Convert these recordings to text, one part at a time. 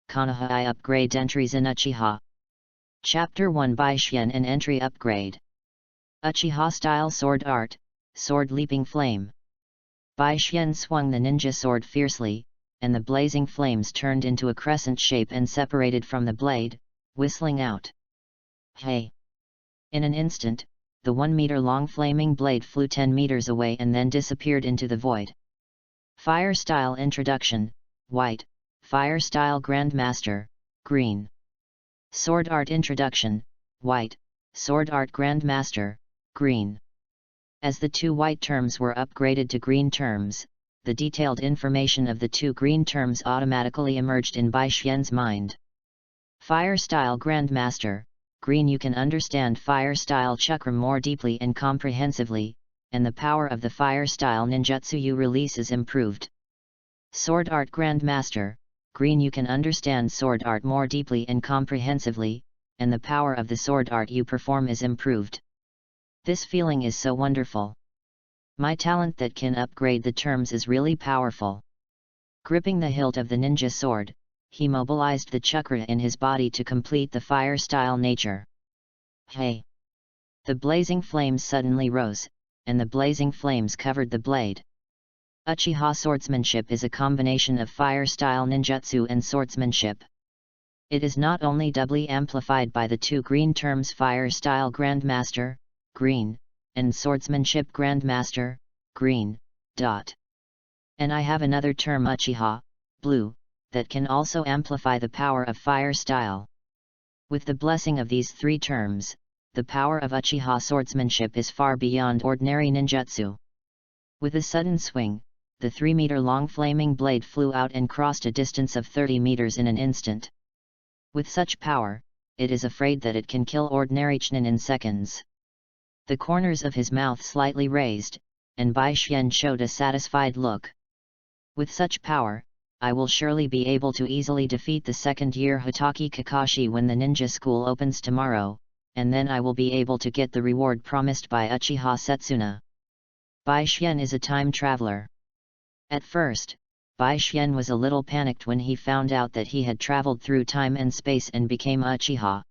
KONOHA I Upgrade Entries in UCHIHA. Chapter 1 by Xian and Entry Upgrade. UCHIHA Style Sword Art, Sword Leaping Flame. Bai Xian swung the ninja sword fiercely, and the blazing flames turned into a crescent shape and separated from the blade, whistling out. Hey! In an instant, the 1-meter-long flaming blade flew 10 meters away and then disappeared into the void. Fire Style Introduction, White, Fire Style Grandmaster, Green. Sword Art Introduction, White, Sword Art Grandmaster, Green. As the two white terms were upgraded to green terms, the detailed information of the two green terms automatically emerged in Bai Xian's mind. Fire Style Grandmaster, Green. You can understand Fire Style Chakra more deeply and comprehensively, and the power of the Fire Style ninjutsu you release is improved. Sword Art Grandmaster, Green. You can understand sword art more deeply and comprehensively, and the power of the sword art you perform is improved. This feeling is so wonderful. My talent that can upgrade the terms is really powerful. Gripping the hilt of the ninja sword, he mobilized the chakra in his body to complete the fire style nature. Hey! The blazing flames suddenly rose, and the blazing flames covered the blade. UCHIHA swordsmanship is a combination of fire style ninjutsu and swordsmanship. It is not only doubly amplified by the two green terms Fire Style Grandmaster, Green, and Swordsmanship Grandmaster, Green. And I have another term UCHIHA, Blue, that can also amplify the power of Fire Style. With the blessing of these three terms, the power of UCHIHA swordsmanship is far beyond ordinary ninjutsu. With a sudden swing, the 3-meter-long flaming blade flew out and crossed a distance of 30 meters in an instant. With such power, it is afraid that it can kill ordinary Chunin in seconds. The corners of his mouth slightly raised, and Bai Xian showed a satisfied look. With such power, I will surely be able to easily defeat the second-year Hitaki Kakashi when the ninja school opens tomorrow, and then I will be able to get the reward promised by UCHIHA Setsuna. Bai Xian is a time traveler. At first, Bai Xian was a little panicked when he found out that he had traveled through time and space and became UCHIHA.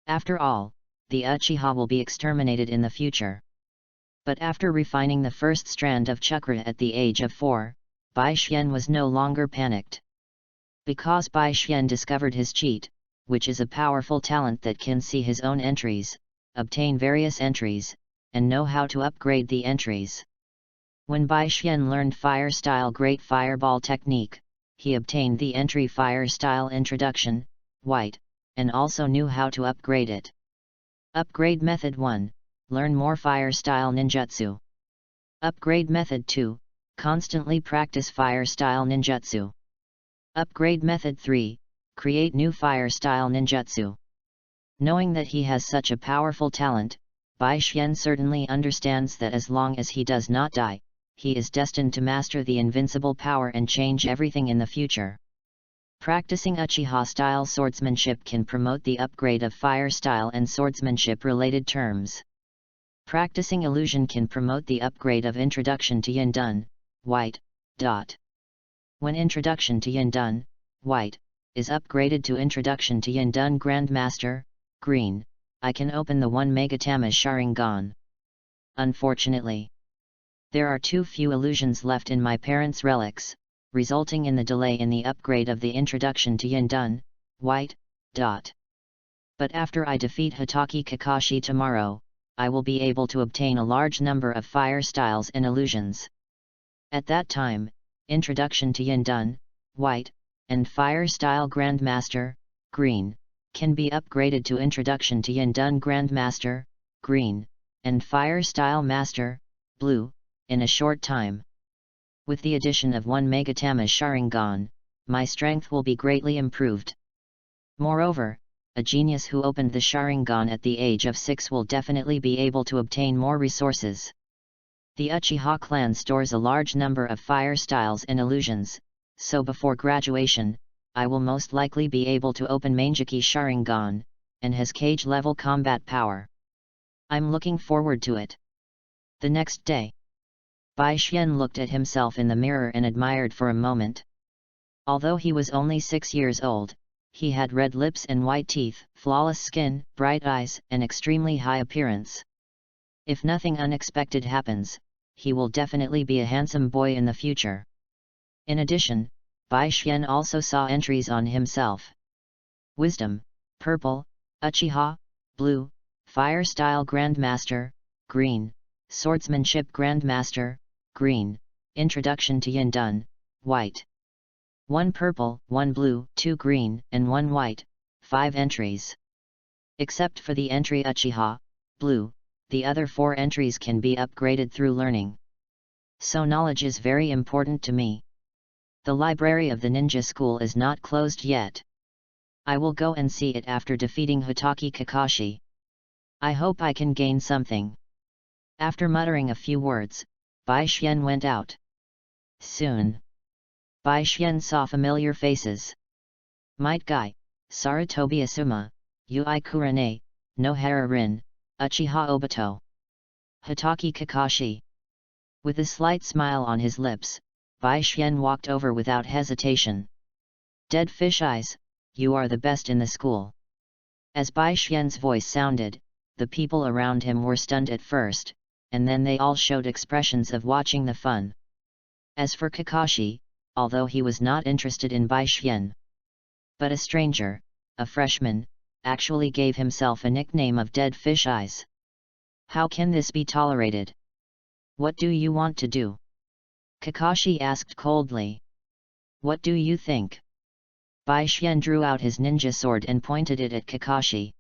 After all, the UCHIHA will be exterminated in the future. But after refining the first strand of chakra at the age of 4, Bai Xian was no longer panicked. Because Bai Xian discovered his cheat, which is a powerful talent that can see his own entries, obtain various entries, and know how to upgrade the entries. When Bai Xian learned Fire Style Great Fireball Technique, he obtained the entry Fire Style Introduction, White, and also knew how to upgrade it. Upgrade Method 1, Learn more Fire Style Ninjutsu. Upgrade Method 2, Constantly practice Fire Style Ninjutsu. Upgrade Method 3, Create new Fire Style Ninjutsu. Knowing that he has such a powerful talent, Bai Xian certainly understands that as long as he does not die, he is destined to master the invincible power and change everything in the future. Practicing UCHIHA style swordsmanship can promote the upgrade of fire style and swordsmanship related terms. Practicing illusion can promote the upgrade of Introduction to Yindun, White. When Introduction to Yindun, White, is upgraded to Introduction to Yindun Grandmaster, Green, I can open the 1 Megatama Sharingan. Unfortunately, there are too few illusions left in my parents' relics, resulting in the delay in the upgrade of the Introduction to Yindun, White. But after I defeat Hitaki Kakashi tomorrow, I will be able to obtain a large number of fire styles and illusions. At that time, Introduction to Yindun, White, and Fire Style Grandmaster, Green, can be upgraded to Introduction to Yindun Grandmaster, Green, and Fire Style Master, Blue, in a short time. With the addition of 1 Megatama Sharingan, my strength will be greatly improved. Moreover, a genius who opened the Sharingan at the age of 6 will definitely be able to obtain more resources. The UCHIHA clan stores a large number of fire styles and illusions, so before graduation, I will most likely be able to open Mangeki Sharingan, and has cage-level combat power. I'm looking forward to it. The next day, Bai Xian looked at himself in the mirror and admired for a moment. Although he was only 6 years old, he had red lips and white teeth, flawless skin, bright eyes, and extremely high appearance. If nothing unexpected happens, he will definitely be a handsome boy in the future. In addition, Bai Xian also saw entries on himself. Wisdom, purple, Uchiha, blue, Fire Style Grandmaster, green, Swordsmanship Grandmaster, green, Introduction to Yin Dun, white. 1 purple, 1 blue, 2 green, and 1 white, 5 entries. Except for the entry Uchiha, blue, the other 4 entries can be upgraded through learning. So knowledge is very important to me. The library of the ninja school is not closed yet. I will go and see it after defeating Hitaki Kakashi. I hope I can gain something. After muttering a few words, Bai Xian went out. Soon, Bai Xian saw familiar faces. Might Guy, Sarutobi Asuma, Ui Kurane, Nohara Rin, Uchiha Obito. Hitaki Kakashi. With a slight smile on his lips, Bai Xian walked over without hesitation. Dead Fish Eyes, you are the best in the school. As Bai Xian's voice sounded, the people around him were stunned at first, and then they all showed expressions of watching the fun. As for Kakashi, although he was not interested in Bai Xian, but a stranger, a freshman, actually gave himself a nickname of Dead Fish Eyes. How can this be tolerated? What do you want to do? Kakashi asked coldly. What do you think? Bai Xian drew out his ninja sword and pointed it at Kakashi.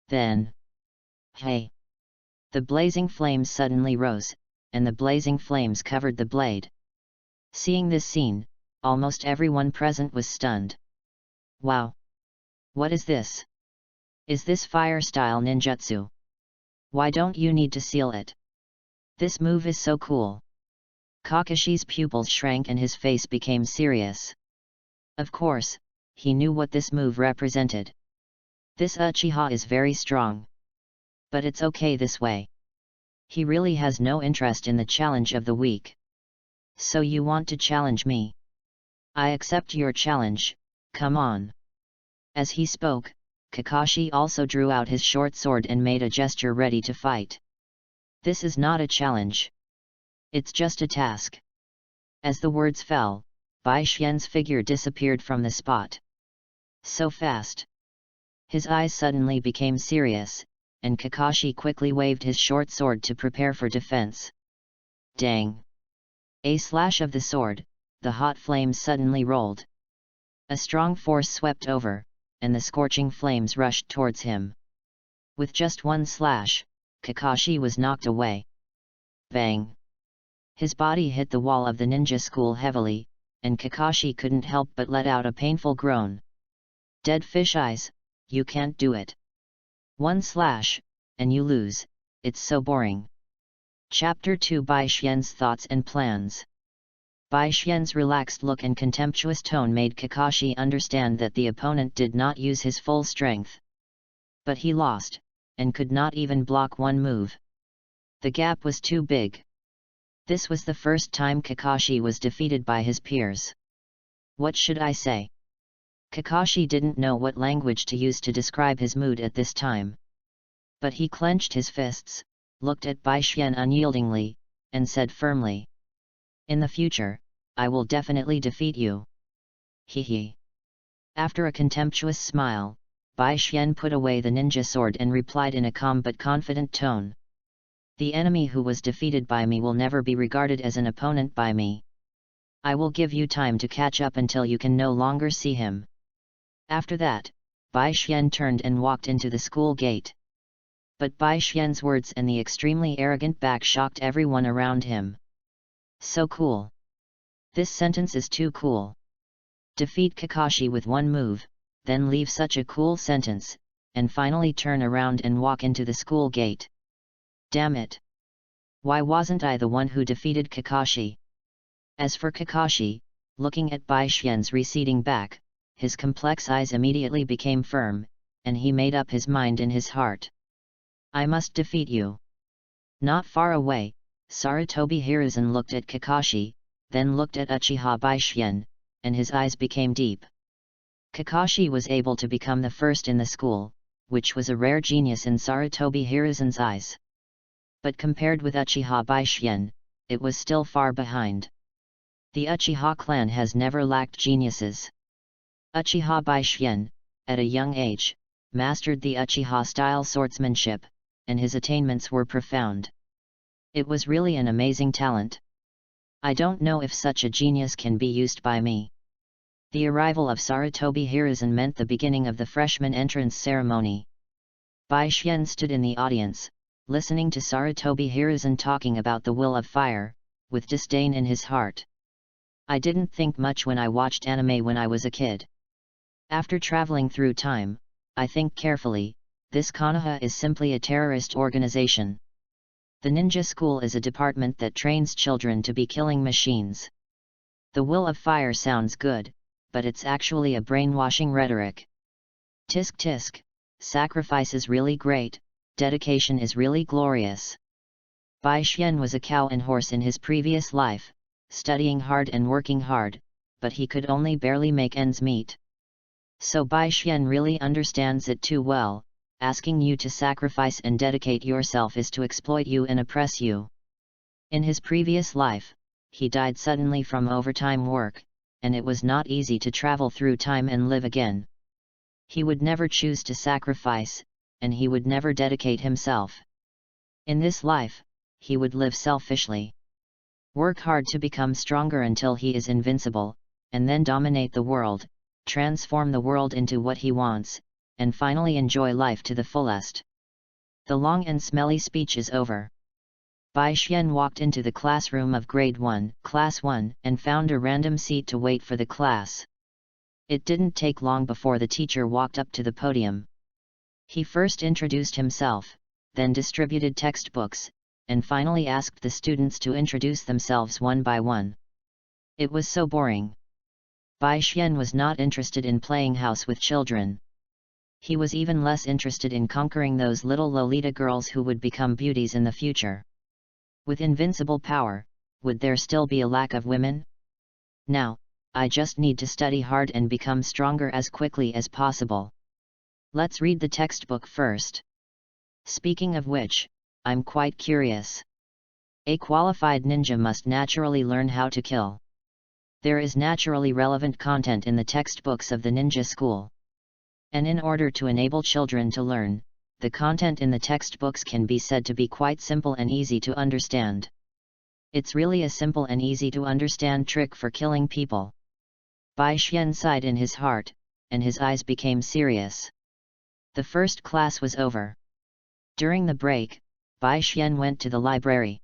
Then, hey! The blazing flames suddenly rose, and the blazing flames covered the blade. Seeing this scene, almost everyone present was stunned. Wow! What is this? Is this fire-style ninjutsu? Why don't you need to seal it? This move is so cool. Kakashi's pupils shrank and his face became serious. Of course, he knew what this move represented. This Uchiha is very strong. But it's okay this way. He really has no interest in the challenge of the week. So you want to challenge me? I accept your challenge, come on. As he spoke, Kakashi also drew out his short sword and made a gesture ready to fight. This is not a challenge. It's just a task. As the words fell, Bai Xian's figure disappeared from the spot. So fast. His eyes suddenly became serious, and Kakashi quickly waved his short sword to prepare for defense. Dang! A slash of the sword, the hot flames suddenly rolled. A strong force swept over, and the scorching flames rushed towards him. With just one slash, Kakashi was knocked away. Bang! His body hit the wall of the ninja school heavily, and Kakashi couldn't help but let out a painful groan. Dead Fish Eyes, you can't do it. One slash, and you lose, it's so boring. Chapter 2 Bai Xian's Thoughts and Plans. Bai Xian's relaxed look and contemptuous tone made Kakashi understand that the opponent did not use his full strength. But he lost, and could not even block one move. The gap was too big. This was the first time Kakashi was defeated by his peers. What should I say? Kakashi didn't know what language to use to describe his mood at this time. But he clenched his fists, looked at Bai Xian unyieldingly, and said firmly, in the future, I will definitely defeat you. Hee. After a contemptuous smile, Bai Xian put away the ninja sword and replied in a calm but confident tone. The enemy who was defeated by me will never be regarded as an opponent by me. I will give you time to catch up until you can no longer see him. After that, Bai Xian turned and walked into the school gate. But Bai Xian's words and the extremely arrogant back shocked everyone around him. So cool. This sentence is too cool. Defeat Kakashi with one move, then leave such a cool sentence, and finally turn around and walk into the school gate. Damn it! Why wasn't I the one who defeated Kakashi? As for Kakashi, looking at Bai Xian's receding back, his complex eyes immediately became firm, and he made up his mind in his heart. I must defeat you. Not far away, Sarutobi Hiruzen looked at Kakashi, then looked at Uchiha Bai Xian, and his eyes became deep. Kakashi was able to become the first in the school, which was a rare genius in Sarutobi Hiruzen's eyes. But compared with Uchiha Baishien, it was still far behind. The Uchiha clan has never lacked geniuses. Uchiha Baishien, at a young age, mastered the Uchiha-style swordsmanship, and his attainments were profound. It was really an amazing talent. I don't know if such a genius can be used by me. The arrival of Sarutobi Hiruzen meant the beginning of the freshman entrance ceremony. Baishien stood in the audience, listening to Sarutobi Hiruzen talking about the will of fire, with disdain in his heart. I didn't think much when I watched anime when I was a kid. After traveling through time, I think carefully, this KONOHA is simply a terrorist organization. The ninja school is a department that trains children to be killing machines. The will of fire sounds good, but it's actually a brainwashing rhetoric. Tisk tisk, sacrifice is really great, dedication is really glorious. Baishien was a cow and horse in his previous life, studying hard and working hard, but he could only barely make ends meet. So Baishien really understands it too well. Asking you to sacrifice and dedicate yourself is to exploit you and oppress you. In his previous life, he died suddenly from overtime work, and it was not easy to travel through time and live again. He would never choose to sacrifice, and he would never dedicate himself. In this life, he would live selfishly. Work hard to become stronger until he is invincible, and then dominate the world, transform the world into what he wants, and finally enjoy life to the fullest. The long and smelly speech is over. Baishien walked into the classroom of Grade 1, Class 1, and found a random seat to wait for the class. It didn't take long before the teacher walked up to the podium. He first introduced himself, then distributed textbooks, and finally asked the students to introduce themselves one by one. It was so boring. Baishien was not interested in playing house with children. He was even less interested in conquering those little Lolita girls who would become beauties in the future. With invincible power, would there still be a lack of women? Now, I just need to study hard and become stronger as quickly as possible. Let's read the textbook first. Speaking of which, I'm quite curious. A qualified ninja must naturally learn how to kill. There is naturally relevant content in the textbooks of the ninja school. And in order to enable children to learn, the content in the textbooks can be said to be quite simple and easy to understand. It's really a simple and easy to understand trick for killing people. Baishien sighed in his heart, and his eyes became serious. The first class was over. During the break, Baishien went to the library.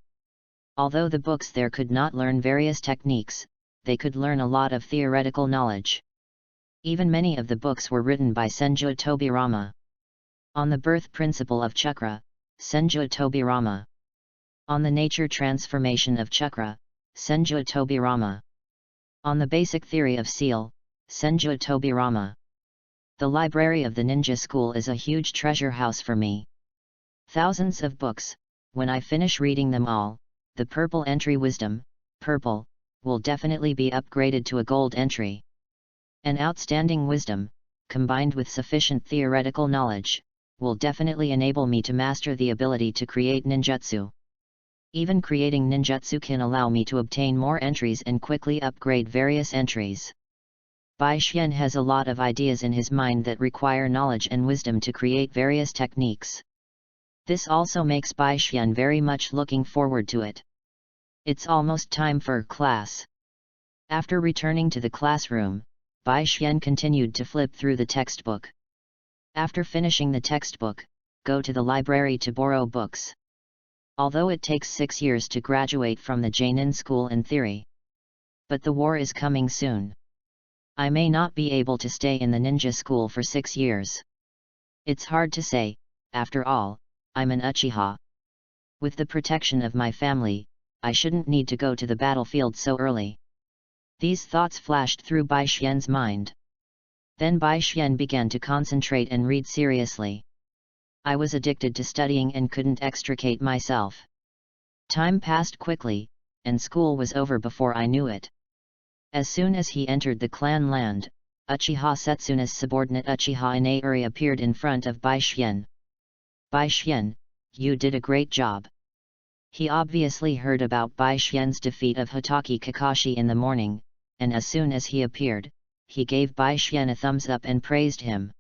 Although the books there could not learn various techniques, they could learn a lot of theoretical knowledge. Even many of the books were written by Senju Tobirama. On the birth principle of chakra, Senju Tobirama. On the nature transformation of chakra, Senju Tobirama. On the basic theory of seal, Senju Tobirama. The library of the ninja school is a huge treasure house for me. Thousands of books. When I finish reading them all, the purple entry wisdom, purple, will definitely be upgraded to a gold entry. An outstanding wisdom, combined with sufficient theoretical knowledge, will definitely enable me to master the ability to create ninjutsu. Even creating ninjutsu can allow me to obtain more entries and quickly upgrade various entries. Baishien has a lot of ideas in his mind that require knowledge and wisdom to create various techniques. This also makes Baishien very much looking forward to it. It's almost time for class. After returning to the classroom, Baishien continued to flip through the textbook. After finishing the textbook, go to the library to borrow books. Although it takes 6 years to graduate from the Jainin school in theory. But the war is coming soon. I may not be able to stay in the ninja school for 6 years. It's hard to say, after all, I'm an Uchiha. With the protection of my family, I shouldn't need to go to the battlefield so early. These thoughts flashed through Baishien's mind. Then Baishien began to concentrate and read seriously. I was addicted to studying and couldn't extricate myself. Time passed quickly, and school was over before I knew it. As soon as he entered the clan land, Uchiha Setsuna's subordinate Uchiha Inauri appeared in front of Bai Xian. Bai Xian, you did a great job. He obviously heard about Bai Xian's defeat of Hitaki Kakashi in the morning, and as soon as he appeared, he gave Bai Xian a thumbs up and praised him.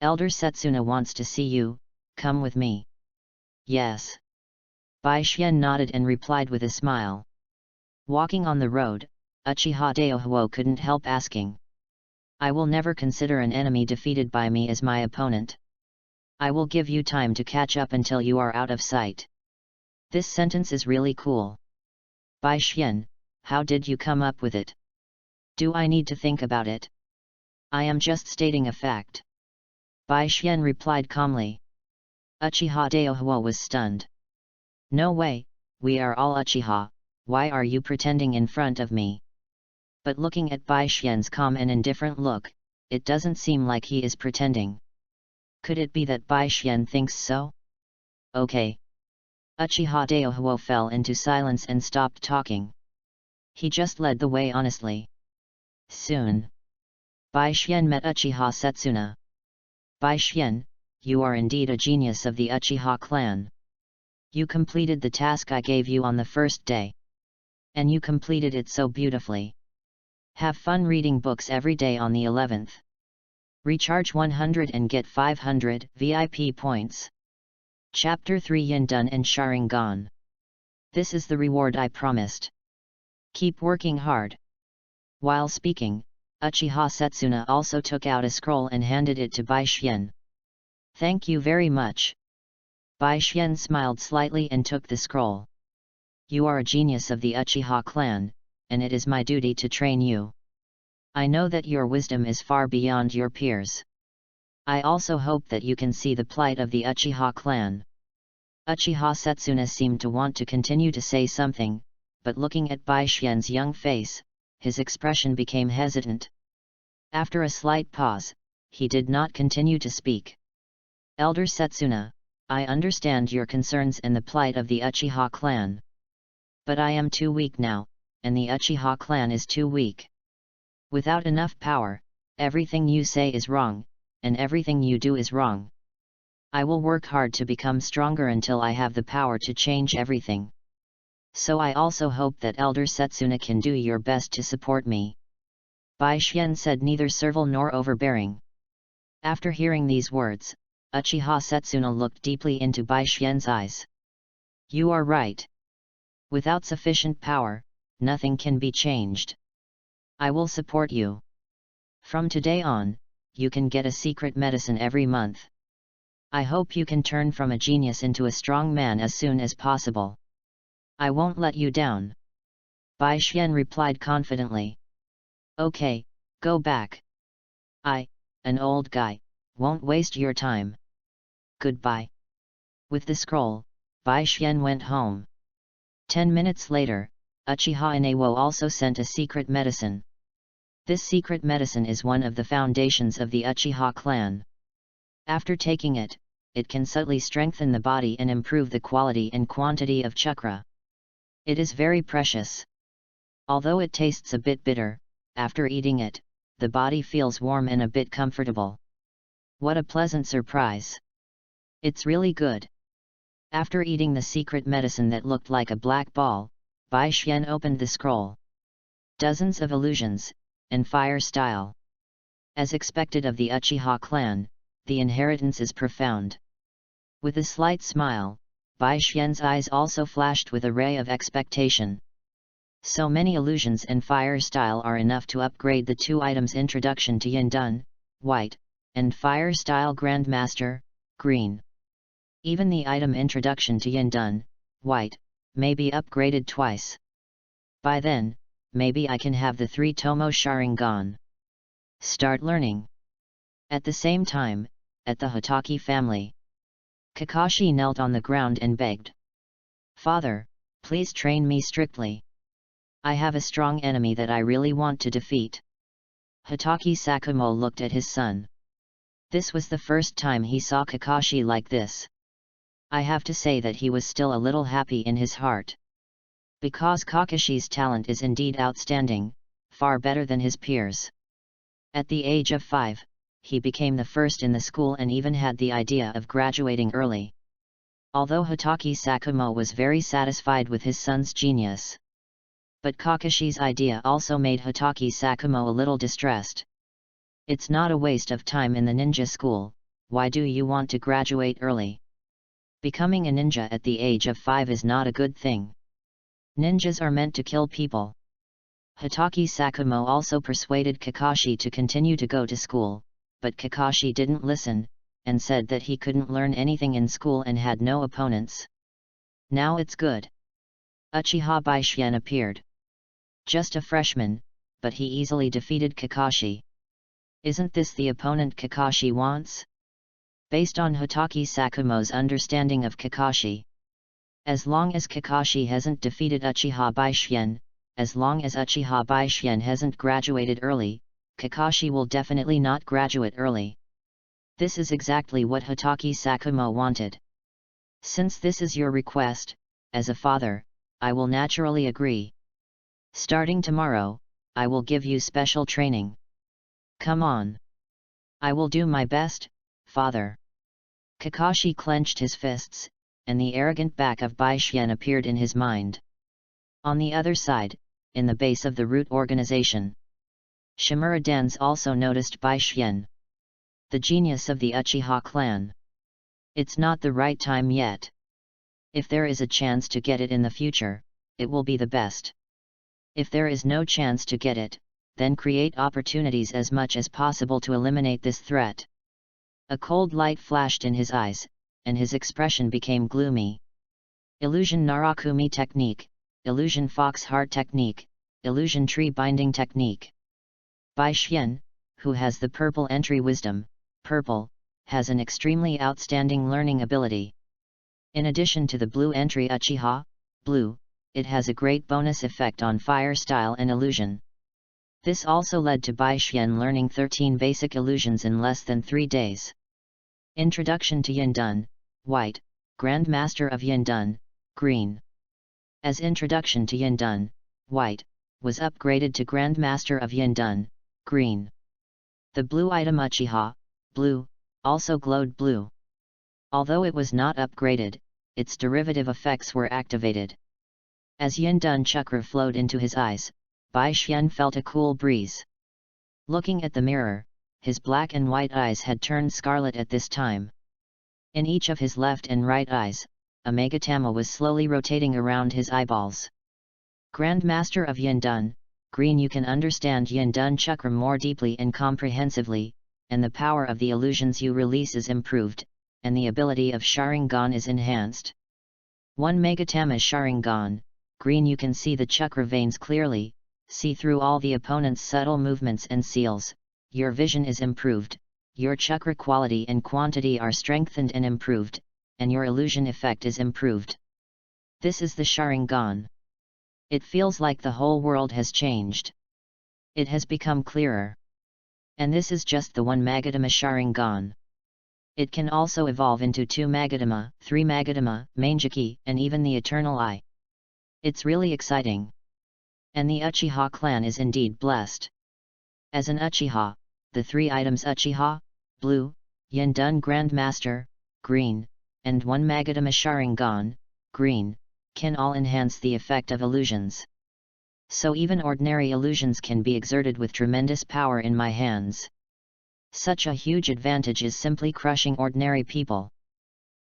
Elder Setsuna wants to see you, come with me. Yes. Bai Xian nodded and replied with a smile. Walking on the road, Uchiha Daohuo couldn't help asking. I will never consider an enemy defeated by me as my opponent. I will give you time to catch up until you are out of sight. This sentence is really cool. Bai Xian, how did you come up with it? Do I need to think about it? I am just stating a fact. Bai Xian replied calmly. Uchiha Daohuo was stunned. No way, we are all Uchiha, why are you pretending in front of me? But looking at Bai Xian's calm and indifferent look, it doesn't seem like he is pretending. Could it be that Bai Xian thinks so? Okay. Uchiha Daohuo fell into silence and stopped talking. He just led the way honestly. Soon, Bai Xian met Uchiha Setsuna. Bai Xian, you are indeed a genius of the Uchiha clan. You completed the task I gave you on the first day. And you completed it so beautifully. Have fun reading books every day on the 11th. Recharge 100 and get 500 VIP points. Chapter 3 Yin Done and Sharingan. This is the reward I promised. Keep working hard. While speaking, Uchiha Setsuna also took out a scroll and handed it to Bai Xian. Thank you very much. Bai Xian smiled slightly and took the scroll. You are a genius of the Uchiha clan, and it is my duty to train you. I know that your wisdom is far beyond your peers. I also hope that you can see the plight of the Uchiha clan. Uchiha Setsuna seemed to want to continue to say something, but looking at Bai Xian's young face, his expression became hesitant. After a slight pause, he did not continue to speak. Elder Setsuna, I understand your concerns and the plight of the Uchiha clan. But I am too weak now, and the Uchiha clan is too weak. Without enough power, everything you say is wrong, and everything you do is wrong. I will work hard to become stronger until I have the power to change everything. So I also hope that Elder Setsuna can do your best to support me. Bai Xian said, neither servile nor overbearing. After hearing these words, Uchiha Setsuna looked deeply into Bai Xian's eyes. You are right. Without sufficient power, nothing can be changed. I will support you. From today on, you can get a secret medicine every month. I hope you can turn from a genius into a strong man as soon as possible. I won't let you down. Bai Xian replied confidently. Okay, go back. I, an old guy, won't waste your time. Goodbye. With the scroll, Bai Xian went home. 10 minutes later, Uchiha Inawo also sent a secret medicine. This secret medicine is one of the foundations of the Uchiha clan. After taking it, it can subtly strengthen the body and improve the quality and quantity of chakra. It is very precious. Although it tastes a bit bitter, after eating it, the body feels warm and a bit comfortable. What a pleasant surprise! It's really good. After eating the secret medicine that looked like a black ball, Bai Xian opened the scroll. Dozens of illusions, and fire style. As expected of the Uchiha clan, the inheritance is profound. With a slight smile, Bai Xian's eyes also flashed with a ray of expectation. So many illusions and fire style are enough to upgrade the two items Introduction to Yin Dun, white, and Fire Style Grandmaster, green. Even the item Introduction to Yin Dun, white, may be upgraded twice. By then, maybe I can have the 3 Tomo Sharingan. Start learning. At the same time, at the Hitaki family, Kakashi knelt on the ground and begged. Father, please train me strictly. I have a strong enemy that I really want to defeat. Hitaki Sakumo looked at his son. This was the first time he saw Kakashi like this. I have to say that he was still a little happy in his heart. Because Kakashi's talent is indeed outstanding, far better than his peers. At the age of 5, he became the first in the school and even had the idea of graduating early. Although Hitaki Sakumo was very satisfied with his son's genius. But Kakashi's idea also made Hitaki Sakumo a little distressed. It's not a waste of time in the ninja school, why do you want to graduate early? Becoming a ninja at the age of 5 is not a good thing. Ninjas are meant to kill people. Hitaki Sakumo also persuaded Kakashi to continue to go to school, but Kakashi didn't listen, and said that he couldn't learn anything in school and had no opponents. Now it's good. Uchiha Baishien appeared. Just a freshman, but he easily defeated Kakashi. Isn't this the opponent Kakashi wants? Based on Hitaki Sakumo's understanding of Kakashi. As long as Kakashi hasn't defeated Uchiha Baishien, as long as Uchiha Baishien hasn't graduated early, Kakashi will definitely not graduate early. This is exactly what Hitaki Sakumo wanted. Since this is your request, as a father, I will naturally agree. Starting tomorrow, I will give you special training. Come on. I will do my best, father. Kakashi clenched his fists, and the arrogant back of Baishien appeared in his mind. On the other side, in the base of the root organization, Shimura Dens also noticed Baishien. The genius of the Uchiha clan. It's not the right time yet. If there is a chance to get it in the future, it will be the best. If there is no chance to get it, then create opportunities as much as possible to eliminate this threat. A cold light flashed in his eyes, and his expression became gloomy. Illusion Narakumi technique, illusion fox heart technique, illusion tree binding technique. Baishien, who has the purple entry wisdom, purple, has an extremely outstanding learning ability. In addition to the blue entry Uchiha, blue, it has a great bonus effect on fire style and illusion. This also led to Baishien learning 13 basic illusions in less than 3 days. Introduction to Yindun, white, Grandmaster of Yindun, green. As introduction to Yindun, white, was upgraded to Grandmaster of Yindun, green. The blue item Uchiha, blue, also glowed blue. Although it was not upgraded, its derivative effects were activated. As Yindun chakra flowed into his eyes, Baishien felt a cool breeze. Looking at the mirror, his black and white eyes had turned scarlet at this time. In each of his left and right eyes, a Megatama was slowly rotating around his eyeballs. Grandmaster of Yindun, green. You can understand Yindun chakra more deeply and comprehensively, and the power of the illusions you release is improved, and the ability of Sharingan is enhanced. 1 Megatama Sharingan, green. You can see the chakra veins clearly, see through all the opponent's subtle movements and seals, your vision is improved, your chakra quality and quantity are strengthened and improved, and your illusion effect is improved. This is the Sharingan. It feels like the whole world has changed. It has become clearer. And this is just the 1 Magatama Sharingan. It can also evolve into 2 Magatama, 3 Magatama, Mangeki, and even the Eternal Eye. It's really exciting. And the Uchiha clan is indeed blessed. As an Uchiha, the 3 items Uchiha, blue, Yindun Grandmaster, green, and 1 Magatama Sharingan, green, can all enhance the effect of illusions. So even ordinary illusions can be exerted with tremendous power in my hands. Such a huge advantage is simply crushing ordinary people.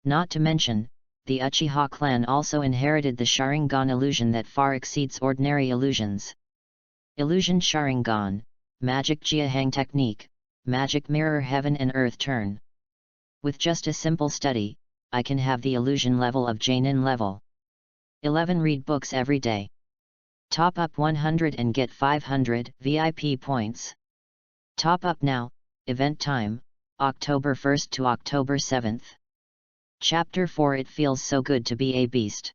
Not to mention, the Uchiha clan also inherited the Sharingan illusion that far exceeds ordinary illusions. Illusion Sharingan, Magic Jiahang Technique, Magic Mirror Heaven and Earth Turn. With just a simple study, I can have the illusion level of Jainin level. 11 Read books every day. Top up 100 and get 500 VIP points. Top up now, event time, October 1st to October 7th. Chapter 4 It feels so good to be a beast.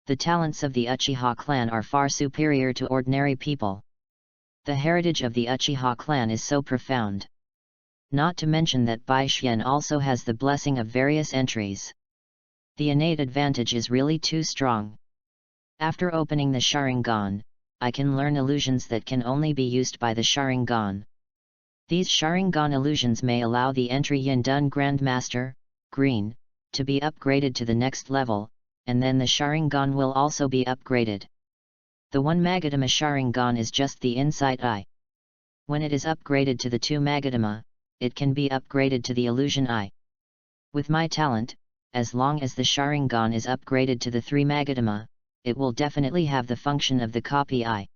The talents of the Uchiha clan are far superior to ordinary people. The heritage of the Uchiha clan is so profound. Not to mention that Baishien also has the blessing of various entries. The innate advantage is really too strong. After opening the Sharingan, I can learn illusions that can only be used by the Sharingan. These Sharingan illusions may allow the entry Yindun Grandmaster, Green, to be upgraded to the next level, and then the Sharingan will also be upgraded. The 1 Magadama Sharingan is just the insight eye. When it is upgraded to the 2 Magadama, it can be upgraded to the illusion eye. With my talent, as long as the Sharingan is upgraded to the 3 Magadama, it will definitely have the function of the copy eye.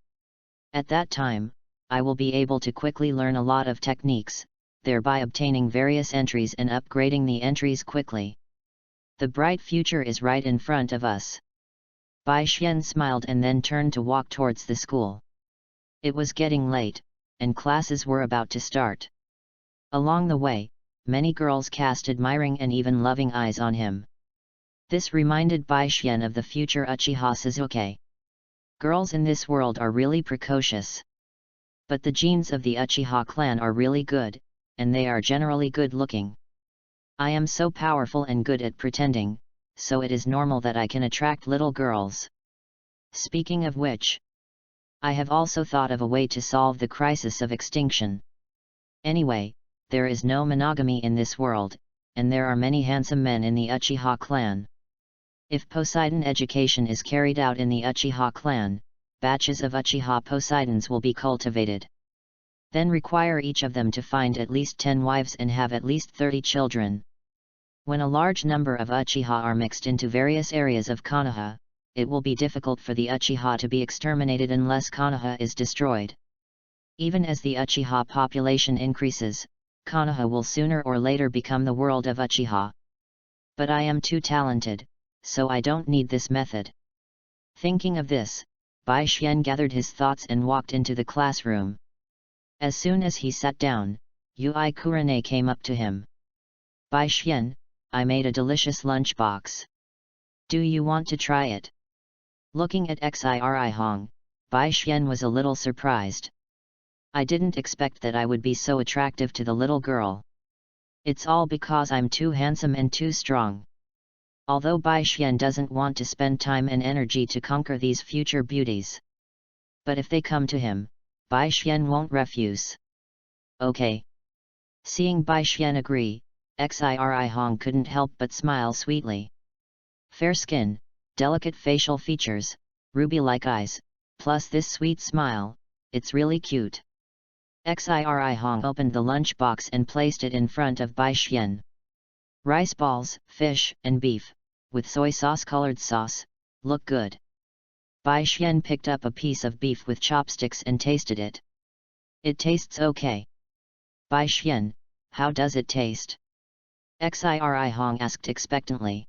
At that time, I will be able to quickly learn a lot of techniques, thereby obtaining various entries and upgrading the entries quickly. The bright future is right in front of us. Bai Xian smiled and then turned to walk towards the school. It was getting late, and classes were about to start. Along the way, many girls cast admiring and even loving eyes on him. This reminded Bai Xian of the future Uchiha Sasuke. Girls in this world are really precocious. But the genes of the Uchiha clan are really good, and they are generally good looking. I am so powerful and good at pretending, so it is normal that I can attract little girls. Speaking of which, I have also thought of a way to solve the crisis of extinction. Anyway, there is no monogamy in this world, and there are many handsome men in the Uchiha clan. If Poseidon education is carried out in the Uchiha clan, batches of Uchiha Poseidons will be cultivated. Then require each of them to find at least 10 wives and have at least 30 children. When a large number of Uchiha are mixed into various areas of Konoha, it will be difficult for the Uchiha to be exterminated unless Konoha is destroyed. Even as the Uchiha population increases, Konoha will sooner or later become the world of Uchiha. But I am too talented, so I don't need this method. Thinking of this, Bai Xian gathered his thoughts and walked into the classroom. As soon as he sat down, Yui Kurane came up to him. Bai Xian, I made a delicious lunchbox. Do you want to try it? Looking at Xiri Hong, Bai Xian was a little surprised. I didn't expect that I would be so attractive to the little girl. It's all because I'm too handsome and too strong. Although Bai Xian doesn't want to spend time and energy to conquer these future beauties. But if they come to him, Bai Xian won't refuse. Okay. Seeing Bai Xian agree, Xiri Hong couldn't help but smile sweetly. Fair skin, delicate facial features, ruby-like eyes, plus this sweet smile, it's really cute. Xiri Hong opened the lunchbox and placed it in front of Bai Xian. Rice balls, fish, and beef, with soy sauce-colored sauce, look good. Bai Xian picked up a piece of beef with chopsticks and tasted it. It tastes okay. Bai Xian, how does it taste? Xiri Hong asked expectantly.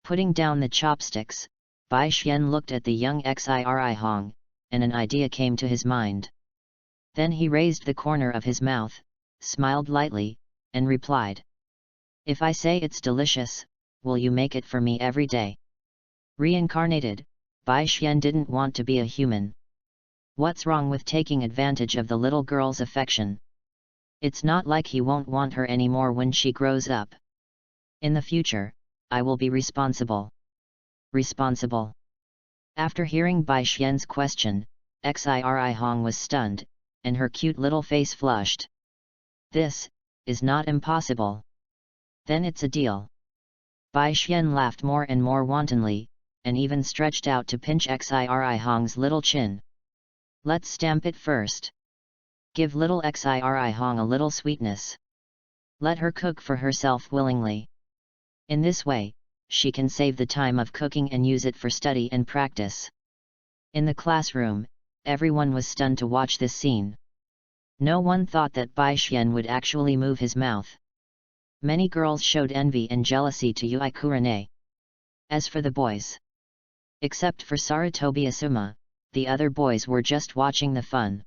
Putting down the chopsticks, Bai Xian looked at the young Xiri Hong, and an idea came to his mind. Then he raised the corner of his mouth, smiled lightly, and replied. If I say it's delicious, will you make it for me every day? Reincarnated, Bai Xian didn't want to be a human. What's wrong with taking advantage of the little girl's affection? It's not like he won't want her anymore when she grows up. In the future, I will be responsible. Responsible? After hearing Bai Xian's question, Xiri Hong was stunned, and her cute little face flushed. This is not impossible. Then it's a deal. Bai Xian laughed more and more wantonly, and even stretched out to pinch Xiri Hong's little chin. Let's stamp it first. Give little Xiri Hong a little sweetness. Let her cook for herself willingly. In this way, she can save the time of cooking and use it for study and practice. In the classroom, everyone was stunned to watch this scene. No one thought that Bai Xian would actually move his mouth. Many girls showed envy and jealousy to Yui Kurane. As for the boys, except for Sarutobi Asuma, the other boys were just watching the fun.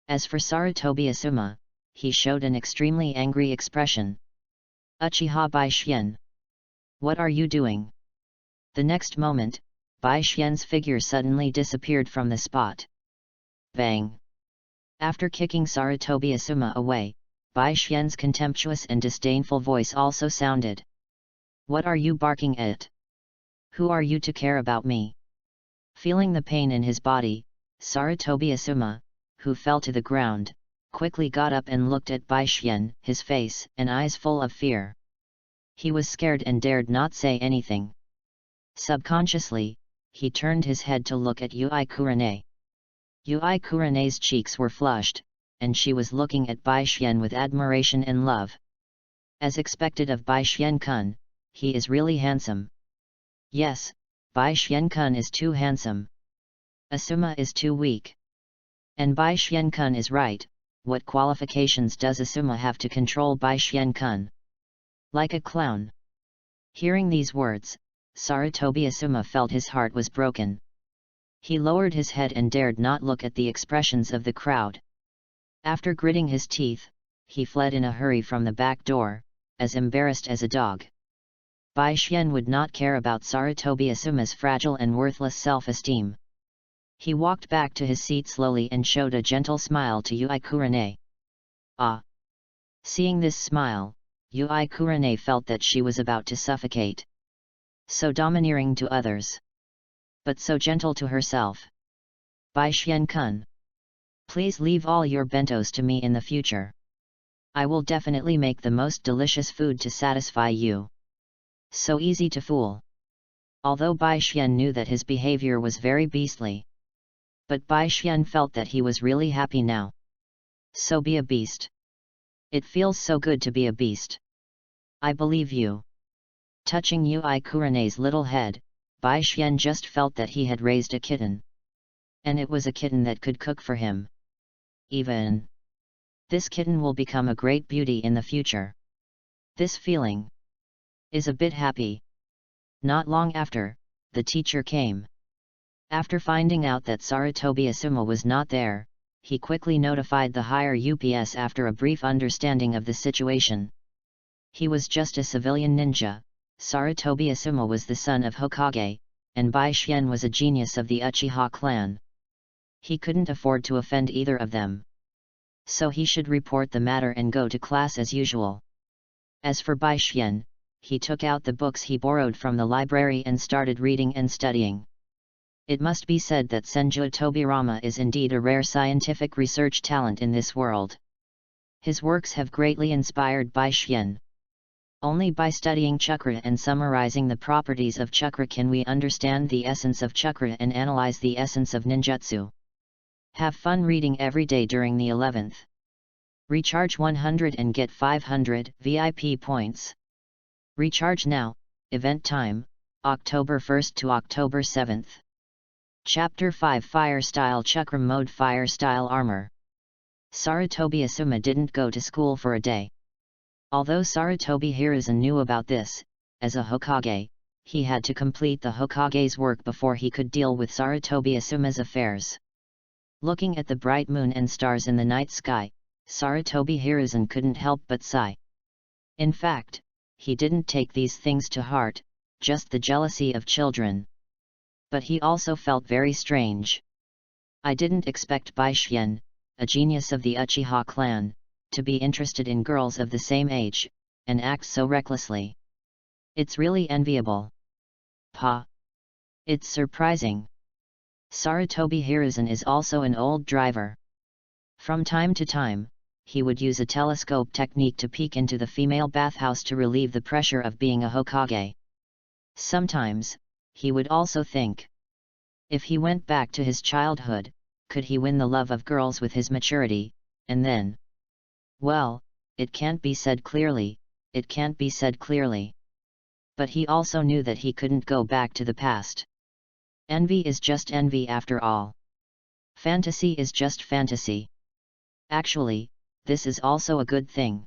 As for Sarutobi Asuma, he showed an extremely angry expression. Uchiha Bai Xian. What are you doing? The next moment, Bai Xian's figure suddenly disappeared from the spot. Bang! After kicking Sarutobi Asuma away, Bai Xian's contemptuous and disdainful voice also sounded. What are you barking at? Who are you to care about me? Feeling the pain in his body, Sarutobi Asuma, who fell to the ground, quickly got up and looked at Baishian, his face and eyes full of fear. He was scared and dared not say anything. Subconsciously, he turned his head to look at Yui Kurane. Yui Kurane's cheeks were flushed, and she was looking at Baishian with admiration and love. As expected of Baishian-kun, he is really handsome. Yes, Baishian-kun is too handsome. Asuma is too weak. And Baishian-kun is right. What qualifications does Asuma have to control Baishian-kun? Like a clown. Hearing these words, Sarutobi Asuma felt his heart was broken. He lowered his head and dared not look at the expressions of the crowd. After gritting his teeth, he fled in a hurry from the back door, as embarrassed as a dog. Baishian would not care about Sarutobi Asuma's fragile and worthless self-esteem. He walked back to his seat slowly and showed a gentle smile to Yui Kurane. Ah! Seeing this smile, Yui Kurane felt that she was about to suffocate. So domineering to others, but so gentle to herself. Baishian-kun, please leave all your bentos to me in the future. I will definitely make the most delicious food to satisfy you. So easy to fool. Although Baishian knew that his behavior was very beastly, but Baishian felt that he was really happy now. So be a beast. It feels so good to be a beast. I believe you. Touching Yui Kurane's little head, Baishian just felt that he had raised a kitten. And it was a kitten that could cook for him. Even this kitten will become a great beauty in the future. This feeling is a bit happy. Not long after, the teacher came. After finding out that Sarutobi Asuma was not there, he quickly notified the higher UPS after a brief understanding of the situation. He was just a civilian ninja. Sarutobi Asuma was the son of Hokage, and Baishian was a genius of the Uchiha clan. He couldn't afford to offend either of them. So he should report the matter and go to class as usual. As for Baishian, he took out the books he borrowed from the library and started reading and studying. It must be said that Senju Tobirama is indeed a rare scientific research talent in this world. His works have greatly inspired Baishian. Only by studying chakra and summarizing the properties of chakra can we understand the essence of chakra and analyze the essence of ninjutsu. Have fun reading every day during the 11th. Recharge 100 and get 500 VIP points. Recharge now. Event time, October 1st to October 7th. Chapter 5 Fire Style Chakra Mode Fire Style Armor. Sarutobi Asuma didn't go to school for a day. Although Sarutobi Hiruzen knew about this, as a Hokage, he had to complete the Hokage's work before he could deal with Sarutobi Asuma's affairs. Looking at the bright moon and stars in the night sky, Sarutobi Hiruzen couldn't help but sigh. In fact, he didn't take these things to heart, just the jealousy of children. But he also felt very strange. I didn't expect Baishian, a genius of the Uchiha clan, to be interested in girls of the same age, and act so recklessly. It's really enviable. Pa. It's surprising. Sarutobi Hiruzen is also an old driver. From time to time, he would use a telescope technique to peek into the female bathhouse to relieve the pressure of being a Hokage. Sometimes, he would also think, if he went back to his childhood, could he win the love of girls with his maturity, and then? Well, it can't be said clearly, it can't be said clearly. But he also knew that he couldn't go back to the past. Envy is just envy after all. Fantasy is just fantasy. Actually, this is also a good thing.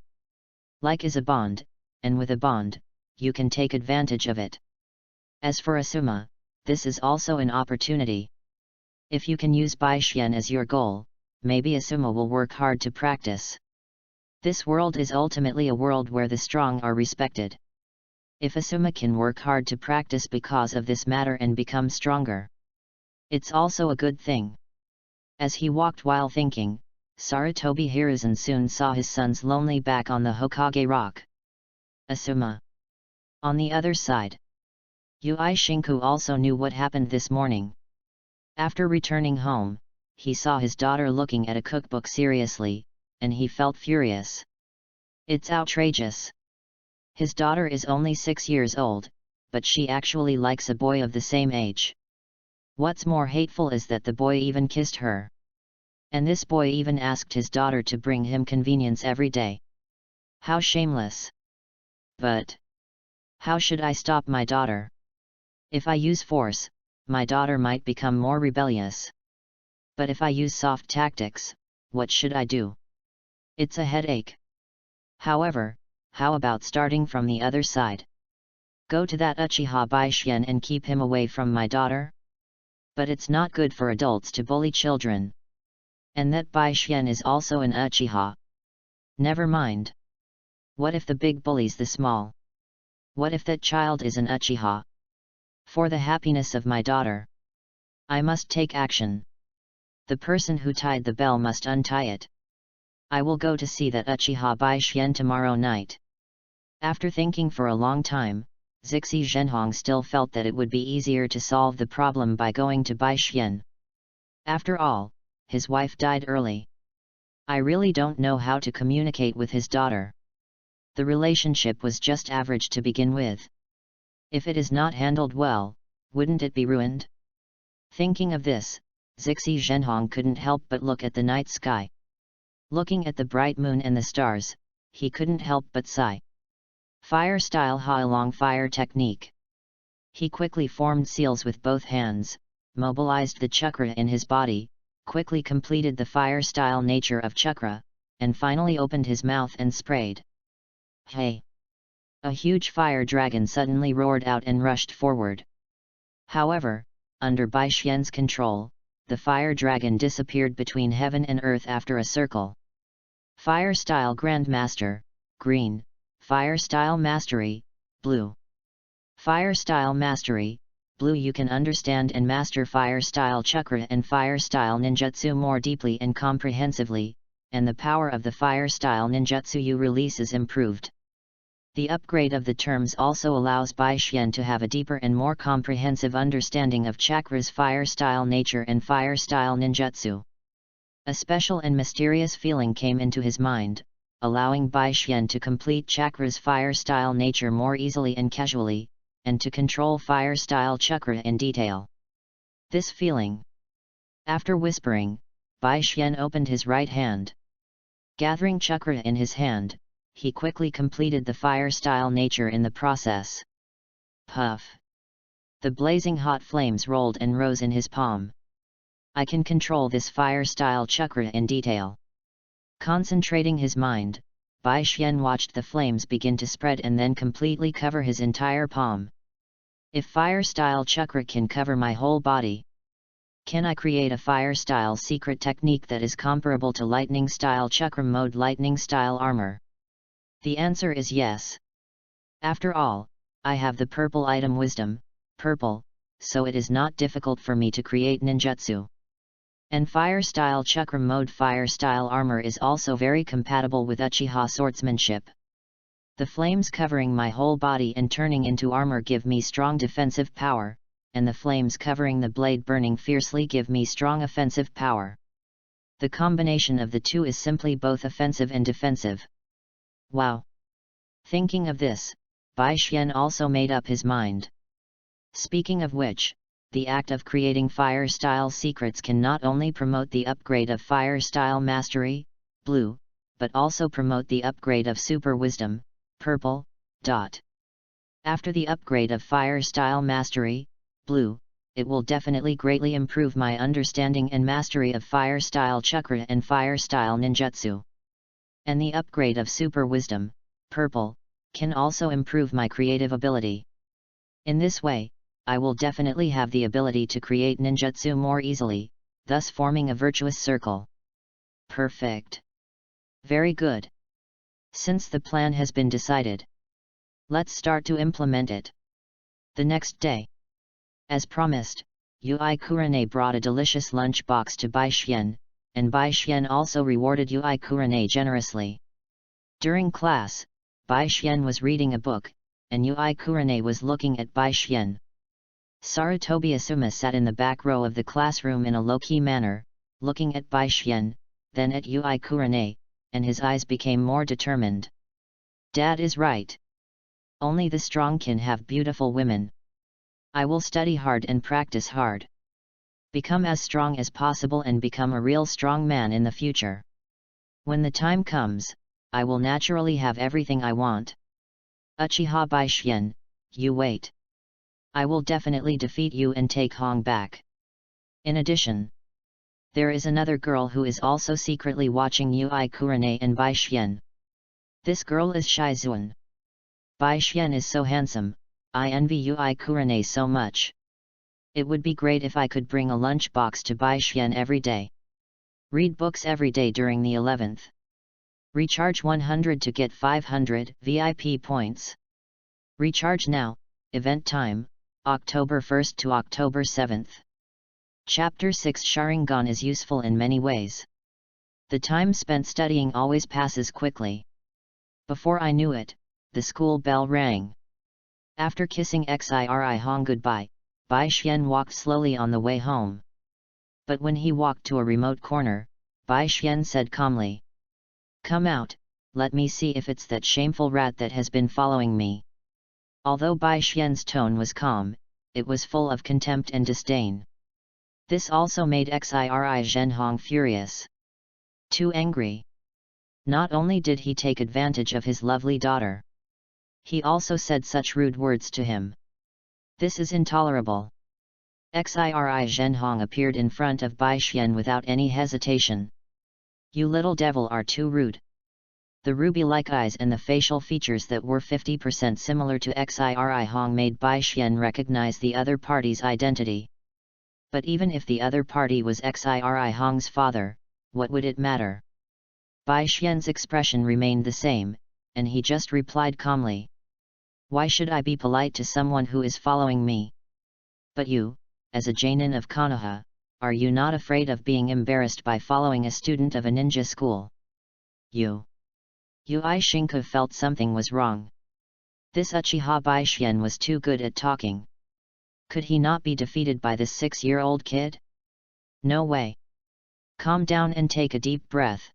Like is a bond, and with a bond, you can take advantage of it. As for Asuma, this is also an opportunity. If you can use Baishian as your goal, maybe Asuma will work hard to practice. This world is ultimately a world where the strong are respected. If Asuma can work hard to practice because of this matter and become stronger, it's also a good thing. As he walked while thinking, Sarutobi Hiruzen soon saw his son's lonely back on the Hokage rock. Asuma. On the other side. Yui Shinku also knew what happened this morning. After returning home, he saw his daughter looking at a cookbook seriously, and he felt furious. It's outrageous. His daughter is only 6 years old, but she actually likes a boy of the same age. What's more hateful is that the boy even kissed her. And this boy even asked his daughter to bring him convenience every day. How shameless! But how should I stop my daughter? If I use force, my daughter might become more rebellious. But if I use soft tactics, what should I do? It's a headache. However, how about starting from the other side? Go to that Uchiha Baishian and keep him away from my daughter? But it's not good for adults to bully children. And that Baishian is also an Uchiha. Never mind. What if the big bullies the small? What if that child is an Uchiha? For the happiness of my daughter, I must take action. The person who tied the bell must untie it. I will go to see that Uchiha Baishian tomorrow night. After thinking for a long time, Zixi Zhenhong still felt that it would be easier to solve the problem by going to Baishian. After all, his wife died early. I really don't know how to communicate with his daughter. The relationship was just average to begin with. If it is not handled well, wouldn't it be ruined? Thinking of this, Zixi Zhenhong couldn't help but look at the night sky. Looking at the bright moon and the stars, he couldn't help but sigh. Fire style Ha Long fire technique. He quickly formed seals with both hands, mobilized the chakra in his body, quickly completed the fire style nature of chakra, and finally opened his mouth and sprayed. Hey! A huge fire dragon suddenly roared out and rushed forward. However, under Baishian's control, the fire dragon disappeared between heaven and earth after a circle. Fire style Grandmaster, green. Fire style Mastery, blue. Fire style Mastery, blue. You can understand and master fire style chakra and fire style ninjutsu more deeply and comprehensively, and the power of the fire style ninjutsu you release is improved. The upgrade of the terms also allows Baishian to have a deeper and more comprehensive understanding of chakra's fire style nature and fire style ninjutsu. A special and mysterious feeling came into his mind, allowing Baishian to complete chakra's fire style nature more easily and casually, and to control fire style chakra in detail. This feeling. After whispering, Baishian opened his right hand. Gathering chakra in his hand, he quickly completed the fire style nature in the process. Puff! The blazing hot flames rolled and rose in his palm. I can control this fire style chakra in detail. Concentrating his mind, Baishian watched the flames begin to spread and then completely cover his entire palm. If fire style chakra can cover my whole body, can I create a fire style secret technique that is comparable to lightning style chakra mode lightning style armor? The answer is yes. After all, I have the purple item wisdom, purple, so it is not difficult for me to create ninjutsu. And fire style chakra mode fire style armor is also very compatible with Uchiha swordsmanship. The flames covering my whole body and turning into armor give me strong defensive power, and the flames covering the blade burning fiercely give me strong offensive power. The combination of the two is simply both offensive and defensive. Wow! Thinking of this, Baishian also made up his mind. Speaking of which, the act of creating fire style secrets can not only promote the upgrade of fire style mastery, blue, but also promote the upgrade of super wisdom, purple. After the upgrade of fire style mastery, blue, it will definitely greatly improve my understanding and mastery of fire style chakra and fire style ninjutsu. And the upgrade of super wisdom, purple, can also improve my creative ability. In this way, I will definitely have the ability to create ninjutsu more easily, thus forming a virtuous circle. Perfect. Very good. Since the plan has been decided, let's start to implement it. The next day, as promised, Yui Kurane brought a delicious lunch box to Baishian, and Baishian also rewarded Yui Kurane generously. During class, Baishian was reading a book, and Yui Kurane was looking at Baishian. Sarutobi Asuma sat in the back row of the classroom in a low-key manner, looking at Bai Xian, then at Ui Kurane, and his eyes became more determined. Dad is right. Only the strong can have beautiful women. I will study hard and practice hard. Become as strong as possible and become a real strong man in the future. When the time comes, I will naturally have everything I want. Uchiha Bai Xian, you wait. I will definitely defeat you and take Hong back. In addition, there is another girl who is also secretly watching Ui Kurane and Bai Xian. This girl is Shai Zuan. Bai Xian is so handsome, I envy Ui Kurane so much. It would be great if I could bring a lunch box to Bai Xian every day. Read books every day during the 11th. Recharge 100 to get 500 VIP points. Recharge now, event time, October 1st to October 7th. Chapter 6 Sharingan is useful in many ways. The time spent studying always passes quickly. Before I knew it, the school bell rang. After kissing Xiri Hong goodbye, Bai Xian walked slowly on the way home. But when he walked to a remote corner, Bai Xian said calmly, "Come out, let me see if it's that shameful rat that has been following me." Although Bai Xian's tone was calm, it was full of contempt and disdain. This also made Xiri Zhenhong furious. Too angry. Not only did he take advantage of his lovely daughter, he also said such rude words to him. This is intolerable. Xiri Zhenhong appeared in front of Bai Xian without any hesitation. "You little devil are too rude." The ruby-like eyes and the facial features that were 50% similar to Xiri Hong made Bai Xian recognize the other party's identity. But even if the other party was Xiri Hong's father, what would it matter? Bai Xian's expression remained the same, and he just replied calmly, "Why should I be polite to someone who is following me? But you, as a Jainin of Konoha, are you not afraid of being embarrassed by following a student of a ninja school?" Ui Shinku felt something was wrong. This Uchiha Bai Xian was too good at talking. Could he not be defeated by this 6-year-old kid? No way. Calm down and take a deep breath.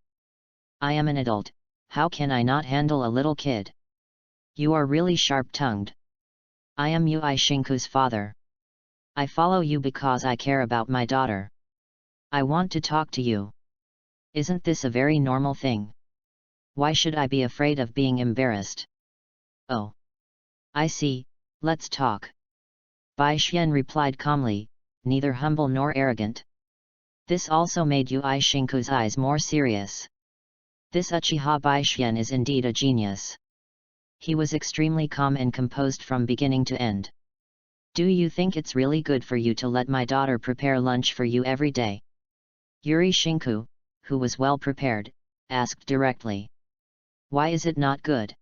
I am an adult, how can I not handle a little kid? You are really sharp-tongued. I am Ui Shinku's father. I follow you because I care about my daughter. I want to talk to you. Isn't this a very normal thing? Why should I be afraid of being embarrassed? Oh. I see, let's talk. Bai Xian replied calmly, neither humble nor arrogant. This also made Ui Shinku's eyes more serious. This Uchiha Bai Xian is indeed a genius. He was extremely calm and composed from beginning to end. "Do you think it's really good for you to let my daughter prepare lunch for you every day?" Ui Shinku, who was well prepared, asked directly. "Why is it not good?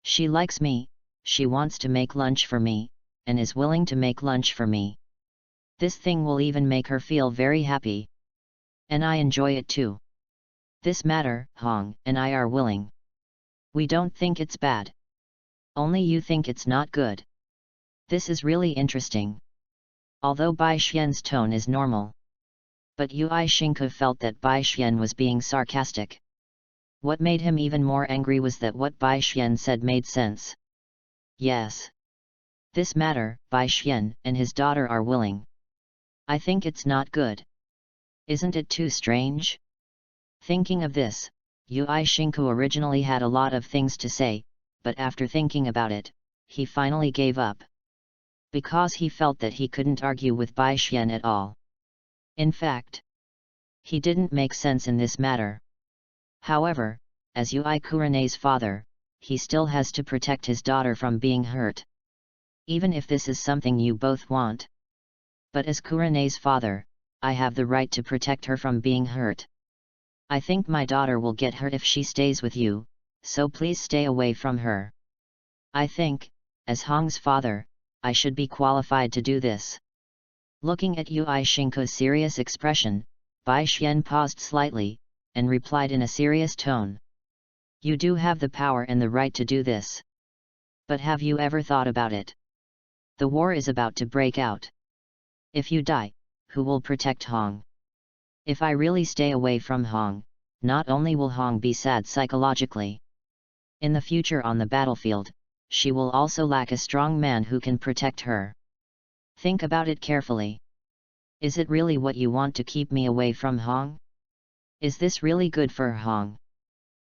She likes me, she wants to make lunch for me, and is willing to make lunch for me. This thing will even make her feel very happy. And I enjoy it too. This matter, Hong and I are willing. We don't think it's bad. Only you think it's not good. This is really interesting." Although Bai Xian's tone is normal, but Ui Shinku felt that Bai Xian was being sarcastic. What made him even more angry was that what Bai Xian said made sense. Yes. This matter, Bai Xian and his daughter are willing. I think it's not good. Isn't it too strange? Thinking of this, Ui Shinku originally had a lot of things to say, but after thinking about it, he finally gave up. Because he felt that he couldn't argue with Bai Xian at all. In fact, he didn't make sense in this matter. However, as Ui Kurane's father, he still has to protect his daughter from being hurt. Even if this is something you both want. But as Kurane's father, I have the right to protect her from being hurt. I think my daughter will get hurt if she stays with you, so please stay away from her. I think, as Hong's father, I should be qualified to do this." Looking at Ui Shinku's serious expression, Bai Xian paused slightly, and replied in a serious tone. "You do have the power and the right to do this. But have you ever thought about it? The war is about to break out. If you die, who will protect Hong? If I really stay away from Hong, not only will Hong be sad psychologically. In the future on the battlefield, she will also lack a strong man who can protect her. Think about it carefully. Is it really what you want to keep me away from Hong? Is this really good for Hong?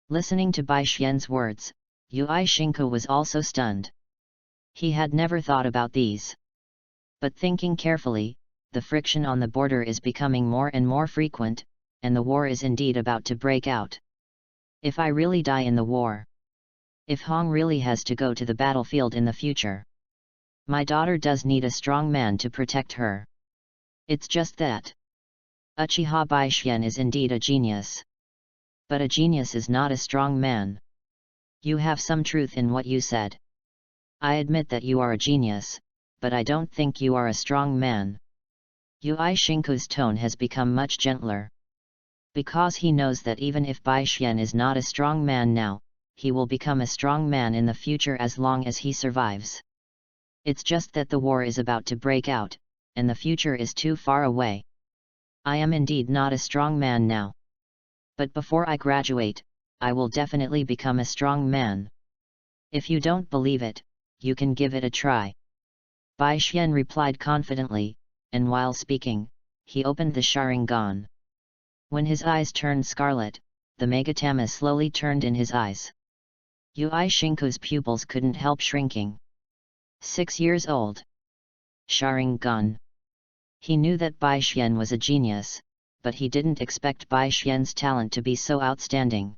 Listening to Bai Xian's words, UCHIHA was also stunned. He had never thought about these. But thinking carefully, the friction on the border is becoming more and more frequent, and the war is indeed about to break out. If I really die in the war, if Hong really has to go to the battlefield in the future, my daughter does need a strong man to protect her. It's just that Uchiha Bai Xian is indeed a genius. But a genius is not a strong man. You have some truth in what you said. I admit that you are a genius, but I don't think you are a strong man. UCHIHA's tone has become much gentler. Because he knows that even if Bai Xian is not a strong man now, he will become a strong man in the future as long as he survives. It's just that the war is about to break out, and the future is too far away. I am indeed not a strong man now. But before I graduate, I will definitely become a strong man. If you don't believe it, you can give it a try. Bai Xian replied confidently, and while speaking, he opened the Sharingan. When his eyes turned scarlet, the Megatama slowly turned in his eyes. UCHIHA's pupils couldn't help shrinking. 6 years old. Sharingan. He knew that Bai Xian was a genius, but he didn't expect Bai Xian's talent to be so outstanding.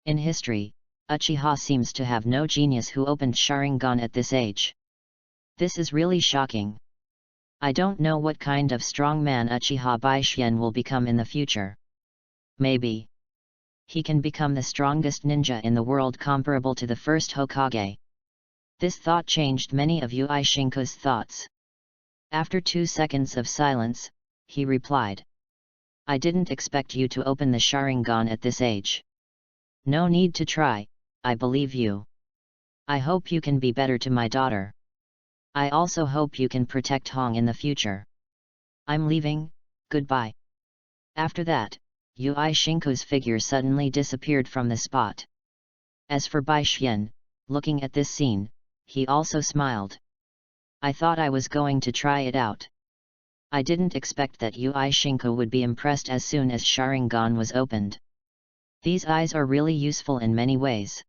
In history, Uchiha seems to have no genius who opened Sharingan at this age. This is really shocking. I don't know what kind of strong man Uchiha Bai Xian will become in the future. Maybe he can become the strongest ninja in the world comparable to the first Hokage. This thought changed many of UCHIHA's thoughts. After 2 seconds of silence, he replied. I didn't expect you to open the Sharingan at this age. No need to try, I believe you. I hope you can be better to my daughter. I also hope you can protect Hong in the future. I'm leaving, goodbye. After that, UCHIHA's figure suddenly disappeared from the spot. As for Bai Xian, looking at this scene, he also smiled. I thought I was going to try it out. I didn't expect that UCHIHA would be impressed as soon as Sharingan was opened. These eyes are really useful in many ways.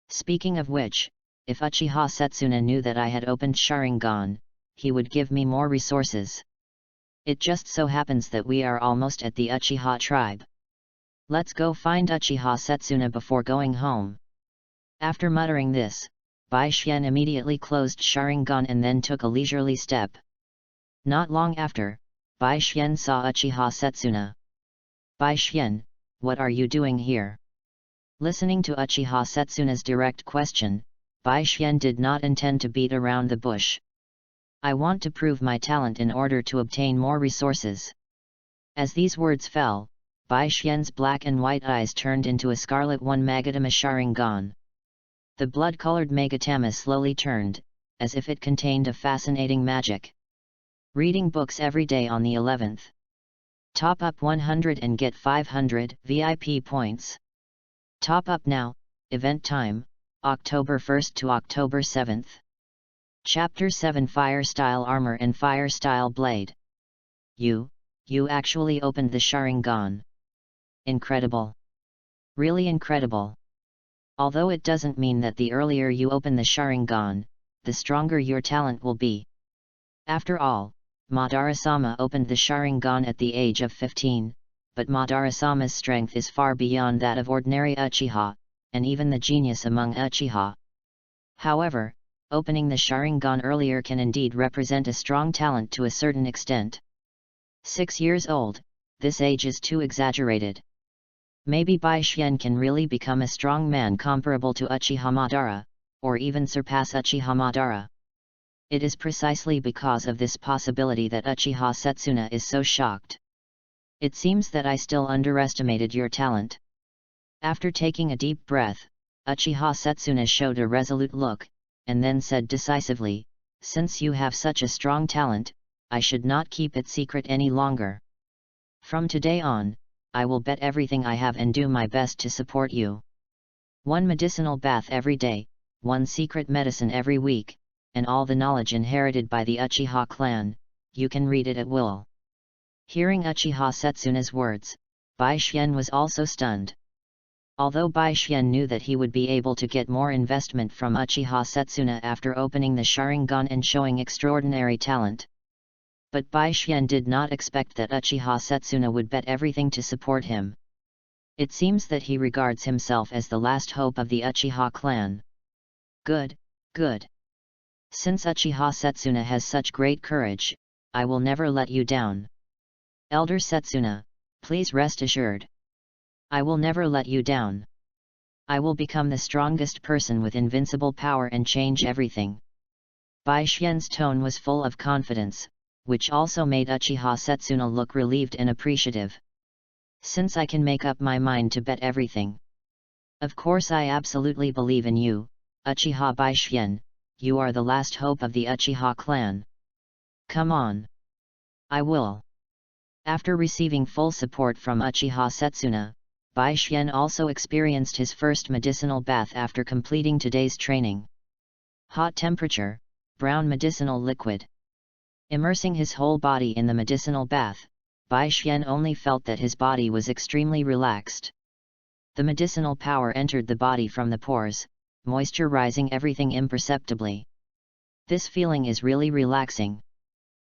Speaking of which, if Uchiha Setsuna knew that I had opened Sharingan, he would give me more resources. It just so happens that we are almost at the Uchiha tribe. Let's go find Uchiha Setsuna before going home. After muttering this, Bai Xian immediately closed Sharingan and then took a leisurely step. Not long after, Bai Xian saw Uchiha Setsuna. Bai Xian, what are you doing here? Listening to Uchiha Setsuna's direct question, Bai Xian did not intend to beat around the bush. I want to prove my talent in order to obtain more resources. As these words fell, Bai Xian's black and white eyes turned into a scarlet one Magatama Sharingan. The blood-colored Megatama slowly turned, as if it contained a fascinating magic. Reading books every day on the 11th. Top up 100 and get 500 VIP points. Top up now, event time, October 1st to October 7th. Chapter 7 Fire Style Armor and Fire Style Blade. You actually opened the Sharingan. Incredible. Really incredible. Although it doesn't mean that the earlier you open the Sharingan, the stronger your talent will be. After all, Madara-sama opened the Sharingan at the age of 15, but Madara-sama's strength is far beyond that of ordinary Uchiha, and even the genius among Uchiha. However, opening the Sharingan earlier can indeed represent a strong talent to a certain extent. 6 years old, this age is too exaggerated. Maybe Bai Xian can really become a strong man comparable to Uchiha Madara, or even surpass Uchiha Madara. It is precisely because of this possibility that Uchiha Setsuna is so shocked. It seems that I still underestimated your talent. After taking a deep breath, Uchiha Setsuna showed a resolute look, and then said decisively, since you have such a strong talent, I should not keep it secret any longer. From today on, I will bet everything I have and do my best to support you. 1 medicinal bath every day, 1 secret medicine every week, and all the knowledge inherited by the Uchiha clan, you can read it at will. Hearing Uchiha Setsuna's words, Bai Xian was also stunned. Although Bai Xian knew that he would be able to get more investment from Uchiha Setsuna after opening the Sharingan and showing extraordinary talent. But Bai Xian did not expect that Uchiha Setsuna would bet everything to support him. It seems that he regards himself as the last hope of the Uchiha clan. Good, good. Since Uchiha Setsuna has such great courage, I will never let you down. Elder Setsuna, please rest assured. I will never let you down. I will become the strongest person with invincible power and change everything. Bai Xian's tone was full of confidence, which also made Uchiha Setsuna look relieved and appreciative. Since I can make up my mind to bet everything. Of course I absolutely believe in you, Uchiha Bai Xian, you are the last hope of the Uchiha clan. Come on. I will. After receiving full support from Uchiha Setsuna, Bai Xian also experienced his first medicinal bath after completing today's training. Hot temperature, brown medicinal liquid. Immersing his whole body in the medicinal bath, Bai Xian only felt that his body was extremely relaxed. The medicinal power entered the body from the pores, moisturizing everything imperceptibly. This feeling is really relaxing.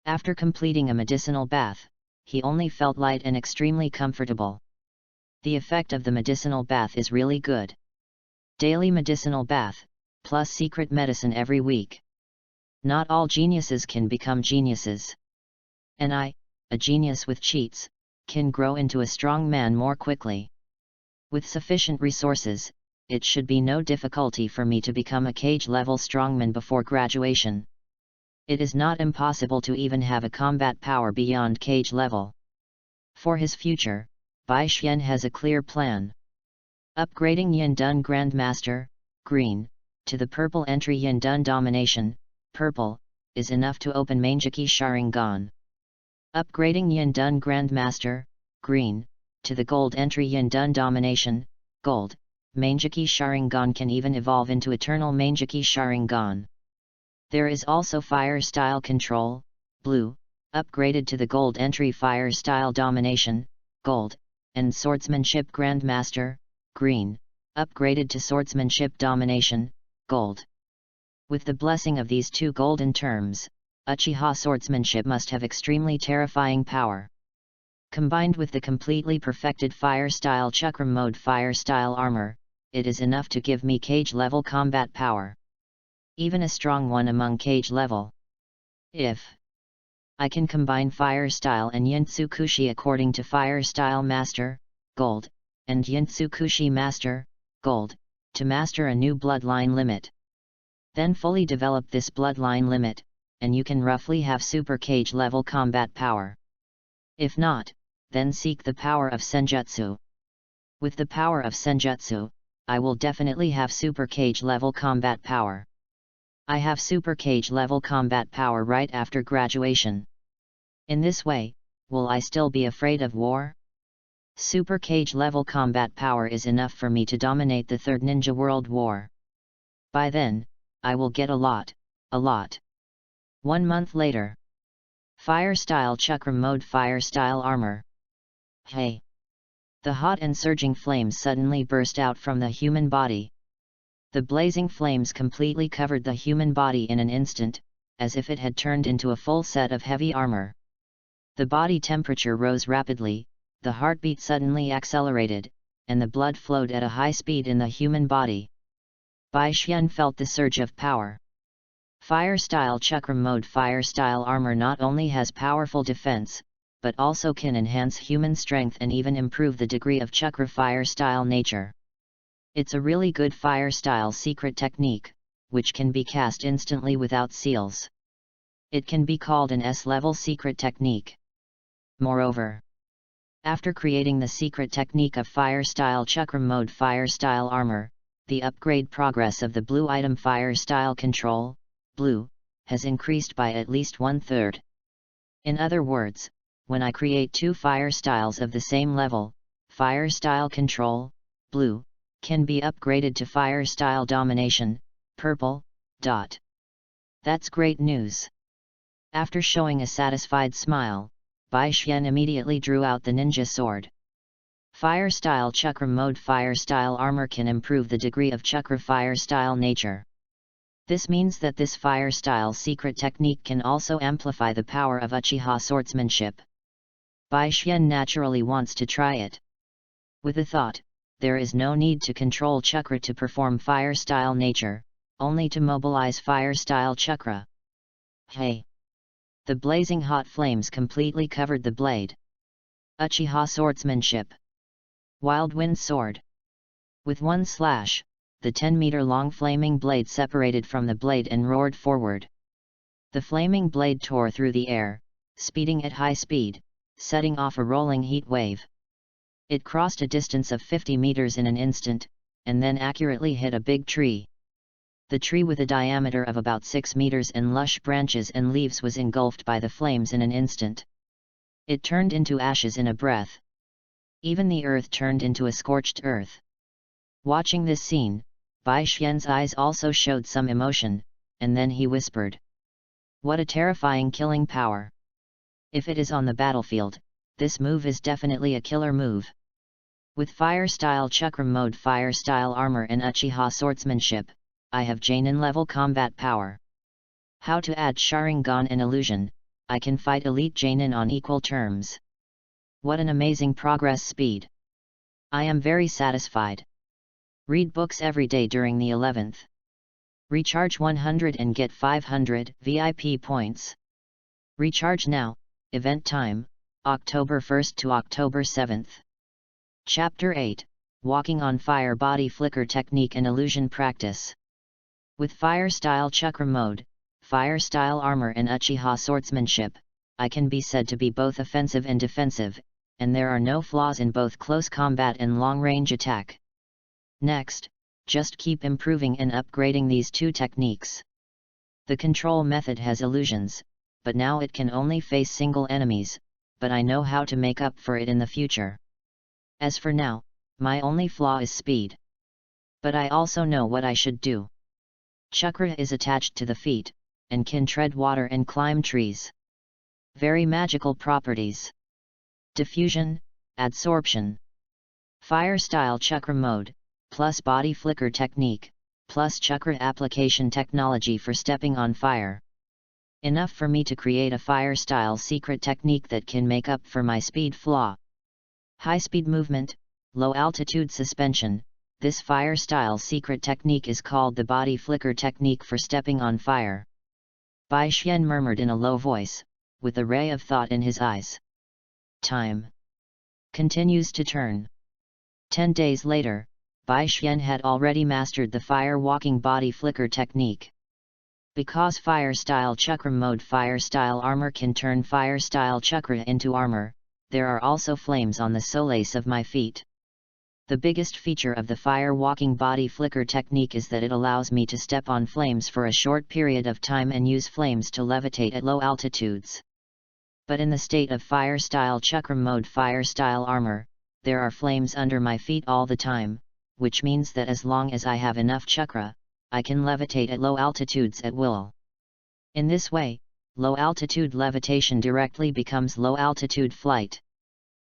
After completing a medicinal bath, he only felt light and extremely comfortable. The effect of the medicinal bath is really good. Daily medicinal bath, plus secret medicine every week. Not all geniuses can become geniuses. And I, a genius with cheats, can grow into a strong man more quickly. With sufficient resources, it should be no difficulty for me to become a cage-level strongman before graduation. It is not impossible to even have a combat power beyond cage level. For his future, Bai Xian has a clear plan. Upgrading Yindun Grandmaster, green, to the purple entry Yindun Domination, purple, is enough to open Manjiki Sharingan. Upgrading Yindun Grandmaster, green, to the gold entry Yindun Domination, gold, Manjiki Sharingan can even evolve into Eternal Manjiki Sharingan. There is also Fire Style Control, blue, upgraded to the gold entry Fire Style Domination, gold, and Swordsmanship Grandmaster, green, upgraded to Swordsmanship Domination, gold. With the blessing of these two golden terms, Uchiha Swordsmanship must have extremely terrifying power. Combined with the completely perfected Fire Style Chakram Mode Fire Style Armor, it is enough to give me cage-level combat power. Even a strong one among cage level. If I can combine Fire Style and Yintsukushi according to Fire Style Master, gold, and Yintsukushi Master, gold, to master a new bloodline limit. Then fully develop this bloodline limit, and you can roughly have super cage level combat power. If not, then seek the power of Senjutsu. With the power of Senjutsu, I will definitely have super cage level combat power. I have super cage level combat power right after graduation. In this way, will I still be afraid of war? Super cage level combat power is enough for me to dominate the Third Ninja World War. By then, I will get a lot. 1 month later. Fire Style Chakram Mode Fire Style Armor. Hey! The hot and surging flames suddenly burst out from the human body. The blazing flames completely covered the human body in an instant, as if it had turned into a full set of heavy armor. The body temperature rose rapidly, the heartbeat suddenly accelerated, and the blood flowed at a high speed in the human body. Bai Xian felt the surge of power. Fire Style Chakram Mode Fire Style Armor not only has powerful defense, but also can enhance human strength and even improve the degree of Chakra Fire Style nature. It's a really good Fire Style secret technique, which can be cast instantly without seals. It can be called an S-level secret technique. Moreover, after creating the secret technique of Fire Style Chakram Mode Fire Style Armor, the upgrade progress of the blue item Fire Style Control, blue, has increased by at least 1/3. In other words, when I create two fire styles of the same level, fire style control, blue, can be upgraded to fire style domination, purple, dot. That's great news. After showing a satisfied smile, Bai Xian immediately drew out the ninja sword. Fire style chakra mode. Fire style armor can improve the degree of chakra fire style nature. This means that this fire style secret technique can also amplify the power of Uchiha swordsmanship. Bai Xian naturally wants to try it. With a thought, there is no need to control chakra to perform fire style nature, only to mobilize fire style chakra. Hey! The blazing hot flames completely covered the blade. Uchiha swordsmanship. Wild Wind Sword. With one slash, the 10-meter-long flaming blade separated from the blade and roared forward. The flaming blade tore through the air, speeding at high speed, setting off a rolling heat wave. It crossed a distance of 50 meters in an instant, and then accurately hit a big tree. The tree, with a diameter of about 6 meters and lush branches and leaves, was engulfed by the flames in an instant. It turned into ashes in a breath. Even the earth turned into a scorched earth. Watching this scene, Bai Xian's eyes also showed some emotion, and then he whispered, "What a terrifying killing power! If it is on the battlefield, this move is definitely a killer move." With fire style chakra mode, fire style armor and Uchiha swordsmanship, I have Jainin level combat power. How to add Sharingan and illusion, I can fight elite Jainin on equal terms. What an amazing progress speed! I am very satisfied. Read books every day during the 11th. Recharge 100 and get 500 VIP points. Recharge now. Event time, October 1st to October 7th. Chapter 8, Walking on Fire. Body Flicker Technique and Illusion Practice. With Fire Style Chakra Mode, Fire Style Armor and Uchiha Swordsmanship, I can be said to be both offensive and defensive, and there are no flaws in both close combat and long-range attack. Next, just keep improving and upgrading these two techniques. The control method has illusions, but now it can only face single enemies, but I know how to make up for it in the future. As for now, my only flaw is speed. But I also know what I should do. Chakra is attached to the feet, and can tread water and climb trees. Very magical properties. Diffusion, adsorption. Fire style chakra mode, plus body flicker technique, plus chakra application technology for stepping on fire. Enough for me to create a fire style secret technique that can make up for my speed flaw. High speed movement, low altitude suspension. This fire style secret technique is called the body flicker technique for stepping on fire. Bai Xian murmured in a low voice, with a ray of thought in his eyes. Time continues to turn. 10 days later, Bai Xian had already mastered the fire walking body flicker technique. Because fire style chakra mode fire style armor can turn fire style chakra into armor, there are also flames on the soles of my feet. The biggest feature of the fire walking body flicker technique is that it allows me to step on flames for a short period of time and use flames to levitate at low altitudes. But in the state of fire style chakra mode fire style armor, there are flames under my feet all the time, which means that as long as I have enough chakra, I can levitate at low altitudes at will. In this way, low altitude levitation directly becomes low altitude flight.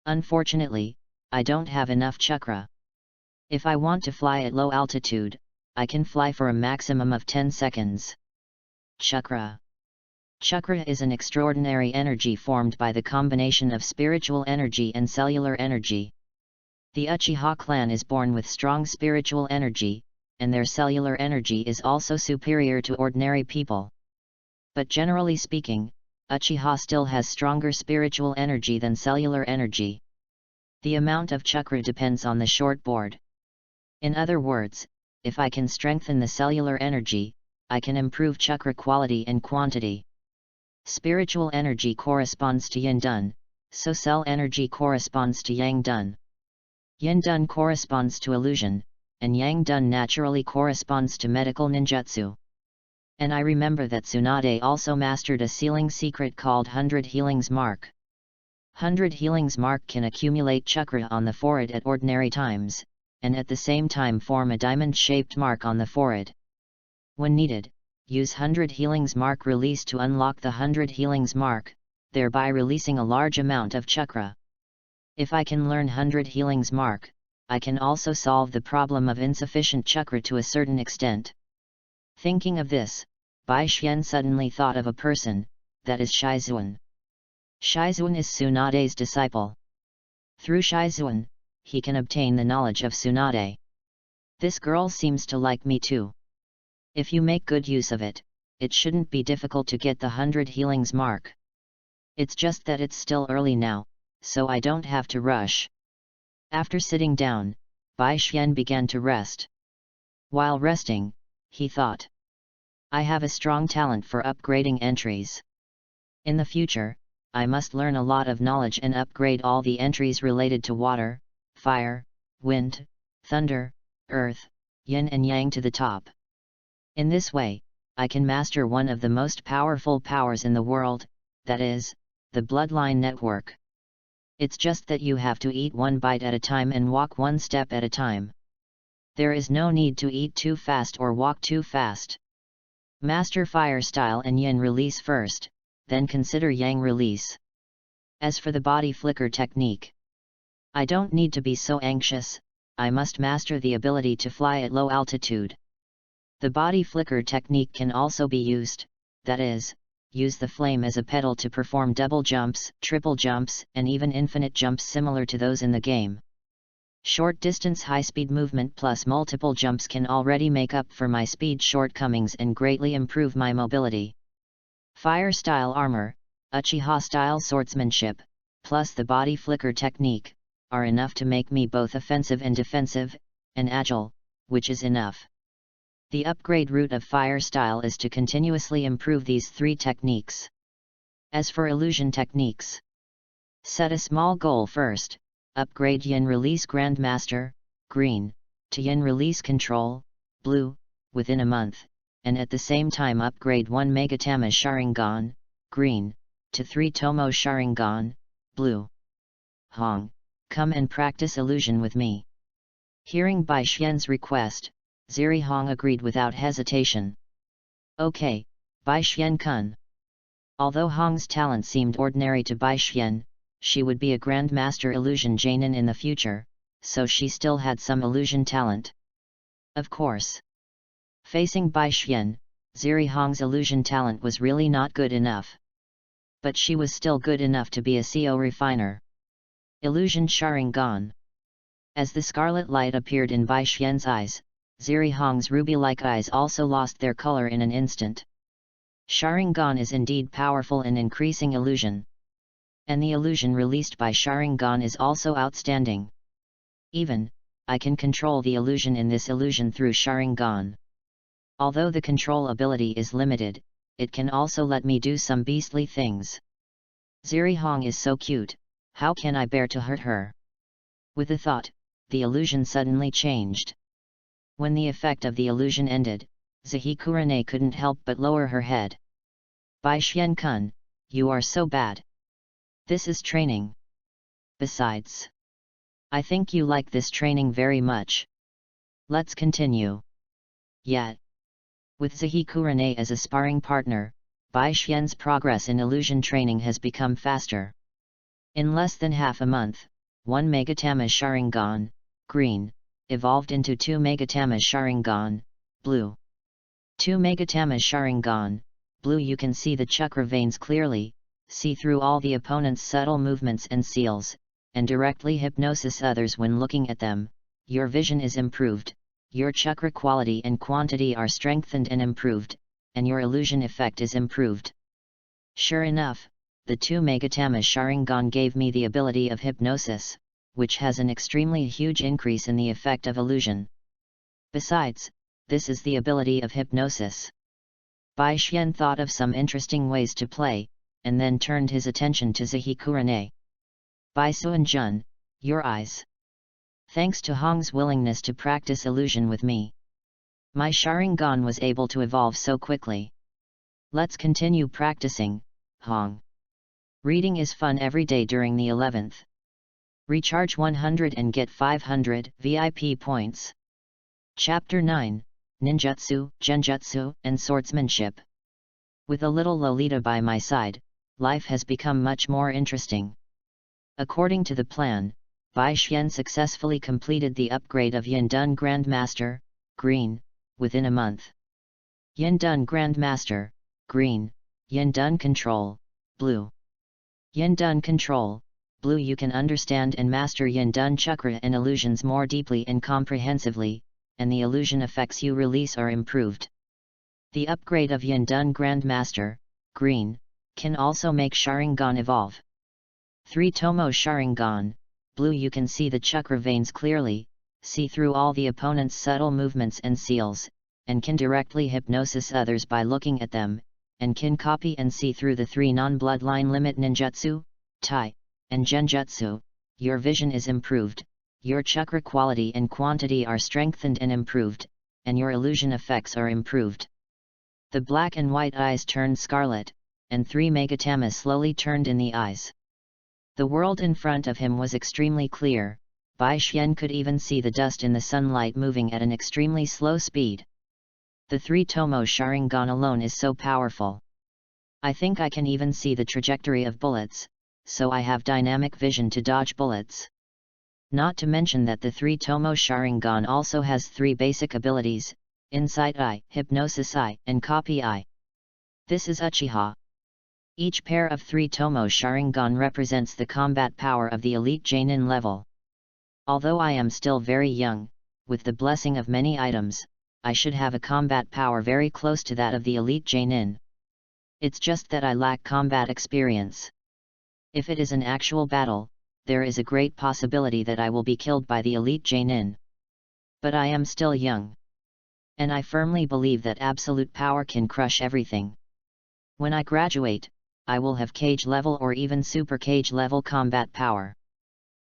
Unfortunately, I don't have enough chakra. If I want to fly at low altitude, I can fly for a maximum of 10 seconds. Chakra. Chakra is an extraordinary energy formed by the combination of spiritual energy and cellular energy. The Uchiha clan is born with strong spiritual energy, and their cellular energy is also superior to ordinary people. But generally speaking, Uchiha still has stronger spiritual energy than cellular energy. The amount of chakra depends on the short board. In other words, if I can strengthen the cellular energy, I can improve chakra quality and quantity. Spiritual energy corresponds to Yin Dun, so cell energy corresponds to Yang Dun. Yin Dun corresponds to illusion, and Yang Dun naturally corresponds to medical ninjutsu. And I remember that Tsunade also mastered a sealing secret called 100 Healings Mark. 100 healings mark can accumulate chakra on the forehead at ordinary times, and at the same time form a diamond-shaped mark on the forehead. When needed, use 100 healings mark release to unlock the 100 healings mark, thereby releasing a large amount of chakra. If I can learn 100 healings mark, I can also solve the problem of insufficient chakra to a certain extent. Thinking of this, Bai Xian suddenly thought of a person, that is Shizuan. Shizuan is Tsunade's disciple. Through Shizuan, he can obtain the knowledge of Tsunade. This girl seems to like me too. If you make good use of it, it shouldn't be difficult to get the 100 healings mark. It's just that it's still early now, so I don't have to rush. After sitting down, Bai Xian began to rest. While resting, he thought, I have a strong talent for upgrading entries. In the future, I must learn a lot of knowledge and upgrade all the entries related to water, fire, wind, thunder, earth, yin and yang to the top. In this way, I can master one of the most powerful powers in the world, that is, the bloodline network. It's just that you have to eat one bite at a time and walk one step at a time. There is no need to eat too fast or walk too fast. Master fire style and yin release first, then consider yang release. As for the body flicker technique, I don't need to be so anxious, I must master the ability to fly at low altitude. The body flicker technique can also be used, that is, use the flame as a pedal to perform double jumps, triple jumps, and even infinite jumps similar to those in the game. Short distance high-speed movement plus multiple jumps can already make up for my speed shortcomings and greatly improve my mobility. Fire-style armor, Uchiha-style swordsmanship, plus the body flicker technique, are enough to make me both offensive and defensive, and agile, which is enough. The upgrade route of fire style is to continuously improve these three techniques. As for illusion techniques, set a small goal first, upgrade Yin Release Grandmaster, green, to Yin Release Control, blue, within a month, and at the same time upgrade 1 Megatama Sharingan, green, to 3 Tomo Sharingan, blue. Hong, come and practice illusion with me. Hearing Bai Xian's request, Ziri Hong agreed without hesitation. Okay, Bai Xian-kun. Although Hong's talent seemed ordinary to Bai Xian, she would be a Grandmaster Illusion Jainin in the future, so she still had some illusion talent. Of course. Facing Bai Xian, Ziri Hong's illusion talent was really not good enough. But she was still good enough to be a CO refiner. Illusion Sharingan. As the scarlet light appeared in Bai Xian's eyes, Ziri Hong's ruby-like eyes also lost their color in an instant. Sharingan is indeed powerful in increasing illusion. And the illusion released by Sharingan is also outstanding. Even, I can control the illusion in this illusion through Sharingan. Although the control ability is limited, it can also let me do some beastly things. Ziri Hong is so cute, how can I bear to hurt her? With a thought, the illusion suddenly changed. When the effect of the illusion ended, Zihikurane couldn't help but lower her head. Bai Xian-kun, you are so bad. This is training. Besides, I think you like this training very much. Let's continue. Yet, with Zihikurane as a sparring partner, Bai Xian's progress in illusion training has become faster. In less than half a month, 1 Megatama Sharingan, green, evolved into 2 Megatama Sharingan, blue. 2 Megatama Sharingan, blue. You can see the chakra veins clearly, see through all the opponent's subtle movements and seals, and directly hypnosis others when looking at them. Your vision is improved, your chakra quality and quantity are strengthened and improved, and your illusion effect is improved. Sure enough, the 2 Megatama Sharingan gave me the ability of hypnosis, which has an extremely huge increase in the effect of illusion. Besides, this is the ability of hypnosis. Bai Xian thought of some interesting ways to play, and then turned his attention to Zihikurane. Bai Suan-jun, your eyes. Thanks to Hong's willingness to practice illusion with me, my Sharingan was able to evolve so quickly. Let's continue practicing, Hong. Reading is fun every day during the 11th. Recharge 100 and get 500 VIP points. Chapter 9, Ninjutsu, Genjutsu, and Swordsmanship. With a little Lolita by my side, life has become much more interesting. According to the plan, Bai Xian successfully completed the upgrade of Yindun Grandmaster, Green, within a month. Yindun Grandmaster, Green, Yindun Control, Blue. Yindun Control, Blue. You can understand and master Yindun Chakra and illusions more deeply and comprehensively, and the illusion effects you release are improved. The upgrade of Yindun Grandmaster, Green, can also make Sharingan evolve. 3 Tomo Sharingan, Blue. You can see the chakra veins clearly, see through all the opponent's subtle movements and seals, and can directly hypnosis others by looking at them, and can copy and see through the 3 non-bloodline limit ninjutsu, tai, and genjutsu. Your vision is improved, your chakra quality and quantity are strengthened and improved, and your illusion effects are improved. The black and white eyes turned scarlet, and 3 megatamas slowly turned in the eyes. The world in front of him was extremely clear. Bai Xian could even see the dust in the sunlight moving at an extremely slow speed. The 3 Tomo Sharingan alone is so powerful. I think I can even see the trajectory of bullets, so I have dynamic vision to dodge bullets. Not to mention that the 3 Tomo Sharingan also has 3 basic abilities: Insight Eye, Hypnosis Eye, and Copy Eye. This is Uchiha. Each pair of 3 Tomo Sharingan represents the combat power of the elite Genin level. Although I am still very young, with the blessing of many items, I should have a combat power very close to that of the elite Genin. It's just that I lack combat experience. If it is an actual battle, there is a great possibility that I will be killed by the elite Genin. But I am still young. And I firmly believe that absolute power can crush everything. When I graduate, I will have cage level or even super cage level combat power.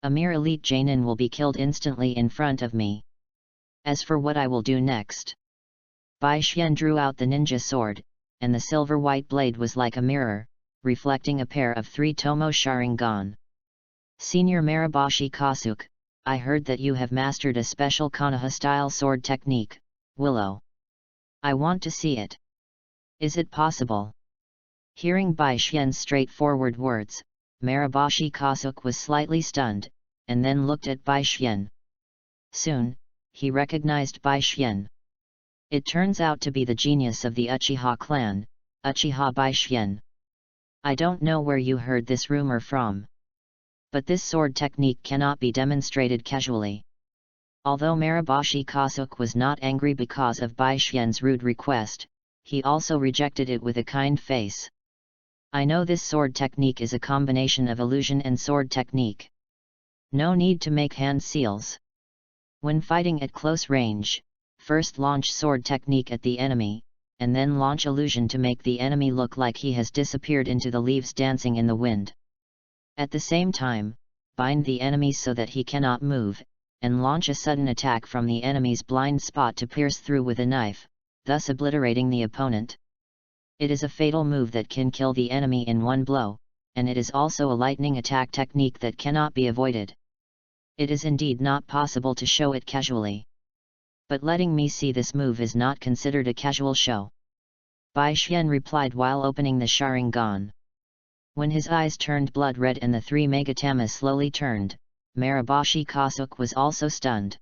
A mere elite Genin will be killed instantly in front of me. As for what I will do next, Bai Xian drew out the ninja sword, and the silver-white blade was like a mirror, reflecting a pair of 3 Tomo Sharingan. Senior Maraboshi Kasuke, I heard that you have mastered a special Konoha-style sword technique, Willow. I want to see it. Is it possible? Hearing Bai Xian's straightforward words, Maraboshi Kasuke was slightly stunned, and then looked at Bai Xian. Soon, he recognized Bai Xian. It turns out to be the genius of the Uchiha clan, Uchiha Bai Xian. I don't know where you heard this rumor from. But this sword technique cannot be demonstrated casually. Although Maraboshi Kasuke was not angry because of Bai Xian's rude request, he also rejected it with a kind face. I know this sword technique is a combination of illusion and sword technique. No need to make hand seals. When fighting at close range, first launch sword technique at the enemy, and then launch illusion to make the enemy look like he has disappeared into the leaves dancing in the wind. At the same time, bind the enemy so that he cannot move, and launch a sudden attack from the enemy's blind spot to pierce through with a knife, thus obliterating the opponent. It is a fatal move that can kill the enemy in one blow, and it is also a lightning attack technique that cannot be avoided. It is indeed not possible to show it casually. But letting me see this move is not considered a casual show. Bai Xian replied while opening the Sharingan. When his eyes turned blood red and the 3 megatamas slowly turned, Maraboshi Kasuke was also stunned.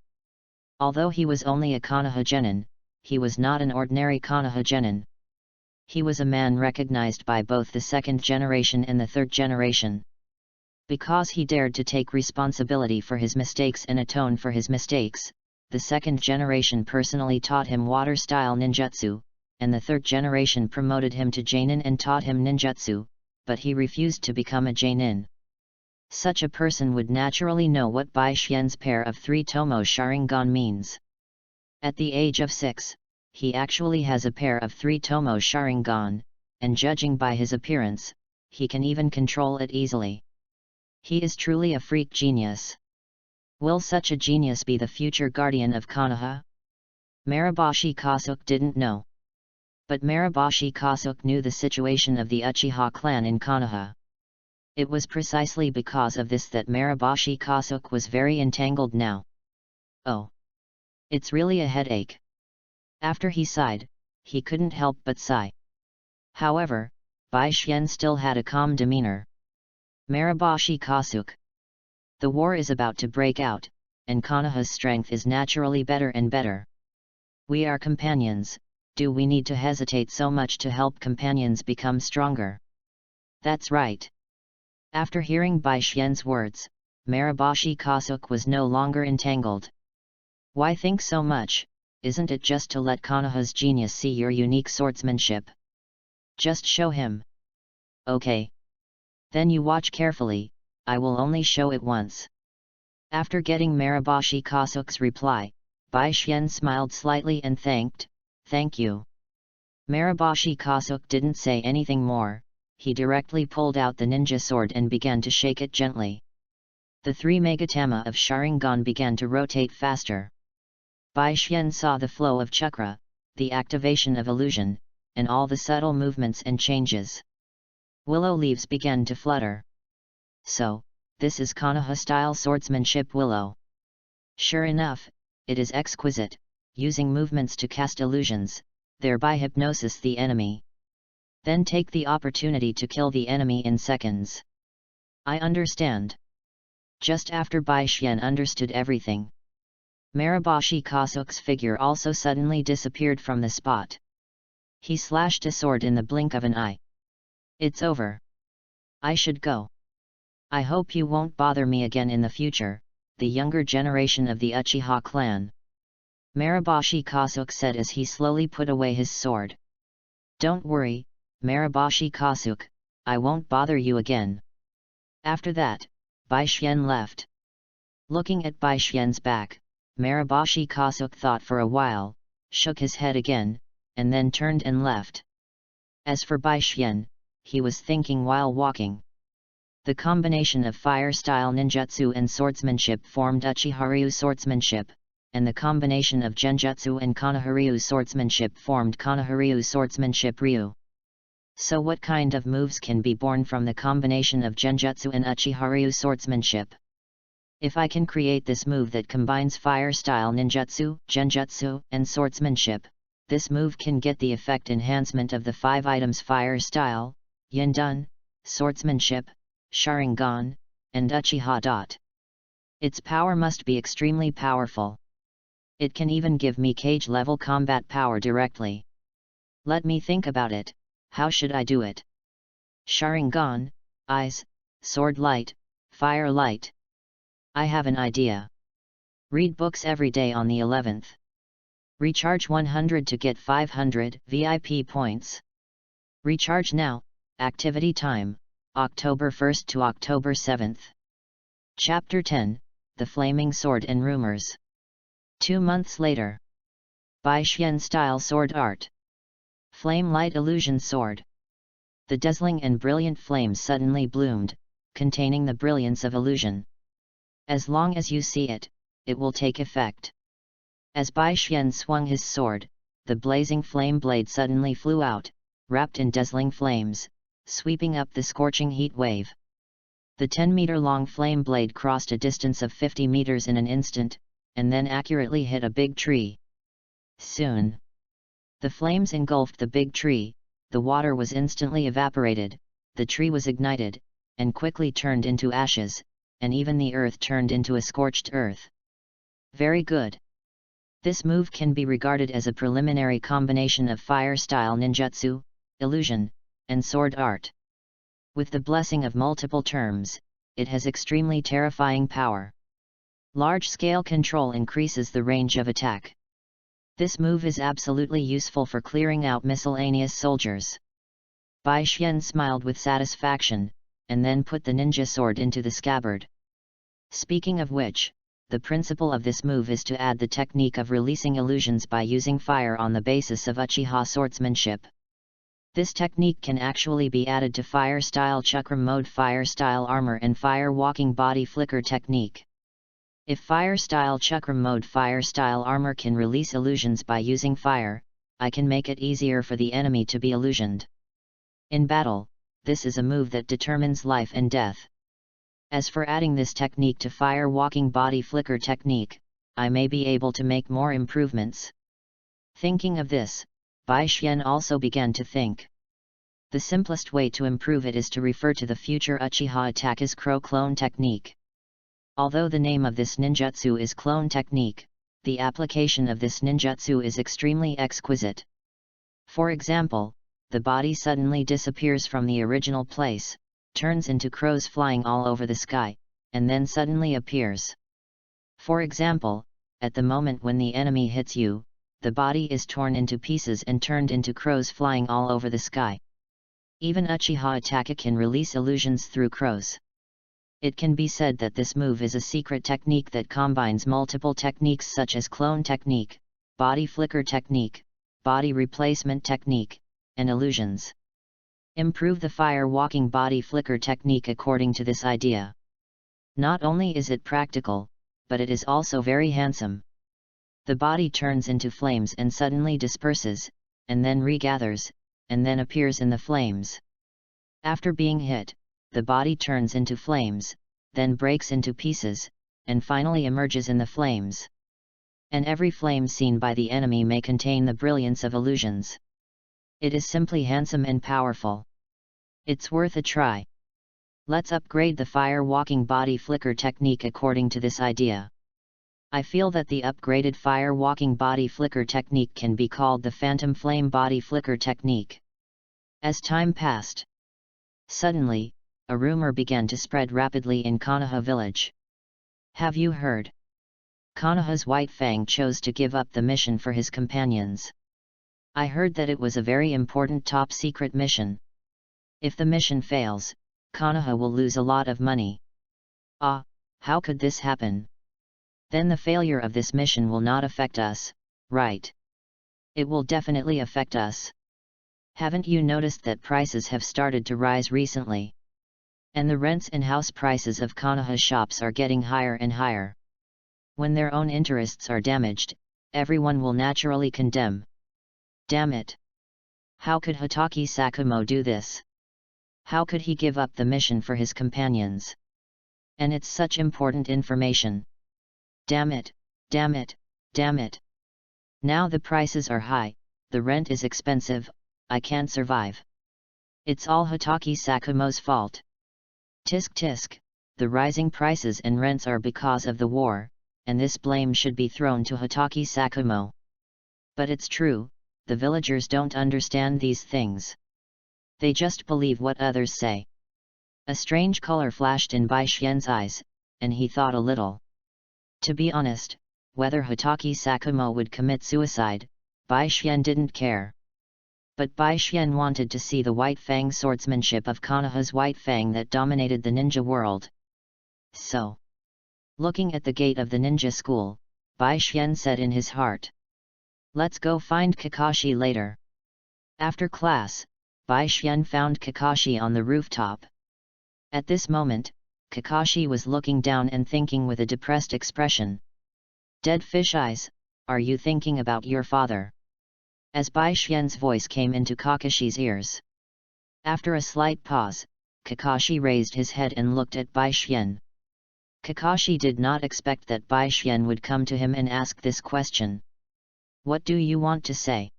Although he was only a Konoha genin, he was not an ordinary Konoha genin. He was a man recognized by both the 2nd generation and the 3rd generation. Because he dared to take responsibility for his mistakes and atone for his mistakes, the 2nd generation personally taught him water-style ninjutsu, and the 3rd generation promoted him to Genin and taught him ninjutsu, but he refused to become a Genin. Such a person would naturally know what Bai Xian's pair of 3 Tomo Sharingan means. At the age of 6, he actually has a pair of 3 Tomo Sharingan, and judging by his appearance, he can even control it easily. He is truly a freak genius. Will such a genius be the future guardian of Konoha? Maraboshi Kasuke didn't know. But Maraboshi Kasuke knew the situation of the Uchiha clan in Konoha. It was precisely because of this that Maraboshi Kasuke was very entangled now. Oh! It's really a headache. After he sighed, he couldn't help but sigh. However, Bai Xian still had a calm demeanor. Maraboshi Kasuke. The war is about to break out, and Konoha's strength is naturally better and better. We are companions, do we need to hesitate so much to help companions become stronger? That's right. After hearing Bai Xian's words, Maraboshi Kasuke was no longer entangled. Why think so much? Isn't it just to let Konoha's genius see your unique swordsmanship? Just show him. Okay. Then you watch carefully, I will only show it once. After getting Maraboshi Kasuke's reply, Bai Xian smiled slightly and thank you. Maraboshi Kasuke didn't say anything more, he directly pulled out the ninja sword and began to shake it gently. The 3 megatama of Sharingan began to rotate faster. Bai Xian saw the flow of chakra, the activation of illusion, and all the subtle movements and changes. Willow leaves began to flutter. So, this is Konoha-style swordsmanship willow. Sure enough, it is exquisite, using movements to cast illusions, thereby hypnosis the enemy. Then take the opportunity to kill the enemy in seconds. I understand. Just after Bai Xian understood everything, Maraboshi Kasuke's figure also suddenly disappeared from the spot. He slashed a sword in the blink of an eye. It's over. I should go. I hope you won't bother me again in the future, the younger generation of the Uchiha clan. Maraboshi Kasuke said as he slowly put away his sword. Don't worry, Maraboshi Kasuke, I won't bother you again. After that, Bai Xian left. Looking at Bai Xian's back, Maraboshi Kasuke thought for a while, shook his head again, and then turned and left. As for Bai Xian, he was thinking while walking. The combination of fire-style ninjutsu and swordsmanship formed Uchiha-ryu swordsmanship, and the combination of genjutsu and Konoha-ryu swordsmanship formed Konoha-ryu swordsmanship ryu. So what kind of moves can be born from the combination of genjutsu and Uchiha-ryu swordsmanship? If I can create this move that combines fire-style ninjutsu, genjutsu, and swordsmanship, this move can get the effect enhancement of the 5 items fire-style, Yindun, swordsmanship, Sharingan, and Uchiha. Its power must be extremely powerful. It can even give me cage-level combat power directly. Let me think about it, how should I do it? Sharingan, eyes, sword light, fire light. I have an idea. Read books every day on the 11th. Recharge 100 to get 500 VIP points. Recharge now, activity time, October 1st to October 7th. Chapter 10, The Flaming Sword and Rumors. 2 months later. Bai Xian style sword art. Flame light illusion sword. The dazzling and brilliant flames suddenly bloomed, containing the brilliance of illusion. As long as you see it, it will take effect. As Bai Xian swung his sword, the blazing flame blade suddenly flew out, wrapped in dazzling flames, sweeping up the scorching heat wave. The 10-meter-long flame blade crossed a distance of 50 meters in an instant, and then accurately hit a big tree. Soon, the flames engulfed the big tree, the water was instantly evaporated, the tree was ignited, and quickly turned into ashes, and even the earth turned into a scorched earth. Very good. This move can be regarded as a preliminary combination of fire-style ninjutsu, illusion, and sword art. With the blessing of multiple terms, it has extremely terrifying power. Large-scale control increases the range of attack. This move is absolutely useful for clearing out miscellaneous soldiers. Bai Xian smiled with satisfaction, and then put the ninja sword into the scabbard. Speaking of which, the principle of this move is to add the technique of releasing illusions by using fire on the basis of Uchiha swordsmanship. This technique can actually be added to fire-style chakra mode, fire-style armor and fire walking body flicker technique. If fire-style chakra mode, fire-style armor can release illusions by using fire, I can make it easier for the enemy to be illusioned. In battle, this is a move that determines life and death. As for adding this technique to fire walking body flicker technique, I may be able to make more improvements. Thinking of this, Bai Xian also began to think. The simplest way to improve it is to refer to the future Uchiha attack as Crow Clone Technique. Although the name of this ninjutsu is Clone Technique, the application of this ninjutsu is extremely exquisite. For example, the body suddenly disappears from the original place, turns into crows flying all over the sky, and then suddenly appears. For example, at the moment when the enemy hits you, the body is torn into pieces and turned into crows flying all over the sky. Even Uchiha Attack can release illusions through crows. It can be said that this move is a secret technique that combines multiple techniques such as clone technique, body flicker technique, body replacement technique, and illusions. Improve the fire walking body flicker technique according to this idea. Not only is it practical, but it is also very handsome. The body turns into flames and suddenly disperses, and then regathers, and then appears in the flames. After being hit, the body turns into flames, then breaks into pieces, and finally emerges in the flames. And every flame seen by the enemy may contain the brilliance of illusions. It is simply handsome and powerful. It's worth a try. Let's upgrade the fire walking body flicker technique according to this idea. I feel that the upgraded fire walking body flicker technique can be called the phantom flame body flicker technique. As time passed, suddenly, a rumor began to spread rapidly in KONOHA village. Have you heard? KONOHA's White Fang chose to give up the mission for his companions. I heard that it was a very important top secret mission. If the mission fails, KONOHA will lose a lot of money. Ah, how could this happen? Then the failure of this mission will not affect us, right? It will definitely affect us. Haven't you noticed that prices have started to rise recently? And the rents and house prices of KONOHA shops are getting higher and higher. When their own interests are damaged, everyone will naturally condemn. Damn it! How could Hatake Sakumo do this? How could he give up the mission for his companions? And it's such important information. Damn it, damn it, damn it. Now the prices are high, the rent is expensive, I can't survive. It's all Hatake Sakumo's fault. Tisk tisk, the rising prices and rents are because of the war, and this blame should be thrown to Hatake Sakumo. But it's true, the villagers don't understand these things. They just believe what others say. A strange color flashed in Bai Xian's eyes, and he thought a little. To be honest, whether Hatake Sakumo would commit suicide, Bai Xian didn't care. But Bai Xian wanted to see the White Fang swordsmanship of KONOHA's White Fang that dominated the ninja world. So, looking at the gate of the ninja school, Bai Xian said in his heart, "Let's go find Kakashi later." After class, Bai Xian found Kakashi on the rooftop. At this moment, Kakashi was looking down and thinking with a depressed expression. "Dead fish eyes, are you thinking about your father?" As Bai Xian's voice came into Kakashi's ears. After a slight pause, Kakashi raised his head and looked at Bai Xian. Kakashi did not expect that Bai Xian would come to him and ask this question. "What do you want to say?"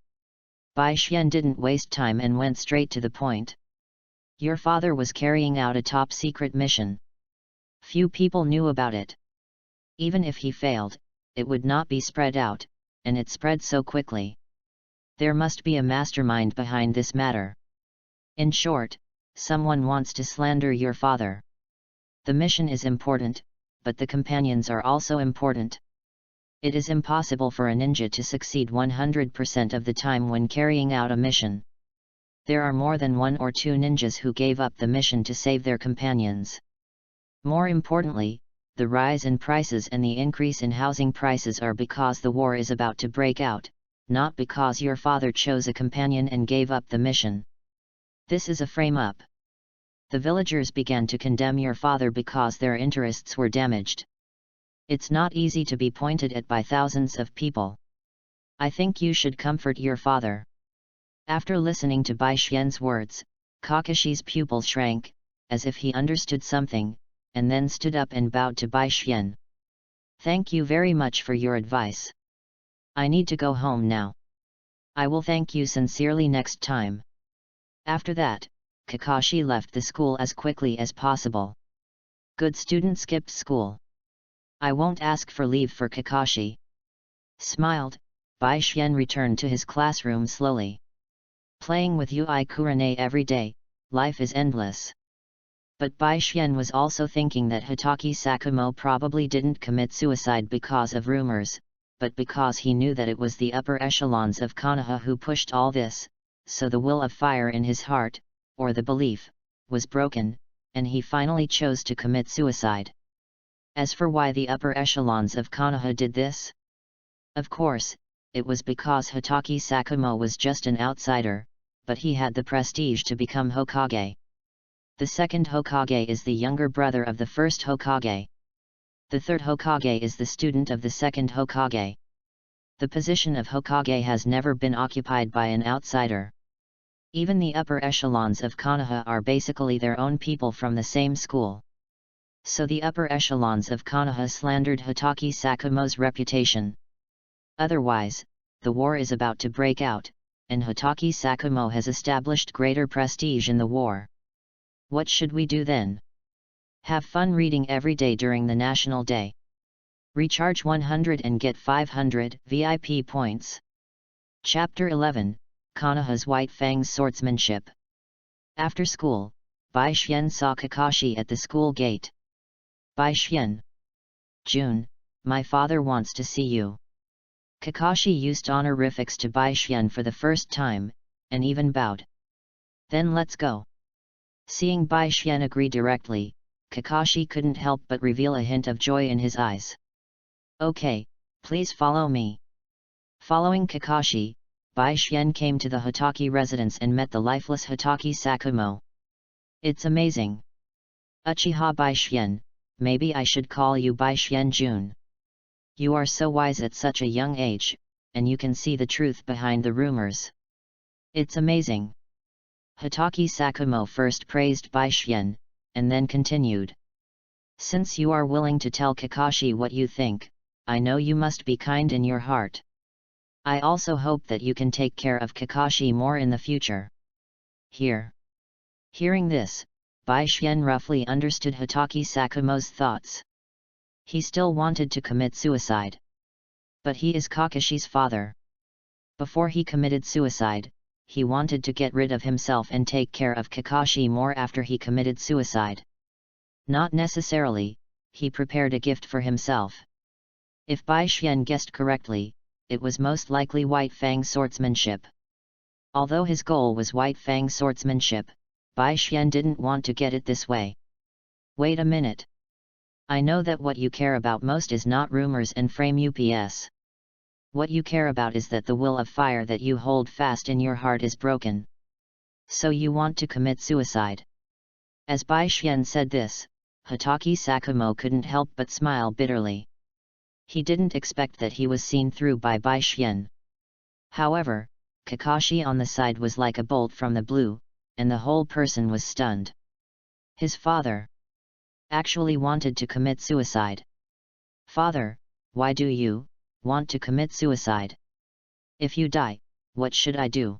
Bai Xian didn't waste time and went straight to the point. "Your father was carrying out a top-secret mission. Few people knew about it. Even if he failed, it would not be spread out, and it spread so quickly. There must be a mastermind behind this matter. In short, someone wants to slander your father. The mission is important, but the companions are also important. It is impossible for a ninja to succeed 100% of the time when carrying out a mission. There are more than 1 or 2 ninjas who gave up the mission to save their companions. More importantly, the rise in prices and the increase in housing prices are because the war is about to break out, not because your father chose a companion and gave up the mission. This is a frame-up. The villagers began to condemn your father because their interests were damaged. It's not easy to be pointed at by thousands of people. I think you should comfort your father." After listening to Bai Xian's words, Kakashi's pupil shrank, as if he understood something, and then stood up and bowed to Bai Xian. "Thank you very much for your advice. I need to go home now. I will thank you sincerely next time." After that, Kakashi left the school as quickly as possible. Good student skipped school. "I won't ask for leave for Kakashi." Smiled, Bai Xian returned to his classroom slowly. Playing with Yui Kurane every day, life is endless. But Bai Xian was also thinking that Hitaki Sakumo probably didn't commit suicide because of rumors, but because he knew that it was the upper echelons of Konoha who pushed all this, so the will of fire in his heart, or the belief, was broken, and he finally chose to commit suicide. As for why the upper echelons of Konoha did this? Of course, it was because Hitaki Sakumo was just an outsider, but he had the prestige to become Hokage. The second Hokage is the younger brother of the first Hokage. The third Hokage is the student of the second Hokage. The position of Hokage has never been occupied by an outsider. Even the upper echelons of Konoha are basically their own people from the same school. So the upper echelons of Konoha slandered Hitaki Sakumo's reputation. Otherwise, the war is about to break out, and Hitaki Sakumo has established greater prestige in the war. What should we do then? Have fun reading every day during the National Day. Recharge 100 and get 500 VIP points. Chapter 11, Konoha's White Fang's Swordsmanship. After school, Bai Xian saw Kakashi at the school gate. "Bai Xian. June, my father wants to see you." Kakashi used honorifics to Bai Xian for the first time, and even bowed. "Then let's go." Seeing Bai Xian agree directly, Kakashi couldn't help but reveal a hint of joy in his eyes. "Okay, please follow me." Following Kakashi, Bai Xian came to the Hitaki residence and met the lifeless Hitaki Sakumo. "It's amazing. Uchiha Bai Xian, maybe I should call you Bai Xian Jun. You are so wise at such a young age, and you can see the truth behind the rumors. It's amazing." Hitaki Sakumo first praised Bai Xian, and then continued. "Since you are willing to tell Kakashi what you think, I know you must be kind in your heart. I also hope that you can take care of Kakashi more in the future." Hearing this, Bai Xian roughly understood Hitaki Sakumo's thoughts. He still wanted to commit suicide. But he is Kakashi's father. Before he committed suicide, he wanted to get rid of himself and take care of Kakashi more after he committed suicide. Not necessarily, he prepared a gift for himself. If Bai Xian guessed correctly, it was most likely White Fang swordsmanship. Although his goal was White Fang swordsmanship, Bai Xian didn't want to get it this way. "Wait a minute. I know that what you care about most is not rumors and frame UPS. What you care about is that the will of fire that you hold fast in your heart is broken. So you want to commit suicide." As Bai Xian said this, Hitaki Sakumo couldn't help but smile bitterly. He didn't expect that he was seen through by Bai Xian. However, Kakashi on the side was like a bolt from the blue, and the whole person was stunned. His father actually wanted to commit suicide. "Father, why do you want to commit suicide? If you die, what should I do?"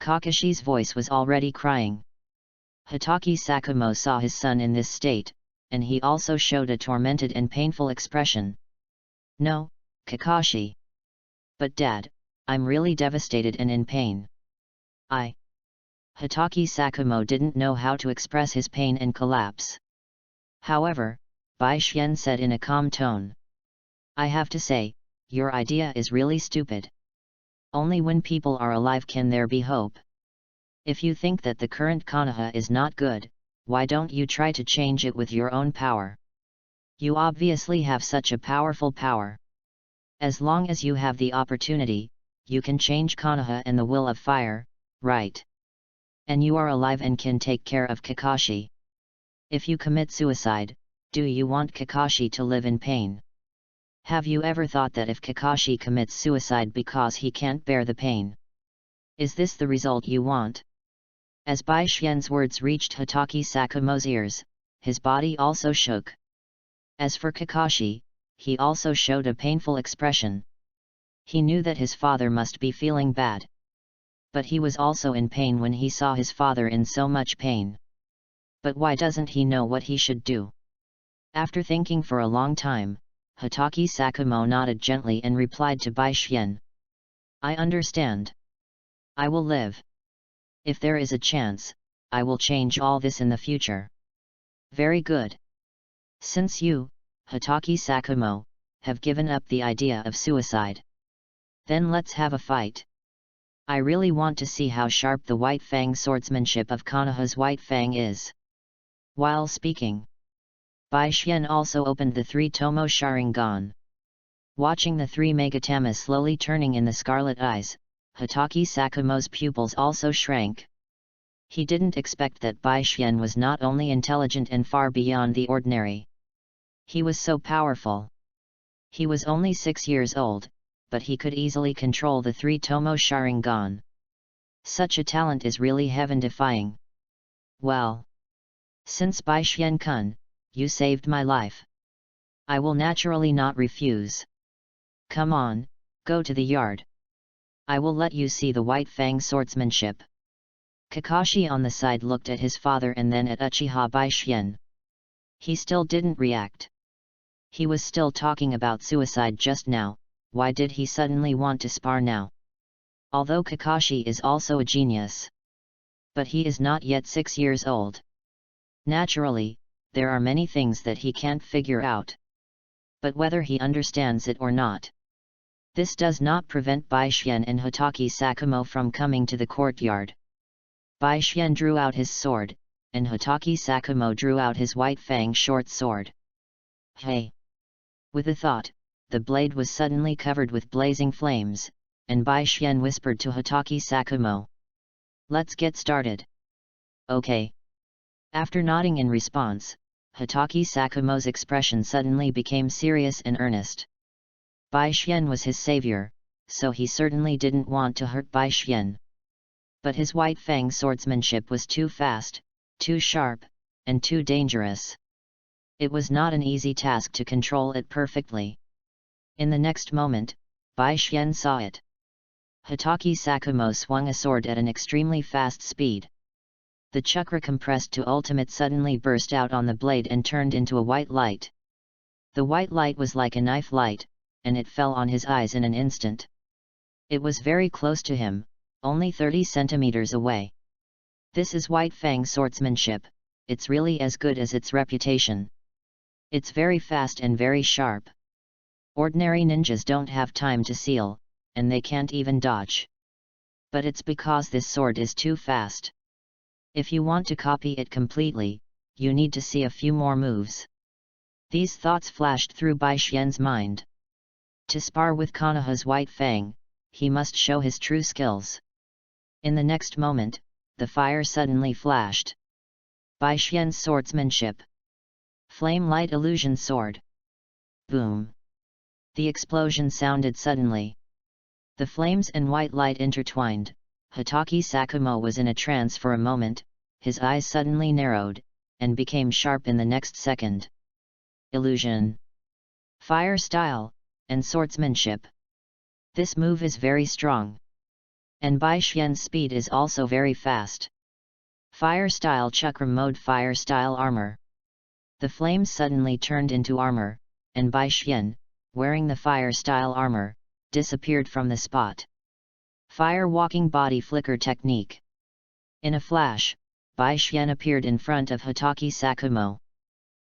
Kakashi's voice was already crying. Hitaki Sakumo saw his son in this state, and he also showed a tormented and painful expression. "No, Kakashi. But Dad, I'm really devastated and in pain. Hitaki Sakumo didn't know how to express his pain and collapse. However, Bai Xian said in a calm tone. "I have to say, your idea is really stupid. Only when people are alive can there be hope. If you think that the current Konoha is not good, why don't you try to change it with your own power? You obviously have such a powerful power. As long as you have the opportunity, you can change Konoha and the will of fire, right? And you are alive and can take care of Kakashi. If you commit suicide, do you want Kakashi to live in pain? Have you ever thought that if Kakashi commits suicide because he can't bear the pain? Is this the result you want? As Bai Xian's words reached Hatake Sakumo's ears, his body also shook. As for Kakashi, he also showed a painful expression. He knew that his father must be feeling bad. But he was also in pain when he saw his father in so much pain. But why doesn't he know what he should do? After thinking for a long time, Hatake Sakumo nodded gently and replied to Bai Xian. I understand. I will live. If there is a chance, I will change all this in the future. Very good. Since you, Hatake Sakumo, have given up the idea of suicide, then let's have a fight. I really want to see how sharp the White Fang swordsmanship of Konoha's White Fang is. While speaking, Bai Xian also opened the 3-tomo Sharingan. Watching the 3 Megatama slowly turning in the scarlet eyes, Hatake Sakumo's pupils also shrank. He didn't expect that Bai Xian was not only intelligent and far beyond the ordinary. He was so powerful. He was only 6 years old, but he could easily control the 3-tomo Sharingan. Such a talent is really heaven-defying. Well, since Bai Xian-kun, you saved my life, I will naturally not refuse. Come on, go to the yard. I will let you see the White Fang swordsmanship. Kakashi on the side looked at his father and then at Uchiha Bai Xian. He still didn't react. He was still talking about suicide just now. Why did he suddenly want to spar now? Although Kakashi is also a genius, but he is not yet 6 years old. Naturally, there are many things that he can't figure out. But whether he understands it or not, this does not prevent Bai Xian and Hatake Sakumo from coming to the courtyard. Bai Xian drew out his sword, and Hatake Sakumo drew out his White Fang short sword. Hey! With a thought, the blade was suddenly covered with blazing flames, and Bai Xian whispered to Hatake Sakumo. Let's get started. Okay. After nodding in response, Hatake Sakumo's expression suddenly became serious and earnest. Bai Xian was his savior, so he certainly didn't want to hurt Bai Xian. But his White Fang swordsmanship was too fast, too sharp, and too dangerous. It was not an easy task to control it perfectly. In the next moment, Bai Xian saw it. Hatake Sakumo swung a sword at an extremely fast speed. The chakra compressed to ultimate suddenly burst out on the blade and turned into a white light. The white light was like a knife light, and it fell on his eyes in an instant. It was very close to him, only 30 centimeters away. This is White Fang swordsmanship, it's really as good as its reputation. It's very fast and very sharp. Ordinary ninjas don't have time to seal, and they can't even dodge. But it's because this sword is too fast. If you want to copy it completely, you need to see a few more moves. These thoughts flashed through Bai Xian's mind. To spar with Konoha's White Fang, he must show his true skills. In the next moment, the fire suddenly flashed. Bai Xian's swordsmanship. Flame Light Illusion Sword. Boom! The explosion sounded suddenly. The flames and white light intertwined. Hatake Sakumo was in a trance for a moment, his eyes suddenly narrowed, and became sharp in the next second. Illusion. Fire style, and swordsmanship. This move is very strong. And Bai Xian's speed is also very fast. Fire style chakra mode fire style armor. The flames suddenly turned into armor, and Bai Xian, wearing the fire style armor, disappeared from the spot. Fire walking body flicker technique. In a flash, Bai Xian appeared in front of Hatake Sakumo.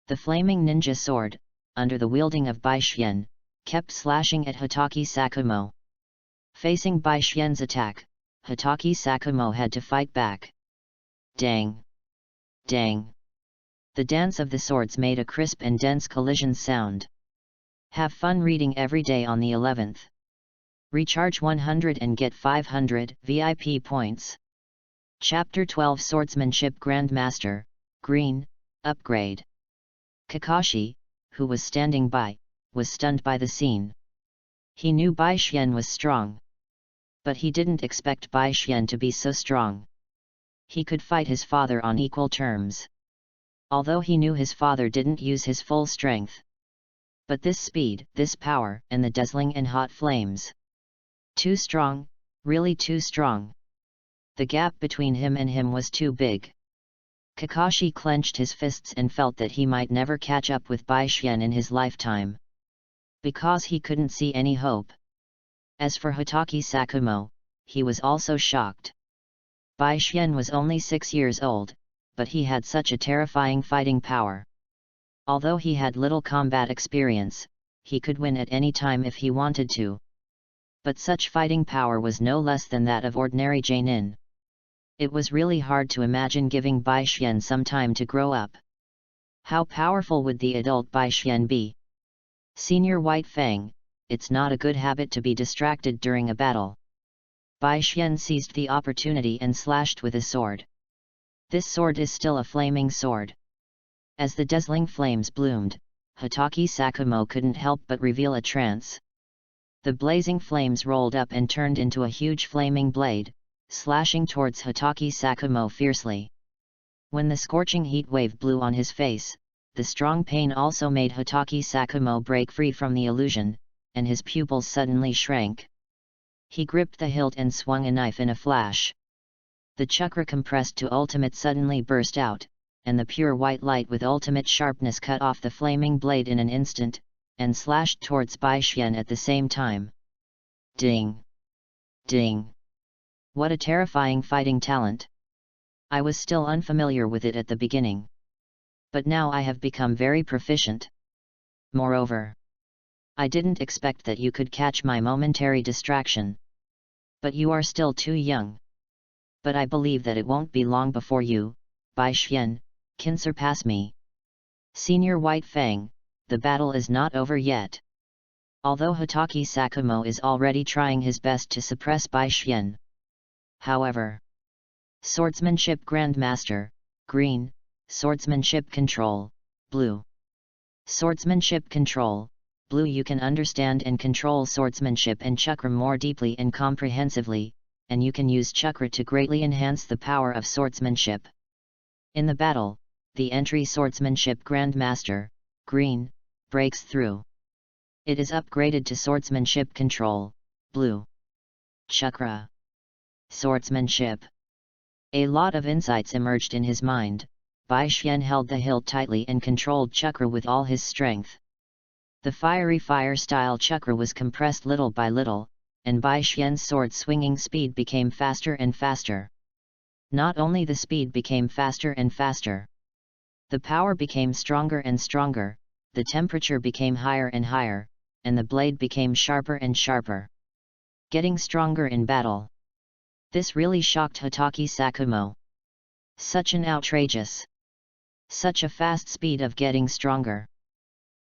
The flaming ninja sword, under the wielding of Bai Xian, kept slashing at Hatake Sakumo. Facing Bai Xian's attack, Hatake Sakumo had to fight back. Dang! Dang! The dance of the swords made a crisp and dense collision sound. Have fun reading every day on the 11th. Recharge 100 and get 500 VIP points. Chapter 12 Swordsmanship Grandmaster, Green, Upgrade. Kakashi, who was standing by, was stunned by the scene. He knew Bai Xian was strong. But he didn't expect Bai Xian to be so strong. He could fight his father on equal terms. Although he knew his father didn't use his full strength. But this speed, this power, and the dazzling and hot flames. Too strong, really too strong. The gap between him and him was too big. Kakashi clenched his fists and felt that he might never catch up with Bai Xian in his lifetime. Because he couldn't see any hope. As for Hitaki Sakumo, he was also shocked. Bai Xian was only 6 years old, but he had such a terrifying fighting power. Although he had little combat experience, he could win at any time if he wanted to. But such fighting power was no less than that of ordinary Jainin. It was really hard to imagine giving Bai Xian some time to grow up. How powerful would the adult Bai Xian be? Senior White Fang, it's not a good habit to be distracted during a battle. Bai Xian seized the opportunity and slashed with a sword. This sword is still a flaming sword. As the dazzling flames bloomed, Hitaki Sakumo couldn't help but reveal a trance. The blazing flames rolled up and turned into a huge flaming blade, slashing towards Hitaki Sakumo fiercely. When the scorching heat wave blew on his face, the strong pain also made Hitaki Sakumo break free from the illusion, and his pupils suddenly shrank. He gripped the hilt and swung a knife in a flash. The chakra compressed to ultimate suddenly burst out, and the pure white light with ultimate sharpness cut off the flaming blade in an instant, and slashed towards Bai Xian at the same time. Ding! Ding! What a terrifying fighting talent! I was still unfamiliar with it at the beginning. But now I have become very proficient. Moreover, I didn't expect that you could catch my momentary distraction. But you are still too young. But I believe that it won't be long before you, Bai Xian, can surpass me. Senior White Fang, the battle is not over yet. Although Hitaki Sakumo is already trying his best to suppress Bai Xian. However, Swordsmanship Grandmaster, Green, Swordsmanship Control, Blue. Swordsmanship Control, Blue. You can understand and control swordsmanship and chakra more deeply and comprehensively, and you can use chakra to greatly enhance the power of swordsmanship. In the battle, the entry Swordsmanship Grandmaster, Green, breaks through. It is upgraded to Swordsmanship Control, Blue. Chakra. Swordsmanship. A lot of insights emerged in his mind. Bai Xian held the hilt tightly and controlled chakra with all his strength. The fiery fire-style chakra was compressed little by little, and Bai Xian's sword swinging speed became faster and faster. Not only the speed became faster and faster. The power became stronger and stronger, the temperature became higher and higher, and the blade became sharper and sharper. Getting stronger in battle. This really shocked Hitaki Sakumo. Such an outrageous. Such a fast speed of getting stronger.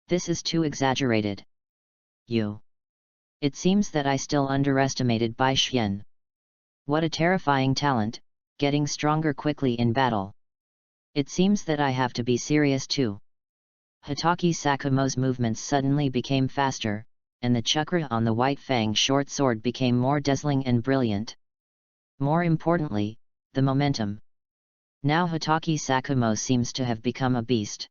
This is too exaggerated. It seems that I still underestimated Bai Xian. What a terrifying talent, getting stronger quickly in battle. It seems that I have to be serious too. Hitaki Sakumo's movements suddenly became faster, and the chakra on the White Fang short sword became more dazzling and brilliant. More importantly, the momentum. Now Hitaki Sakumo seems to have become a beast.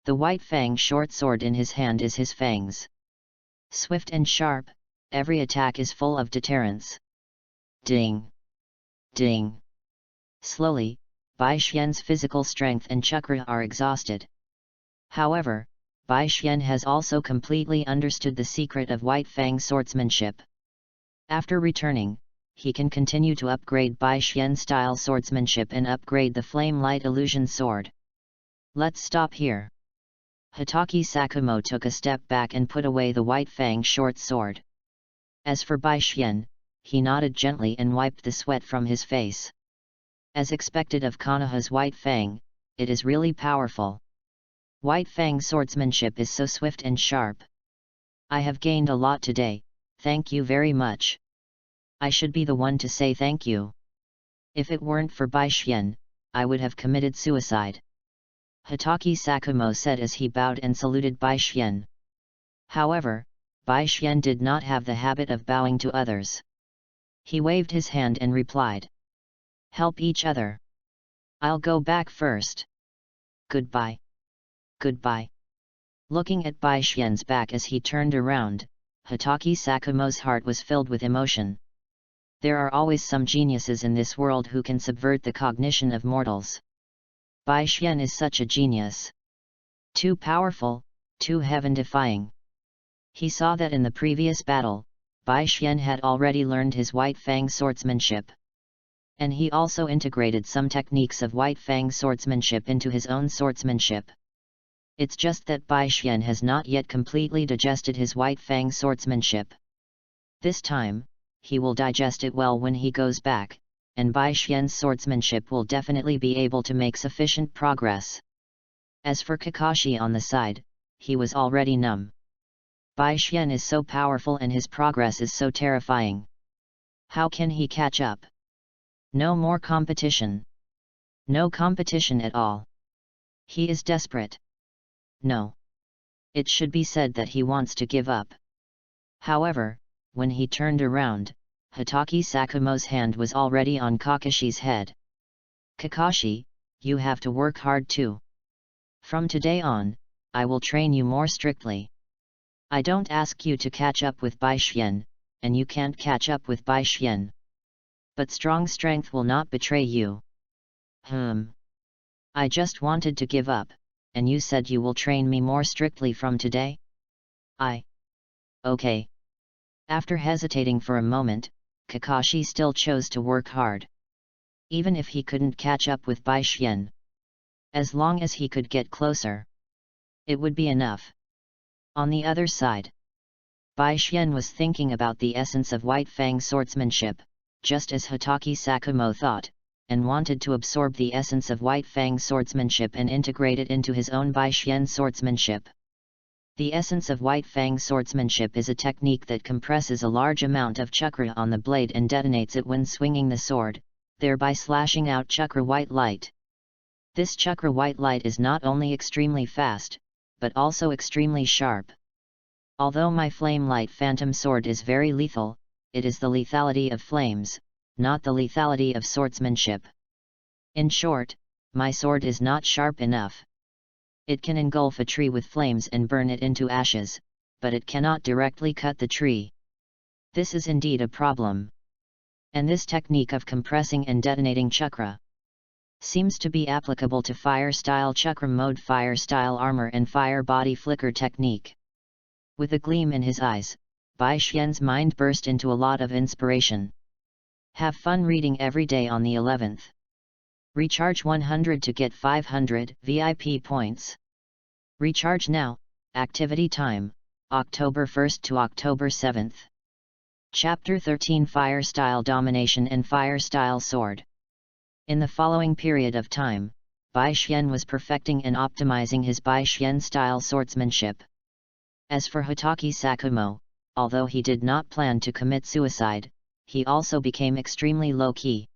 The White Fang short sword in his hand is his fangs. Swift and sharp, every attack is full of deterrence. Ding! Ding! Slowly, Bai Xian's physical strength and chakra are exhausted. However, Bai Xian has also completely understood the secret of White Fang swordsmanship. After returning, he can continue to upgrade Bai Xian-style swordsmanship and upgrade the Flame Light Illusion Sword. Let's stop here. Hitaki Sakumo took a step back and put away the White Fang short sword. As for Bai Xian, he nodded gently and wiped the sweat from his face. As expected of Konoha's White Fang, it is really powerful. White Fang swordsmanship is so swift and sharp. I have gained a lot today, thank you very much. I should be the one to say thank you. If it weren't for Bai Xian, I would have committed suicide. Hitaki Sakumo said as he bowed and saluted Bai Xian. However, Bai Xian did not have the habit of bowing to others. He waved his hand and replied. Help each other. I'll go back first. Goodbye. Goodbye. Looking at Bai Xian's back as he turned around, Hitaki Sakumo's heart was filled with emotion. There are always some geniuses in this world who can subvert the cognition of mortals. Bai Xian is such a genius. Too powerful, too heaven-defying. He saw that in the previous battle, Bai Xian had already learned his White Fang swordsmanship. And he also integrated some techniques of White Fang swordsmanship into his own swordsmanship. It's just that Bai Xian has not yet completely digested his White Fang swordsmanship. This time, he will digest it well when he goes back, and Bai Xian's swordsmanship will definitely be able to make sufficient progress. As for Kakashi on the side, he was already numb. Bai Xian is so powerful and his progress is so terrifying. How can he catch up? No more competition. No competition at all. He is desperate. No. It should be said that he wants to give up. However, when he turned around, Hitaki Sakumo's hand was already on Kakashi's head. Kakashi, you have to work hard too. From today on, I will train you more strictly. I don't ask you to catch up with Bai Xian, and you can't catch up with Bai Xian. But strong strength will not betray you. I just wanted to give up, and you said you will train me more strictly from today? Okay. After hesitating for a moment, Kakashi still chose to work hard. Even if he couldn't catch up with Bai Xian. As long as he could get closer, it would be enough. On the other side, Bai Xian was thinking about the essence of White Fang swordsmanship, just as Hitaki Sakumo thought, and wanted to absorb the essence of White Fang swordsmanship and integrate it into his own Bai Xian swordsmanship. The essence of White Fang swordsmanship is a technique that compresses a large amount of chakra on the blade and detonates it when swinging the sword, thereby slashing out chakra white light. This chakra white light is not only extremely fast, but also extremely sharp. Although my flame light phantom sword is very lethal, it is the lethality of flames, not the lethality of swordsmanship. In short, my sword is not sharp enough. It can engulf a tree with flames and burn it into ashes, but it cannot directly cut the tree. This is indeed a problem. And this technique of compressing and detonating chakra seems to be applicable to fire-style chakra mode, fire-style armor and fire body flicker technique. With a gleam in his eyes, Bai Xian's mind burst into a lot of inspiration. Have fun reading every day on the 11th. Recharge 100 to get 500 VIP points. Recharge now. Activity time, October 1st to October 7th. Chapter 13, Fire Style Domination and Fire Style Sword. In the following period of time, Bai Xian was perfecting and optimizing his Bai Xian style swordsmanship. As for Hitaki Sakumo, although he did not plan to commit suicide, he also became extremely low-key.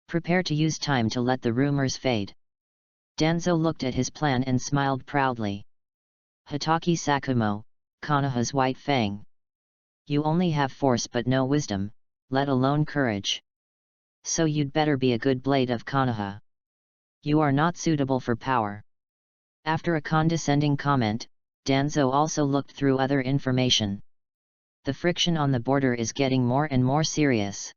Prepare to use time to let the rumors fade. Danzo looked at his plan and smiled proudly. Hitaki Sakumo, Konoha's White Fang. You only have force but no wisdom, let alone courage. So you'd better be a good blade of Konoha. You are not suitable for power. After a condescending comment, Danzo also looked through other information. The friction on the border is getting more and more serious.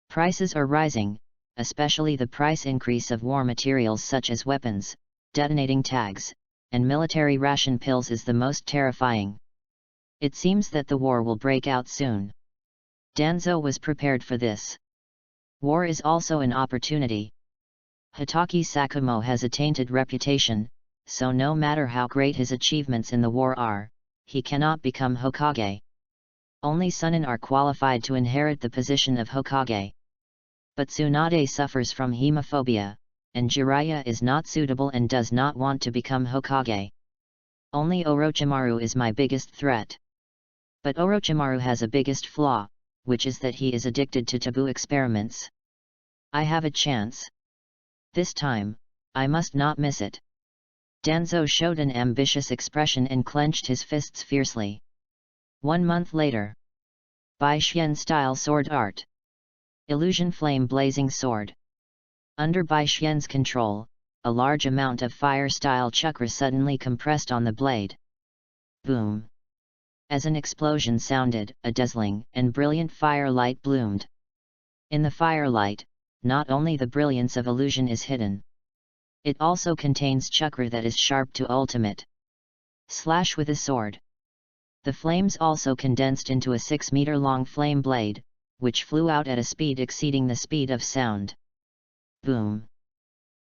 Prices are rising, especially the price increase of war materials such as weapons, detonating tags, and military ration pills is the most terrifying. It seems that the war will break out soon. Danzo was prepared for this. War is also an opportunity. Hitaki Sakumo has a tainted reputation, so no matter how great his achievements in the war are, he cannot become Hokage. Only Sunin are qualified to inherit the position of Hokage. But Tsunade suffers from hemophobia, and Jiraiya is not suitable and does not want to become Hokage. Only Orochimaru is my biggest threat. But Orochimaru has a biggest flaw, which is that he is addicted to taboo experiments. I have a chance. This time, I must not miss it. Danzo showed an ambitious expression and clenched his fists fiercely. 1 month later. Bai Xian Style Sword Art. Illusion Flame Blazing Sword. Under Bai Xian's control, a large amount of fire-style chakra suddenly compressed on the blade. Boom! As an explosion sounded, a dazzling and brilliant firelight bloomed. In the firelight, not only the brilliance of illusion is hidden. It also contains chakra that is sharp to ultimate. Slash with a sword. The flames also condensed into a 6-meter-long flame blade, which flew out at a speed exceeding the speed of sound. Boom!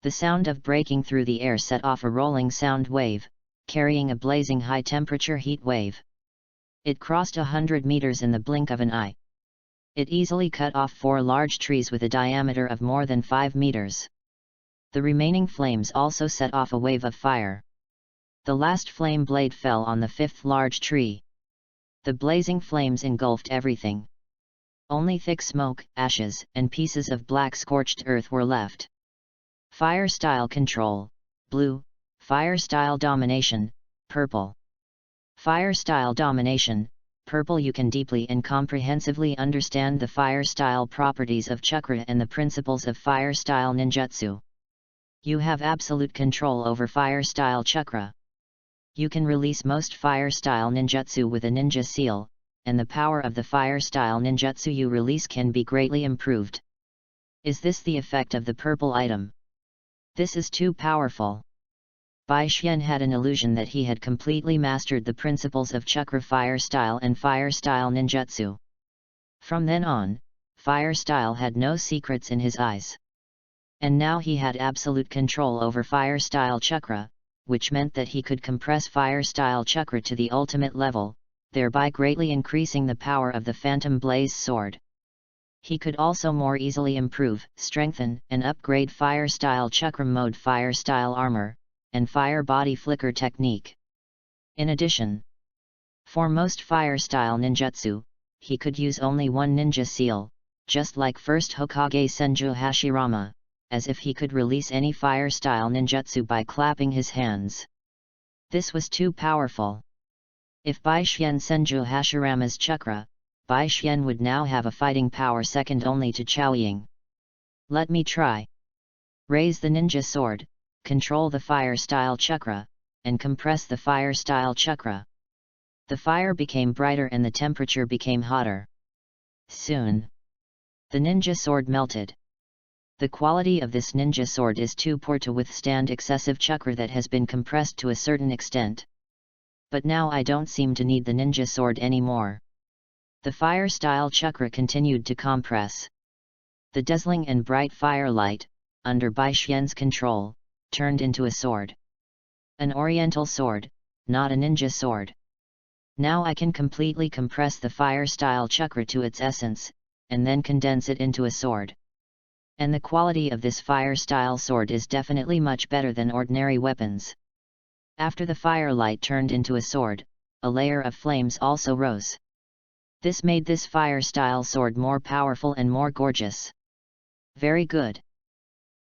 The sound of breaking through the air set off a rolling sound wave, carrying a blazing high-temperature heat wave. It crossed 100 meters in the blink of an eye. It easily cut off 4 large trees with a diameter of more than 5 meters. The remaining flames also set off a wave of fire. The last flame blade fell on the 5th large tree. The blazing flames engulfed everything. Only thick smoke, ashes, and pieces of black scorched earth were left. Fire style control, blue. Fire style domination, purple. Fire style domination, purple. You can deeply and comprehensively understand the fire style properties of chakra and the principles of fire style ninjutsu. You have absolute control over fire style chakra. You can release most fire style ninjutsu with a ninja seal, and the power of the fire style ninjutsu you release can be greatly improved. Is this the effect of the purple item? This is too powerful. Bai Xian had an illusion that he had completely mastered the principles of chakra fire style and fire style ninjutsu. From then on, fire style had no secrets in his eyes. And now he had absolute control over fire style chakra, which meant that he could compress fire style chakra to the ultimate level, thereby greatly increasing the power of the Phantom Blaze sword. He could also more easily improve, strengthen, and upgrade fire style chakra mode fire style armor, and fire body flicker technique. In addition, for most fire style ninjutsu, he could use only one ninja seal, just like first Hokage Senju Hashirama, as if he could release any fire style ninjutsu by clapping his hands. This was too powerful. If Bai Xian Senju Hashirama's chakra, Bai Xian would now have a fighting power second only to Chaoying. Let me try. Raise the ninja sword, control the fire style chakra, and compress the fire style chakra. The fire became brighter and the temperature became hotter. Soon, the ninja sword melted. The quality of this ninja sword is too poor to withstand excessive chakra that has been compressed to a certain extent. But now I don't seem to need the ninja sword anymore. The fire style chakra continued to compress. The dazzling and bright firelight, under Bai Xian's control, turned into a sword. An oriental sword, not a ninja sword. Now I can completely compress the fire style chakra to its essence, and then condense it into a sword. And the quality of this fire style sword is definitely much better than ordinary weapons. After the firelight turned into a sword, a layer of flames also rose. This made this fire style sword more powerful and more gorgeous. Very good.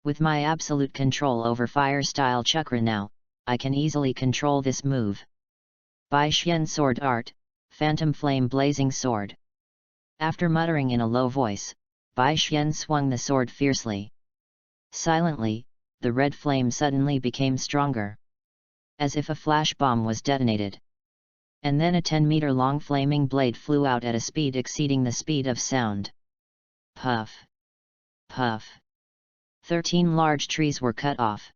With my absolute control over fire style chakra now, I can easily control this move. Bai Xian Sword Art, Phantom Flame Blazing Sword. After muttering in a low voice, Bai Xian swung the sword fiercely. Silently, the red flame suddenly became stronger. As if a flash bomb was detonated. And then a 10-meter-long flaming blade flew out at a speed exceeding the speed of sound. Puff! Puff! 13 large trees were cut off.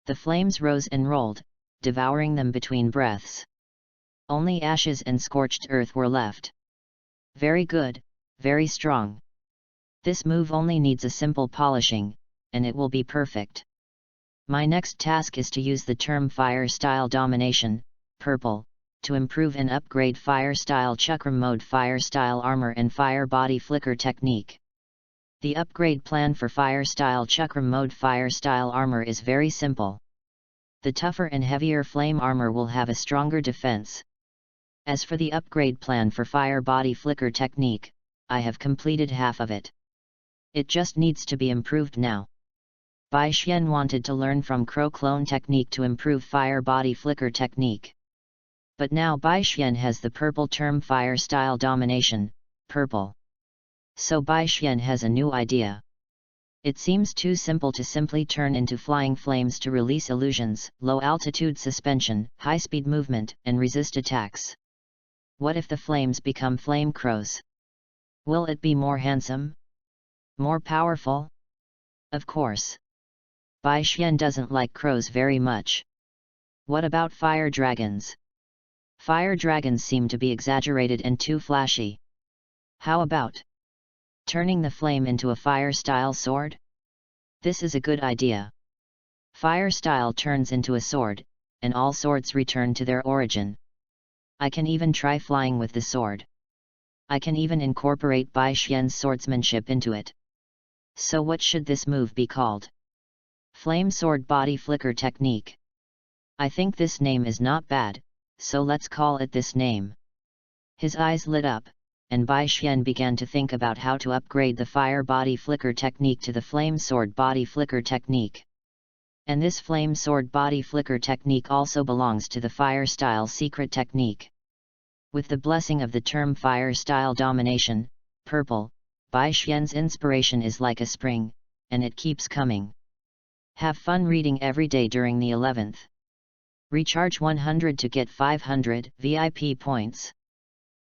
The flames rose and rolled, devouring them between breaths. Only ashes and scorched earth were left. Very good, very strong. This move only needs a simple polishing, and it will be perfect. My next task is to use the term Fire Style Domination, purple, to improve and upgrade Fire Style Chakra Mode Fire Style Armor and Fire Body Flicker Technique. The upgrade plan for Fire Style Chakra Mode Fire Style Armor is very simple. The tougher and heavier flame armor will have a stronger defense. As for the upgrade plan for Fire Body Flicker Technique, I have completed half of it. It just needs to be improved now. Bai Xian wanted to learn from Crow Clone Technique to improve Fire Body Flicker Technique. But now Bai Xian has the purple term Fire Style Domination, purple. So Bai Xian has a new idea. It seems too simple to simply turn into flying flames to release illusions, low-altitude suspension, high-speed movement, and resist attacks. What if the flames become flame crows? Will it be more handsome? More powerful? Of course. Bai Xian doesn't like crows very much. What about fire dragons? Fire dragons seem to be exaggerated and too flashy. How about turning the flame into a fire-style sword? This is a good idea. Fire-style turns into a sword, and all swords return to their origin. I can even try flying with the sword. I can even incorporate Bai Xian's swordsmanship into it. So what should this move be called? Flame Sword Body Flicker Technique. I think this name is not bad, so let's call it this name. His eyes lit up, and Bai Xian began to think about how to upgrade the Fire Body Flicker Technique to the Flame Sword Body Flicker Technique. And this Flame Sword Body Flicker Technique also belongs to the Fire Style Secret Technique. With the blessing of the term Fire Style Domination, purple, Bai Xian's inspiration is like a spring, and it keeps coming. Have fun reading every day during the 11th. Recharge 100 to get 500 VIP points.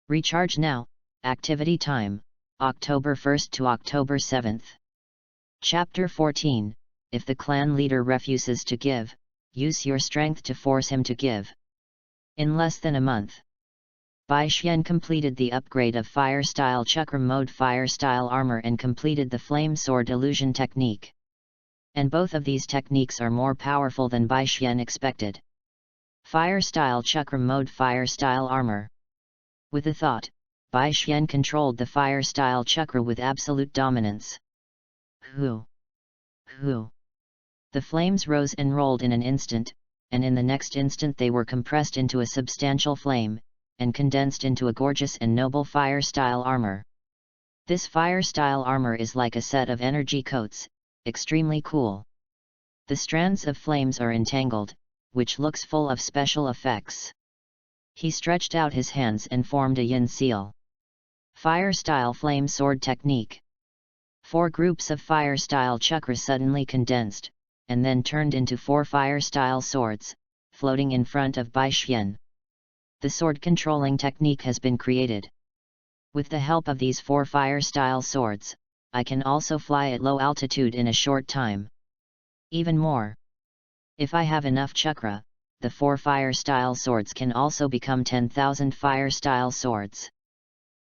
Recharge now. Activity time, October 1st to October 7th. Chapter 14, If the clan leader refuses to give, use your strength to force him to give. In less than a month, Bai Xian completed the upgrade of Fire Style Chakram Mode Fire Style Armor and completed the Flame Sword Illusion Technique. And both of these techniques are more powerful than Bai Xian expected. Fire Style Chakram Mode Fire Style Armor. With a thought, Bai Xian controlled the fire-style chakra with absolute dominance. Hoo! Hoo! The flames rose and rolled in an instant, and in the next instant they were compressed into a substantial flame, and condensed into a gorgeous and noble fire-style armor. This fire-style armor is like a set of energy coats, extremely cool. The strands of flames are entangled, which looks full of special effects. He stretched out his hands and formed a yin seal. Fire-style Flame Sword Technique. 4 groups of fire-style chakras suddenly condensed, and then turned into 4 fire-style swords, floating in front of Bai Xian. The sword controlling technique has been created. With the help of these 4 fire-style swords, I can also fly at low altitude in a short time. Even more. If I have enough chakra, the 4 fire-style swords can also become 10,000 fire-style swords.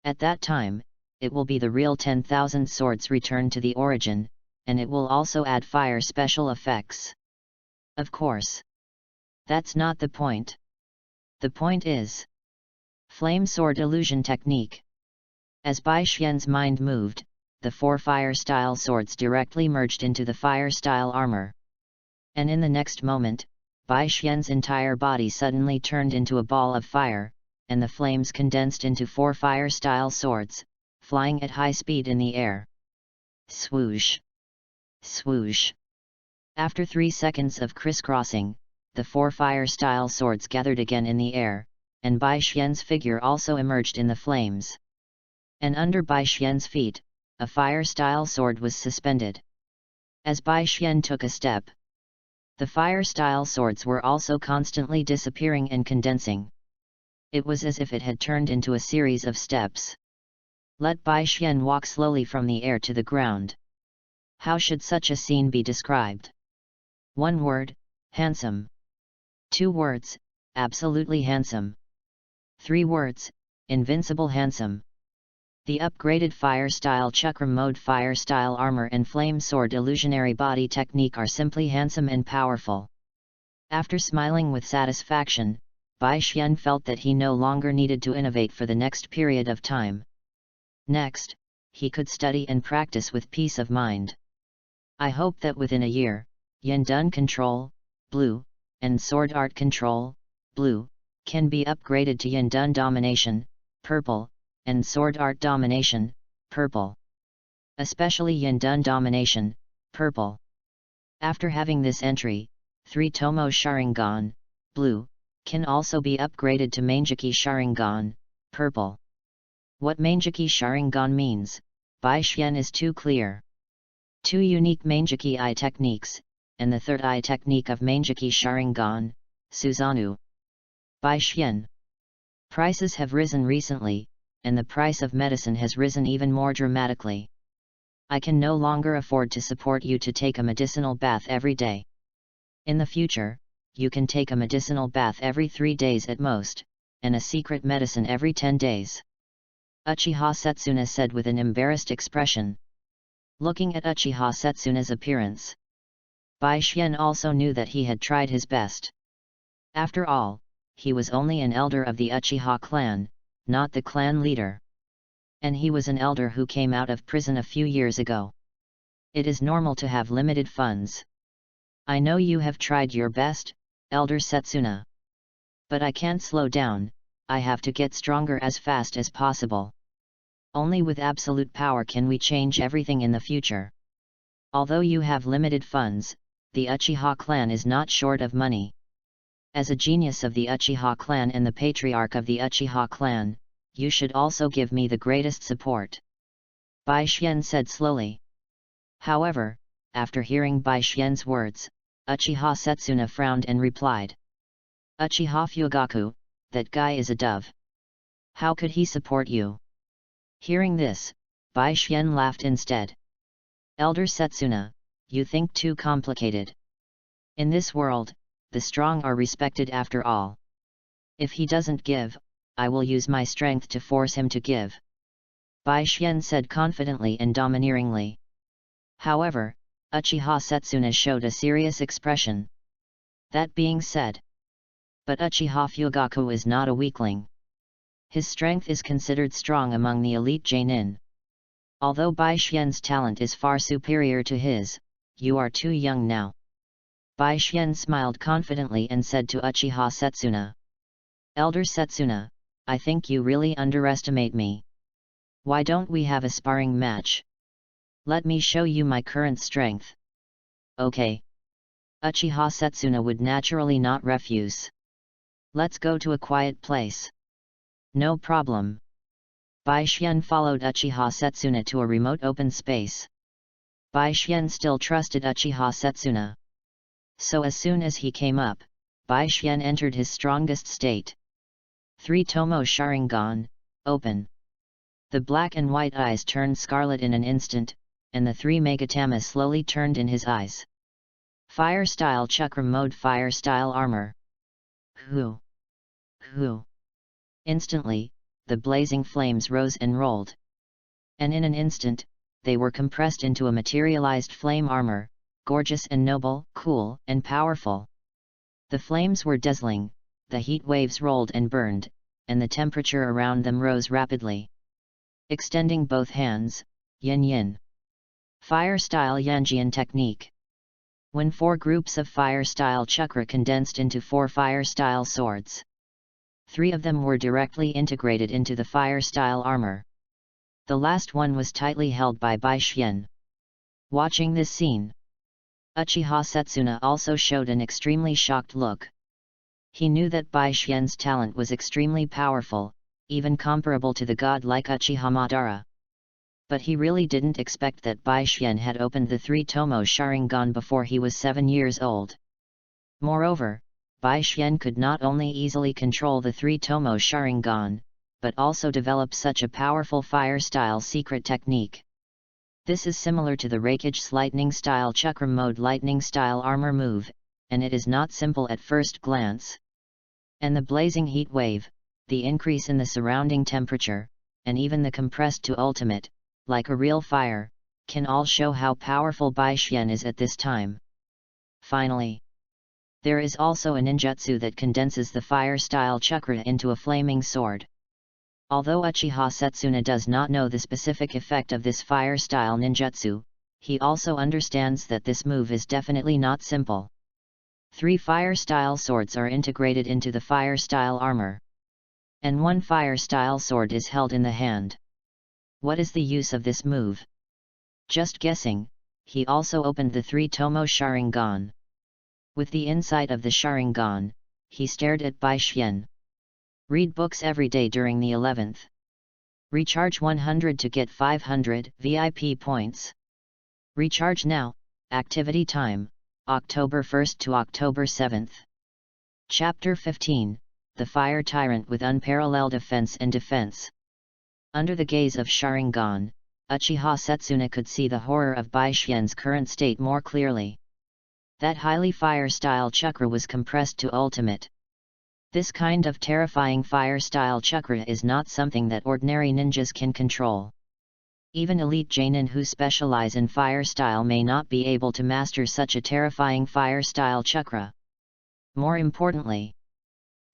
At that time, it will be the real 10,000 swords returned to the origin, and it will also add fire special effects. Of course. That's not the point. The point is Flame Sword Illusion Technique. As Bai Xian's mind moved, the 4 fire-style swords directly merged into the fire-style armor. And in the next moment, Bai Xian's entire body suddenly turned into a ball of fire, and the flames condensed into 4 fire-style swords, flying at high speed in the air. Swoosh! Swoosh! After 3 seconds of crisscrossing, the 4 fire-style swords gathered again in the air, and Bai Xian's figure also emerged in the flames. And under Bai Xian's feet, a fire-style sword was suspended. As Bai Xian took a step, the fire-style swords were also constantly disappearing and condensing. It was as if it had turned into a series of steps. Let Bai Xian walk slowly from the air to the ground. How should such a scene be described? 1 word, handsome. 2 words, absolutely handsome. 3 words, invincible handsome. The upgraded Fire-style Chakram Mode Fire-style Armor and Flame Sword Illusionary Body Technique are simply handsome and powerful. After smiling with satisfaction, Bai Xian felt that he no longer needed to innovate for the next period of time. Next, he could study and practice with peace of mind. I hope that within a year, Yandun Control, Blue, and Sword Art Control, Blue, can be upgraded to Yandun Domination, Purple, and Sword Art Domination, Purple. Especially Yandun Domination, Purple. After having this entry, 3 Tomo Sharingan, Blue, can also be upgraded to Manjiki Sharingan, Purple. What Manjiki Sharingan means, Bai Xian is too clear. 2 unique Manjiki eye techniques, and the third eye technique of Manjiki Sharingan, Suzanu. Bai Xian. Prices have risen recently, and the price of medicine has risen even more dramatically. I can no longer afford to support you to take a medicinal bath every day. In the future, you can take a medicinal bath every 3 days at most, and a secret medicine every 10 days. Uchiha Setsuna said with an embarrassed expression. Looking at Uchiha Setsuna's appearance, Bai Xian also knew that he had tried his best. After all, he was only an elder of the Uchiha clan, not the clan leader. And he was an elder who came out of prison a few years ago. It is normal to have limited funds. I know you have tried your best, Elder Setsuna. But I can't slow down, I have to get stronger as fast as possible. Only with absolute power can we change everything in the future. Although you have limited funds, the Uchiha clan is not short of money. As a genius of the Uchiha clan and the patriarch of the Uchiha clan, you should also give me the greatest support. Bai Xian said slowly. However, after hearing Bai Xian's words, Uchiha Setsuna frowned and replied. Uchiha Fugaku, that guy is a dove. How could he support you? Hearing this, Bai Xian laughed instead. Elder Setsuna, you think too complicated. In this world, the strong are respected after all. If he doesn't give, I will use my strength to force him to give. Bai Xian said confidently and domineeringly. However, Uchiha Setsuna showed a serious expression. That being said. But Uchiha Fugaku is not a weakling. His strength is considered strong among the elite Genin. Although Bai Xian's talent is far superior to his, you are too young now. Bai Xian smiled confidently and said to Uchiha Setsuna. Elder Setsuna, I think you really underestimate me. Why don't we have a sparring match? Let me show you my current strength. Okay. Uchiha Setsuna would naturally not refuse. Let's go to a quiet place. No problem. Bai Xian followed Uchiha Setsuna to a remote open space. Bai Xian still trusted Uchiha Setsuna. So as soon as he came up, Bai Xian entered his strongest state. 3 Tomo Sharingan, open. The black and white eyes turned scarlet in an instant, and the 3 Megatama slowly turned in his eyes. Fire Style Chakra Mode Fire Style Armor. Hoo! Hoo! Instantly, the blazing flames rose and rolled. And in an instant, they were compressed into a materialized flame armor, gorgeous and noble, cool and powerful. The flames were dazzling, the heat waves rolled and burned, and the temperature around them rose rapidly. Extending both hands, yin yin. Fire Style Yanjian Technique. When 4 groups of Fire Style Chakra condensed into 4 Fire Style Swords. 3 of them were directly integrated into the Fire Style Armor. The last one was tightly held by Bai Xian. Watching this scene, Uchiha Setsuna also showed an extremely shocked look. He knew that Bai Xian's talent was extremely powerful, even comparable to the god-like Uchiha Madara. But he really didn't expect that Bai Xian had opened the 3 Tomo Sharingan before he was 7 years old. Moreover, Bai Xian could not only easily control the 3 Tomo Sharingan, but also develop such a powerful fire-style secret technique. This is similar to the Raikage lightning-style Chakra Mode lightning-style armor move, and it is not simple at first glance. And the blazing heat wave, the increase in the surrounding temperature, and even the compressed to ultimate, like a real fire, can all show how powerful Bai Xian is at this time. Finally, there is also a ninjutsu that condenses the fire-style chakra into a flaming sword. Although Uchiha Setsuna does not know the specific effect of this fire-style ninjutsu, he also understands that this move is definitely not simple. 3 fire-style swords are integrated into the fire-style armor. And 1 fire-style sword is held in the hand. What is the use of this move? Just guessing, he also opened the 3 Tomo Sharingan. With the insight of the Sharingan, he stared at Bai Xian. Read books every day during the 11th. Recharge 100 to get 500 VIP points. Recharge now, activity time, October 1st to October 7th. Chapter 15, The Fire Tyrant with Unparalleled Offense and Defense. Under the gaze of Sharingan, Uchiha Setsuna could see the horror of Bai Xian's current state more clearly. That highly fire-style chakra was compressed to ultimate. This kind of terrifying fire-style chakra is not something that ordinary ninjas can control. Even elite Jainin who specialize in fire style may not be able to master such a terrifying fire style chakra. More importantly,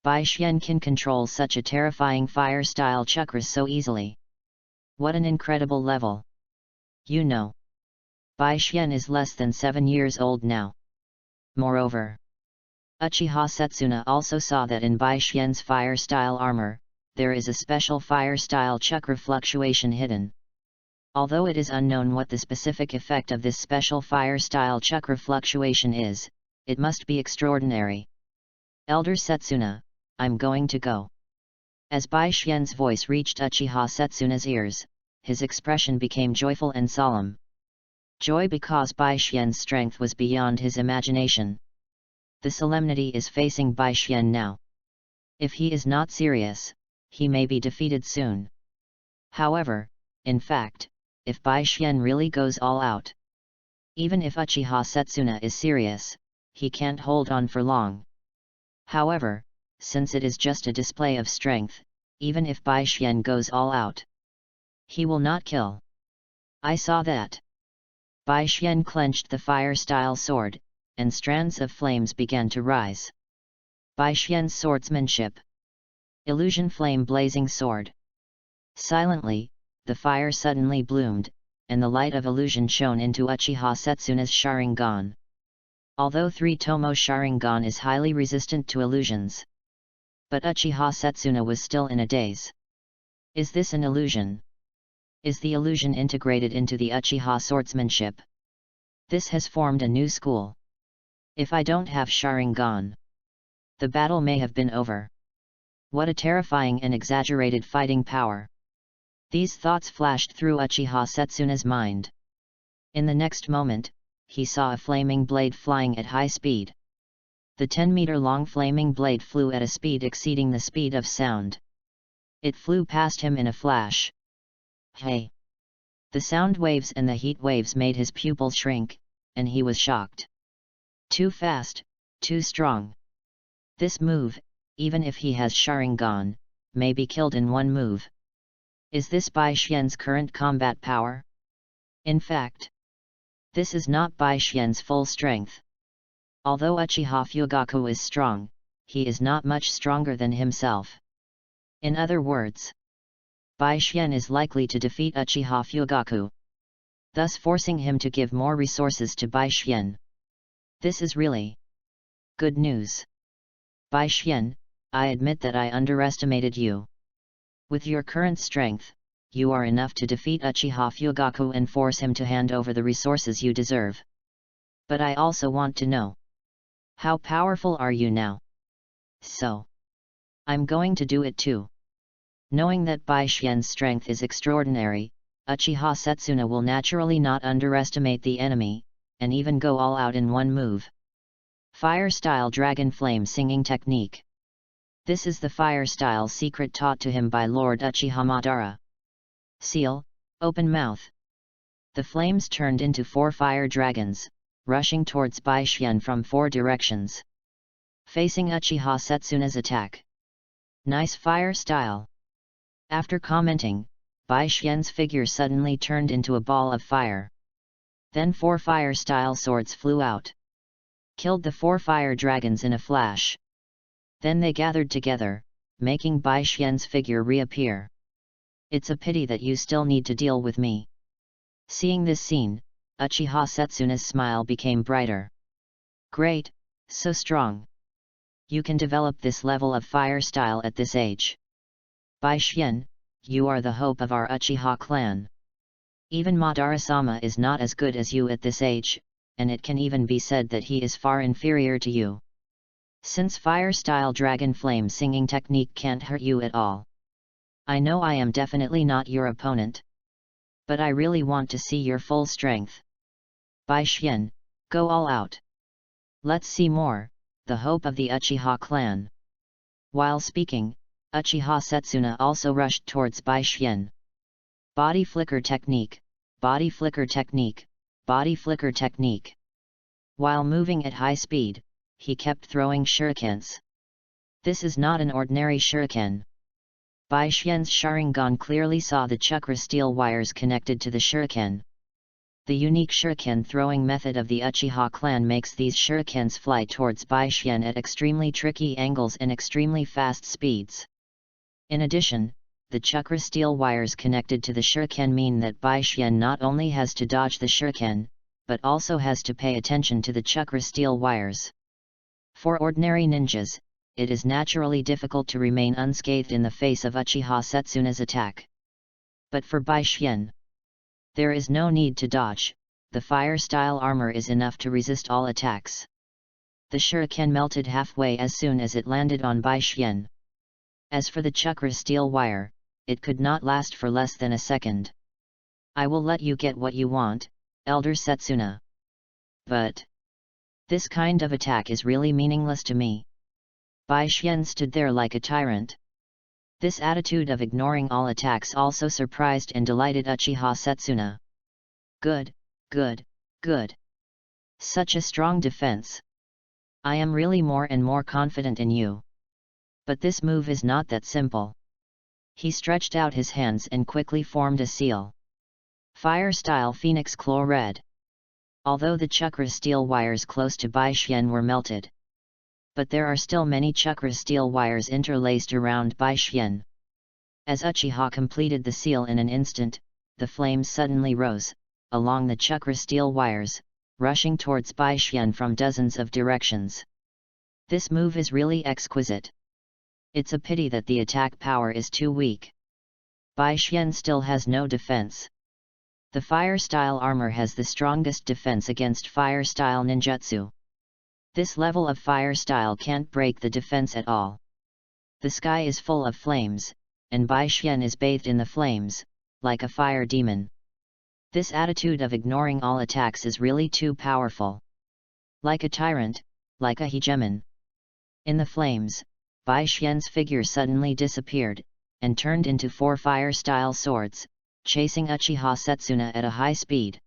Bai Xian can control such a terrifying fire style chakra so easily. What an incredible level! You know, Bai Xian is less than 7 years old now. Moreover, Uchiha Setsuna also saw that in Bai Xian's fire style armor, there is a special fire style chakra fluctuation hidden. Although it is unknown what the specific effect of this special fire style chakra fluctuation is, it must be extraordinary. Elder Setsuna, I'm going to go. As Bai Xian's voice reached Uchiha Setsuna's ears, his expression became joyful and solemn. Joy because Bai Xian's strength was beyond his imagination. The solemnity is facing Bai Xian now. If he is not serious, he may be defeated soon. However, in fact, if Bai Xian really goes all out, even if Uchiha Setsuna is serious, he can't hold on for long. However, since it is just a display of strength, even if Bai Xian goes all out, he will not kill. I saw that. Bai Xian clenched the fire-style sword, and strands of flames began to rise. Bai Xian's swordsmanship. Illusion flame blazing sword. Silently, the fire suddenly bloomed, and the light of illusion shone into Uchiha Setsuna's Sharingan. Although 3 Tomo Sharingan is highly resistant to illusions, but Uchiha Setsuna was still in a daze. Is this an illusion? Is the illusion integrated into the Uchiha swordsmanship? This has formed a new school. If I don't have Sharingan, the battle may have been over. What a terrifying and exaggerated fighting power! These thoughts flashed through Uchiha Setsuna's mind. In the next moment, he saw a flaming blade flying at high speed. The 10-meter-long flaming blade flew at a speed exceeding the speed of sound. It flew past him in a flash. Hey! The sound waves and the heat waves made his pupils shrink, and he was shocked. Too fast, too strong. This move, even if he has Sharingan, may be killed in one move. Is this Bai Xian's current combat power? In fact, this is not Bai Xian's full strength. Although Uchiha Fugaku is strong, he is not much stronger than himself. In other words, Bai Xian is likely to defeat Uchiha Fugaku, thus forcing him to give more resources to Bai Xian. This is really good news. Bai Xian, I admit that I underestimated you. With your current strength, you are enough to defeat Uchiha Fugaku and force him to hand over the resources you deserve. But I also want to know, how powerful are you now? So, I'm going to do it too. Knowing that Bai Xian's strength is extraordinary, Uchiha Setsuna will naturally not underestimate the enemy, and even go all out in one move. Fire-style Dragon Flame Singing Technique. This is the fire-style secret taught to him by Lord Uchiha Madara. Seal, open mouth. The flames turned into 4 fire dragons, rushing towards Bai Xian from 4 directions. Facing Uchiha Setsuna's attack. Nice fire style. After commenting, Bai Xian's figure suddenly turned into a ball of fire. Then 4 fire-style swords flew out. Killed the 4 fire dragons in a flash. Then they gathered together, making Bai Xian's figure reappear. It's a pity that you still need to deal with me. Seeing this scene, Uchiha Setsuna's smile became brighter. Great, so strong. You can develop this level of fire style at this age. Bai Xian, you are the hope of our Uchiha clan. Even Madara-sama is not as good as you at this age, and it can even be said that he is far inferior to you. Since fire-style dragon flame singing technique can't hurt you at all. I know I am definitely not your opponent. But I really want to see your full strength. Bai Xian, go all out. Let's see more, the hope of the Uchiha clan. While speaking, Uchiha Setsuna also rushed towards Bai Xian. Body flicker technique, body flicker technique, body flicker technique. While moving at high speed, he kept throwing shurikens. This is not an ordinary shuriken. Bai Xian's Sharingan clearly saw the chakra steel wires connected to the shuriken. The unique shuriken throwing method of the Uchiha clan makes these shurikens fly towards Bai Xian at extremely tricky angles and extremely fast speeds. In addition, the chakra steel wires connected to the shuriken mean that Bai Xian not only has to dodge the shuriken, but also has to pay attention to the chakra steel wires. For ordinary ninjas, it is naturally difficult to remain unscathed in the face of Uchiha Setsuna's attack. But for Bai Xian, there is no need to dodge, the fire-style armor is enough to resist all attacks. The shuriken melted halfway as soon as it landed on Bai Xian. As for the chakra steel wire, it could not last for less than a second. I will let you get what you want, Elder Setsuna. But this kind of attack is really meaningless to me. Bai Xian stood there like a tyrant. This attitude of ignoring all attacks also surprised and delighted Uchiha Setsuna. Good, good, good. Such a strong defense. I am really more and more confident in you. But this move is not that simple. He stretched out his hands and quickly formed a seal. Fire-style Phoenix Claw Red. Although the chakra steel wires close to Bai Xian were melted, but there are still many chakra steel wires interlaced around Bai Xian. As Uchiha completed the seal in an instant, the flames suddenly rose, along the chakra steel wires, rushing towards Bai Xian from dozens of directions. This move is really exquisite. It's a pity that the attack power is too weak. Bai Xian still has no defense. The fire-style armor has the strongest defense against fire-style ninjutsu. This level of fire style can't break the defense at all. The sky is full of flames, and Bai Xian is bathed in the flames, like a fire demon. This attitude of ignoring all attacks is really too powerful. Like a tyrant, like a hegemon. In the flames, Bai Xian's figure suddenly disappeared, and turned into 4 fire-style swords, chasing Uchiha Setsuna at a high speed.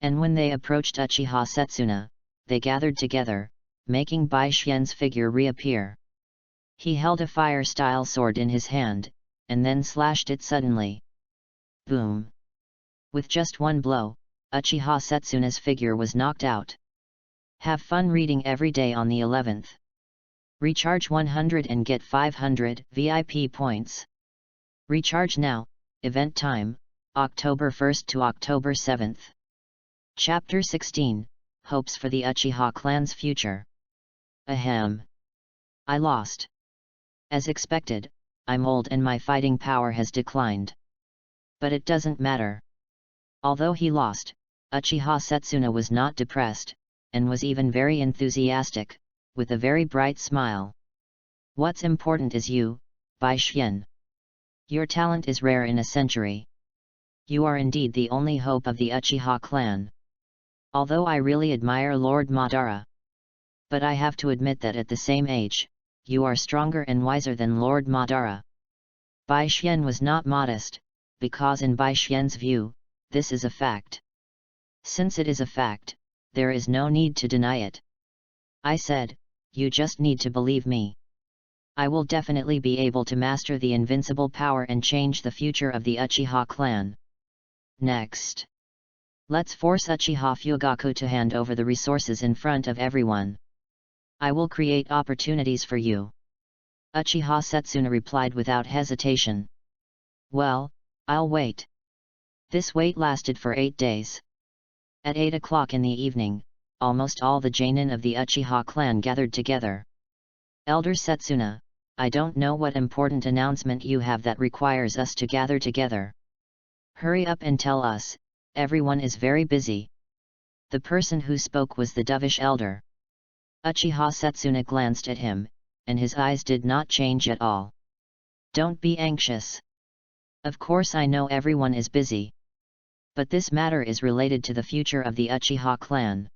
And when they approached Uchiha Setsuna, they gathered together, making Bai Xian's figure reappear. He held a fire-style sword in his hand, and then slashed it suddenly. Boom! With just one blow, Uchiha Setsuna's figure was knocked out. Have fun reading every day on the 11th. Recharge 100 and get 500 VIP points. Recharge now, event time, October 1st to October 7th. Chapter 16. Hopes for the Uchiha clan's future. Ahem. I lost. As expected, I'm old and my fighting power has declined. But it doesn't matter. Although he lost, Uchiha Setsuna was not depressed, and was even very enthusiastic, with a very bright smile. What's important is you, Bai Xian. Your talent is rare in a century. You are indeed the only hope of the Uchiha clan. Although I really admire Lord Madara. But I have to admit that at the same age, you are stronger and wiser than Lord Madara. Bai Xian was not modest, because in Bai Xian's view, this is a fact. Since it is a fact, there is no need to deny it. I said, you just need to believe me. I will definitely be able to master the invincible power and change the future of the Uchiha clan. Next. Let's force Uchiha Fugaku to hand over the resources in front of everyone. I will create opportunities for you. Uchiha Setsuna replied without hesitation. Well, I'll wait. This wait lasted for 8 days. At 8 o'clock in the evening, almost all the Genin of the Uchiha clan gathered together. Elder Setsuna, I don't know what important announcement you have that requires us to gather together. Hurry up and tell us. Everyone is very busy. The person who spoke was the dovish elder. Uchiha Setsuna glanced at him, and his eyes did not change at all. Don't be anxious. Of course I know everyone is busy. But this matter is related to the future of the Uchiha clan.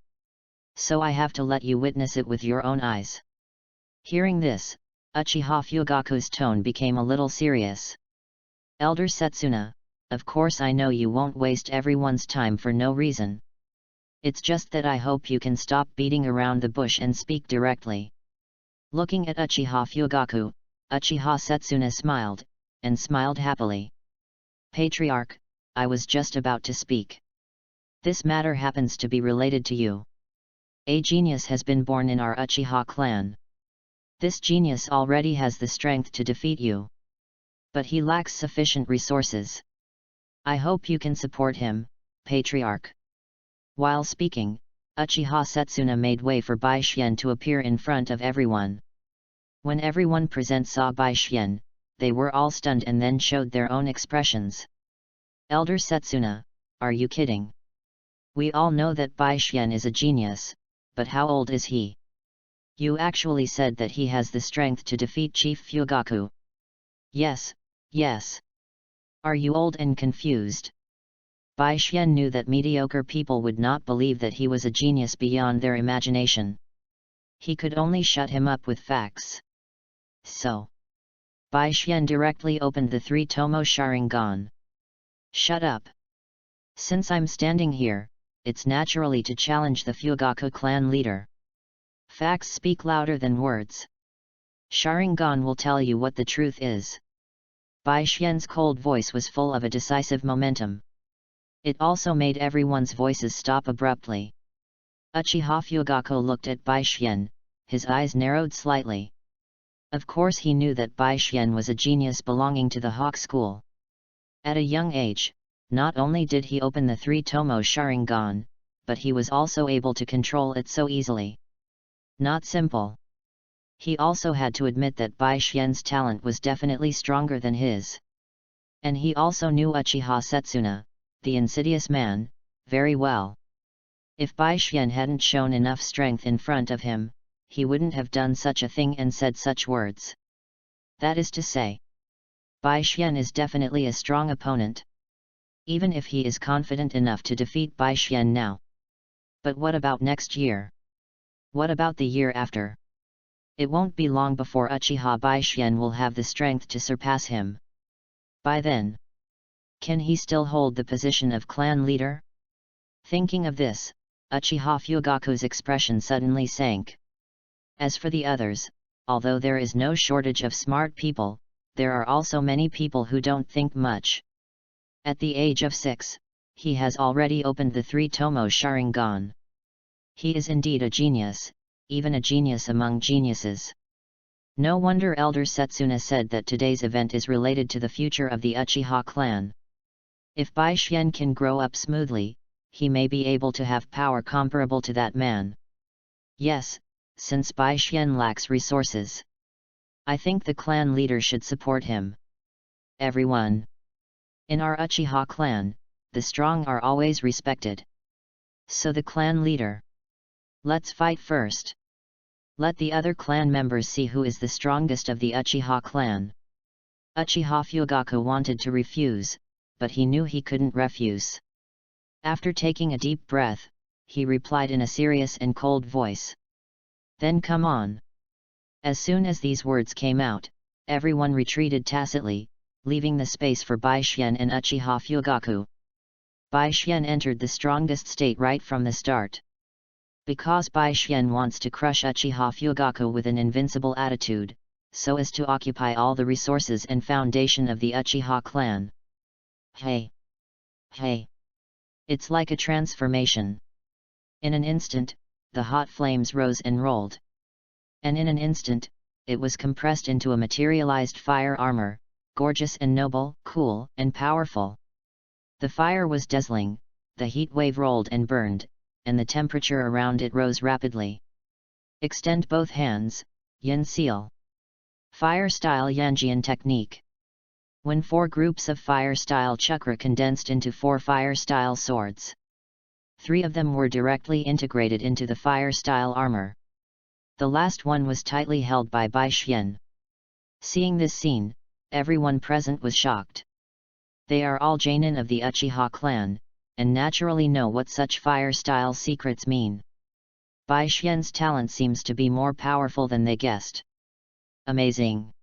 So I have to let you witness it with your own eyes. Hearing this, Uchiha Fugaku's tone became a little serious. Elder Setsuna, of course I know you won't waste everyone's time for no reason. It's just that I hope you can stop beating around the bush and speak directly. Looking at Uchiha Fugaku, Uchiha Setsuna smiled, and smiled happily. Patriarch, I was just about to speak. This matter happens to be related to you. A genius has been born in our Uchiha clan. This genius already has the strength to defeat you. But he lacks sufficient resources. I hope you can support him, Patriarch. While speaking, Uchiha Setsuna made way for Bai Xian to appear in front of everyone. When everyone present saw Bai Xian, they were all stunned and then showed their own expressions. Elder Setsuna, are you kidding? We all know that Bai Xian is a genius, but how old is he? You actually said that he has the strength to defeat Chief Fugaku. Yes, yes. Are you old and confused? Bai Xian knew that mediocre people would not believe that he was a genius beyond their imagination. He could only shut him up with facts. So, Bai Xian directly opened the 3-tomo Sharingan. Shut up. Since I'm standing here, it's naturally to challenge the Fugaku clan leader. Facts speak louder than words. Sharingan will tell you what the truth is. Bai Xian's cold voice was full of a decisive momentum. It also made everyone's voices stop abruptly. Uchiha Fugaku looked at Bai Xian, his eyes narrowed slightly. Of course he knew that Bai Xian was a genius belonging to the Hawk School. At a young age, not only did he open the 3-tomo Sharingan, but he was also able to control it so easily. Not simple. He also had to admit that Bai Xian's talent was definitely stronger than his. And he also knew Uchiha Setsuna, the insidious man, very well. If Bai Xian hadn't shown enough strength in front of him, he wouldn't have done such a thing and said such words. That is to say, Bai Xian is definitely a strong opponent. Even if he is confident enough to defeat Bai Xian now. But what about next year? What about the year after? It won't be long before Uchiha Bai Xian will have the strength to surpass him. By then, can he still hold the position of clan leader? Thinking of this, Uchiha Fugaku's expression suddenly sank. As for the others, although there is no shortage of smart people, there are also many people who don't think much. At the age of 6, he has already opened the 3-tomo Sharingan. He is indeed a genius, even a genius among geniuses. No wonder Elder Setsuna said that today's event is related to the future of the Uchiha clan. If Bai Xian can grow up smoothly, he may be able to have power comparable to that man. Yes, since Bai Xian lacks resources. I think the clan leader should support him. Everyone. In our Uchiha clan, the strong are always respected. So the clan leader. Let's fight first. Let the other clan members see who is the strongest of the Uchiha clan. Uchiha Fugaku wanted to refuse, but he knew he couldn't refuse. After taking a deep breath, he replied in a serious and cold voice. Then come on. As soon as these words came out, everyone retreated tacitly, leaving the space for Bai Xian and Uchiha Fugaku. Bai Xian entered the strongest state right from the start. Because Bai Xian wants to crush Uchiha Fugaku with an invincible attitude, so as to occupy all the resources and foundation of the Uchiha clan. Hey! Hey! It's like a transformation. In an instant, the hot flames rose and rolled. And in an instant, it was compressed into a materialized fire armor, gorgeous and noble, cool and powerful. The fire was dazzling, the heat wave rolled and burned, and the temperature around it rose rapidly. Extend both hands, Yin Seal. Fire-style Yanjian technique. When 4 groups of fire-style chakra condensed into 4 fire-style swords. 3 of them were directly integrated into the fire-style armor. The last one was tightly held by Bai Xian. Seeing this scene, everyone present was shocked. They are all Jainin of the Uchiha clan, and naturally know what such fire-style secrets mean. Bai Xian's talent seems to be more powerful than they guessed. Amazing!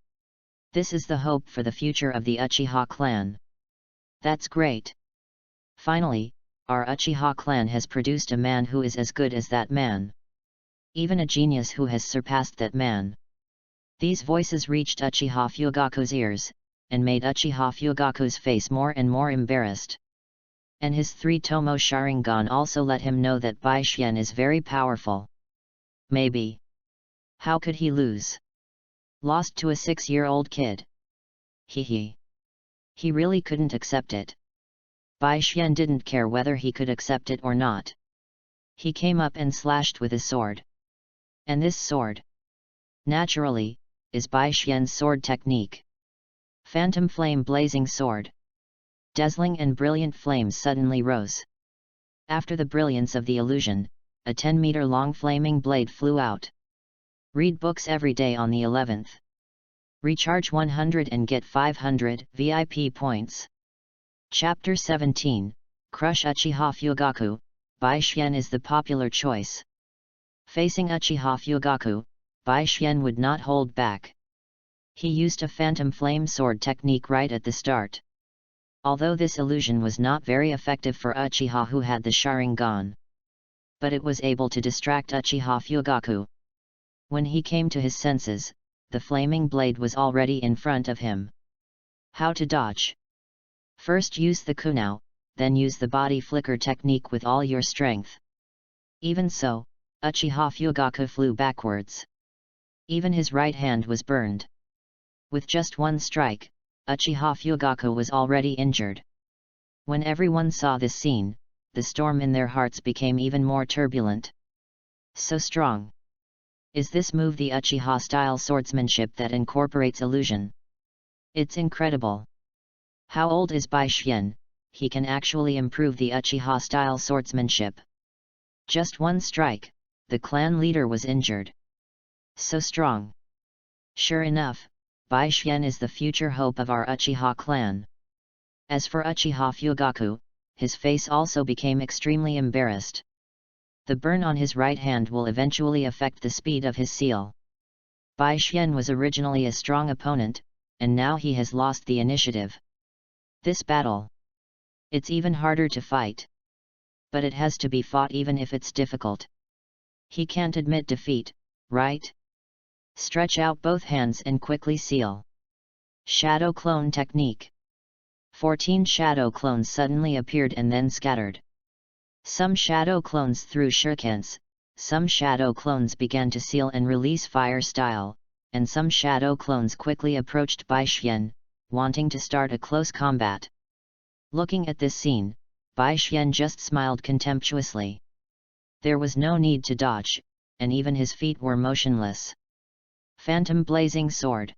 This is the hope for the future of the Uchiha clan. That's great! Finally, our Uchiha clan has produced a man who is as good as that man. Even a genius who has surpassed that man. These voices reached Uchiha Fugaku's ears, and made Uchiha Fugaku's face more and more embarrassed. And his 3-tomo Sharingan also let him know that Bai Xian is very powerful. Maybe. How could he lose? Lost to a 6-year-old kid. He really couldn't accept it. Bai Xian didn't care whether he could accept it or not. He came up and slashed with his sword. And this sword, naturally, is Bai Xian's sword technique. Phantom Flame Blazing Sword. Dazzling and brilliant flames suddenly rose. After the brilliance of the illusion, a 10-meter-long flaming blade flew out. Read books every day on the 11th. Recharge 100 and get 500 VIP points. Chapter 17, Crush Uchiha Fugaku. Bai Xian is the popular choice. Facing Uchiha Fugaku, Bai Xian would not hold back. He used a phantom flame sword technique right at the start. Although this illusion was not very effective for Uchiha who had the Sharingan. But it was able to distract Uchiha Fugaku. When he came to his senses, the flaming blade was already in front of him. How to dodge? First use the kunao, then use the body flicker technique with all your strength. Even so, Uchiha Fugaku flew backwards. Even his right hand was burned. With just one strike, Uchiha Fugaku was already injured. When everyone saw this scene, the storm in their hearts became even more turbulent. So strong! Is this move the Uchiha-style swordsmanship that incorporates illusion? It's incredible! How old is Bai Xian? He can actually improve the Uchiha-style swordsmanship. Just one strike, the clan leader was injured. So strong! Sure enough, Bai Xian is the future hope of our Uchiha clan. As for Uchiha Fugaku, his face also became extremely embarrassed. The burn on his right hand will eventually affect the speed of his seal. Bai Xian was originally a strong opponent, and now he has lost the initiative. This battle. It's even harder to fight. But it has to be fought even if it's difficult. He can't admit defeat, right? Stretch out both hands and quickly seal. Shadow Clone Technique. 14 shadow clones suddenly appeared and then scattered. Some shadow clones threw shurikens, some shadow clones began to seal and release fire style, and some shadow clones quickly approached Bai Xian, wanting to start a close combat. Looking at this scene, Bai Xian just smiled contemptuously. There was no need to dodge, and even his feet were motionless. Phantom Blazing Sword.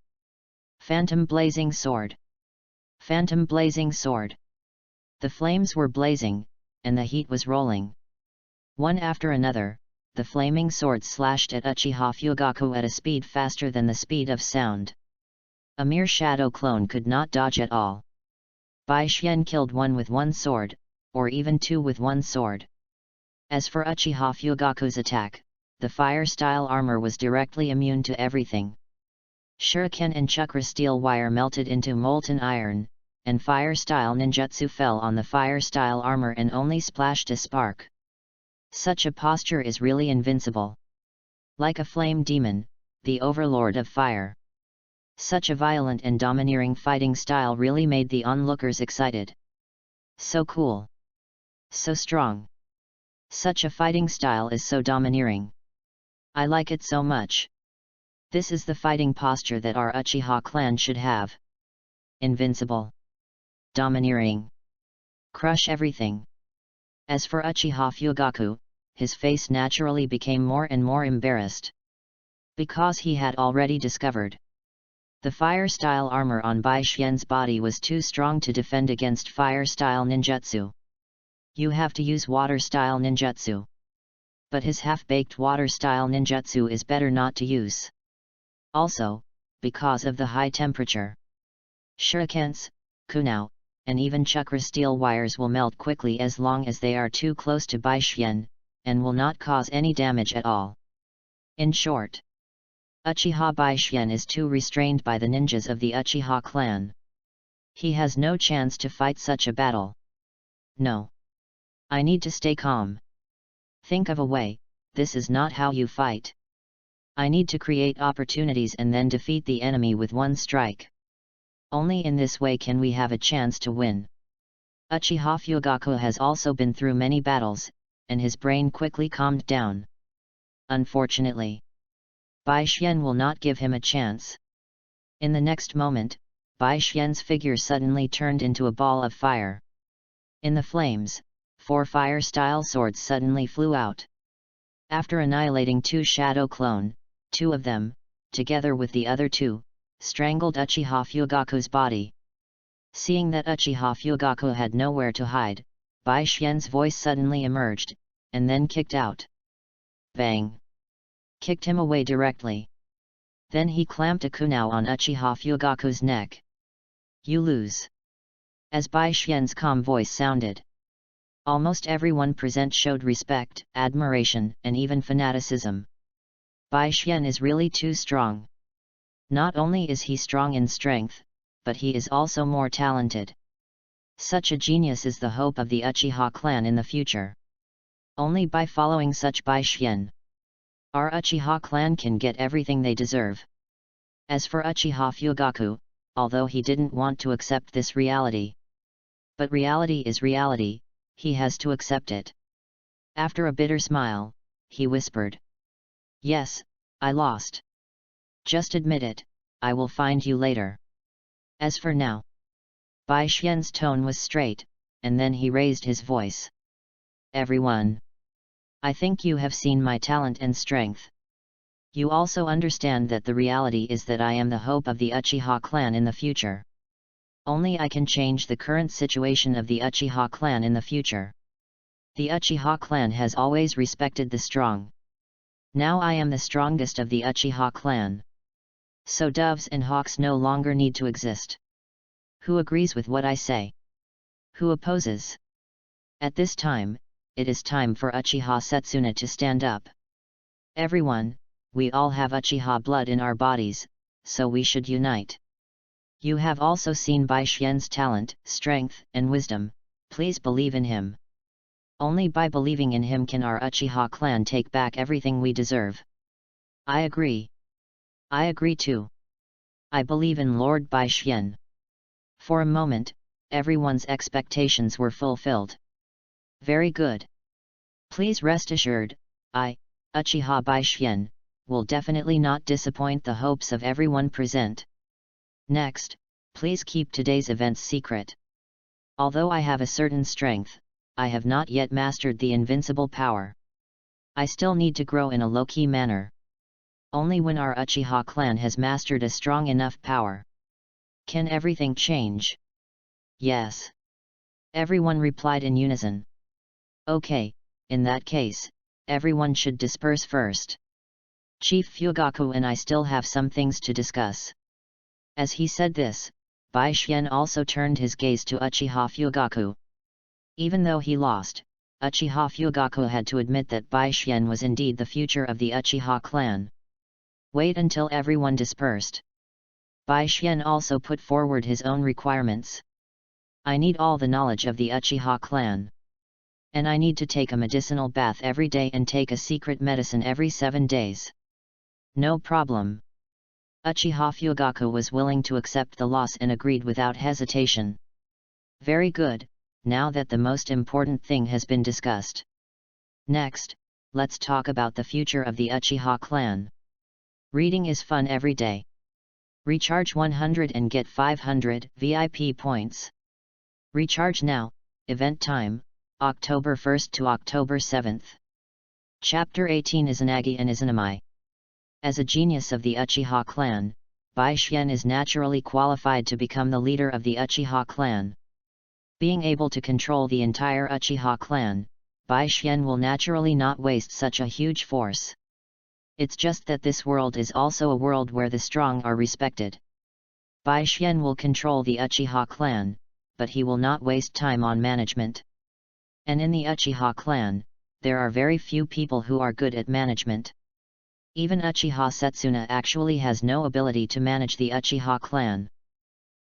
Phantom Blazing Sword. Phantom Blazing Sword. The flames were blazing, and the heat was rolling. One after another, the flaming swords slashed at Uchiha Fugaku at a speed faster than the speed of sound. A mere shadow clone could not dodge at all. Bai Xian killed one with one sword, or even two with one sword. As for Uchiha Fugaku's attack, the fire-style armor was directly immune to everything. Shuriken and chakra steel wire melted into molten iron, and fire-style ninjutsu fell on the fire-style armor and only splashed a spark. Such a posture is really invincible. Like a flame demon, the overlord of fire. Such a violent and domineering fighting style really made the onlookers excited. So cool. So strong. Such a fighting style is so domineering. I like it so much. This is the fighting posture that our Uchiha clan should have. Invincible. Domineering. Crush everything. As for Uchiha Fugaku, his face naturally became more and more embarrassed. Because he had already discovered. The fire-style armor on Bai Xian's body was too strong to defend against fire-style ninjutsu. You have to use water-style ninjutsu. But his half-baked water-style ninjutsu is better not to use. Also, because of the high temperature. Shurikens, kunao, and even chakra steel wires will melt quickly as long as they are too close to Baixuan, and will not cause any damage at all. In short, Uchiha Baixuan is too restrained by the ninjas of the Uchiha clan. He has no chance to fight such a battle. No. I need to stay calm. Think of a way. This is not how you fight. I need to create opportunities and then defeat the enemy with one strike. Only in this way can we have a chance to win. Uchiha Fugaku has also been through many battles, and his brain quickly calmed down. Unfortunately, Baixuan will not give him a chance. In the next moment, Baixuan's figure suddenly turned into a ball of fire. In the flames, 4 fire-style swords suddenly flew out. After annihilating 2 shadow clone, 2 of them, together with the other 2, strangled Uchiha Fugaku's body. Seeing that Uchiha Fugaku had nowhere to hide, Baixuan's voice suddenly emerged, and then kicked out. Bang! Kicked him away directly. Then he clamped a kunao on Uchiha Fugaku's neck. You lose. As Baixuan's calm voice sounded, almost everyone present showed respect, admiration, and even fanaticism. Baixuan is really too strong. Not only is he strong in strength, but he is also more talented. Such a genius is the hope of the Uchiha clan in the future. Only by following such Baixuan, our Uchiha clan can get everything they deserve. As for Uchiha Fugaku, although he didn't want to accept this reality, but reality is reality, he has to accept it. After a bitter smile, he whispered, "Yes, I lost. Just admit it, I will find you later. As for now." Baixuan's tone was straight, and then he raised his voice. "Everyone, I think you have seen my talent and strength. You also understand that the reality is that I am the hope of the Uchiha clan in the future. Only I can change the current situation of the Uchiha clan in the future. The Uchiha clan has always respected the strong. Now I am the strongest of the Uchiha clan. So doves and hawks no longer need to exist. Who agrees with what I say? Who opposes?" At this time, it is time for Uchiha Setsuna to stand up. "Everyone, we all have Uchiha blood in our bodies, so we should unite. You have also seen Baixuan's talent, strength, and wisdom, please believe in him. Only by believing in him can our Uchiha clan take back everything we deserve." "I agree. I agree too. I believe in Lord Baixuan." For a moment, everyone's expectations were fulfilled. "Very good. Please rest assured, I, Uchiha Baixuan, will definitely not disappoint the hopes of everyone present. Next, please keep today's events secret. Although I have a certain strength, I have not yet mastered the invincible power. I still need to grow in a low-key manner. Only when our Uchiha clan has mastered a strong enough power can everything change." "Yes." Everyone replied in unison. "Okay, in that case, everyone should disperse first. Chief Fugaku and I still have some things to discuss." As he said this, Baixuan also turned his gaze to Uchiha Fugaku. Even though he lost, Uchiha Fugaku had to admit that Baixuan was indeed the future of the Uchiha clan. Wait until everyone dispersed. Baixuan also put forward his own requirements. "I need all the knowledge of the Uchiha clan. And I need to take a medicinal bath every day and take a secret medicine every 7 days." "No problem." Uchiha Fugaku was willing to accept the loss and agreed without hesitation. "Very good, now that the most important thing has been discussed. Next, let's talk about the future of the Uchiha clan. Reading is fun every day. Recharge 100 and get 500 VIP points. Recharge now, event time, October 1st to October 7th. Chapter 18 Izanagi and Izanami. As a genius of the Uchiha clan, Baixuan is naturally qualified to become the leader of the Uchiha clan. Being able to control the entire Uchiha clan, Baixuan will naturally not waste such a huge force. It's just that this world is also a world where the strong are respected. Baixuan will control the Uchiha clan, but he will not waste time on management. And in the Uchiha clan, there are very few people who are good at management. Even Uchiha Setsuna actually has no ability to manage the Uchiha clan.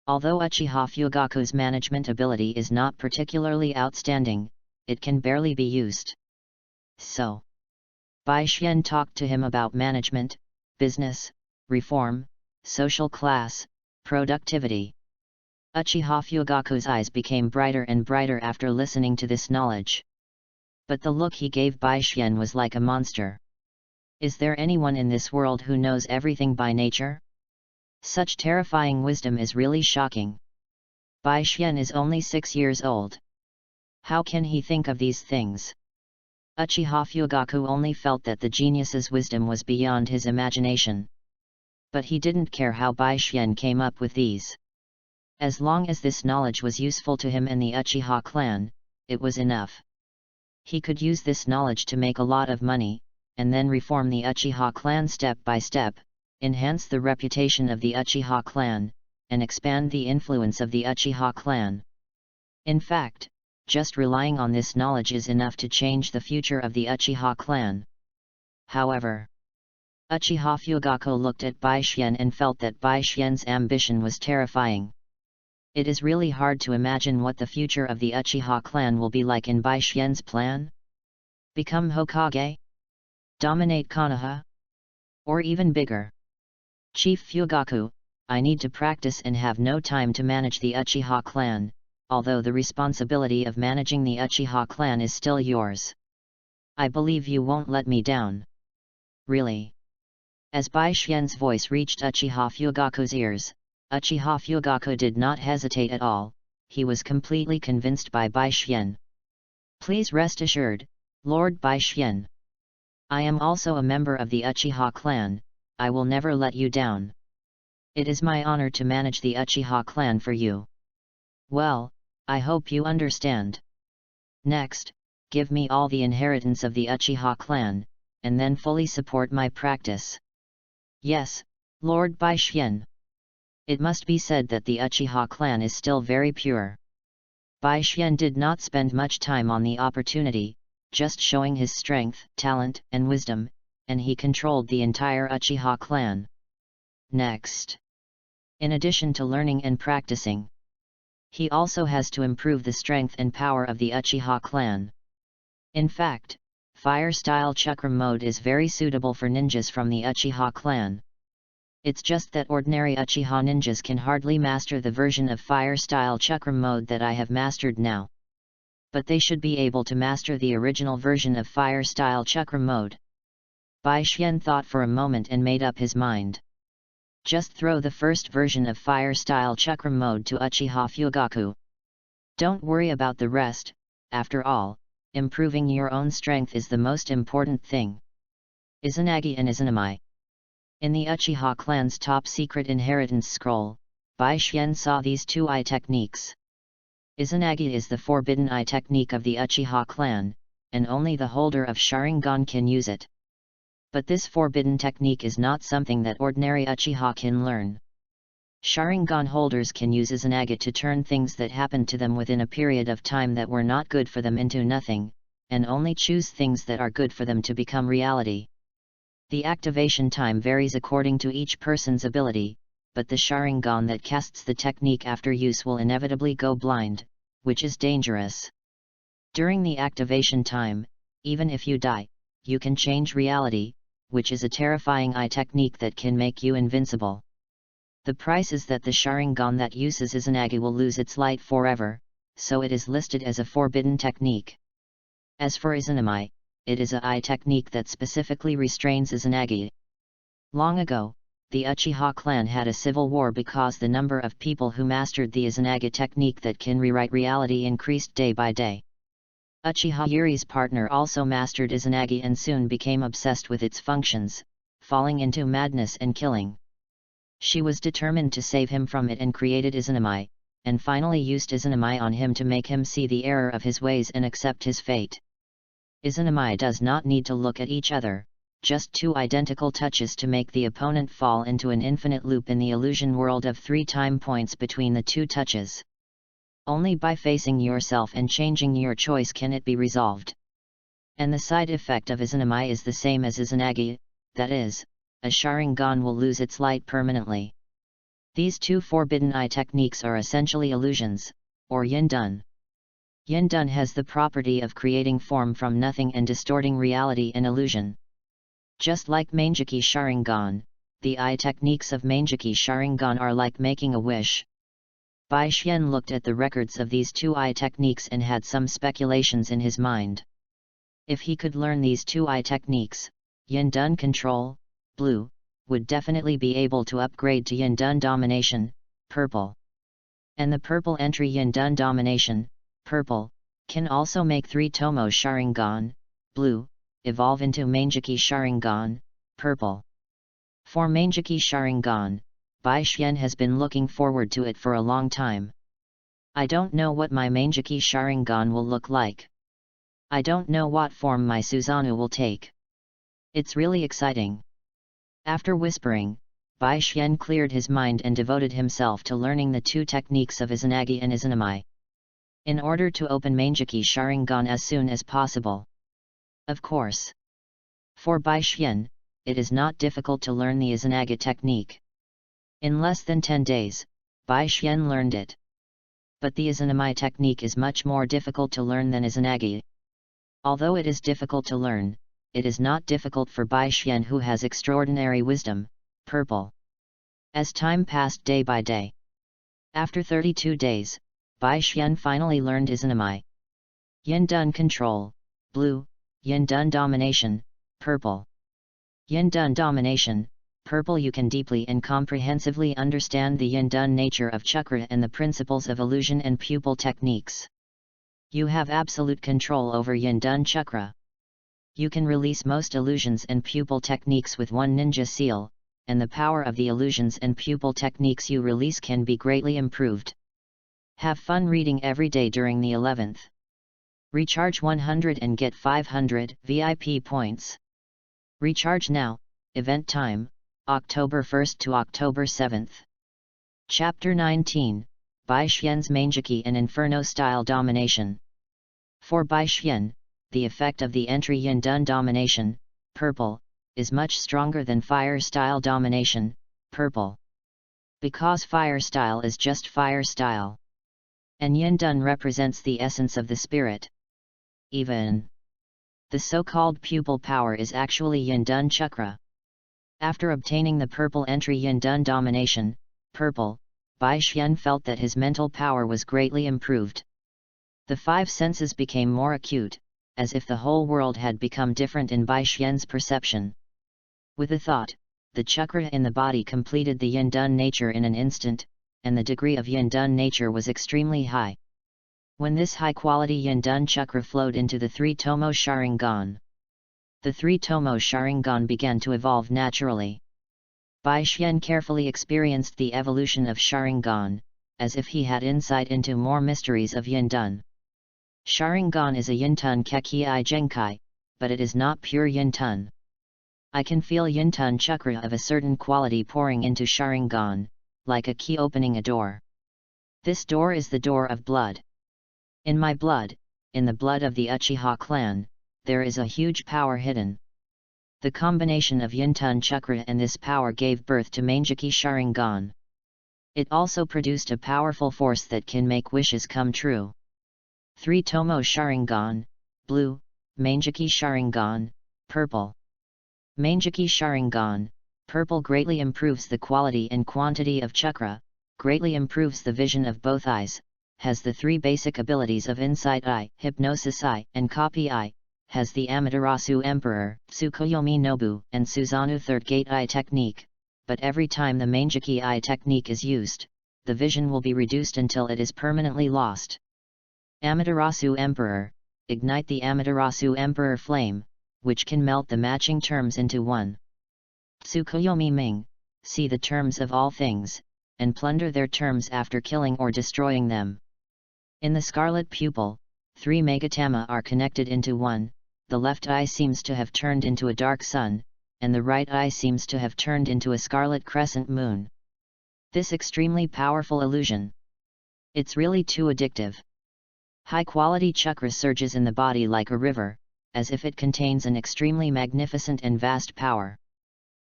Although Uchiha Fugaku's management ability is not particularly outstanding, it can barely be used. So, Bai Xian talked to him about management, business, reform, social class, productivity. Uchiha Fugaku's eyes became brighter and brighter after listening to this knowledge. But the look he gave Bai Xian was like a monster. Is there anyone in this world who knows everything by nature? Such terrifying wisdom is really shocking. Bai Xian is only 6 years old. How can he think of these things? Uchiha Fugaku only felt that the genius's wisdom was beyond his imagination. But he didn't care how Bai Xian came up with these. As long as this knowledge was useful to him and the Uchiha clan, it was enough. He could use this knowledge to make a lot of money, and then reform the Uchiha clan step by step, enhance the reputation of the Uchiha clan, and expand the influence of the Uchiha clan. In fact, just relying on this knowledge is enough to change the future of the Uchiha clan. However, Uchiha Fugaku looked at Bai Xian and felt that Bai Xian's ambition was terrifying. It is really hard to imagine what the future of the Uchiha clan will be like in Bai Xian's plan. Become Hokage? Dominate Konoha? Or even bigger? Chief Fugaku, I need to practice and have no time to manage the Uchiha clan, although the responsibility of managing the Uchiha clan is still yours. I believe you won't let me down. Really? As Bai Xian's voice reached Uchiha Fugaku's ears, Uchiha Fugaku did not hesitate at all, he was completely convinced by Bai Xian. Please rest assured, Lord Bai Xian. I am also a member of the Uchiha clan, I will never let you down. It is my honor to manage the Uchiha clan for you. Well, I hope you understand. Next, give me all the inheritance of the Uchiha clan, and then fully support my practice. Yes, Lord Bai Xian. It must be said that the Uchiha clan is still very pure. Bai Xian did not spend much time on the opportunity, just showing his strength, talent, and wisdom, and he controlled the entire Uchiha clan. Next, in addition to learning and practicing, he also has to improve the strength and power of the Uchiha clan. In fact, Fire-style Chakram mode is very suitable for ninjas from the Uchiha clan. It's just that ordinary Uchiha ninjas can hardly master the version of Fire-style Chakram mode that I have mastered now. But they should be able to master the original version of Fire-style Chakram mode. Bai Xian thought for a moment and made up his mind. Just throw the first version of Fire-style Chakram mode to Uchiha Fugaku. Don't worry about the rest, after all, improving your own strength is the most important thing. Izanagi and Izanami. In the Uchiha clan's top-secret inheritance scroll, Bai Xian saw these two eye techniques. Izanagi is the forbidden eye technique of the Uchiha clan, and only the holder of Sharingan can use it. But this forbidden technique is not something that ordinary Uchiha can learn. Sharingan holders can use Izanagi to turn things that happened to them within a period of time that were not good for them into nothing, and only choose things that are good for them to become reality. The activation time varies according to each person's ability, but the Sharingan that casts the technique after use will inevitably go blind, which is dangerous. During the activation time, even if you die, you can change reality, which is a terrifying eye technique that can make you invincible. The price is that the Sharingan that uses Izanagi will lose its light forever, so it is listed as a forbidden technique. As for Izanami, it is a eye technique that specifically restrains Izanagi. Long ago, the Uchiha clan had a civil war because the number of people who mastered the Izanagi technique that can rewrite reality increased day by day. Uchiha Yuri's partner also mastered Izanagi and soon became obsessed with its functions, falling into madness and killing. She was determined to save him from it and created Izanami, and finally used Izanami on him to make him see the error of his ways and accept his fate. Izanami does not need to look at each other, just two identical touches to make the opponent fall into an infinite loop in the illusion world of 3 time points between the two touches. Only by facing yourself and changing your choice can it be resolved. And the side effect of Izanami is the same as Izanagi, that is, a Sharingan will lose its light permanently. These two forbidden eye techniques are essentially illusions, or Yindun. Yindun has the property of creating form from nothing and distorting reality and illusion. Just like Manjaki Sharingan, the eye techniques of Manjaki Sharingan are like making a wish. Bai Xian looked at the records of these two eye techniques and had some speculations in his mind. If he could learn these two eye techniques, Yindun Control, blue, would definitely be able to upgrade to Yindun Domination, purple. And the purple entry Yindun Domination, purple, can also make 3 Tomo Sharingan, blue, evolve into Manjaki Sharingan, purple. For Manjaki Sharingan, Bai Xian has been looking forward to it for a long time. I don't know what my Manjaki Sharingan will look like. I don't know what form my Susanoo will take. It's really exciting. After whispering, Bai Xian cleared his mind and devoted himself to learning the two techniques of Izanagi and Izanami, in order to open Manjaki Sharingan as soon as possible. Of course. For Bai Xian, it is not difficult to learn the Izanagi technique. In less than 10 days, Bai Xian learned it. But the Izanami technique is much more difficult to learn than Izanagi. Although it is difficult to learn, it is not difficult for Bai Xian who has extraordinary wisdom, purple. As time passed day by day. After 32 days, Bai Xian finally learned Izanami. Yindun Control, blue, Yindun Domination, purple. Yindun Domination, purple. You can deeply and comprehensively understand the Yindun nature of chakra and the principles of illusion and pupil techniques. You have absolute control over Yindun chakra. You can release most illusions and pupil techniques with one ninja seal, and the power of the illusions and pupil techniques you release can be greatly improved. Have fun reading every day during the 11th. Recharge 100 and get 500 VIP points. Recharge now. Event time, October 1st to October 7th. Chapter 19, Bai Xian's Manjaki and Inferno Style Domination. For Bai Xian, the effect of the entry Yindun Domination, purple, is much stronger than Fire Style Domination, purple. Because Fire Style is just Fire Style. And Yindun represents the essence of the spirit. Even the so-called pupil power is actually Yindun chakra. After obtaining the purple entry Yindun Domination, purple, Bai Xian felt that his mental power was greatly improved. The 5 senses became more acute, as if the whole world had become different in Bai Xian's perception. With a thought, the chakra in the body completed the Yindun nature in an instant, and the degree of Yindun nature was extremely high. When this high-quality Yindun chakra flowed into the 3 Tomo Sharingan, the 3 Tomo Sharingan began to evolve naturally. Bai Xian carefully experienced the evolution of Sharingan, as if he had insight into more mysteries of Yindun. Sharingan is a Yintun Kekii Genkai, but it is not pure Yintun. I can feel Yintun chakra of a certain quality pouring into Sharingan, like a key opening a door. This door is the door of blood. In my blood, in the blood of the Uchiha clan, there is a huge power hidden. The combination of Yintun chakra and this power gave birth to Manjaki Sharingan. It also produced a powerful force that can make wishes come true. 3 Tomo Sharingan, blue, Manjaki Sharingan, purple. Manjaki Sharingan, purple greatly improves the quality and quantity of chakra, greatly improves the vision of both eyes, has the 3 basic abilities of Insight Eye, Hypnosis Eye, and Copy Eye, has the Amaterasu Emperor, Tsukuyomi Nobu, and Susanoo Third Gate Eye technique, but every time the Manjaki Eye technique is used, the vision will be reduced until it is permanently lost. Amaterasu Emperor, ignite the Amaterasu Emperor flame, which can melt the matching terms into one. Tsukuyomi Ming, see the terms of all things, and plunder their terms after killing or destroying them. In the scarlet pupil, 3 Megatama are connected into one, the left eye seems to have turned into a dark sun, and the right eye seems to have turned into a scarlet crescent moon. This extremely powerful illusion It's really too addictive. High-quality chakra surges in the body like a river, as if it contains an extremely magnificent and vast power.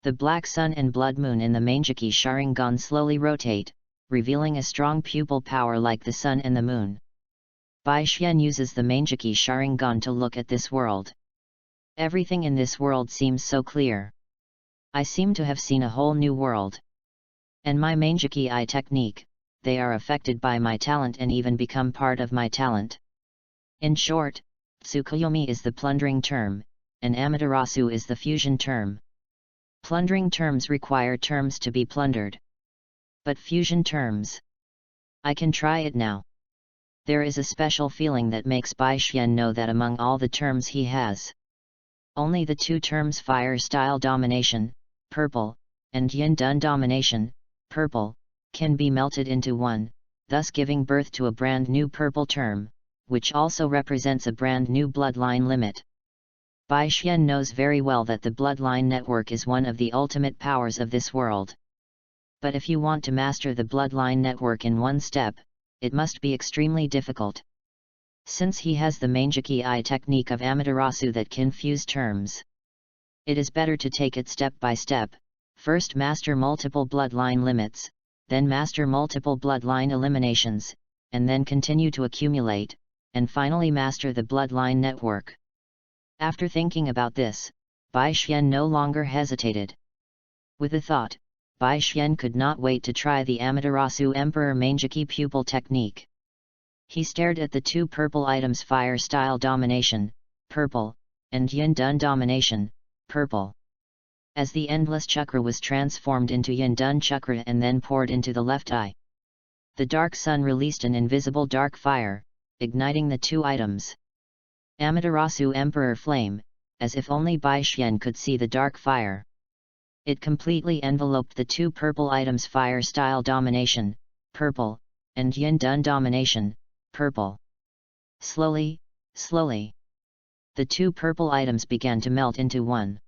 The black sun and blood moon in the Manjaki Sharingan slowly rotate, revealing a strong pupil power like the sun and the moon. Bai Xian uses the Manjaki Sharingan to look at this world. Everything in this world seems so clear. I seem to have seen a whole new world. And my Manjaki eye technique, they are affected by my talent and even become part of my talent. In short, Tsukuyomi is the plundering term, and Amaterasu is the fusion term. Plundering terms require terms to be plundered. But fusion terms. I can try it now. There is a special feeling that makes Bai Xian know that among all the terms he has, only the two terms fire style domination, purple, and yin dun domination, purple, can be melted into one, thus giving birth to a brand new purple term, which also represents a brand new bloodline limit. Bai Xian knows very well that the bloodline network is one of the ultimate powers of this world. But if you want to master the bloodline network in one step, it must be extremely difficult. Since he has the Manjaki eye technique of Amaterasu that can fuse terms, it is better to take it step by step, first master multiple bloodline limits, then master multiple bloodline eliminations, and then continue to accumulate, and finally master the bloodline network. After thinking about this, Bai Xian no longer hesitated. With a thought, Bai Xian could not wait to try the Amaterasu Emperor Manjaki pupil technique. He stared at the two purple items fire style domination, purple, and yin dun domination, purple. As the endless chakra was transformed into yin dun chakra and then poured into the left eye, the dark sun released an invisible dark fire, igniting the two items. Amaterasu Emperor Flame, as if only Bai Xian could see the dark fire. It completely enveloped the two purple items fire style domination, purple, and yin dun domination, purple. Slowly, slowly, the two purple items began to melt into one.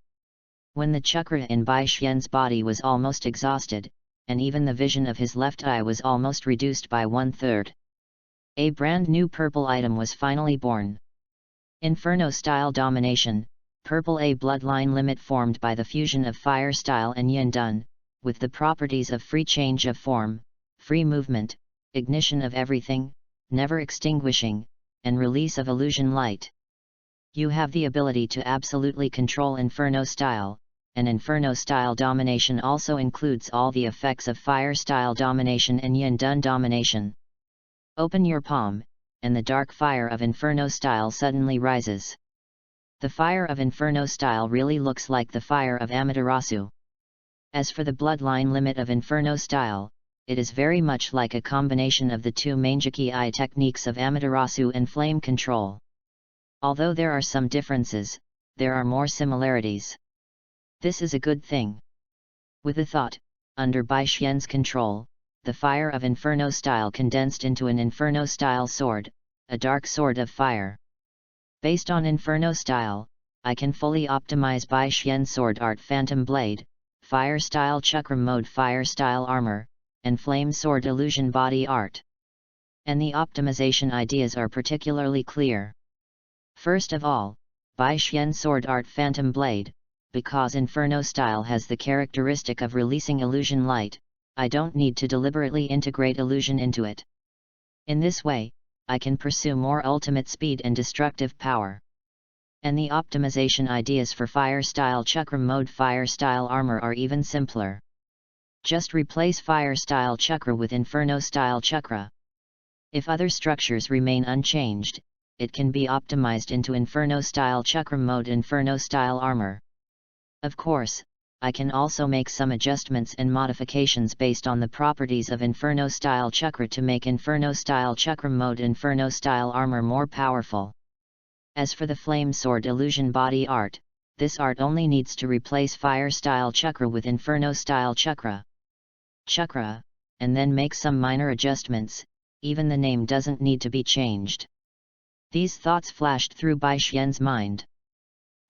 When the chakra in Bai Xian's body was almost exhausted, and even the vision of his left eye was almost reduced by 1/3, a brand new purple item was finally born. Inferno-style domination, purple a bloodline limit formed by the fusion of fire style and yin dun, with the properties of free change of form, free movement, ignition of everything, never extinguishing, and release of illusion light. You have the ability to absolutely control Inferno style, and Inferno style domination also includes all the effects of fire style domination and yin dun domination. Open your palm, and the dark fire of Inferno style suddenly rises. The fire of Inferno style really looks like the fire of Amaterasu. As for the bloodline limit of Inferno style, it is very much like a combination of the two Manjaki eye techniques of Amaterasu and flame control. Although there are some differences, there are more similarities. This is a good thing. With a thought, under Bai Xian's control, the fire of Inferno style condensed into an Inferno style sword, a dark sword of fire. Based on Inferno style, I can fully optimize Bai Xian's sword art Phantom Blade, Fire style Chakra mode Fire style armor, and Flame sword illusion body art. And the optimization ideas are particularly clear. First of all, Bai Xian's sword art Phantom Blade, because Inferno style has the characteristic of releasing illusion light, I don't need to deliberately integrate illusion into it. In this way, I can pursue more ultimate speed and destructive power. And the optimization ideas for Fire style Chakra mode Fire style armor are even simpler. Just replace Fire style Chakra with Inferno style Chakra. If other structures remain unchanged, it can be optimized into Inferno style Chakra mode Inferno style armor. Of course, I can also make some adjustments and modifications based on the properties of Inferno style Chakra to make Inferno style Chakra mode Inferno style armor more powerful. As for the Flame sword illusion body art, this art only needs to replace Fire style Chakra with Inferno style Chakra, and then make some minor adjustments. Even the name doesn't need to be changed. These thoughts flashed through Bai Xian's mind.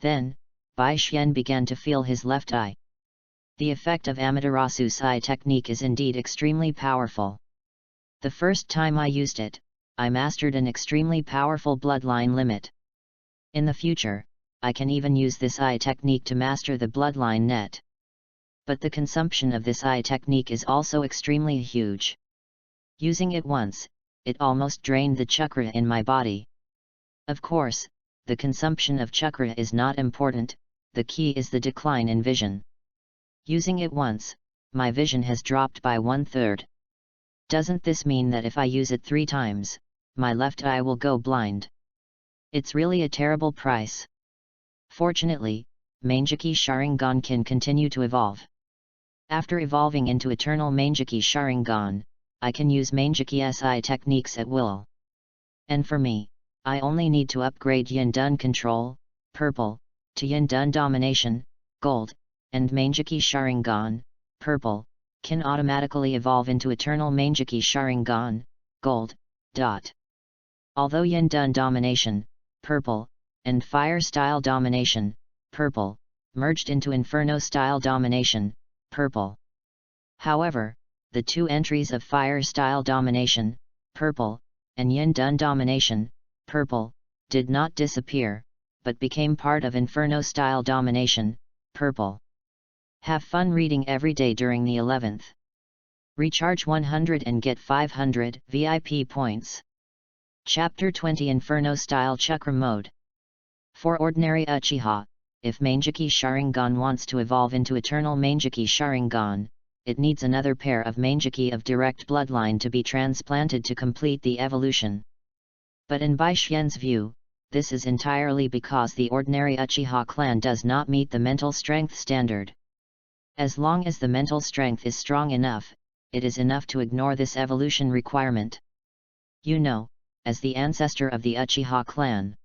Then, Bai Xian began to feel his left eye. The effect of Amaterasu's eye technique is indeed extremely powerful. The first time I used it, I mastered an extremely powerful bloodline limit. In the future, I can even use this eye technique to master the bloodline net. But the consumption of this eye technique is also extremely huge. Using it once, it almost drained the chakra in my body. Of course, the consumption of chakra is not important, the key is the decline in vision. Using it once, my vision has dropped by 1/3. Doesn't this mean that if I use it 3 times, my left eye will go blind? It's really a terrible price. Fortunately, Mangeki Sharingan can continue to evolve. After evolving into Eternal Mangeki Sharingan, I can use Mangeki SI techniques at will. And for me, I only need to upgrade Yin Dun Control, purple, to Yin Dun Domination, gold, and Mangeki Sharingan, purple, can automatically evolve into Eternal Mangeki Sharingan, gold. Although Yin Dun Domination, purple, and Fire Style Domination, purple, merged into Inferno Style Domination, purple. However, the 2 entries of Fire Style Domination, purple, and Yin Dun Domination, purple, did not disappear, but became part of Inferno Style Domination, purple. Have fun reading every day during the 11th. Recharge 100 and get 500 VIP points. Chapter 20 Inferno Style Chakra Mode. For ordinary Uchiha, if Mangeki Sharingan wants to evolve into Eternal Mangeki Sharingan, it needs another pair of Mangeki of direct bloodline to be transplanted to complete the evolution. But in Bai Xian's view, this is entirely because the ordinary Uchiha clan does not meet the mental strength standard. As long as the mental strength is strong enough, it is enough to ignore this evolution requirement. You know, as the ancestor of the Uchiha clan,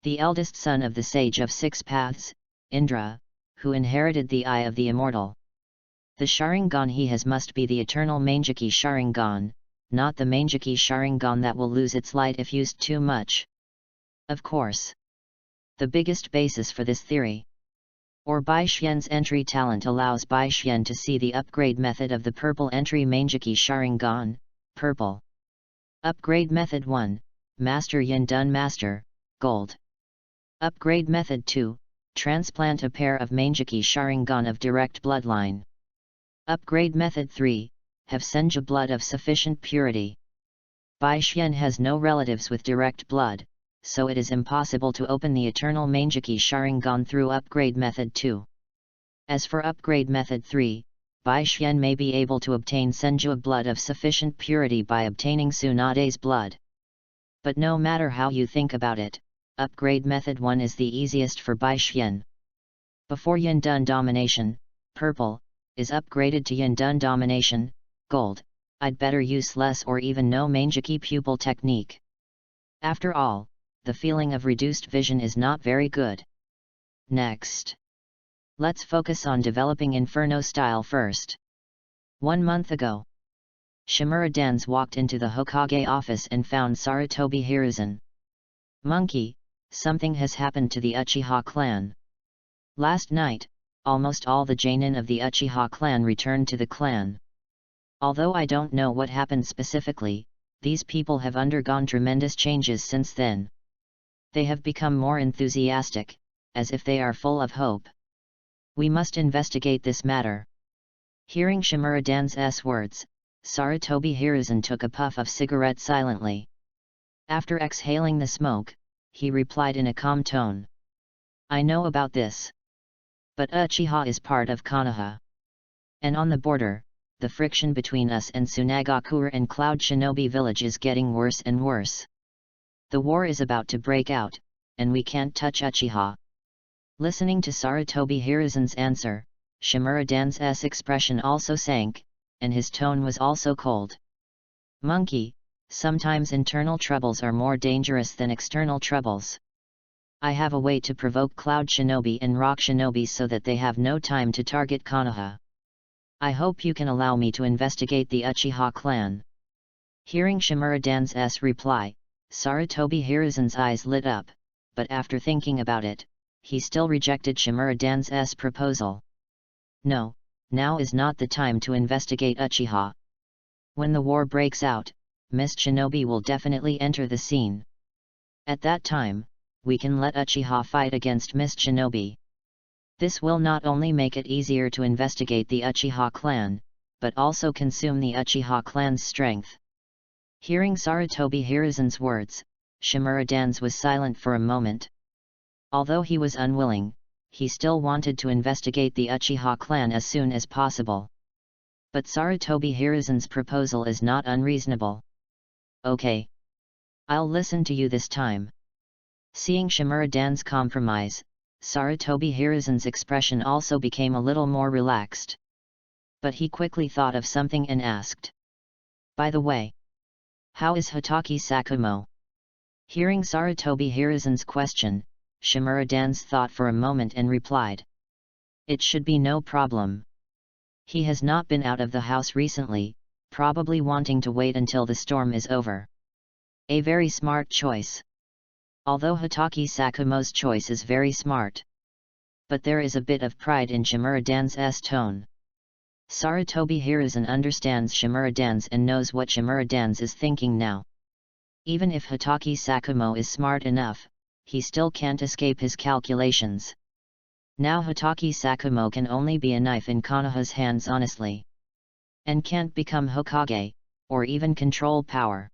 the eldest son of the Sage of 6 Paths, Indra, who inherited the Eye of the Immortal. The Sharingan he has must be the Eternal Mangeki Sharingan, not the Mangeki Sharingan that will lose its light if used too much. Of course, the biggest basis for this theory, or Bai Xian's entry talent, allows Bai Xian to see the upgrade method of the purple entry Mangeki Sharingan, purple. Upgrade method 1, Master Yin Dun Master, gold. Upgrade method 2, transplant a pair of Mangeki Sharingan of direct bloodline. Upgrade method 3, have Senju blood of sufficient purity. Bai Xian has no relatives with direct blood, so it is impossible to open the Eternal Mangeki Sharingan through upgrade method 2. As for upgrade method 3, Bai Xian may be able to obtain Senju blood of sufficient purity by obtaining Tsunade's blood. But no matter how you think about it, upgrade method 1 is the easiest for Bai Xian. Before Yin Dun Domination, purple, is upgraded to Yin Dun Domination, gold, I'd better use less or even no Mangeki pupil technique. After all, the feeling of reduced vision is not very good. Next, let's focus on developing Inferno style first. 1 month ago, Shimura Dans walked into the Hokage office and found Sarutobi Hiruzen. Monkey, something has happened to the Uchiha clan. Last night, almost all the Genin of the Uchiha clan returned to the clan. Although I don't know what happened specifically, these people have undergone tremendous changes since then. They have become more enthusiastic, as if they are full of hope. We must investigate this matter. Hearing Shimura Dan's words, Sarutobi Hiruzen took a puff of cigarette silently. After exhaling the smoke, he replied in a calm tone. I know about this. But Uchiha is part of Konoha. And on the border, the friction between us and Tsunagakure and Cloud Shinobi Village is getting worse and worse. The war is about to break out, and we can't touch Uchiha. Listening to Sarutobi Hiruzen's answer, Shimura Dan's expression also sank, and his tone was also cold. Monkey, sometimes internal troubles are more dangerous than external troubles. I have a way to provoke Cloud Shinobi and Rock Shinobi so that they have no time to target Konoha. I hope you can allow me to investigate the Uchiha clan. Hearing Shimura Dan's reply, Sarutobi Hiruzen's eyes lit up, but after thinking about it, he still rejected Shimura Dan's proposal. No, now is not the time to investigate Uchiha. When the war breaks out, Miss Shinobi will definitely enter the scene. At that time, we can let Uchiha fight against Miss Shinobi. This will not only make it easier to investigate the Uchiha clan, but also consume the Uchiha clan's strength. Hearing Sarutobi Hiruzen's words, Shimura Dans was silent for a moment. Although he was unwilling, he still wanted to investigate the Uchiha clan as soon as possible. But Sarutobi Hiruzen's proposal is not unreasonable. Okay. I'll listen to you this time. Seeing Shimura Dan's compromise, Sarutobi Hiruzen's expression also became a little more relaxed. But he quickly thought of something and asked. By the way, how is Hitaki Sakumo? Hearing Sarutobi Hiruzen's question, Shimura Dans thought for a moment and replied. It should be no problem. He has not been out of the house recently, probably wanting to wait until the storm is over. A very smart choice. Although Hitaki Sakumo's choice is very smart. But there is a bit of pride in Shimura Dan's tone. Sarutobi Hiruzen understands Shimura Dans and knows what Shimura Dans is thinking now. Even if Hitaki Sakumo is smart enough, he still can't escape his calculations. Now Hitaki Sakumo can only be a knife in Konoha's hands honestly. And can't become Hokage, or even control power.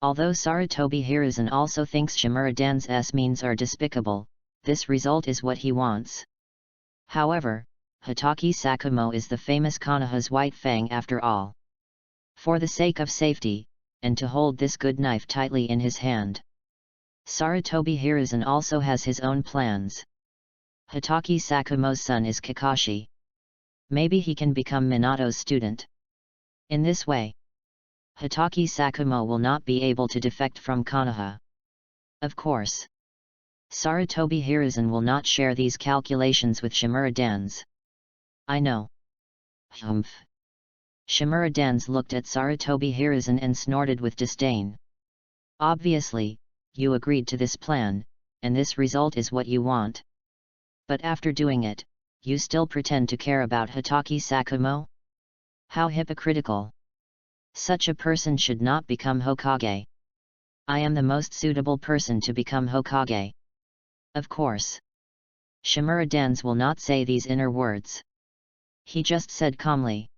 Although Sarutobi Hiruzen also thinks Shimura Dan's means are despicable, this result is what he wants. However, Hitaki Sakumo is the famous Konoha's White Fang after all. For the sake of safety, and to hold this good knife tightly in his hand, Sarutobi Hiruzen also has his own plans. Hitaki Sakumo's son is Kakashi. Maybe he can become Minato's student. In this way, Hitaki Sakumo will not be able to defect from Konoha. Of course, Sarutobi Hiruzen will not share these calculations with Shimura Dans. I know. Humph. Shimura Dans looked at Sarutobi Hiruzen and snorted with disdain. Obviously, you agreed to this plan, and this result is what you want. But after doing it, you still pretend to care about Hitaki Sakumo? How hypocritical! Such a person should not become Hokage. I am the most suitable person to become Hokage. Of course. Shimura Dans will not say these inner words. He just said calmly.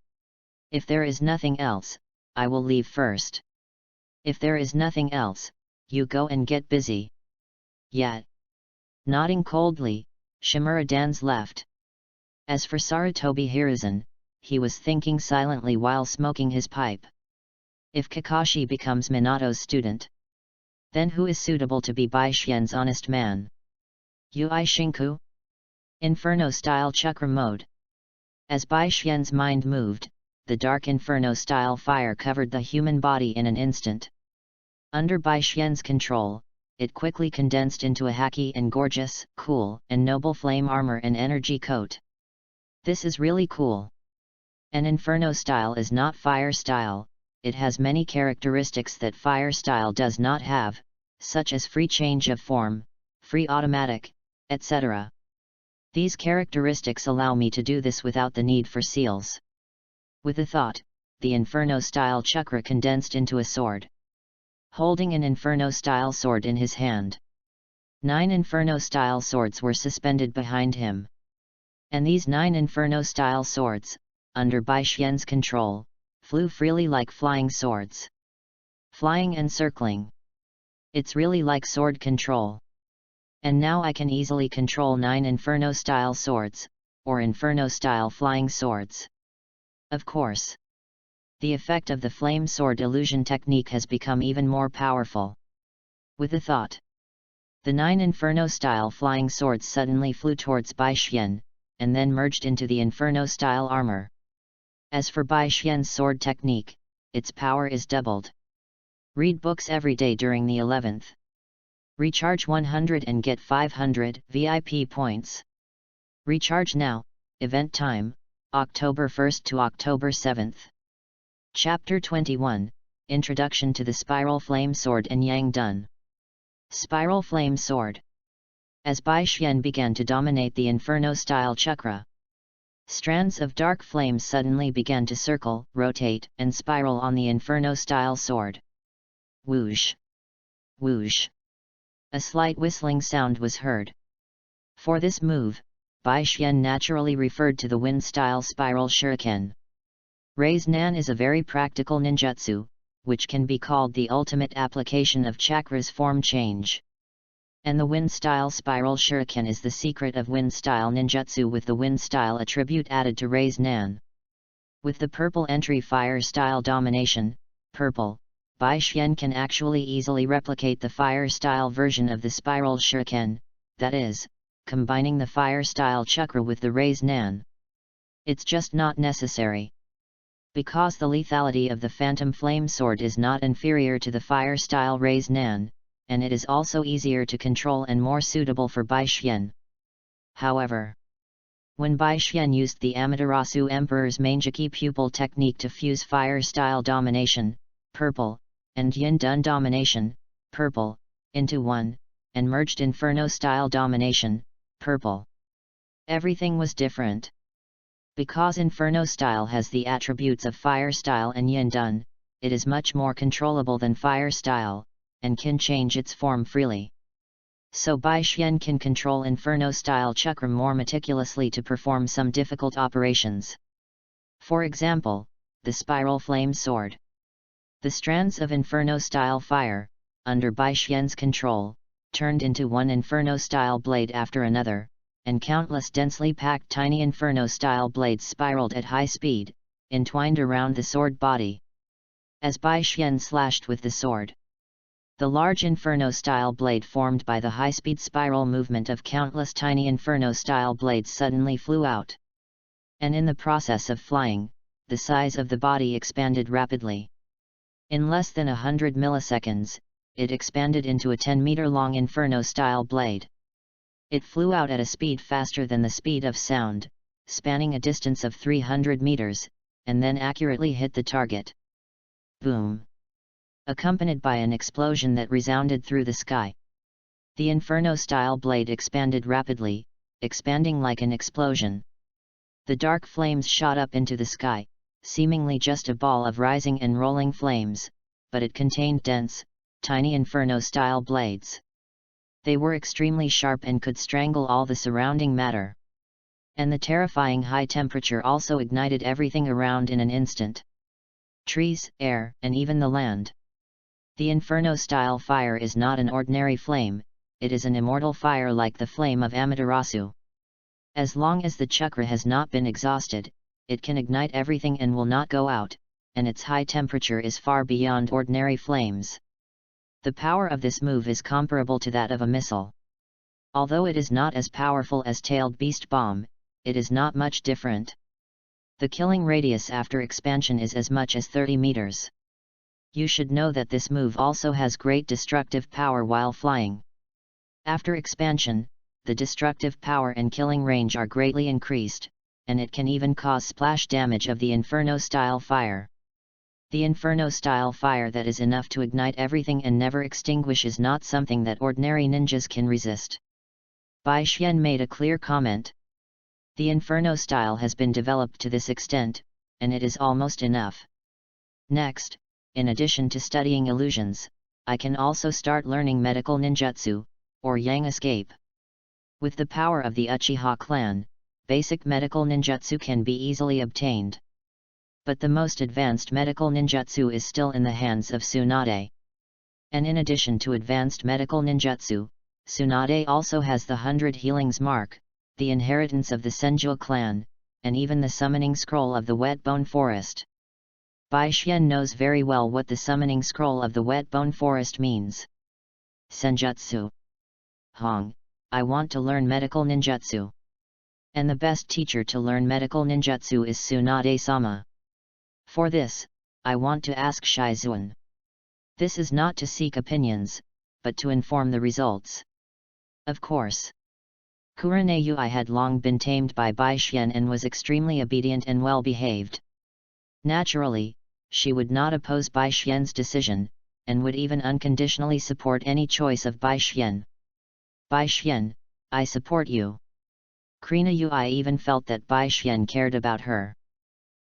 If there is nothing else, I will leave first. If there is nothing else, you go and get busy. Yet. Nodding coldly, Shimura Dans left. As for Sarutobi Hiruzen, he was thinking silently while smoking his pipe. If Kakashi becomes Minato's student, then who is suitable to be Bai Xian's honest man? Yui Shinku? Inferno-style chakra mode. As Bai Xian's mind moved, the dark inferno-style fire covered the human body in an instant. Under Bai Xian's control, it quickly condensed into a hacky and gorgeous, cool, and noble flame armor and energy coat. This is really cool. An inferno style is not fire style, it has many characteristics that fire style does not have, such as free change of form, free automatic, etc. These characteristics allow me to do this without the need for seals. With a thought, the inferno style chakra condensed into a sword. Holding an inferno-style sword in his hand. 9 inferno-style swords were suspended behind him. And these 9 inferno-style swords, under Bai Xian's control, flew freely like flying swords. Flying and circling. It's really like sword control. And now I can easily control 9 inferno-style swords, or inferno-style flying swords. Of course. The effect of the flame sword illusion technique has become even more powerful. With a thought, the 9 inferno-style flying swords suddenly flew towards Bai Xian, and then merged into the inferno-style armor. As for Bai Xian's sword technique, its power is doubled. Read books every day during the 11th. Recharge 100 and get 500 VIP points. Recharge now, event time, October 1st to October 7th. Chapter 21, Introduction to the Spiral Flame Sword and Yang Dun. Spiral Flame Sword. As Bai Xian began to dominate the Inferno-style chakra, Strands of dark flames suddenly began to circle, rotate, and spiral on the inferno-style sword. Whoosh! Whoosh! A slight whistling sound was heard. For this move, Bai Xian naturally referred to the wind-style spiral shuriken. Raise Nan is a very practical ninjutsu, which can be called the ultimate application of chakras form change. And the wind-style spiral shuriken is the secret of wind-style ninjutsu with the wind-style attribute added to Raise Nan. With the purple entry fire-style domination, purple, Bai Xian can actually easily replicate the fire-style version of the spiral shuriken, that is, combining the fire-style chakra with the Raise Nan. It's just not necessary. Because the lethality of the Phantom Flame Sword is not inferior to the fire-style Raise Nan, and it is also easier to control and more suitable for Bai Xian. However, when Bai Xian used the Amaterasu Emperor's Manjiki pupil technique to fuse fire-style domination, purple, and Yin Dun domination, purple, into one, and merged Inferno-style domination, purple, everything was different. Because Inferno style has the attributes of Fire style and Yin Dun, it is much more controllable than Fire style, and can change its form freely. So Bai Xian can control Inferno style chakra more meticulously to perform some difficult operations. For example, the Spiral Flame Sword. The strands of Inferno style fire, under Bai Xian's control, turned into one Inferno style blade after another, and countless densely packed tiny Inferno-style blades spiraled at high speed, entwined around the sword body. As Bai Xian slashed with the sword, the large Inferno-style blade formed by the high-speed spiral movement of countless tiny Inferno-style blades suddenly flew out. And in the process of flying, the size of the body expanded rapidly. In less than 100 milliseconds, it expanded into a 10-meter-long Inferno-style blade. It flew out at a speed faster than the speed of sound, spanning a distance of 300 meters, and then accurately hit the target. Boom! Accompanied by an explosion that resounded through the sky. The Inferno-style blade expanded rapidly, expanding like an explosion. The dark flames shot up into the sky, seemingly just a ball of rising and rolling flames, but it contained dense, tiny Inferno-style blades. They were extremely sharp and could strangle all the surrounding matter. And the terrifying high temperature also ignited everything around in an instant. Trees, air, and even the land. The Inferno-style fire is not an ordinary flame, it is an immortal fire like the flame of Amaterasu. As long as the chakra has not been exhausted, it can ignite everything and will not go out, and its high temperature is far beyond ordinary flames. The power of this move is comparable to that of a missile. Although it is not as powerful as Tailed Beast Bomb, it is not much different. The killing radius after expansion is as much as 30 meters. You should know that this move also has great destructive power while flying. After expansion, the destructive power and killing range are greatly increased, and it can even cause splash damage of the Inferno-style fire. The Inferno-style fire that is enough to ignite everything and never extinguish is not something that ordinary ninjas can resist. Bai Xian made a clear comment. The Inferno style has been developed to this extent, and it is almost enough. Next, in addition to studying illusions, I can also start learning medical ninjutsu, or Yang Escape. With the power of the Uchiha clan, basic medical ninjutsu can be easily obtained. But the most advanced medical ninjutsu is still in the hands of Tsunade. And in addition to advanced medical ninjutsu, Tsunade also has the 100 Healings Mark, the inheritance of the Senju clan, and even the summoning scroll of the Wet Bone Forest. Bai Xian knows very well what the summoning scroll of the Wet Bone Forest means. Senjutsu. Hong, I want to learn medical ninjutsu. And the best teacher to learn medical ninjutsu is Tsunade-sama. For this, I want to ask Shizuan. This is not to seek opinions, but to inform the results. Of course. Kurenei had long been tamed by Bai Xian and was extremely obedient and well-behaved. Naturally, she would not oppose Bai Xian's decision, and would even unconditionally support any choice of Bai Xian. Bai Xian, I support you. Krina Yui even felt that Bai Xian cared about her.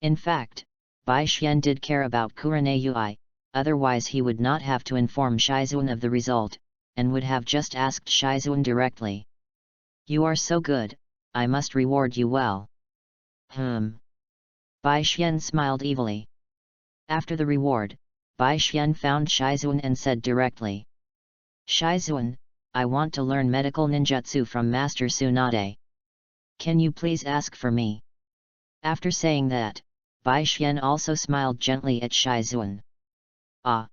In fact, Bai Xian did care about Kurane Yui, otherwise he would not have to inform Shizuan of the result, and would have just asked Shizuan directly. You are so good, I must reward you well. Bai Xian smiled evilly. After the reward, Bai Xian found Shizuan and said directly. Shizuan, I want to learn medical ninjutsu from Master Tsunade. Can you please ask for me? After saying that, Bai Xian also smiled gently at Shizuan. Ah!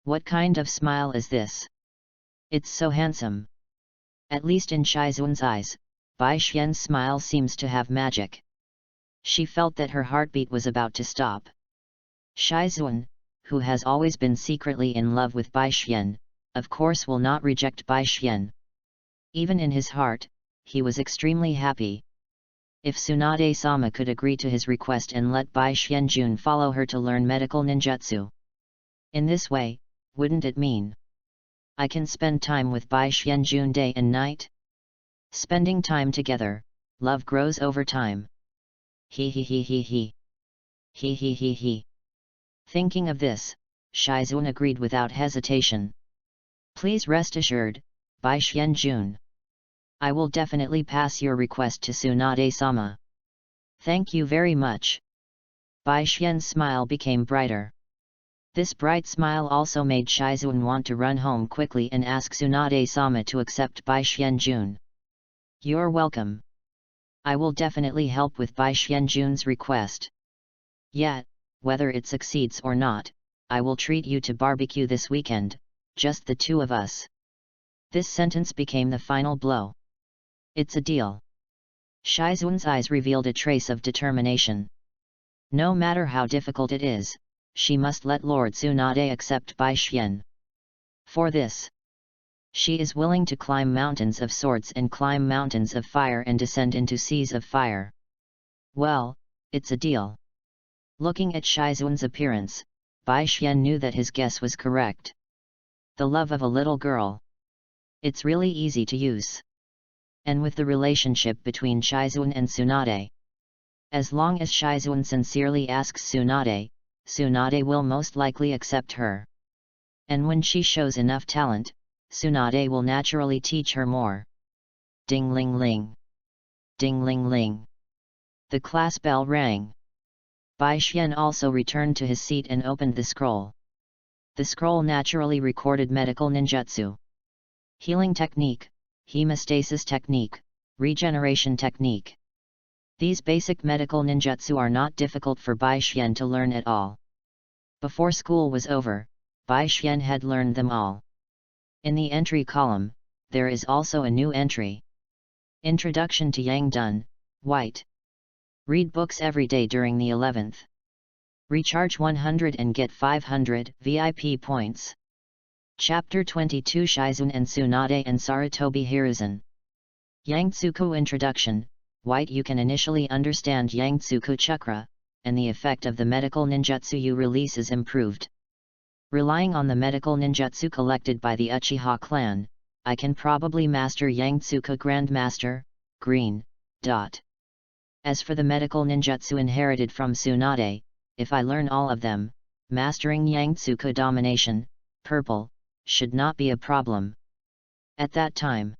What kind of smile is this? It's so handsome. At least in Shizuan's eyes, Bai Xian's smile seems to have magic. She felt that her heartbeat was about to stop. Shizuan, who has always been secretly in love with Bai Xian, of course will not reject Bai Xian. Even in his heart, he was extremely happy. If Tsunade-sama could agree to his request and let Bai Xianjun follow her to learn medical ninjutsu. In this way, wouldn't it mean I can spend time with Bai Xianjun day and night? Spending time together, love grows over time. He he he he he. He he he he. Thinking of this, Shizuan agreed without hesitation. Please rest assured, Bai Xianjun. I will definitely pass your request to Tsunade-sama. Thank you very much. Bai Xian's smile became brighter. This bright smile also made Shizuan want to run home quickly and ask Tsunade-sama to accept Bai Xianjun. You're welcome. I will definitely help with Bai Xianjun's request. Yet, whether it succeeds or not, I will treat you to barbecue this weekend, just the two of us. This sentence became the final blow. It's a deal. Shizuan's eyes revealed a trace of determination. No matter how difficult it is, she must let Lord Tsunade accept Bai Xian. For this, she is willing to climb mountains of swords and climb mountains of fire and descend into seas of fire. Well, it's a deal. Looking at Shizuan's appearance, Bai Xian knew that his guess was correct. The love of a little girl. It's really easy to use. And with the relationship between Shizuan and Tsunade. As long as Shizuan sincerely asks Tsunade, Tsunade will most likely accept her. And when she shows enough talent, Tsunade will naturally teach her more. Ding ling ling. Ding ling ling. The class bell rang. Bai Xian also returned to his seat and opened the scroll. The scroll naturally recorded medical ninjutsu. Healing technique, hemostasis technique, regeneration technique. These basic medical ninjutsu are not difficult for Bai Xian to learn at all. Before school was over, Bai Xian had learned them all. In the entry column, there is also a new entry. Introduction to Yang Dun, White. Read books every day during the 11th. Recharge 100 and get 500 VIP points. Chapter 22 Shizuan and Tsunade and Sarutobi Hiruzen. Yangtsuku Introduction. White. You can initially understand Yangtsuku Chakra, and the effect of the medical ninjutsu you release is improved. Relying on the medical ninjutsu collected by the Uchiha clan, I can probably master Yangtsuku Grandmaster, Green. As for the medical ninjutsu inherited from Tsunade, if I learn all of them, mastering Yangtsuku Domination, Purple, should not be a problem. At that time,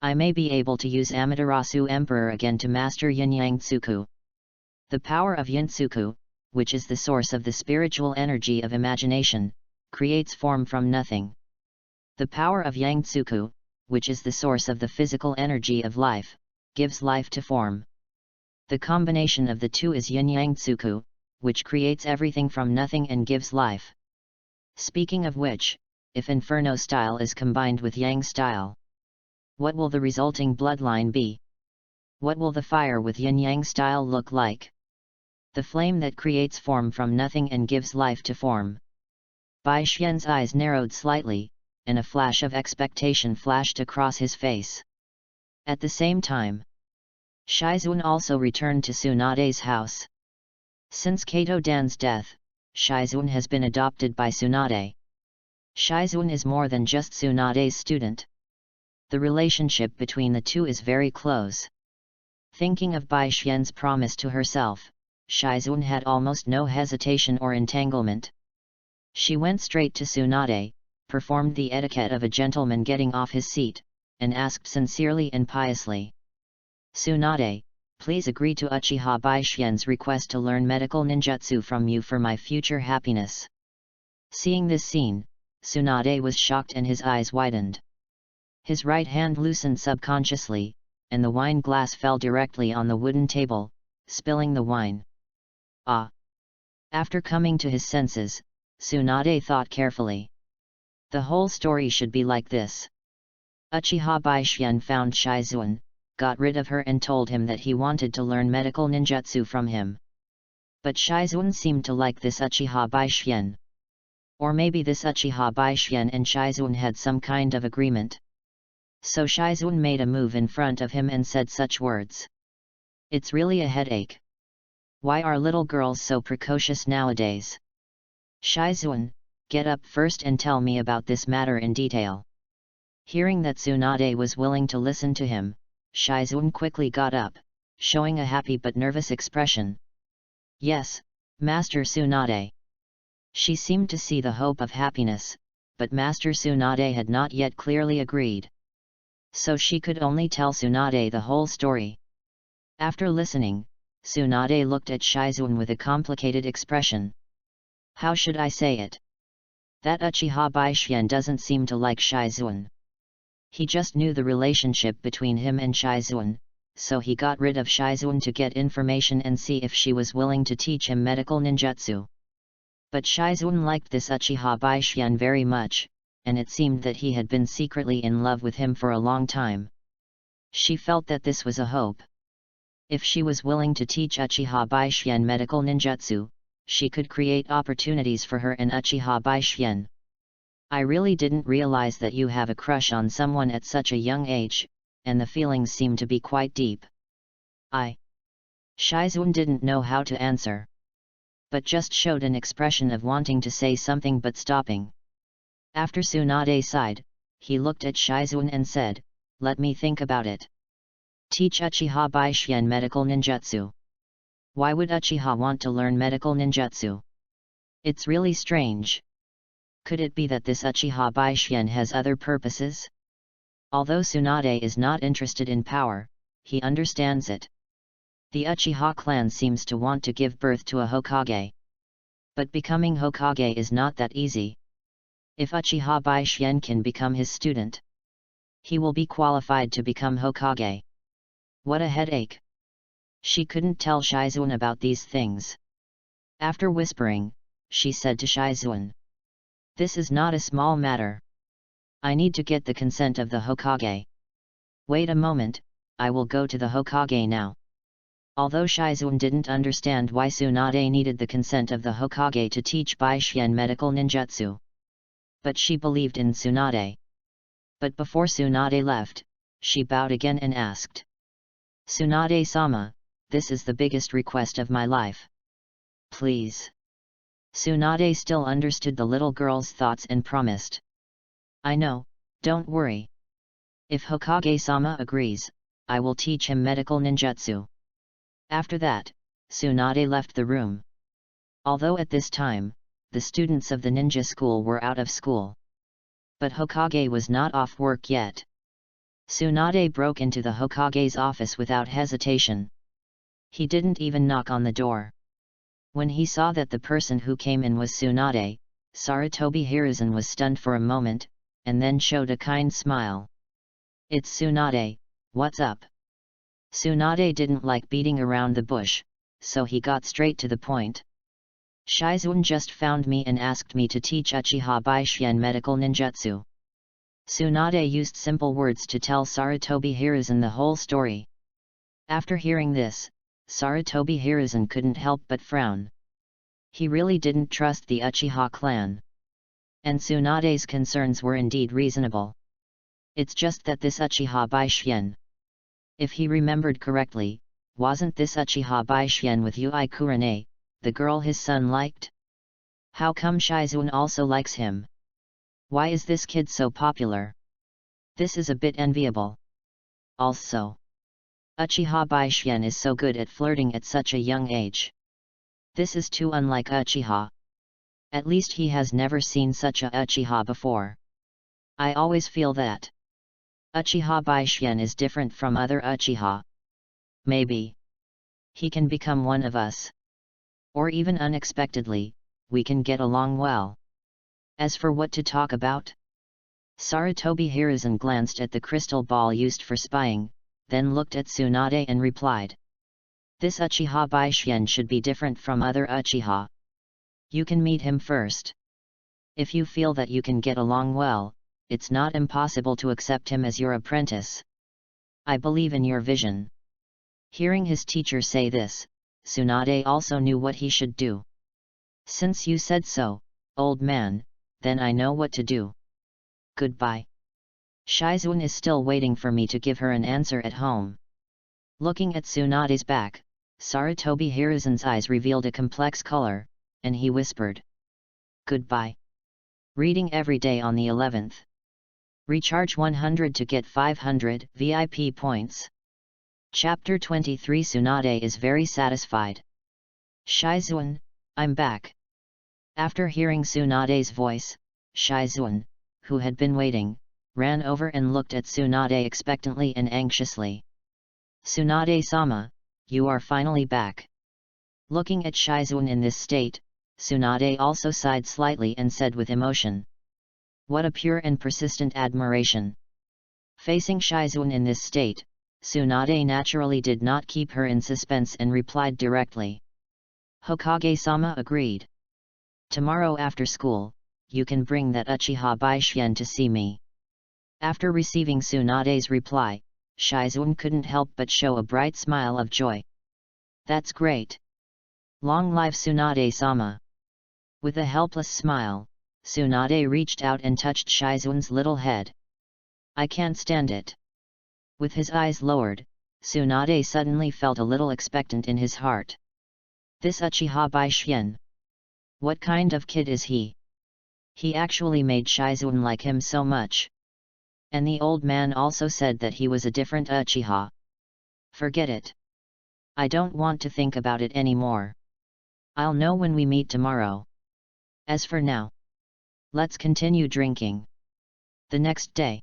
I may be able to use Amaterasu Emperor again to master Yin Yangtsuku. The power of Yintsuku, which is the source of the spiritual energy of imagination, creates form from nothing. The power of Yangtsuku, which is the source of the physical energy of life, gives life to form. The combination of the two is Yin Yangtsuku, which creates everything from nothing and gives life. Speaking of which, if Inferno style is combined with Yang style, what will the resulting bloodline be? What will the fire with Yin Yang style look like? The flame that creates form from nothing and gives life to form. Bai Xian's eyes narrowed slightly, and a flash of expectation flashed across his face. At the same time, Shizuan also returned to Tsunade's house. Since Kato Dan's death, Shizuan has been adopted by Tsunade. Shizuan is more than just Tsunade's student. The relationship between the two is very close. Thinking of Bai Xian's promise to herself, Shizun had almost no hesitation or entanglement. She went straight to Tsunade, performed the etiquette of a gentleman getting off his seat, and asked sincerely and piously. Tsunade, please agree to Uchiha Bai Xian's request to learn medical ninjutsu from you for my future happiness. Seeing this scene, Tsunade was shocked and his eyes widened. His right hand loosened subconsciously, and the wine glass fell directly on the wooden table, spilling the wine. Ah! After coming to his senses, Tsunade thought carefully. The whole story should be like this. Uchiha Bai Xian found Shizun, got rid of her and told him that he wanted to learn medical ninjutsu from him. But Shizun seemed to like this Uchiha Bai Xian. Or maybe this Uchiha Bai Xian and Shizun had some kind of agreement. So Shizun made a move in front of him and said such words. It's really a headache. Why are little girls so precocious nowadays? Shizun, get up first and tell me about this matter in detail. Hearing that Tsunade was willing to listen to him, Shizun quickly got up, showing a happy but nervous expression. Yes, Master Tsunade. She seemed to see the hope of happiness, but Master Tsunade had not yet clearly agreed. So she could only tell Tsunade the whole story. After listening, Tsunade looked at Shizun with a complicated expression. How should I say it? That Uchiha Bai Xian doesn't seem to like Shizun. He just knew the relationship between him and Shizun, so he got rid of Shizun to get information and see if she was willing to teach him medical ninjutsu. But Shizun liked this Uchiha Bai Xian very much, and it seemed that he had been secretly in love with him for a long time. She felt that this was a hope. If she was willing to teach Uchiha Bai Xian medical ninjutsu, she could create opportunities for her and Uchiha Bai Xian. I really didn't realize that you have a crush on someone at such a young age, and the feelings seem to be quite deep. Shizun didn't know how to answer, but just showed an expression of wanting to say something but stopping. After Tsunade sighed, he looked at Shizun and said, let me think about it. Teach Uchiha Bai Xian medical ninjutsu. Why would Uchiha want to learn medical ninjutsu? It's really strange. Could it be that this Uchiha Bai Xian has other purposes? Although Tsunade is not interested in power, he understands it. The Uchiha clan seems to want to give birth to a Hokage. But becoming Hokage is not that easy. If Uchiha Bai Xian can become his student, he will be qualified to become Hokage. What a headache! She couldn't tell Shizun about these things. After whispering, she said to Shizun, this is not a small matter. I need to get the consent of the Hokage. Wait a moment, I will go to the Hokage now. Although Shizun didn't understand why Tsunade needed the consent of the Hokage to teach Bai Xian medical ninjutsu, but she believed in Tsunade. But before Tsunade left, she bowed again and asked, Tsunade-sama, this is the biggest request of my life. Please. Tsunade still understood the little girl's thoughts and promised. I know, don't worry. If Hokage-sama agrees, I will teach him medical ninjutsu. After that, Tsunade left the room. Although at this time, the students of the ninja school were out of school. But Hokage was not off work yet. Tsunade broke into the Hokage's office without hesitation. He didn't even knock on the door. When he saw that the person who came in was Tsunade, Sarutobi Hiruzen was stunned for a moment, and then showed a kind smile. It's Tsunade, what's up? Tsunade didn't like beating around the bush, so he got straight to the point. Shizun just found me and asked me to teach Uchiha Bai Xian medical ninjutsu. Tsunade used simple words to tell Sarutobi Hiruzen the whole story. After hearing this, Sarutobi Hiruzen couldn't help but frown. He really didn't trust the Uchiha clan. And Tsunade's concerns were indeed reasonable. It's just that this Uchiha Bai Xian. If he remembered correctly, wasn't this Uchiha Bai Xian with Yui Kurane, the girl his son liked? How come Shizun also likes him? Why is this kid so popular? This is a bit enviable. Also, Uchiha Baishien is so good at flirting at such a young age. This is too unlike Uchiha. At least he has never seen such a Uchiha before. I always feel that Uchiha Baishien is different from other Uchiha. Maybe he can become one of us. Or even unexpectedly, we can get along well. As for what to talk about? Sarutobi Hiruzen glanced at the crystal ball used for spying, then looked at Tsunade and replied. This Uchiha Baishien should be different from other Uchiha. You can meet him first. If you feel that you can get along well, it's not impossible to accept him as your apprentice. I believe in your vision. Hearing his teacher say this, Tsunade also knew what he should do. Since you said so, old man, then I know what to do. Goodbye. Shizuan is still waiting for me to give her an answer at home. Looking at Tsunade's back, Sarutobi Hiruzen's eyes revealed a complex color, and he whispered. Goodbye. Reading every day on the 11th. Recharge 100 to get 500 VIP points. Chapter 23. Tsunade is very satisfied. Shizuan, I'm back. After hearing Tsunade's voice, Shizuan, who had been waiting, ran over and looked at Tsunade expectantly and anxiously. Tsunade-sama, you are finally back. Looking at Shizuan in this state, Tsunade also sighed slightly and said with emotion. What a pure and persistent admiration. Facing Shizuan in this state, Tsunade naturally did not keep her in suspense and replied directly. Hokage-sama agreed. Tomorrow after school, you can bring that Uchiha Baishien to see me. After receiving Tsunade's reply, Shizuan couldn't help but show a bright smile of joy. That's great. Long live Tsunade-sama. With a helpless smile, Tsunade reached out and touched Shizuan's little head. I can't stand it. With his eyes lowered, Tsunade suddenly felt a little expectant in his heart. This Uchiha Baishien. What kind of kid is he? He actually made Shizuan like him so much. And the old man also said that he was a different Uchiha. Forget it. I don't want to think about it anymore. I'll know when we meet tomorrow. As for now, let's continue drinking. The next day,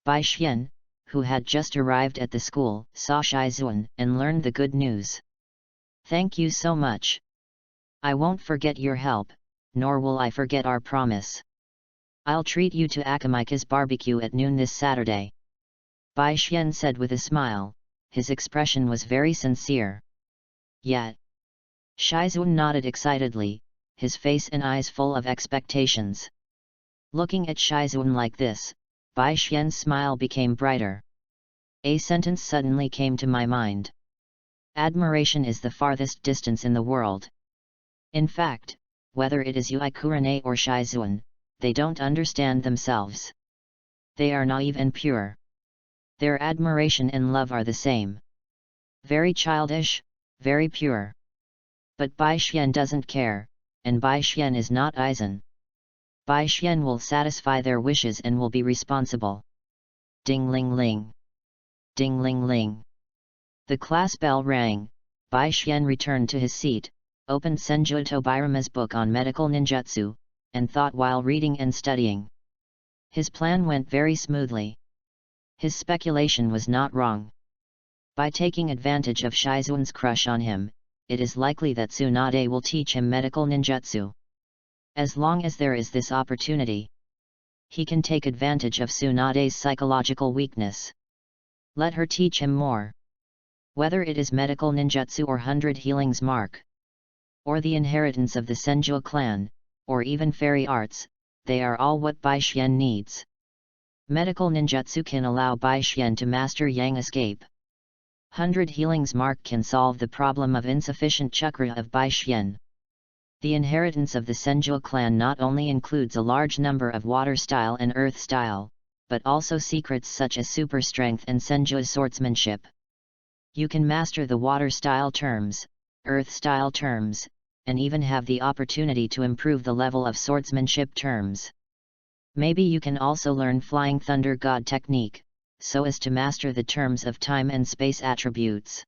Baishien, who had just arrived at the school, saw Shizuan and learned the good news. Thank you so much. I won't forget your help, nor will I forget our promise. I'll treat you to Akamika's barbecue at noon this Saturday. Baishien said with a smile, his expression was very sincere. Yet, Shizuan nodded excitedly, his face and eyes full of expectations. Looking at Shizuan like this, Baishien's smile became brighter. A sentence suddenly came to my mind. Admiration is the farthest distance in the world. In fact, whether it is Yui Kurane or Shizuan, they don't understand themselves. They are naive and pure. Their admiration and love are the same. Very childish, very pure. But Baishien doesn't care, and Baishien is not Aizen. Baishien will satisfy their wishes and will be responsible. Ding ling ling. Ding ling ling. The class bell rang. Baishien returned to his seat, opened Senju Tobirama's book on medical ninjutsu, and thought while reading and studying. His plan went very smoothly. His speculation was not wrong. By taking advantage of Shizuan's crush on him, it is likely that Tsunade will teach him medical ninjutsu. As long as there is this opportunity, he can take advantage of Tsunade's psychological weakness. Let her teach him more. Whether it is medical ninjutsu or 100 healings mark, or the inheritance of the Senju clan, or even fairy arts, they are all what Baishien needs. Medical ninjutsu can allow Baishien to master Yang escape. 100 healings mark can solve the problem of insufficient chakra of Baishien. The inheritance of the Senju clan not only includes a large number of water style and earth style, but also secrets such as super strength and Senju swordsmanship. You can master the water style terms, earth style terms, and even have the opportunity to improve the level of swordsmanship terms. Maybe you can also learn Flying Thunder God technique, so as to master the terms of time and space attributes.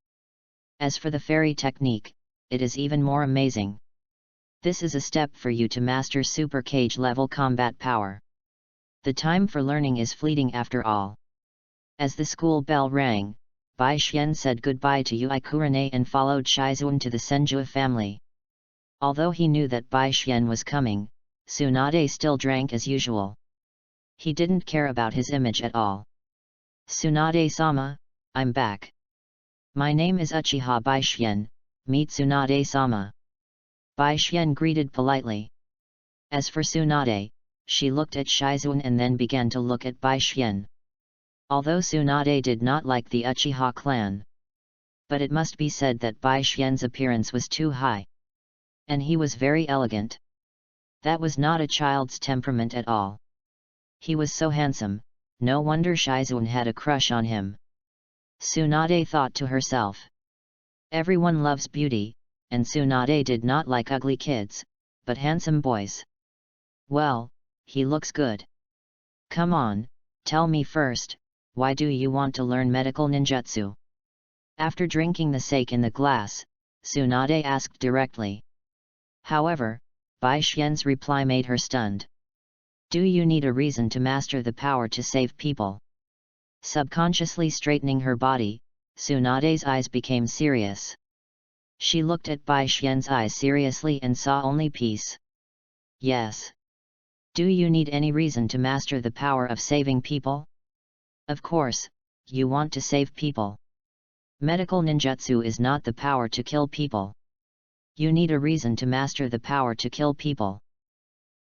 As for the fairy technique, it is even more amazing. This is a step for you to master super cage level combat power. The time for learning is fleeting after all. As the school bell rang, Bai Xian said goodbye to Yui Kurane and followed Shizuan to the Senjua family. Although he knew that Bai Xian was coming, Tsunade still drank as usual. He didn't care about his image at all. Tsunade-sama, I'm back. My name is Uchiha Bai Xian, meet Tsunade-sama. Bai Xian greeted politely. As for Tsunade, she looked at Shizuan and then began to look at Bai Xian. Although Tsunade did not like the Uchiha clan, but it must be said that Bai Xian's appearance was too high. And he was very elegant. That was not a child's temperament at all. He was so handsome, no wonder Shizuan had a crush on him. Tsunade thought to herself. Everyone loves beauty, and Tsunade did not like ugly kids, but handsome boys. Well, he looks good. Come on, tell me first, why do you want to learn medical ninjutsu? After drinking the sake in the glass, Tsunade asked directly. However, Bai Xian's reply made her stunned. Do you need a reason to master the power to save people? Subconsciously straightening her body, Tsunade's eyes became serious. She looked at Bai Xian's eyes seriously and saw only peace. Yes. Do you need any reason to master the power of saving people? Of course, you want to save people. Medical ninjutsu is not the power to kill people. You need a reason to master the power to kill people.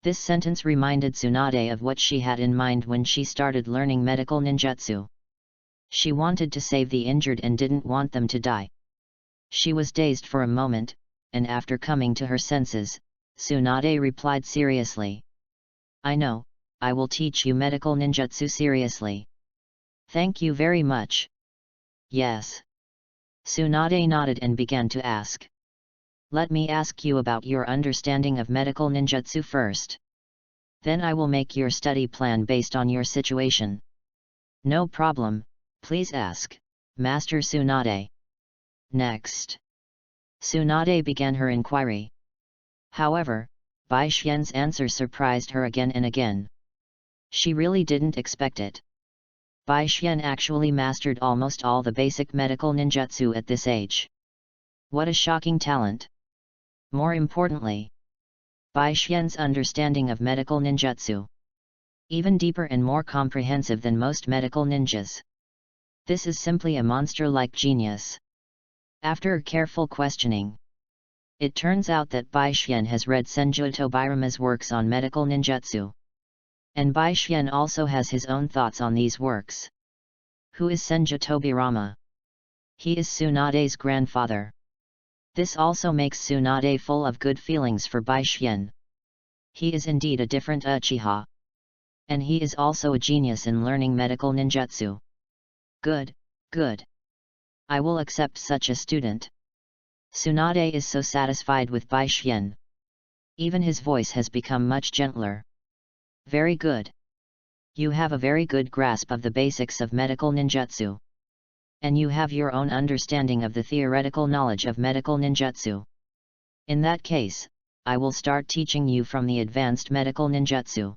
This sentence reminded Tsunade of what she had in mind when she started learning medical ninjutsu. She wanted to save the injured and didn't want them to die. She was dazed for a moment, and after coming to her senses, Tsunade replied seriously. I know, I will teach you medical ninjutsu seriously. Thank you very much. Yes. Tsunade nodded and began to ask. Let me ask you about your understanding of medical ninjutsu first. Then I will make your study plan based on your situation. No problem, please ask, Master Tsunade. Next. Tsunade began her inquiry. However, Bai Xian's answer surprised her again and again. She really didn't expect it. Bai Xian actually mastered almost all the basic medical ninjutsu at this age. What a shocking talent! More importantly, Bai Xian's understanding of medical ninjutsu. Even deeper and more comprehensive than most medical ninjas. This is simply a monster-like genius. After careful questioning, it turns out that Bai Xian has read Senju Tobirama's works on medical ninjutsu. And Bai Xian also has his own thoughts on these works. Who is Senju Tobirama? He is Tsunade's grandfather. This also makes Tsunade full of good feelings for Bai Xian. He is indeed a different Uchiha. And he is also a genius in learning medical ninjutsu. Good, good. I will accept such a student. Tsunade is so satisfied with Bai Xian. Even his voice has become much gentler. Very good. You have a very good grasp of the basics of medical ninjutsu. And you have your own understanding of the theoretical knowledge of medical ninjutsu. In that case, I will start teaching you from the advanced medical ninjutsu.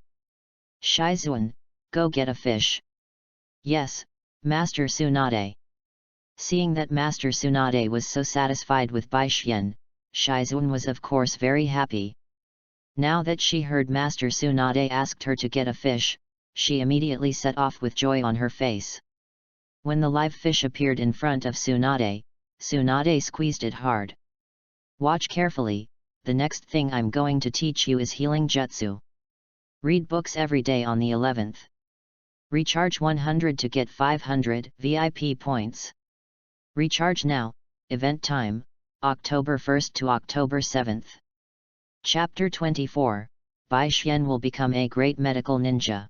Shizuan, go get a fish. Yes, Master Tsunade. Seeing that Master Tsunade was so satisfied with Bai Xian, Shizuan was of course very happy. Now that she heard Master Tsunade asked her to get a fish, she immediately set off with joy on her face. When the live fish appeared in front of Tsunade, Tsunade squeezed it hard. Watch carefully, the next thing I'm going to teach you is healing jutsu. Read books every day on the 11th. Recharge 100 to get 500 VIP points. Recharge now, event time, October 1st to October 7th. Chapter 24, Bai Xian will become a great medical ninja.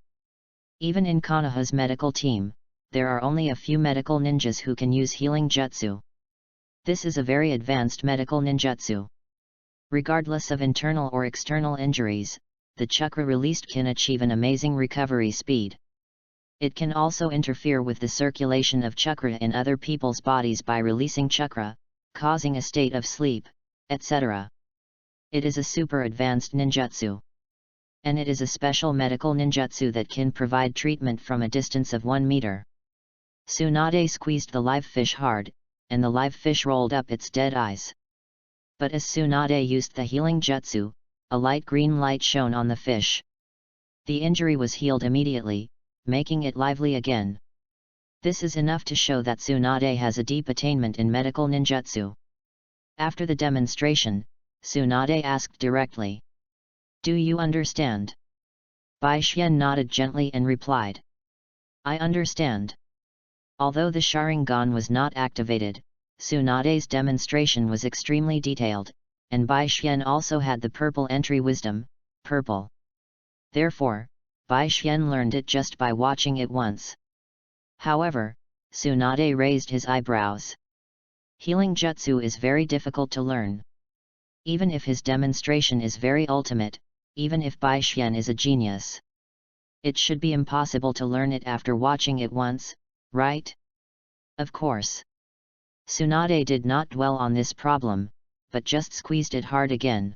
Even in Konoha's medical team, there are only a few medical ninjas who can use healing jutsu. This is a very advanced medical ninjutsu. Regardless of internal or external injuries, the chakra released can achieve an amazing recovery speed. It can also interfere with the circulation of chakra in other people's bodies by releasing chakra, causing a state of sleep, etc. It is a super advanced ninjutsu. And it is a special medical ninjutsu that can provide treatment from a distance of 1 meter. Tsunade squeezed the live fish hard, and the live fish rolled up its dead eyes. But as Tsunade used the healing jutsu, a light green light shone on the fish. The injury was healed immediately, making it lively again. This is enough to show that Tsunade has a deep attainment in medical ninjutsu. After the demonstration, Tsunade asked directly, "Do you understand?" Bai Xian nodded gently and replied, "I understand." Although the Sharingan was not activated, Tsunade's demonstration was extremely detailed, and Bai Xian also had the purple entry wisdom, purple. Therefore, Bai Xian learned it just by watching it once. However, Tsunade raised his eyebrows. Healing jutsu is very difficult to learn. Even if his demonstration is very ultimate, even if Bai Xian is a genius, it should be impossible to learn it after watching it once, right? Of course. Tsunade did not dwell on this problem, but just squeezed it hard again.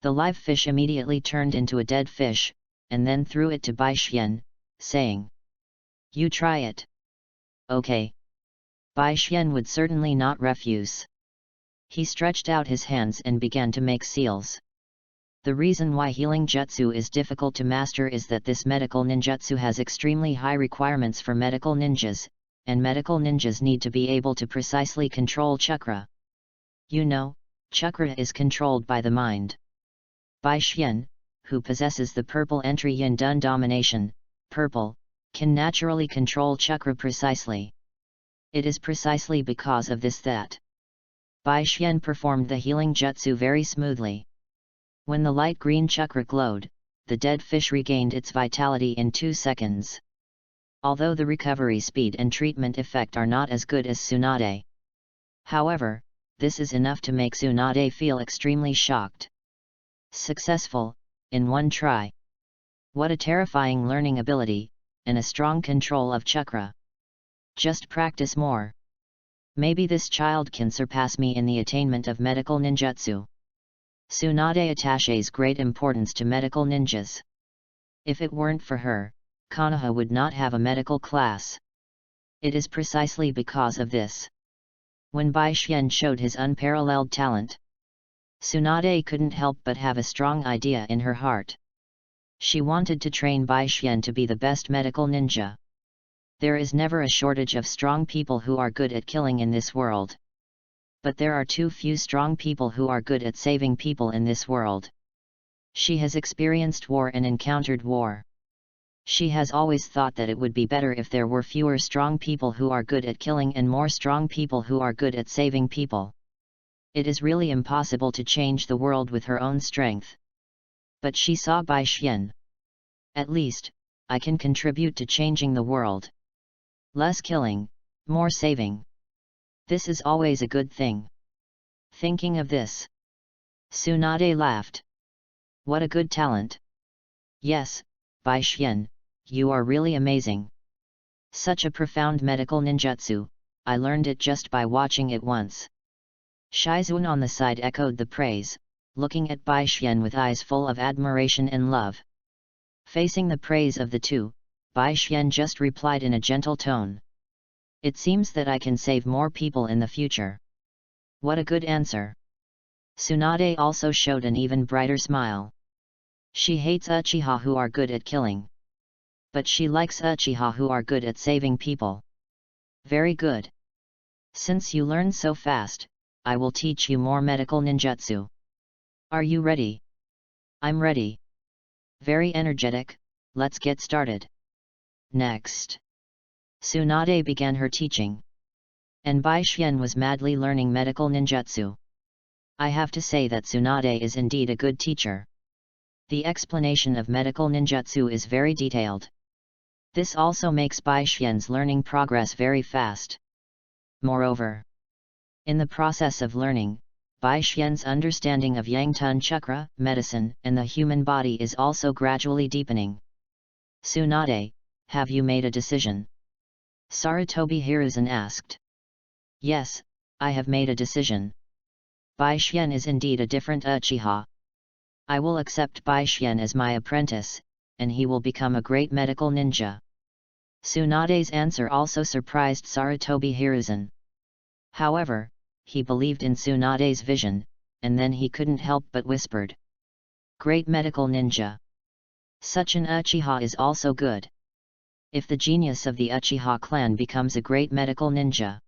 The live fish immediately turned into a dead fish, and then threw it to Bai Xian, saying, "You try it." Okay. Bai Xian would certainly not refuse. He stretched out his hands and began to make seals. The reason why healing jutsu is difficult to master is that this medical ninjutsu has extremely high requirements for medical ninjas, and medical ninjas need to be able to precisely control chakra. You know, chakra is controlled by the mind. Bai Xian, who possesses the purple entry Yin Dun domination, purple, can naturally control chakra precisely. It is precisely because of this that Bai Xian performed the healing jutsu very smoothly. When the light green chakra glowed, the dead fish regained its vitality in 2 seconds. Although the recovery speed and treatment effect are not as good as Tsunade. However, this is enough to make Tsunade feel extremely shocked. Successful, in one try. What a terrifying learning ability, and a strong control of chakra. Just practice more. Maybe this child can surpass me in the attainment of medical ninjutsu. Tsunade attaches great importance to medical ninjas. If it weren't for her, KONOHA would not have a medical class. It is precisely because of this. When Bai Xian showed his unparalleled talent, Tsunade couldn't help but have a strong idea in her heart. She wanted to train Bai Xian to be the best medical ninja. There is never a shortage of strong people who are good at killing in this world. But there are too few strong people who are good at saving people in this world. She has experienced war and encountered war. She has always thought that it would be better if there were fewer strong people who are good at killing and more strong people who are good at saving people. It is really impossible to change the world with her own strength. But she saw Bai Xian. At least, I can contribute to changing the world. Less killing, more saving. This is always a good thing. Thinking of this, Tsunade laughed. What a good talent. Yes, Bai Xian, you are really amazing. Such a profound medical ninjutsu, I learned it just by watching it once. Shizun on the side echoed the praise, looking at Bai Xian with eyes full of admiration and love. Facing the praise of the two, Bai Xian just replied in a gentle tone. It seems that I can save more people in the future. What a good answer. Tsunade also showed an even brighter smile. She hates Uchiha who are good at killing. But she likes Uchiha who are good at saving people. Very good. Since you learn so fast, I will teach you more medical ninjutsu. Are you ready? I'm ready. Very energetic, let's get started. Next. Tsunade began her teaching. And Bai Xian was madly learning medical ninjutsu. I have to say that Tsunade is indeed a good teacher. The explanation of medical ninjutsu is very detailed. This also makes Bai Xian's learning progress very fast. Moreover, in the process of learning, Bai Xian's understanding of Yangtun chakra, medicine, and the human body is also gradually deepening. Tsunade, have you made a decision? Sarutobi Hiruzen asked. Yes, I have made a decision. Bai Xian is indeed a different Uchiha. I will accept Bai Xian as my apprentice, and he will become a great medical ninja. Tsunade's answer also surprised Sarutobi Hiruzen. However, he believed in Tsunade's vision, and then he couldn't help but whispered. Great medical ninja. Such an Uchiha is also good. If the genius of the Uchiha clan becomes a great medical ninja,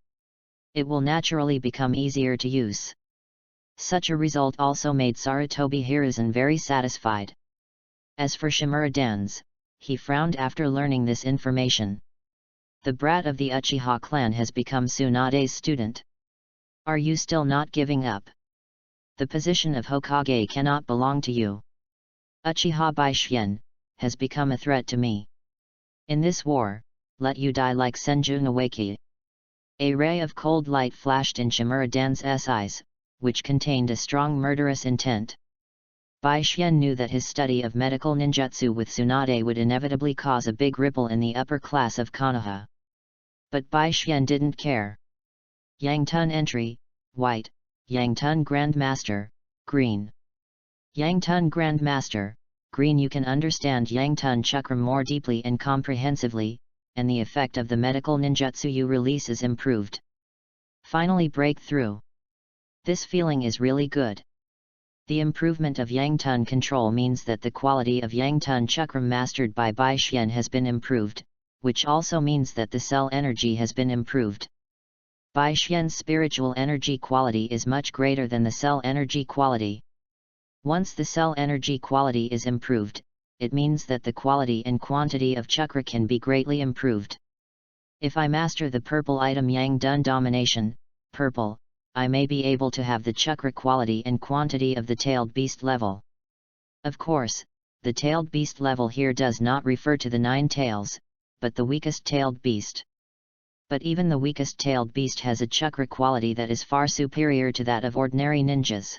it will naturally become easier to use. Such a result also made Sarutobi Hiruzen very satisfied. As for Shimura Dan's, he frowned after learning this information. The brat of the Uchiha clan has become Tsunade's student. Are you still not giving up? The position of Hokage cannot belong to you. Uchiha Bai Xian has become a threat to me. In this war, let you die like Senju Nawaki. A ray of cold light flashed in Shimura Dan's eyes, which contained a strong murderous intent. Bai Xian knew that his study of medical ninjutsu with Tsunade would inevitably cause a big ripple in the upper class of Konoha. But Bai Xian didn't care. Yang Tun entry, white, Yang Tun Grandmaster, green. Yang Tun Grandmaster, green. You can understand Yang Tun Chakram more deeply and comprehensively, and the effect of the medical ninjutsu you release is improved. Finally breakthrough. This feeling is really good. The improvement of Yang Tun control means that the quality of Yang Tun Chakram mastered by Bai Xian has been improved, which also means that the cell energy has been improved. Bai Xian's spiritual energy quality is much greater than the cell energy quality. Once the cell energy quality is improved, it means that the quality and quantity of chakra can be greatly improved. If I master the purple item Yang Dun Domination, purple, I may be able to have the chakra quality and quantity of the tailed beast level. Of course, the tailed beast level here does not refer to the 9 tails, but the weakest tailed beast. But even the weakest tailed beast has a chakra quality that is far superior to that of ordinary ninjas.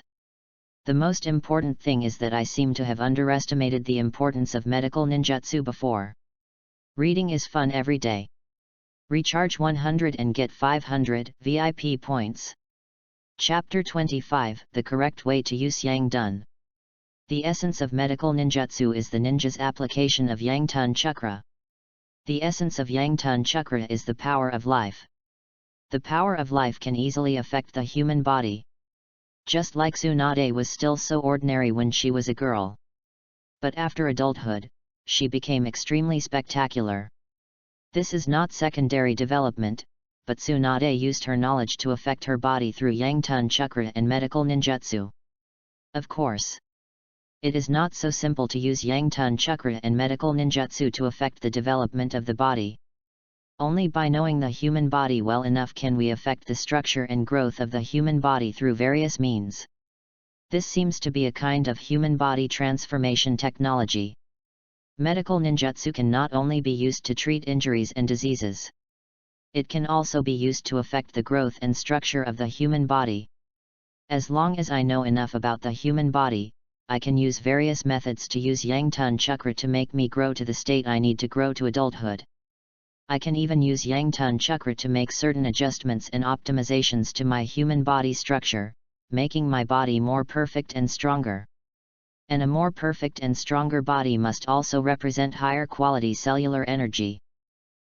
The most important thing is that I seem to have underestimated the importance of medical ninjutsu before. Reading is fun every day. Recharge 100 and get 500 VIP points. Chapter 25 – The Correct Way to Use Yang Dun. The essence of medical ninjutsu is the ninja's application of Yang Tun Chakra. The essence of Yang Tun Chakra is the power of life. The power of life can easily affect the human body. Just like Tsunade was still so ordinary when she was a girl. But after adulthood, she became extremely spectacular. This is not secondary development, but Tsunade used her knowledge to affect her body through Yang Tun Chakra and medical ninjutsu. Of course, it is not so simple to use Yang Tun Chakra and medical ninjutsu to affect the development of the body. Only by knowing the human body well enough can we affect the structure and growth of the human body through various means. This seems to be a kind of human body transformation technology. Medical ninjutsu can not only be used to treat injuries and diseases. It can also be used to affect the growth and structure of the human body. As long as I know enough about the human body, I can use various methods to use Yang Tun Chakra to make me grow to the state I need to grow to adulthood. I can even use Yang Tun Chakra to make certain adjustments and optimizations to my human body structure, making my body more perfect and stronger. And a more perfect and stronger body must also represent higher quality cellular energy.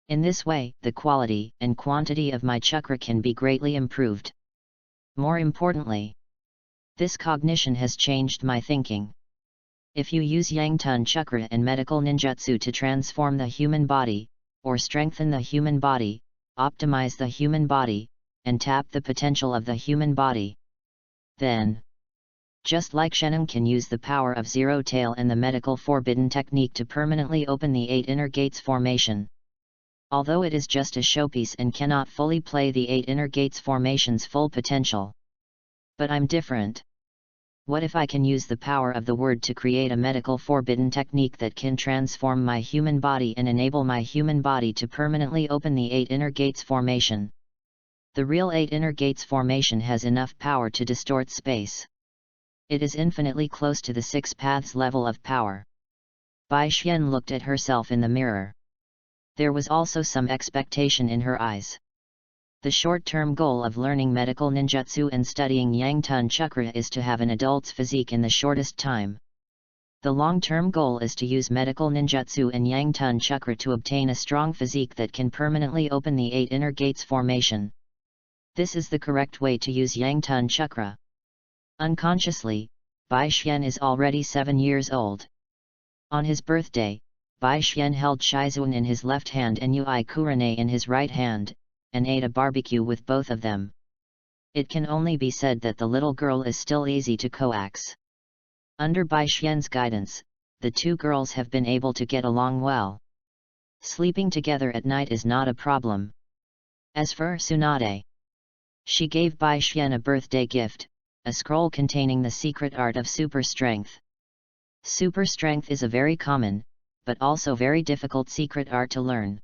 In this way, the quality and quantity of my chakra can be greatly improved. More importantly, this cognition has changed my thinking. If you use Yang Tun Chakra and medical ninjutsu to transform the human body, or strengthen the human body, optimize the human body, and tap the potential of the human body, then, just like Shenum can use the power of Zero Tail and the medical forbidden technique to permanently open the 8 inner gates formation. Although it is just a showpiece and cannot fully play the 8 inner gates formation's full potential. But I'm different. What if I can use the power of the word to create a medical forbidden technique that can transform my human body and enable my human body to permanently open the 8 inner gates formation? The real 8 inner gates formation has enough power to distort space. It is infinitely close to the 6 paths level of power. Bai Xian looked at herself in the mirror. There was also some expectation in her eyes. The short-term goal of learning medical ninjutsu and studying Yang-Tun Chakra is to have an adult's physique in the shortest time. The long-term goal is to use medical ninjutsu and Yang-Tun Chakra to obtain a strong physique that can permanently open the 8 inner gates formation. This is the correct way to use Yang-Tun Chakra. Unconsciously, Bai Xian is already 7 years old. On his birthday, Bai Xian held Shizuan in his left hand and Yui Kurane in his right hand, and ate a barbecue with both of them. It can only be said that the little girl is still easy to coax. Under Bai Xian's guidance, the two girls have been able to get along well. Sleeping together at night is not a problem. As for Tsunade, she gave Bai Xian a birthday gift, a scroll containing the secret art of super strength. Super strength is a very common, but also very difficult secret art to learn.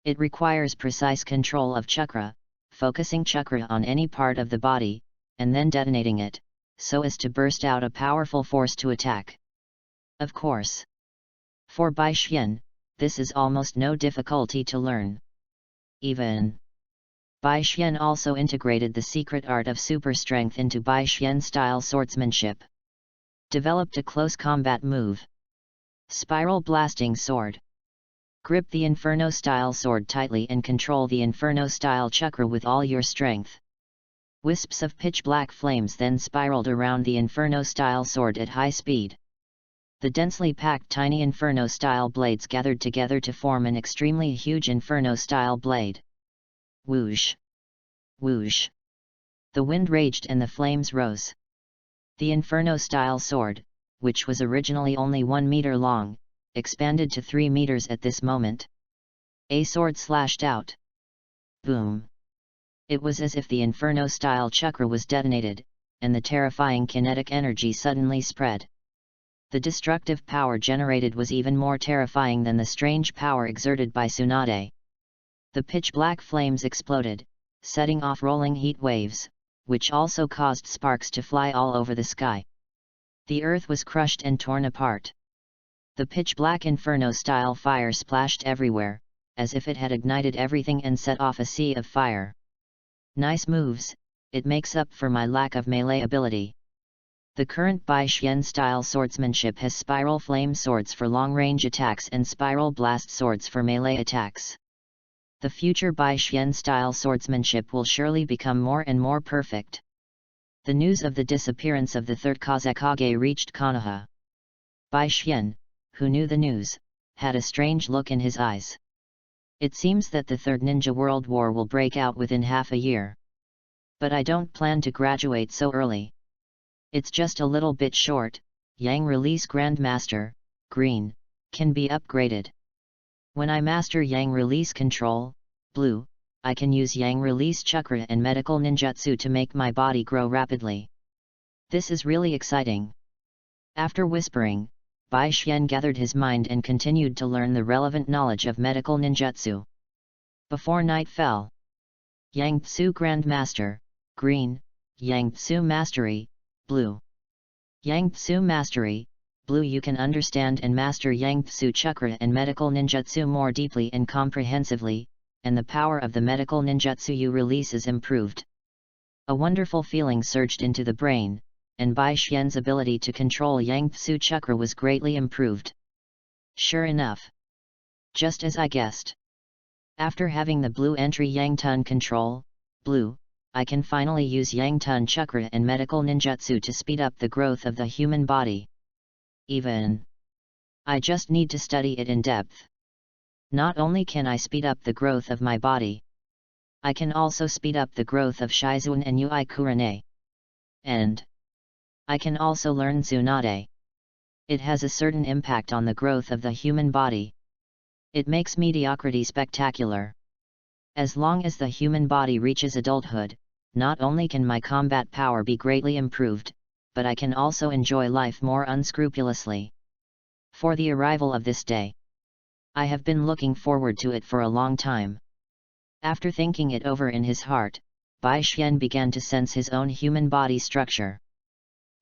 It requires precise control of chakra, focusing chakra on any part of the body, and then detonating it, so as to burst out a powerful force to attack. Of course, for Bai Xian, this is almost no difficulty to learn. Even Bai Xian also integrated the secret art of super strength into Bai Xian-style swordsmanship. Developed a close combat move. Spiral Blasting Sword. Grip the Inferno-style sword tightly and control the Inferno-style chakra with all your strength. Wisps of pitch-black flames then spiraled around the Inferno-style sword at high speed. The densely packed tiny Inferno-style blades gathered together to form an extremely huge Inferno-style blade. Whoosh! Whoosh! The wind raged and the flames rose. The Inferno-style sword, which was originally only 1 meter long, expanded to 3 meters at this moment. A sword slashed out. Boom! It was as if the Inferno-style chakra was detonated, and the terrifying kinetic energy suddenly spread. The destructive power generated was even more terrifying than the strange power exerted by Tsunade. The pitch-black flames exploded, setting off rolling heat waves, which also caused sparks to fly all over the sky. The earth was crushed and torn apart. The pitch-black Inferno-style fire splashed everywhere, as if it had ignited everything and set off a sea of fire. Nice moves, it makes up for my lack of melee ability. The current Bai Xian-style swordsmanship has spiral flame swords for long-range attacks and spiral blast swords for melee attacks. The future Bai Xian-style swordsmanship will surely become more and more perfect. The news of the disappearance of the third Kazekage reached Konoha. Bai Xian, who knew the news, had a strange look in his eyes. It seems that the Third Ninja World War will break out within half a year. But I don't plan to graduate so early. It's just a little bit short. Yang Release Grandmaster, Green, can be upgraded. When I master Yang Release Control, Blue, I can use Yang Release Chakra and Medical Ninjutsu to make my body grow rapidly. This is really exciting. After whispering, Bai Xian gathered his mind and continued to learn the relevant knowledge of medical ninjutsu. Before night fell, Yang Tsu Grandmaster, Green, Yang Tsu Mastery, Blue. Yang Tsu Mastery, Blue. You can understand and master Yang Tsu Chakra and medical ninjutsu more deeply and comprehensively, and the power of the medical ninjutsu you release is improved. A wonderful feeling surged into the brain, and Bai Xian's ability to control Yang Tsu Chakra was greatly improved. Sure enough. Just as I guessed. After having the blue entry Yang-Tun control, Blue, I can finally use Yang-Tun Chakra and medical ninjutsu to speed up the growth of the human body. I just need to study it in depth. Not only can I speed up the growth of my body, I can also speed up the growth of Shizuan and Yui Kurane. And I can also learn Tsunade. It has a certain impact on the growth of the human body. It makes mediocrity spectacular. As long as the human body reaches adulthood, not only can my combat power be greatly improved, but I can also enjoy life more unscrupulously. For the arrival of this day, I have been looking forward to it for a long time. After thinking it over in his heart, Bai Xian began to sense his own human body structure.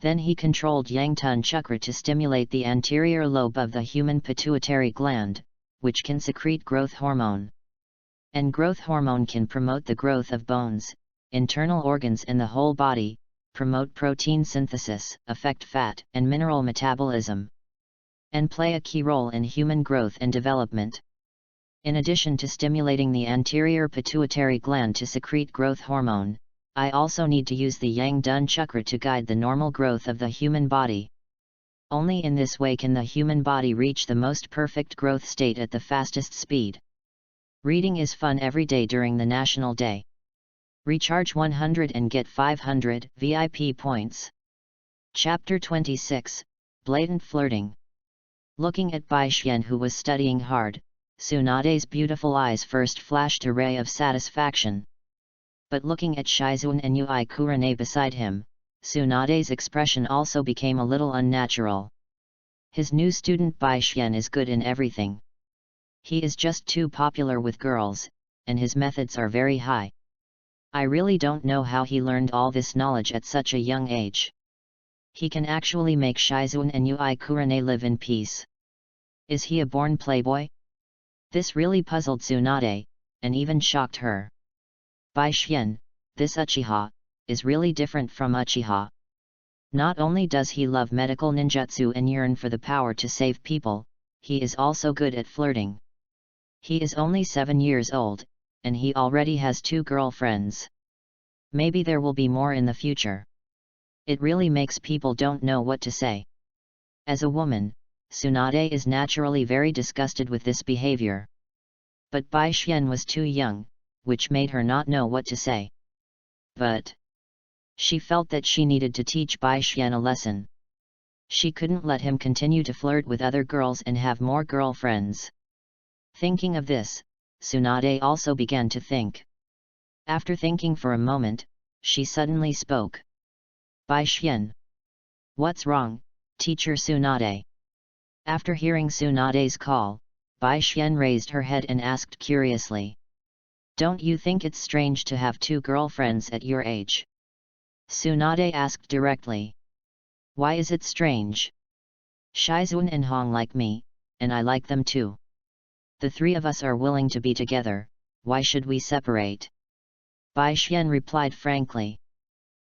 Then he controlled Yang-Tun Chakra to stimulate the anterior lobe of the human pituitary gland, which can secrete growth hormone. And growth hormone can promote the growth of bones, internal organs and the whole body, promote protein synthesis, affect fat and mineral metabolism, and play a key role in human growth and development. In addition to stimulating the anterior pituitary gland to secrete growth hormone, I also need to use the Yang Dun chakra to guide the normal growth of the human body. Only in this way can the human body reach the most perfect growth state at the fastest speed. Reading is fun every day during the National Day. Recharge 100 and get 500 VIP points. Chapter 26, Blatant Flirting. Looking at Bai Xian, who was studying hard, Tsunade's beautiful eyes first flashed a ray of satisfaction. But looking at Shizun and Yui Kurane beside him, Tsunade's expression also became a little unnatural. His new student Bai Xian is good in everything. He is just too popular with girls, and his methods are very high. I really don't know how he learned all this knowledge at such a young age. He can actually make Shizun and Yui Kurane live in peace. Is he a born playboy? This really puzzled Tsunade, and even shocked her. Bai Xian, this Uchiha, is really different from Uchiha. Not only does he love medical ninjutsu and yearn for the power to save people, he is also good at flirting. He is only 7 years old, and he already has 2 girlfriends. Maybe there will be more in the future. It really makes people don't know what to say. As a woman, Tsunade is naturally very disgusted with this behavior. But Bai Xian was too young, which made her not know what to say. But she felt that she needed to teach Bai Xian a lesson. She couldn't let him continue to flirt with other girls and have more girlfriends. Thinking of this, Tsunade also began to think. After thinking for a moment, she suddenly spoke. Bai Xian. What's wrong, teacher Tsunade? After hearing Tsunade's call, Bai Xian raised her head and asked curiously. Don't you think it's strange to have 2 girlfriends at your age? Tsunade asked directly. Why is it strange? Shizun and Hong like me, and I like them too. The 3 of us are willing to be together, why should we separate? Bai Xian replied frankly.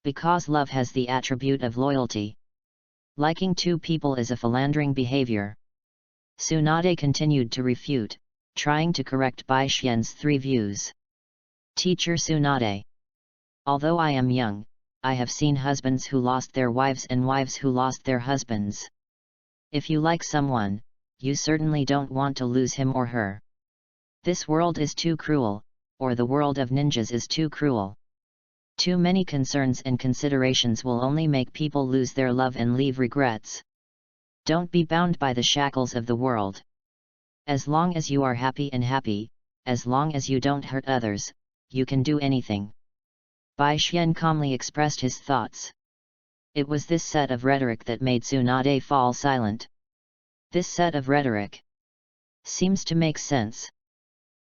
Because love has the attribute of loyalty. Liking 2 people is a philandering behavior. Tsunade continued to refute, trying to correct Bai Xian's 3 views. Teacher Tsunade. Although I am young, I have seen husbands who lost their wives and wives who lost their husbands. If you like someone, you certainly don't want to lose him or her. This world is too cruel, or the world of ninjas is too cruel. Too many concerns and considerations will only make people lose their love and leave regrets. Don't be bound by the shackles of the world. As long as you are happy and happy, as long as you don't hurt others, you can do anything. Bai Xian calmly expressed his thoughts. It was this set of rhetoric that made Tsunade fall silent. This set of rhetoric seems to make sense.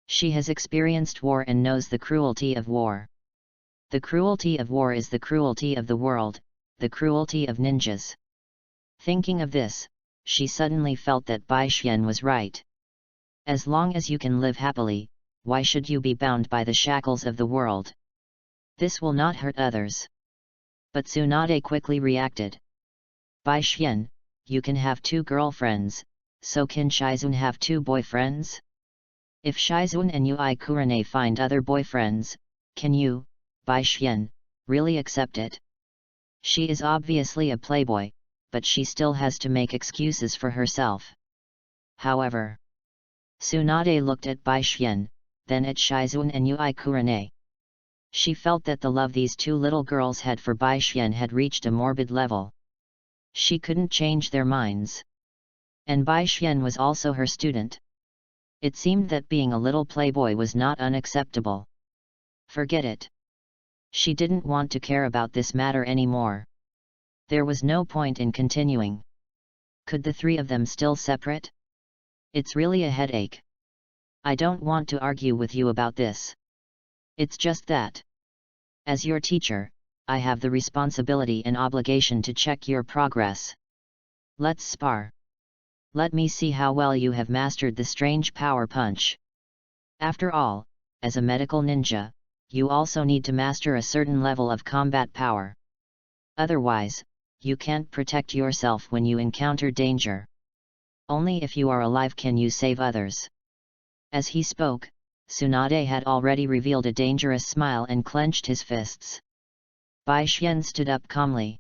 She has experienced war and knows the cruelty of war. The cruelty of war is the cruelty of the world, the cruelty of ninjas. Thinking of this, she suddenly felt that Bai Xian was right. As long as you can live happily, why should you be bound by the shackles of the world? This will not hurt others. But Tsunade quickly reacted. Bai Xian, you can have 2 girlfriends, so can Shizun have 2 boyfriends? If Shizun and Yui Kurane find other boyfriends, can you, Bai Xian, really accept it? She is obviously a playboy, but she still has to make excuses for herself. However, Tsunade looked at Bai Xian, then at Shizun and Yui Kurane. She felt that the love these 2 little girls had for Bai Xian had reached a morbid level. She couldn't change their minds. And Bai Xian was also her student. It seemed that being a little playboy was not unacceptable. Forget it. She didn't want to care about this matter anymore. There was no point in continuing. Could the 3 of them still separate? It's really a headache. I don't want to argue with you about this. It's just that, as your teacher, I have the responsibility and obligation to check your progress. Let's spar. Let me see how well you have mastered the strange power punch. After all, as a medical ninja, you also need to master a certain level of combat power. Otherwise, you can't protect yourself when you encounter danger. Only if you are alive can you save others. As he spoke, Tsunade had already revealed a dangerous smile and clenched his fists. Bai Xian stood up calmly.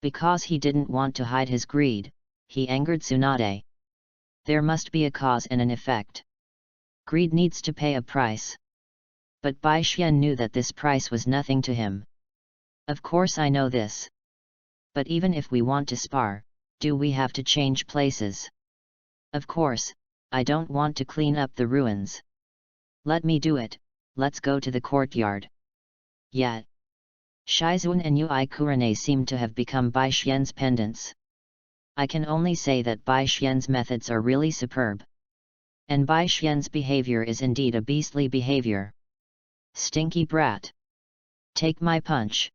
Because he didn't want to hide his greed, he angered Tsunade. There must be a cause and an effect. Greed needs to pay a price. But Bai Xian knew that this price was nothing to him. Of course I know this. But even if we want to spar, do we have to change places? Of course, I don't want to clean up the ruins. Let me do it, let's go to the courtyard. Yet, Shizuan and Yui Kurane seemed to have become Bai Xian's pendants. I can only say that Bai Xian's methods are really superb. And Bai Xian's behavior is indeed a beastly behavior. Stinky brat. Take my punch.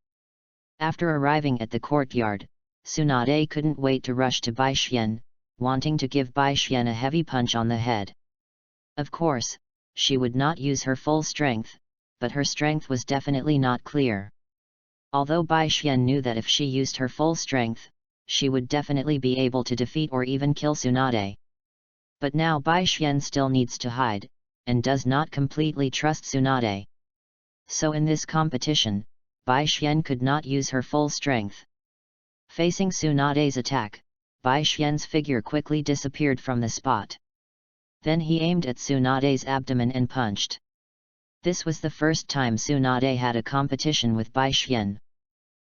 After arriving at the courtyard, Tsunade couldn't wait to rush to Bai Xian, wanting to give Bai Xian a heavy punch on the head. Of course, she would not use her full strength, but her strength was definitely not clear. Although Bai Xian knew that if she used her full strength, she would definitely be able to defeat or even kill Tsunade. But now Bai Xian still needs to hide, and does not completely trust Tsunade. So in this competition, Bai Xian could not use her full strength. Facing Tsunade's attack, Bai Xian's figure quickly disappeared from the spot. Then he aimed at Tsunade's abdomen and punched. This was the first time Tsunade had a competition with Bai Xian.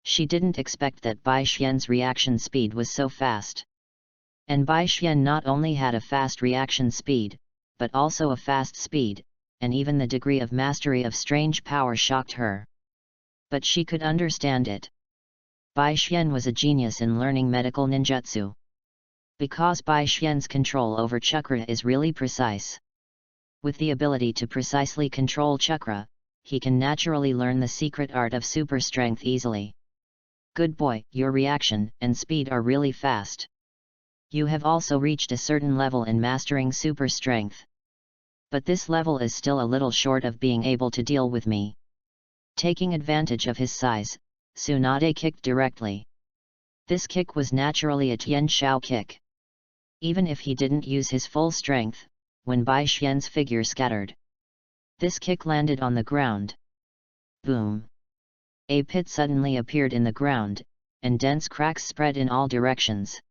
She didn't expect that Bai Xian's reaction speed was so fast. And Bai Xian not only had a fast reaction speed, but also a fast speed, and even the degree of mastery of strange power shocked her. But she could understand it. Bai Xian was a genius in learning medical ninjutsu. Because Bai Xian's control over chakra is really precise. With the ability to precisely control chakra, he can naturally learn the secret art of super strength easily. Good boy, your reaction and speed are really fast. You have also reached a certain level in mastering super strength. But this level is still a little short of being able to deal with me. Taking advantage of his size, Tsunade kicked directly. This kick was naturally a Tian Shao kick. Even if he didn't use his full strength, when Bai Xian's figure scattered, this kick landed on the ground. Boom! A pit suddenly appeared in the ground, and dense cracks spread in all directions.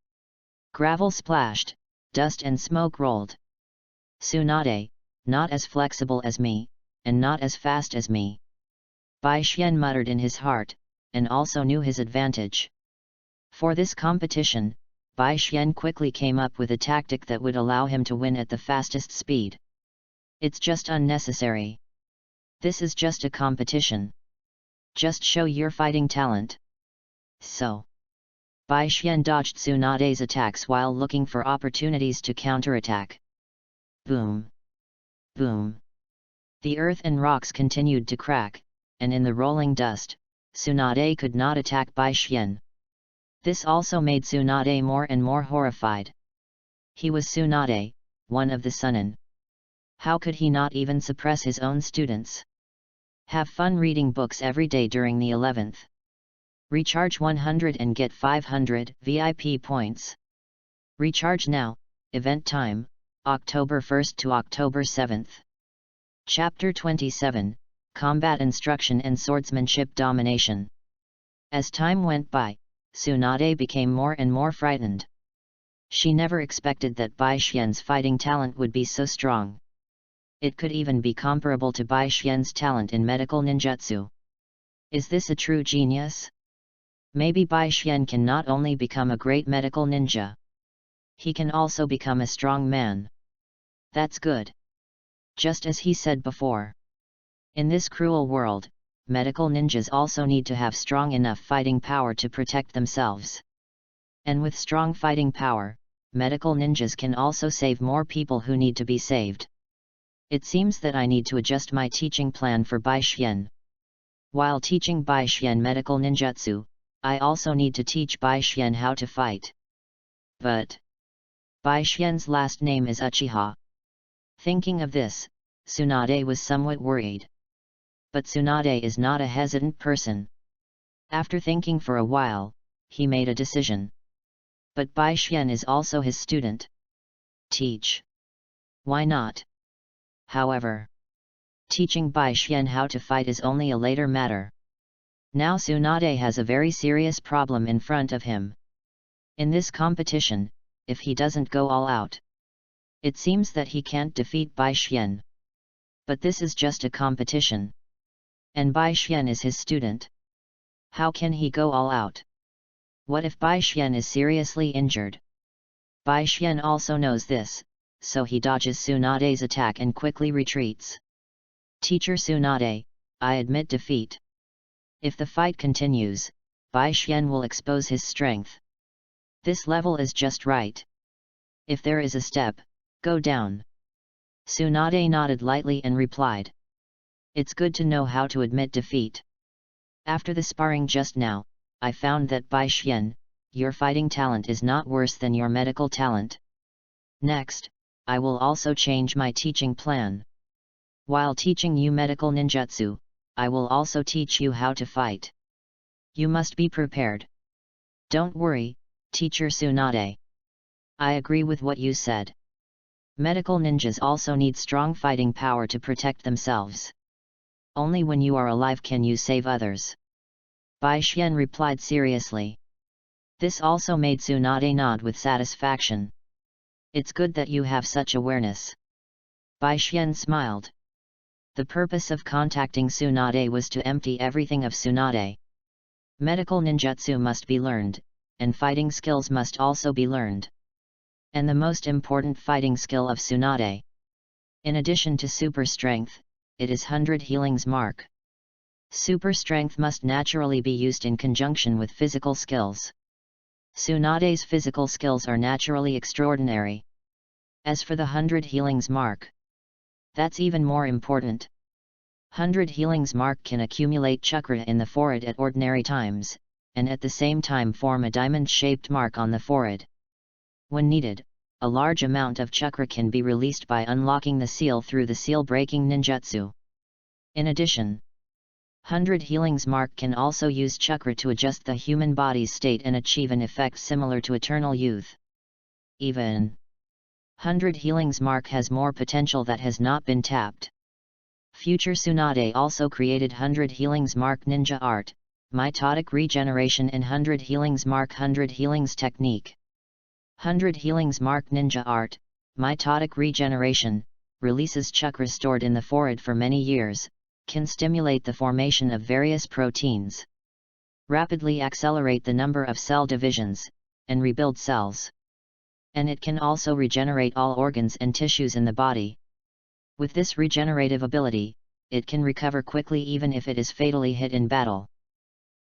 Gravel splashed, dust and smoke rolled. Tsunade, not as flexible as me, and not as fast as me. Bai Xian muttered in his heart, and also knew his advantage. For this competition, Bai Xian quickly came up with a tactic that would allow him to win at the fastest speed. It's just unnecessary. This is just a competition. Just show your fighting talent. So, Bai Xian dodged Tsunade's attacks while looking for opportunities to counterattack. Boom! Boom! The earth and rocks continued to crack, and in the rolling dust, Tsunade could not attack Bai Xian. This also made Tsunade more and more horrified. He was Tsunade, one of the Sunin. How could he not even suppress his own students? Have fun reading books every day during the 11th. Recharge 100 and get 500 VIP points. Recharge now, event time, October 1st to October 7th. Chapter 27, Combat Instruction and Swordsmanship Domination. As time went by, Tsunade became more and more frightened. She never expected that Bai Xian's fighting talent would be so strong. It could even be comparable to Bai Xian's talent in medical ninjutsu. Is this a true genius? Maybe Bai Xian can not only become a great medical ninja. He can also become a strong man. That's good. Just as he said before. In this cruel world, medical ninjas also need to have strong enough fighting power to protect themselves. And with strong fighting power, medical ninjas can also save more people who need to be saved. It seems that I need to adjust my teaching plan for Bai Xian. While teaching Bai Xian medical ninjutsu, I also need to teach Bai Xian how to fight. But Bai Xian's last name is Uchiha. Thinking of this, Tsunade was somewhat worried. But Tsunade is not a hesitant person. After thinking for a while, he made a decision. But Bai Xian is also his student. Teach. Why not? However, teaching Bai Xian how to fight is only a later matter. Now Tsunade has a very serious problem in front of him. In this competition, if he doesn't go all out, it seems that he can't defeat Bai Xian. But this is just a competition. And Bai Xian is his student. How can he go all out? What if Bai Xian is seriously injured? Bai Xian also knows this, so he dodges Tsunade's attack and quickly retreats. Teacher Tsunade, I admit defeat. If the fight continues, Bai Xian will expose his strength. This level is just right. If there is a step, go down. Tsunade nodded lightly and replied. It's good to know how to admit defeat. After the sparring just now, I found that Bai Xian, your fighting talent is not worse than your medical talent. Next, I will also change my teaching plan. While teaching you medical ninjutsu, I will also teach you how to fight. You must be prepared. Don't worry, Teacher Tsunade. I agree with what you said. Medical ninjas also need strong fighting power to protect themselves. Only when you are alive can you save others. Bai Xian replied seriously. This also made Tsunade nod with satisfaction. It's good that you have such awareness. Bai Xian smiled. The purpose of contacting Tsunade was to empty everything of Tsunade. Medical ninjutsu must be learned, and fighting skills must also be learned. And the most important fighting skill of Tsunade, in addition to super strength, it is 100 healings mark. Super strength must naturally be used in conjunction with physical skills. Tsunade's physical skills are naturally extraordinary. As for the 100 healings mark, that's even more important. 100 healings mark can accumulate chakra in the forehead at ordinary times, and at the same time form a diamond-shaped mark on the forehead. When needed, a large amount of chakra can be released by unlocking the seal through the seal-breaking ninjutsu. In addition, 100 healings mark can also use chakra to adjust the human body's state and achieve an effect similar to eternal youth. Even 100 healings mark has more potential that has not been tapped. Future Tsunade also created 100 healings mark ninja art, mitotic regeneration and 100 healings mark 100 healings technique. 100 healings mark ninja art, mitotic regeneration, releases chakra stored in the forehead for many years, can stimulate the formation of various proteins, rapidly accelerate the number of cell divisions, and rebuild cells. And it can also regenerate all organs and tissues in the body. With this regenerative ability, it can recover quickly even if it is fatally hit in battle.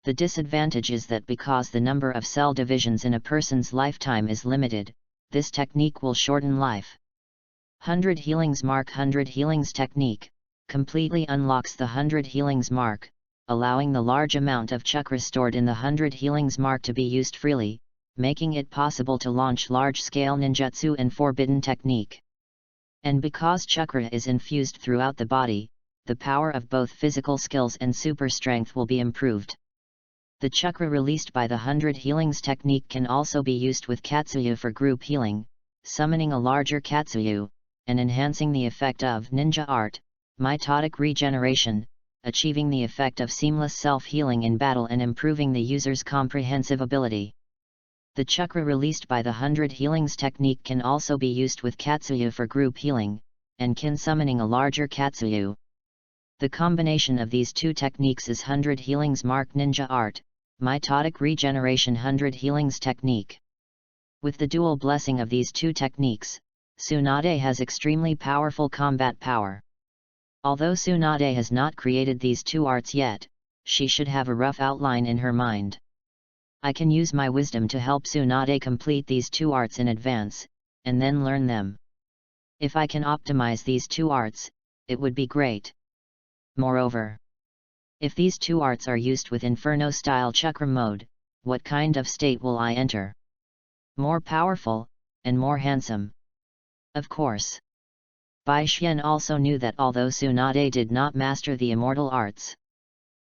The disadvantage is that because the number of cell divisions in a person's lifetime is limited, this technique will shorten life. 100 healings mark 100 healings technique completely unlocks the 100 healings mark, allowing the large amount of chakra stored in the 100 healings mark to be used freely, making it possible to launch large-scale ninjutsu and forbidden technique. And because chakra is infused throughout the body, the power of both physical skills and super strength will be improved. The chakra released by the 100 healings technique can also be used with Katsuyu for group healing, summoning a larger Katsuyu, and enhancing the effect of ninja art, mitotic regeneration, achieving the effect of seamless self-healing in battle and improving the user's comprehensive ability. The chakra released by the 100 healings technique can also be used with Katsuyu for group healing, and kin summoning a larger Katsuyu. The combination of these two techniques is 100 healings mark ninja art, mitotic regeneration 100 healings technique. With the dual blessing of these two techniques, Tsunade has extremely powerful combat power. Although Tsunade has not created these two arts yet, she should have a rough outline in her mind. I can use my wisdom to help Tsunade complete these two arts in advance, and then learn them. If I can optimize these two arts, it would be great. Moreover, if these two arts are used with Inferno-style chakra mode, what kind of state will I enter? More powerful, and more handsome. Of course. Bai Xian also knew that although Tsunade did not master the immortal arts,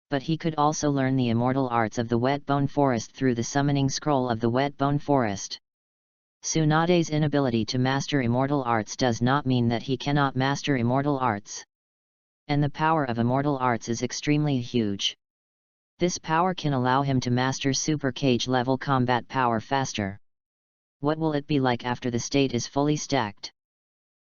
but he could also learn the immortal arts of the Wet Bone Forest through the summoning scroll of the Wet Bone Forest. Tsunade's inability to master immortal arts does not mean that he cannot master immortal arts. And the power of immortal arts is extremely huge. This power can allow him to master Super Cage level combat power faster. What will it be like after the state is fully stacked?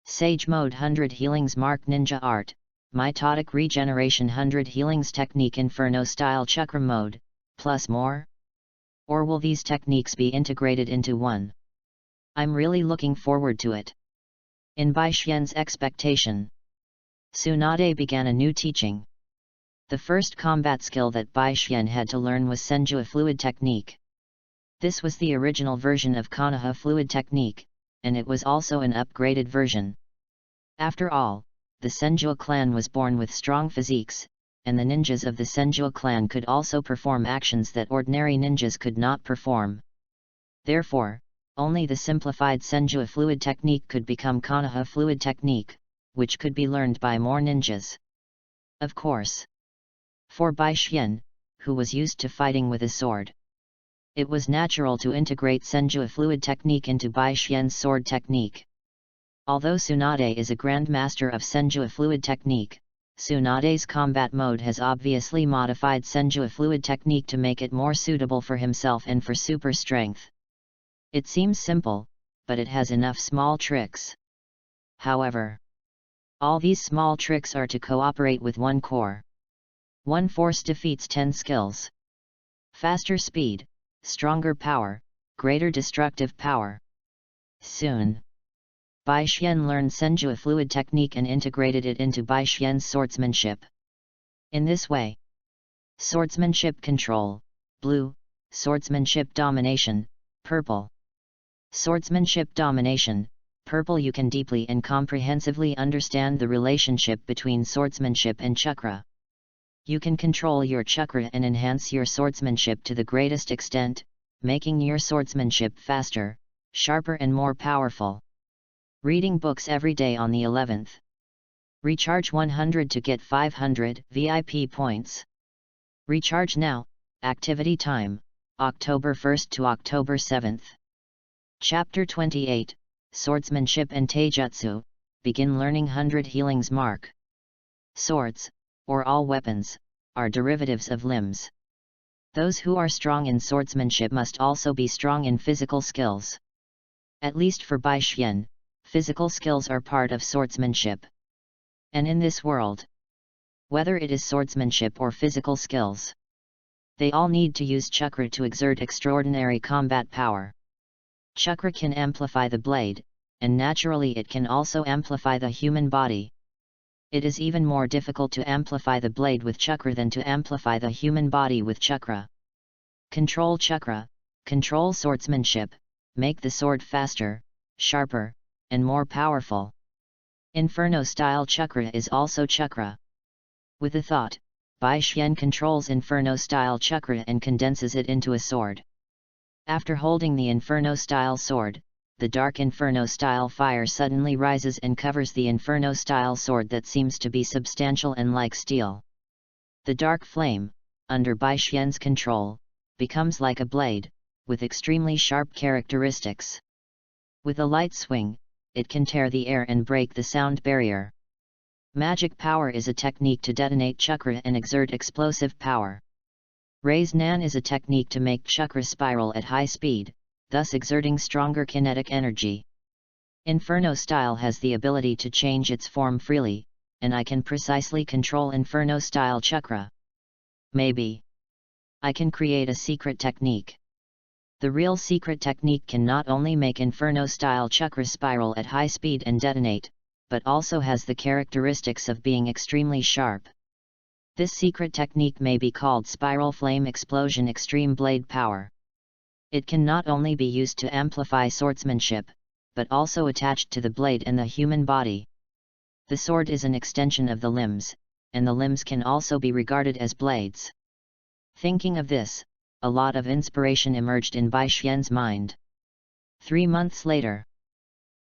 Sage Mode 100 Healings Mark Ninja Art, Mitotic Regeneration 100 Healings Technique Inferno Style Chakra Mode, plus more? Or will these techniques be integrated into one? I'm really looking forward to it. In Bai Xian's expectation, Tsunade began a new teaching. The first combat skill that Bai Xian had to learn was Senjua Fluid Technique. This was the original version of KONOHA Fluid Technique, and it was also an upgraded version. After all, the Senjua clan was born with strong physiques, and the ninjas of the Senjua clan could also perform actions that ordinary ninjas could not perform. Therefore, only the simplified Senjua Fluid Technique could become KONOHA Fluid Technique, which could be learned by more ninjas. Of course. For Bai Xian, who was used to fighting with a sword, it was natural to integrate Senjua Fluid Technique into Bai Xian's sword technique. Although Tsunade is a grandmaster of Senjua Fluid Technique, Tsunade's combat mode has obviously modified Senjua Fluid Technique to make it more suitable for himself and for super strength. It seems simple, but it has enough small tricks. However, all these small tricks are to cooperate with one core. One force defeats 10 skills. Faster speed, stronger power, greater destructive power. Soon, Bai Xian learned Senjua Fluid Technique and integrated it into Bai Xian's swordsmanship. In this way, swordsmanship control, blue, swordsmanship domination, purple. Swordsmanship domination, purple. You can deeply and comprehensively understand the relationship between swordsmanship and chakra. You can control your chakra and enhance your swordsmanship to the greatest extent, making your swordsmanship faster, sharper and more powerful. Reading books every day on the 11th. Recharge 100 to get 500 VIP points. Recharge now. Activity time, October 1st to October 7th. Chapter 28, Swordsmanship and Taijutsu, begin learning 100 Healings Mark. Swords, or all weapons, are derivatives of limbs. Those who are strong in swordsmanship must also be strong in physical skills. At least for Bai Xian, physical skills are part of swordsmanship. And in this world, whether it is swordsmanship or physical skills, they all need to use chakra to exert extraordinary combat power. Chakra can amplify the blade, and naturally it can also amplify the human body. It is even more difficult to amplify the blade with chakra than to amplify the human body with chakra. Control chakra, control swordsmanship, make the sword faster, sharper, and more powerful. Inferno-style chakra is also chakra. With a thought, Bai Xian controls Inferno-style chakra and condenses it into a sword. After holding the Inferno-style sword, the dark Inferno-style fire suddenly rises and covers the Inferno-style sword that seems to be substantial and like steel. The dark flame, under Bai Xian's control, becomes like a blade, with extremely sharp characteristics. With a light swing, it can tear the air and break the sound barrier. Magic power is a technique to detonate chakra and exert explosive power. Raise Nan is a technique to make chakra spiral at high speed, thus exerting stronger kinetic energy. Inferno style has the ability to change its form freely, and I can precisely control Inferno style chakra. Maybe I can create a secret technique. The real secret technique can not only make Inferno style chakra spiral at high speed and detonate, but also has the characteristics of being extremely sharp. This secret technique may be called Spiral Flame Explosion Extreme Blade Power. It can not only be used to amplify swordsmanship, but also attached to the blade and the human body. The sword is an extension of the limbs, and the limbs can also be regarded as blades. Thinking of this, a lot of inspiration emerged in Bai Xian's mind. 3 months later,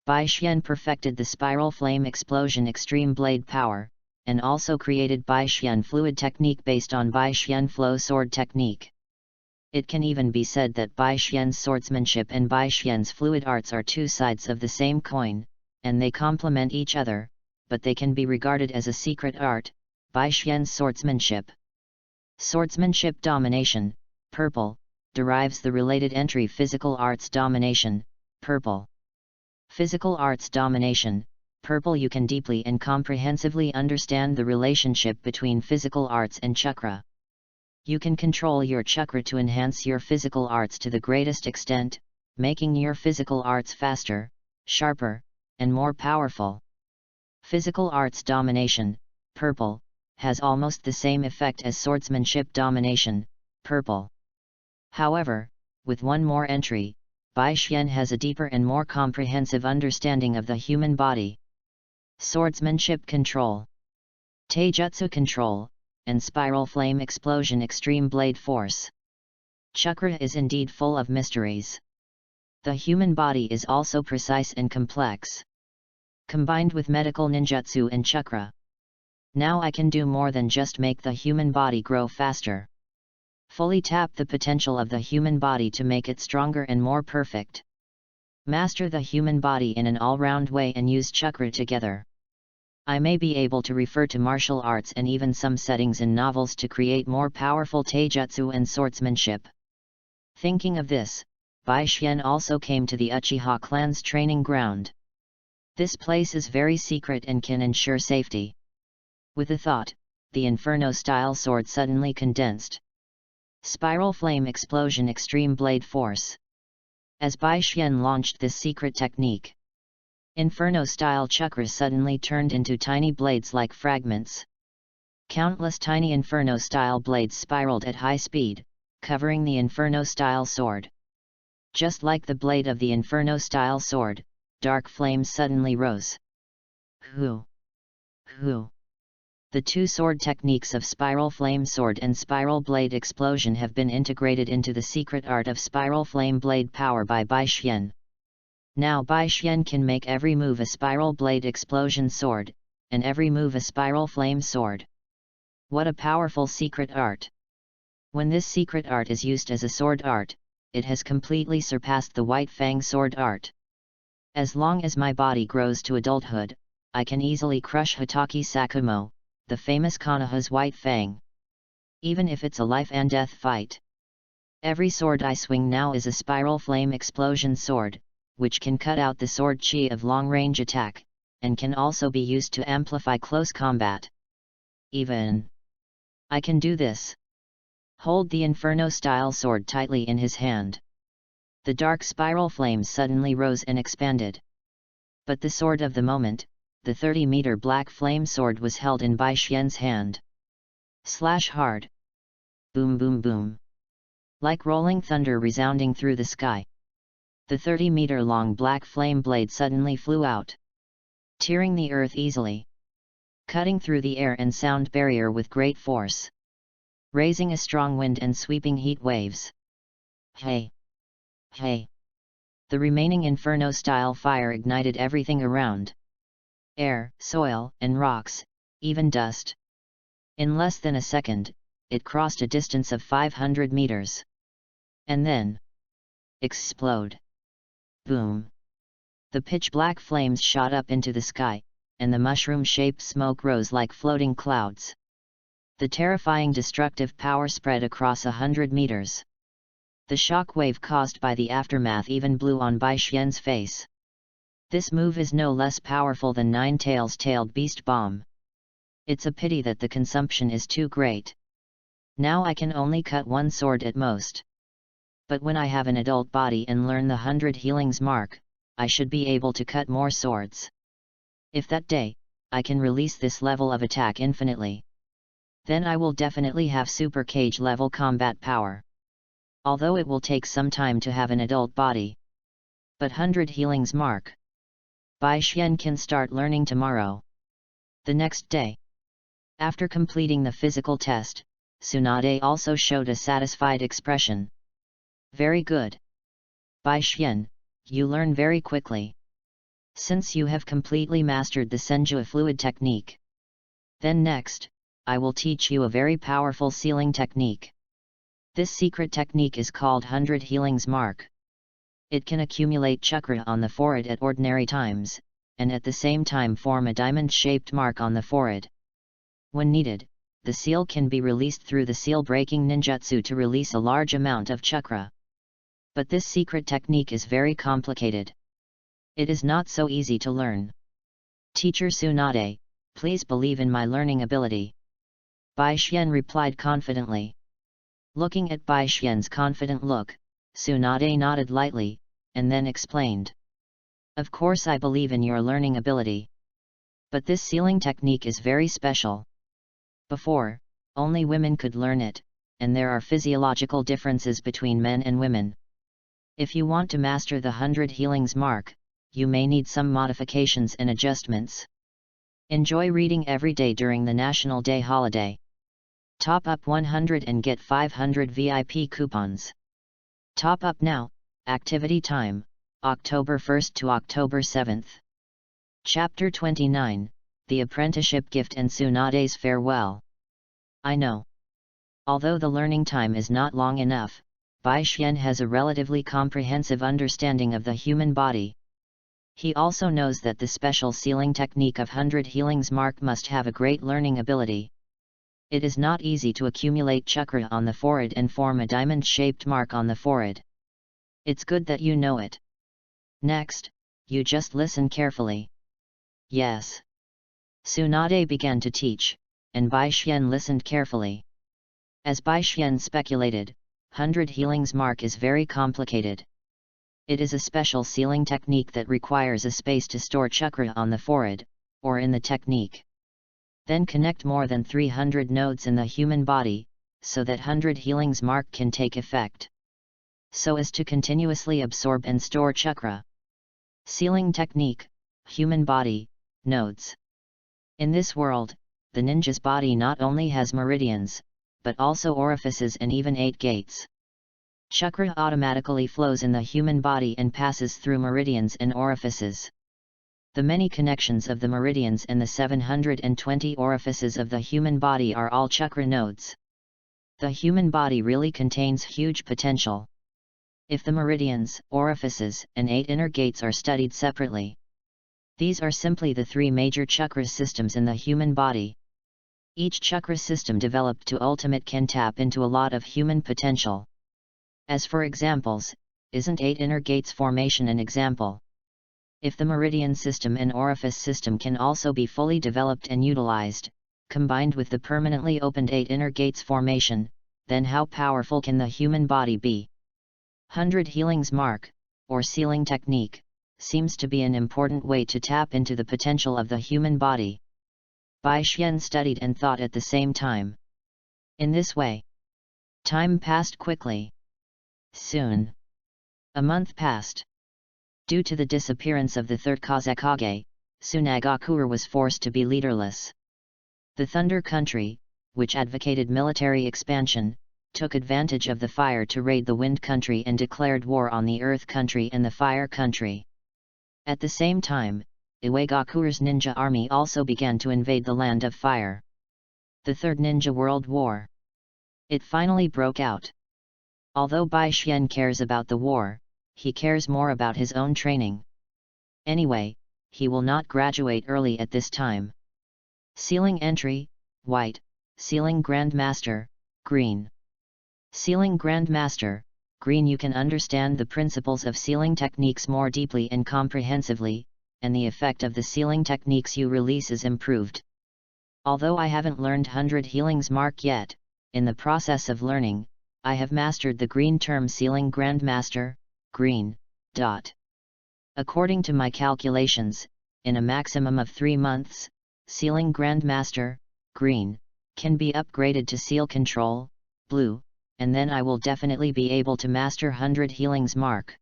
Bai Xian perfected the spiral flame explosion extreme blade power, and also created Bai Xian fluid technique based on Bai Xian flow sword technique. It can even be said that Bai Xian's swordsmanship and Bai Xian's fluid arts are two sides of the same coin, and they complement each other, but they can be regarded as a secret art, Bai Xian's swordsmanship. Swordsmanship domination, purple, derives the related entry physical arts domination, purple. Physical arts domination, purple. You can deeply and comprehensively understand the relationship between physical arts and chakra. You can control your chakra to enhance your physical arts to the greatest extent, making your physical arts faster, sharper, and more powerful. Physical arts domination, purple, has almost the same effect as swordsmanship domination, purple. However, with one more entry, Bai Xian has a deeper and more comprehensive understanding of the human body. Swordsmanship control, taijutsu control, and spiral flame explosion extreme blade force. Chakra is indeed full of mysteries. The human body is also precise and complex. Combined with medical ninjutsu and chakra, now I can do more than just make the human body grow faster. Fully tap the potential of the human body to make it stronger and more perfect. Master the human body in an all-round way and use chakra together. I may be able to refer to martial arts and even some settings in novels to create more powerful taijutsu and swordsmanship. Thinking of this, Bai Xian also came to the Uchiha clan's training ground. This place is very secret and can ensure safety. With a thought, the Inferno-style sword suddenly condensed. Spiral flame explosion extreme blade force. As Bai Xian launched this secret technique, Inferno-style chakras suddenly turned into tiny blades like fragments. Countless tiny Inferno-style blades spiraled at high speed, covering the Inferno-style sword. Just like the blade of the Inferno-style sword, dark flames suddenly rose. Hoo! Hoo! The two sword techniques of spiral flame sword and spiral blade explosion have been integrated into the secret art of spiral flame blade power by Bai Xian. Now Bai Xian can make every move a spiral blade explosion sword, and every move a spiral flame sword. What a powerful secret art! When this secret art is used as a sword art, it has completely surpassed the White Fang sword art. As long as my body grows to adulthood, I can easily crush Hitaki Sakumo, the famous Konoha's White Fang. Even if it's a life and death fight. Every sword I swing now is a spiral flame explosion sword, which can cut out the sword chi of long-range attack, and can also be used to amplify close combat. Even I can do this. Hold the Inferno-style sword tightly in his hand. The dark spiral flame suddenly rose and expanded. But the sword of the moment, the 30-meter black flame sword, was held in Bai Xian's hand. Slash hard. Boom boom boom. Like rolling thunder resounding through the sky. The 30-meter-long black flame blade suddenly flew out, tearing the earth easily, cutting through the air and sound barrier with great force, raising a strong wind and sweeping heat waves. Hey! Hey! The remaining Inferno-style fire ignited everything around. Air, soil, and rocks, even dust. In less than a second, it crossed a distance of 500 meters. And then explode. Boom! The pitch-black flames shot up into the sky, and the mushroom-shaped smoke rose like floating clouds. The terrifying destructive power spread across 100 meters. The shock wave caused by the aftermath even blew on Bai Xian's face. This move is no less powerful than Nine Tails Tailed Beast Bomb. It's a pity that the consumption is too great. Now I can only cut one sword at most. But when I have an adult body and learn the 100 healings mark, I should be able to cut more swords. If that day, I can release this level of attack infinitely, then I will definitely have super cage level combat power. Although it will take some time to have an adult body. But 100 healings mark. Bai Xian can start learning tomorrow. The next day. After completing the physical test, Tsunade also showed a satisfied expression. Very good. Bai Xian, you learn very quickly. since you have completely mastered the Senju fluid technique. Then next, I will teach you a very powerful sealing technique. This secret technique is called 100 Healings Mark. It can accumulate chakra on the forehead at ordinary times, and at the same time form a diamond-shaped mark on the forehead. When needed, the seal can be released through the seal-breaking ninjutsu to release a large amount of chakra. But this secret technique is very complicated. It is not so easy to learn. Teacher Tsunade, please believe in my learning ability. Bai Xian replied confidently. Looking at Bai Xian's confident look, Tsunade nodded lightly, and then explained. Of course I believe in your learning ability. But this sealing technique is very special. Before, only women could learn it, and there are physiological differences between men and women. If you want to master the 100 Healings Mark, you may need some modifications and adjustments. Enjoy reading every day during the National Day holiday. Top up 100 and get 500 VIP coupons. Top up now, activity time, October 1st to October 7th. Chapter 29, The Apprenticeship Gift and Tsunade's Farewell. I know. Although the learning time is not long enough, Bai Xian has a relatively comprehensive understanding of the human body. He also knows that the special sealing technique of 100 Healings Mark must have a great learning ability. It is not easy to accumulate chakra on the forehead and form a diamond-shaped mark on the forehead. It's good that you know it. Next, you just listen carefully. Yes. Tsunade began to teach, and Bai Xian listened carefully. As Bai Xian speculated, 100 Healings Mark is very complicated. It is a special sealing technique that requires a space to store chakra on the forehead, or in the technique. Then connect more than 300 nodes in the human body, so that 100 Healings Mark can take effect. So as to continuously absorb and store chakra. Sealing technique, human body, nodes. In this world, the ninja's body not only has meridians, but also orifices and even 8 gates. Chakra automatically flows in the human body and passes through meridians and orifices. The many connections of the meridians and the 720 orifices of the human body are all chakra nodes. The human body really contains huge potential. If the meridians, orifices, and 8 inner gates are studied separately, these are simply the 3 major chakra systems in the human body. Each chakra system developed to ultimate can tap into a lot of human potential. As for examples, isn't 8 inner gates formation an example? If the meridian system and orifice system can also be fully developed and utilized, combined with the permanently opened 8 inner gates formation, then how powerful can the human body be? 100 Healings Mark, or sealing technique, seems to be an important way to tap into the potential of the human body. Bai Xian studied and thought at the same time. In this way, time passed quickly. Soon, a month passed. Due to the disappearance of the third Kazekage, Tsunagakure was forced to be leaderless. The Thunder Country, which advocated military expansion, took advantage of the fire to raid the Wind Country and declared war on the Earth Country and the Fire Country. At the same time, Iwagakure's ninja army also began to invade the Land of Fire. The Third Ninja World War. It finally broke out. Although Bai Xian cares about the war, he cares more about his own training. Anyway, he will not graduate early at this time. Sealing entry, white, sealing Grandmaster, green. Sealing Grandmaster, green. You can understand the principles of sealing techniques more deeply and comprehensively, and the effect of the sealing techniques you release is improved. Although I haven't learned 100 Healings Mark yet, in the process of learning, I have mastered the green term sealing Grandmaster, green. According to my calculations, in a maximum of 3 months, sealing Grandmaster, green, can be upgraded to seal control, blue, and then I will definitely be able to master 100 Healings Mark.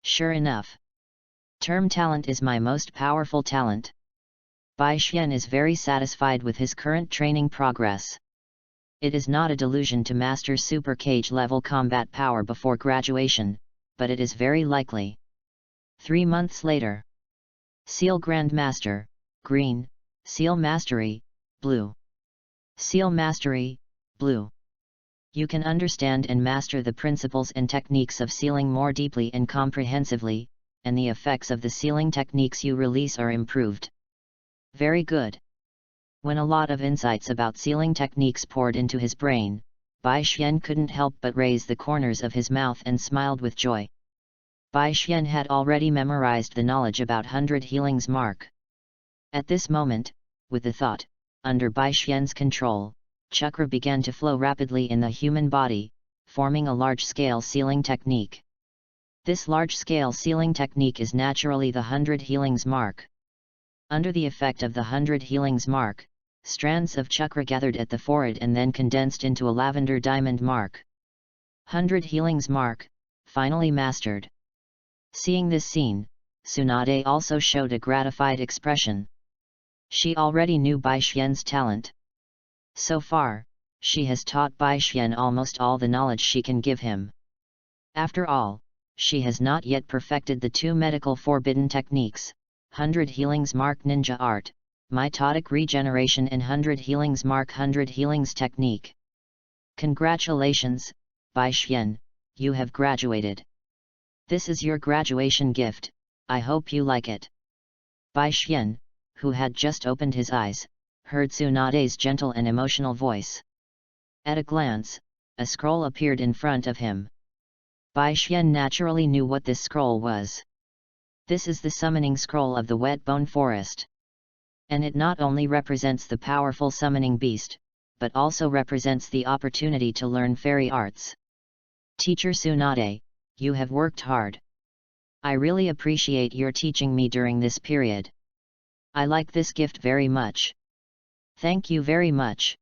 Sure enough. Term talent is my most powerful talent. Bai Xian is very satisfied with his current training progress. It is not a delusion to master Super Cage level combat power before graduation, but it is very likely. 3 months later. Seal Grandmaster, green, Seal Mastery, blue. Seal Mastery, blue. You can understand and master the principles and techniques of sealing more deeply and comprehensively, and the effects of the sealing techniques you release are improved. Very good. When a lot of insights about sealing techniques poured into his brain, Bai Xian couldn't help but raise the corners of his mouth and smiled with joy. Bai Xian had already memorized the knowledge about 100 healings mark. At this moment, with the thought, under Bai Xian's control, chakra began to flow rapidly in the human body, forming a large-scale sealing technique. This large-scale sealing technique is naturally the 100 healings mark. Under the effect of the 100 healings mark, strands of chakra gathered at the forehead and then condensed into a lavender diamond mark. 100 healings mark, finally mastered. Seeing this scene, Tsunade also showed a gratified expression. She already knew Bai Xian's talent. So far, she has taught Bai Xian almost all the knowledge she can give him. After all, she has not yet perfected the 2 medical forbidden techniques, 100 healings mark ninja art, mitotic regeneration and 100 healings mark 100 healings technique. Congratulations, Bai Xian, you have graduated. This is your graduation gift, I hope you like it. Bai Xian, who had just opened his eyes, heard Tsunade's gentle and emotional voice. At a glance, a scroll appeared in front of him. Bai Xian naturally knew what this scroll was. This is the summoning scroll of the Wet Bone Forest. And it not only represents the powerful summoning beast, but also represents the opportunity to learn fairy arts. Teacher Tsunade, you have worked hard. I really appreciate your teaching me during this period. I like this gift very much. Thank you very much.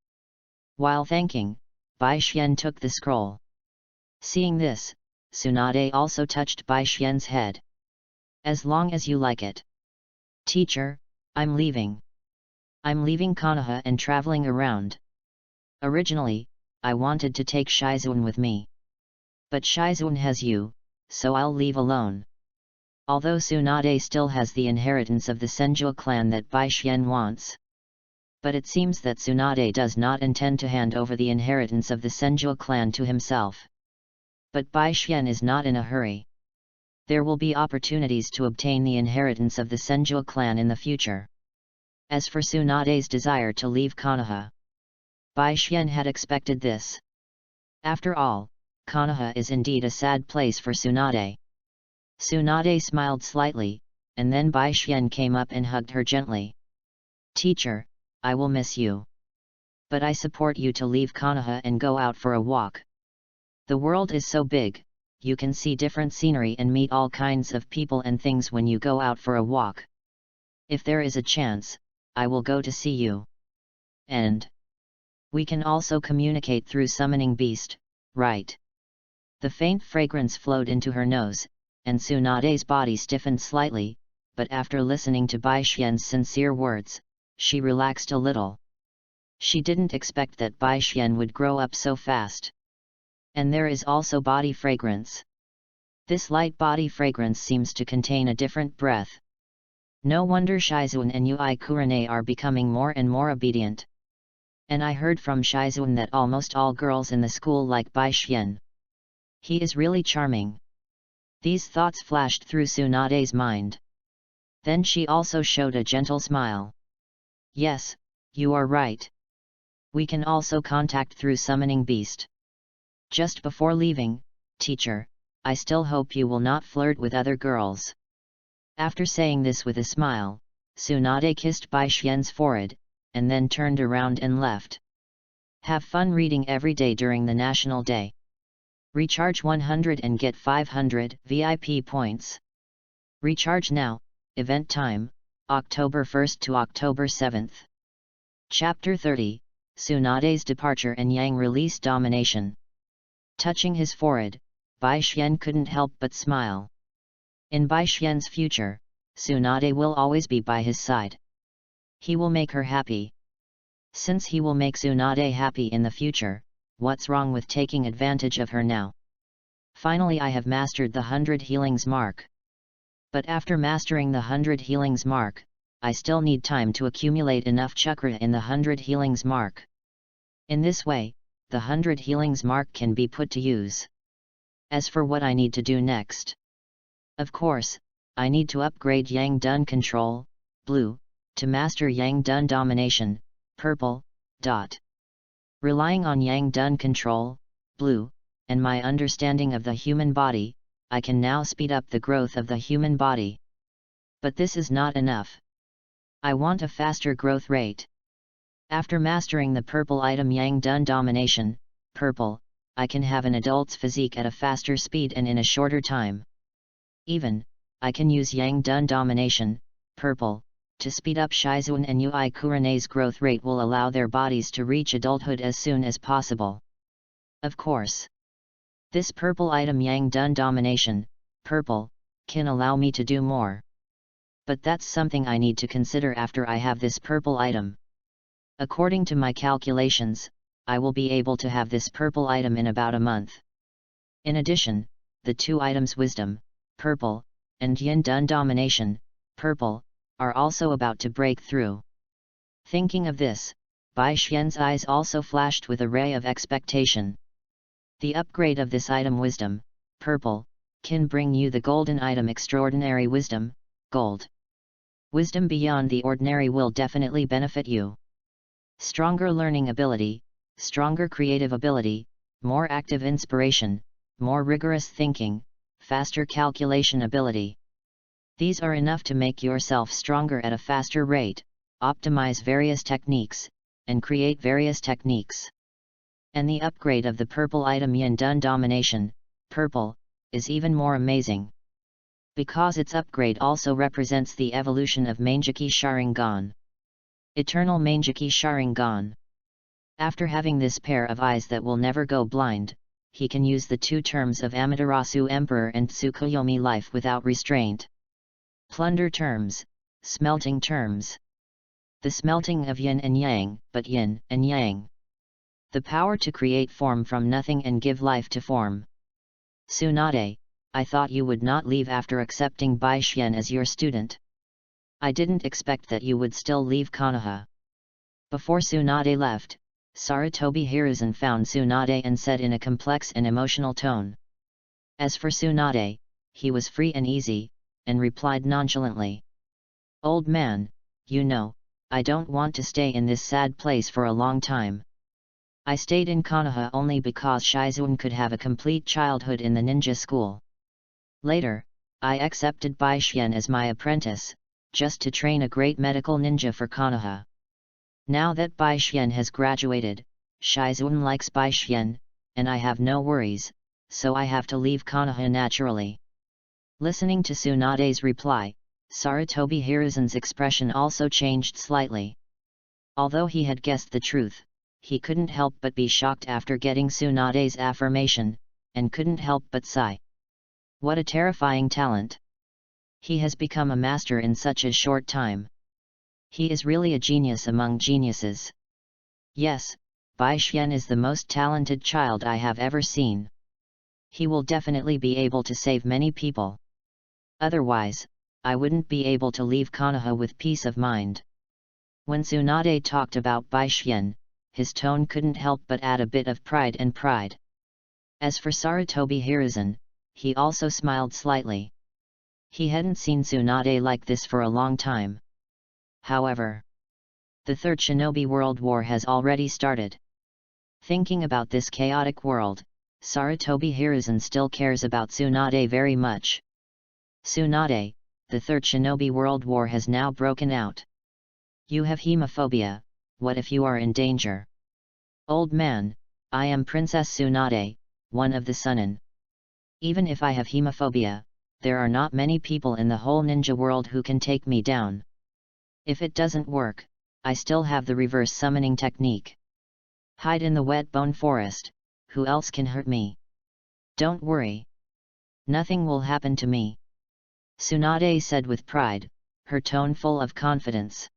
While thanking, Bai Xian took the scroll. Seeing this, Tsunade also touched Bai Xian's head. As long as you like it. Teacher, I'm leaving. I'm leaving KONOHA and traveling around. Originally, I wanted to take Shizun with me. But Shizun has you, so I'll leave alone. Although Tsunade still has the inheritance of the Senju clan that Bai Xian wants. But it seems that Tsunade does not intend to hand over the inheritance of the Senju clan to himself. But Bai Xian is not in a hurry. There will be opportunities to obtain the inheritance of the Senju clan in the future. As for Tsunade's desire to leave KONOHA, Bai Xian had expected this. After all, KONOHA is indeed a sad place for Tsunade. Tsunade smiled slightly, and then Bai Xian came up and hugged her gently. Teacher, I will miss you. But I support you to leave KONOHA and go out for a walk. The world is so big, you can see different scenery and meet all kinds of people and things when you go out for a walk. If there is a chance, I will go to see you. And we can also communicate through summoning beast, right? The faint fragrance flowed into her nose, and Tsunade's body stiffened slightly, but after listening to Bai Xian's sincere words, she relaxed a little. She didn't expect that Bai Xian would grow up so fast. And there is also body fragrance. This light body fragrance seems to contain a different breath. No wonder Shizun and Ui Kurane are becoming more and more obedient. And I heard from Shizun that almost all girls in the school like Bai Xian. He is really charming. These thoughts flashed through Tsunade's mind. Then she also showed a gentle smile. Yes, you are right. We can also contact through summoning beast. Just before leaving, teacher, I still hope you will not flirt with other girls. After saying this with a smile, Tsunade kissed Bai Xian's forehead, and then turned around and left. Have fun reading every day during the National Day. Recharge 100 and get 500 VIP points. Recharge now, event time, October 1st to October 7th. Chapter 30, Tsunade's Departure and Yang Release Domination. Touching his forehead, Bai Xian couldn't help but smile. In Bai Xian's future, Tsunade will always be by his side. He will make her happy. Since he will make Tsunade happy in the future, what's wrong with taking advantage of her now? Finally I have mastered the 100 healings mark. But after mastering the 100 healings mark, I still need time to accumulate enough chakra in the 100 healings mark. In this way, the 100 healings mark can be put to use. As for what I need to do next, of course, I need to upgrade Yang Dun Control, blue, to master Yang Dun Domination, purple. Relying on Yang Dun Control, blue, and my understanding of the human body, I can now speed up the growth of the human body. But this is not enough. I want a faster growth rate. After mastering the purple item Yang Dun Domination, purple, I can have an adult's physique at a faster speed and in a shorter time. Even, I can use Yang Dun Domination, purple, to speed up Shizuan and Ui Kurene's growth rate will allow their bodies to reach adulthood as soon as possible. Of course, this purple item Yang Dun Domination, purple, can allow me to do more. But that's something I need to consider after I have this purple item. According to my calculations, I will be able to have this purple item in about a month. In addition, the two items Wisdom, purple, and Yin Dun Domination, purple, are also about to break through. Thinking of this, Bai Xian's eyes also flashed with a ray of expectation. The upgrade of this item Wisdom, purple, can bring you the golden item Extraordinary Wisdom, gold. Wisdom beyond the ordinary will definitely benefit you. Stronger learning ability, stronger creative ability, more active inspiration, more rigorous thinking, faster calculation ability. These are enough to make yourself stronger at a faster rate, optimize various techniques, and create various techniques. And the upgrade of the purple item Yin Dun Domination, purple, is even more amazing. Because its upgrade also represents the evolution of Manjiki Sharingan. Eternal Manjiki Sharingan. After having this pair of eyes that will never go blind, he can use the two terms of Amaterasu Emperor and Tsukuyomi life without restraint. Plunder terms, smelting terms. The smelting of yin and yang, but yin and yang. The power to create form from nothing and give life to form. Tsunade, I thought you would not leave after accepting Bai Xian as your student. I didn't expect that you would still leave KONOHA. Before Tsunade left, Sarutobi Hiruzen found Tsunade and said in a complex and emotional tone. As for Tsunade, he was free and easy, and replied nonchalantly. Old man, you know, I don't want to stay in this sad place for a long time. I stayed in KONOHA only because Shizuan could have a complete childhood in the ninja school. Later, I accepted Bai Xian as my apprentice, just to train a great medical ninja for KONOHA. Now that Bai Xian has graduated, Shizuan likes Bai Xian, and I have no worries, so I have to leave KONOHA naturally. Listening to Tsunade's reply, Sarutobi Hiruzen's expression also changed slightly. Although he had guessed the truth, he couldn't help but be shocked after getting Tsunade's affirmation, and couldn't help but sigh. What a terrifying talent! He has become a master in such a short time. He is really a genius among geniuses. Yes, Bai Xian is the most talented child I have ever seen. He will definitely be able to save many people. Otherwise, I wouldn't be able to leave KONOHA with peace of mind. When Tsunade talked about Bai Xian, his tone couldn't help but add a bit of pride and pride. As for Sarutobi Hiruzen, he also smiled slightly. He hadn't seen Tsunade like this for a long time. However, the Third Shinobi World War has already started. Thinking about this chaotic world, Sarutobi Hiruzen still cares about Tsunade very much. Tsunade, the Third Shinobi World War has now broken out. You have hemophobia, what if you are in danger? Old man, I am Princess Tsunade, one of the Sunin. Even if I have hemophobia, there are not many people in the whole ninja world who can take me down. If it doesn't work, I still have the reverse summoning technique. Hide in the wet bone forest, who else can hurt me? Don't worry. Nothing will happen to me. Tsunade said with pride, her tone full of confidence.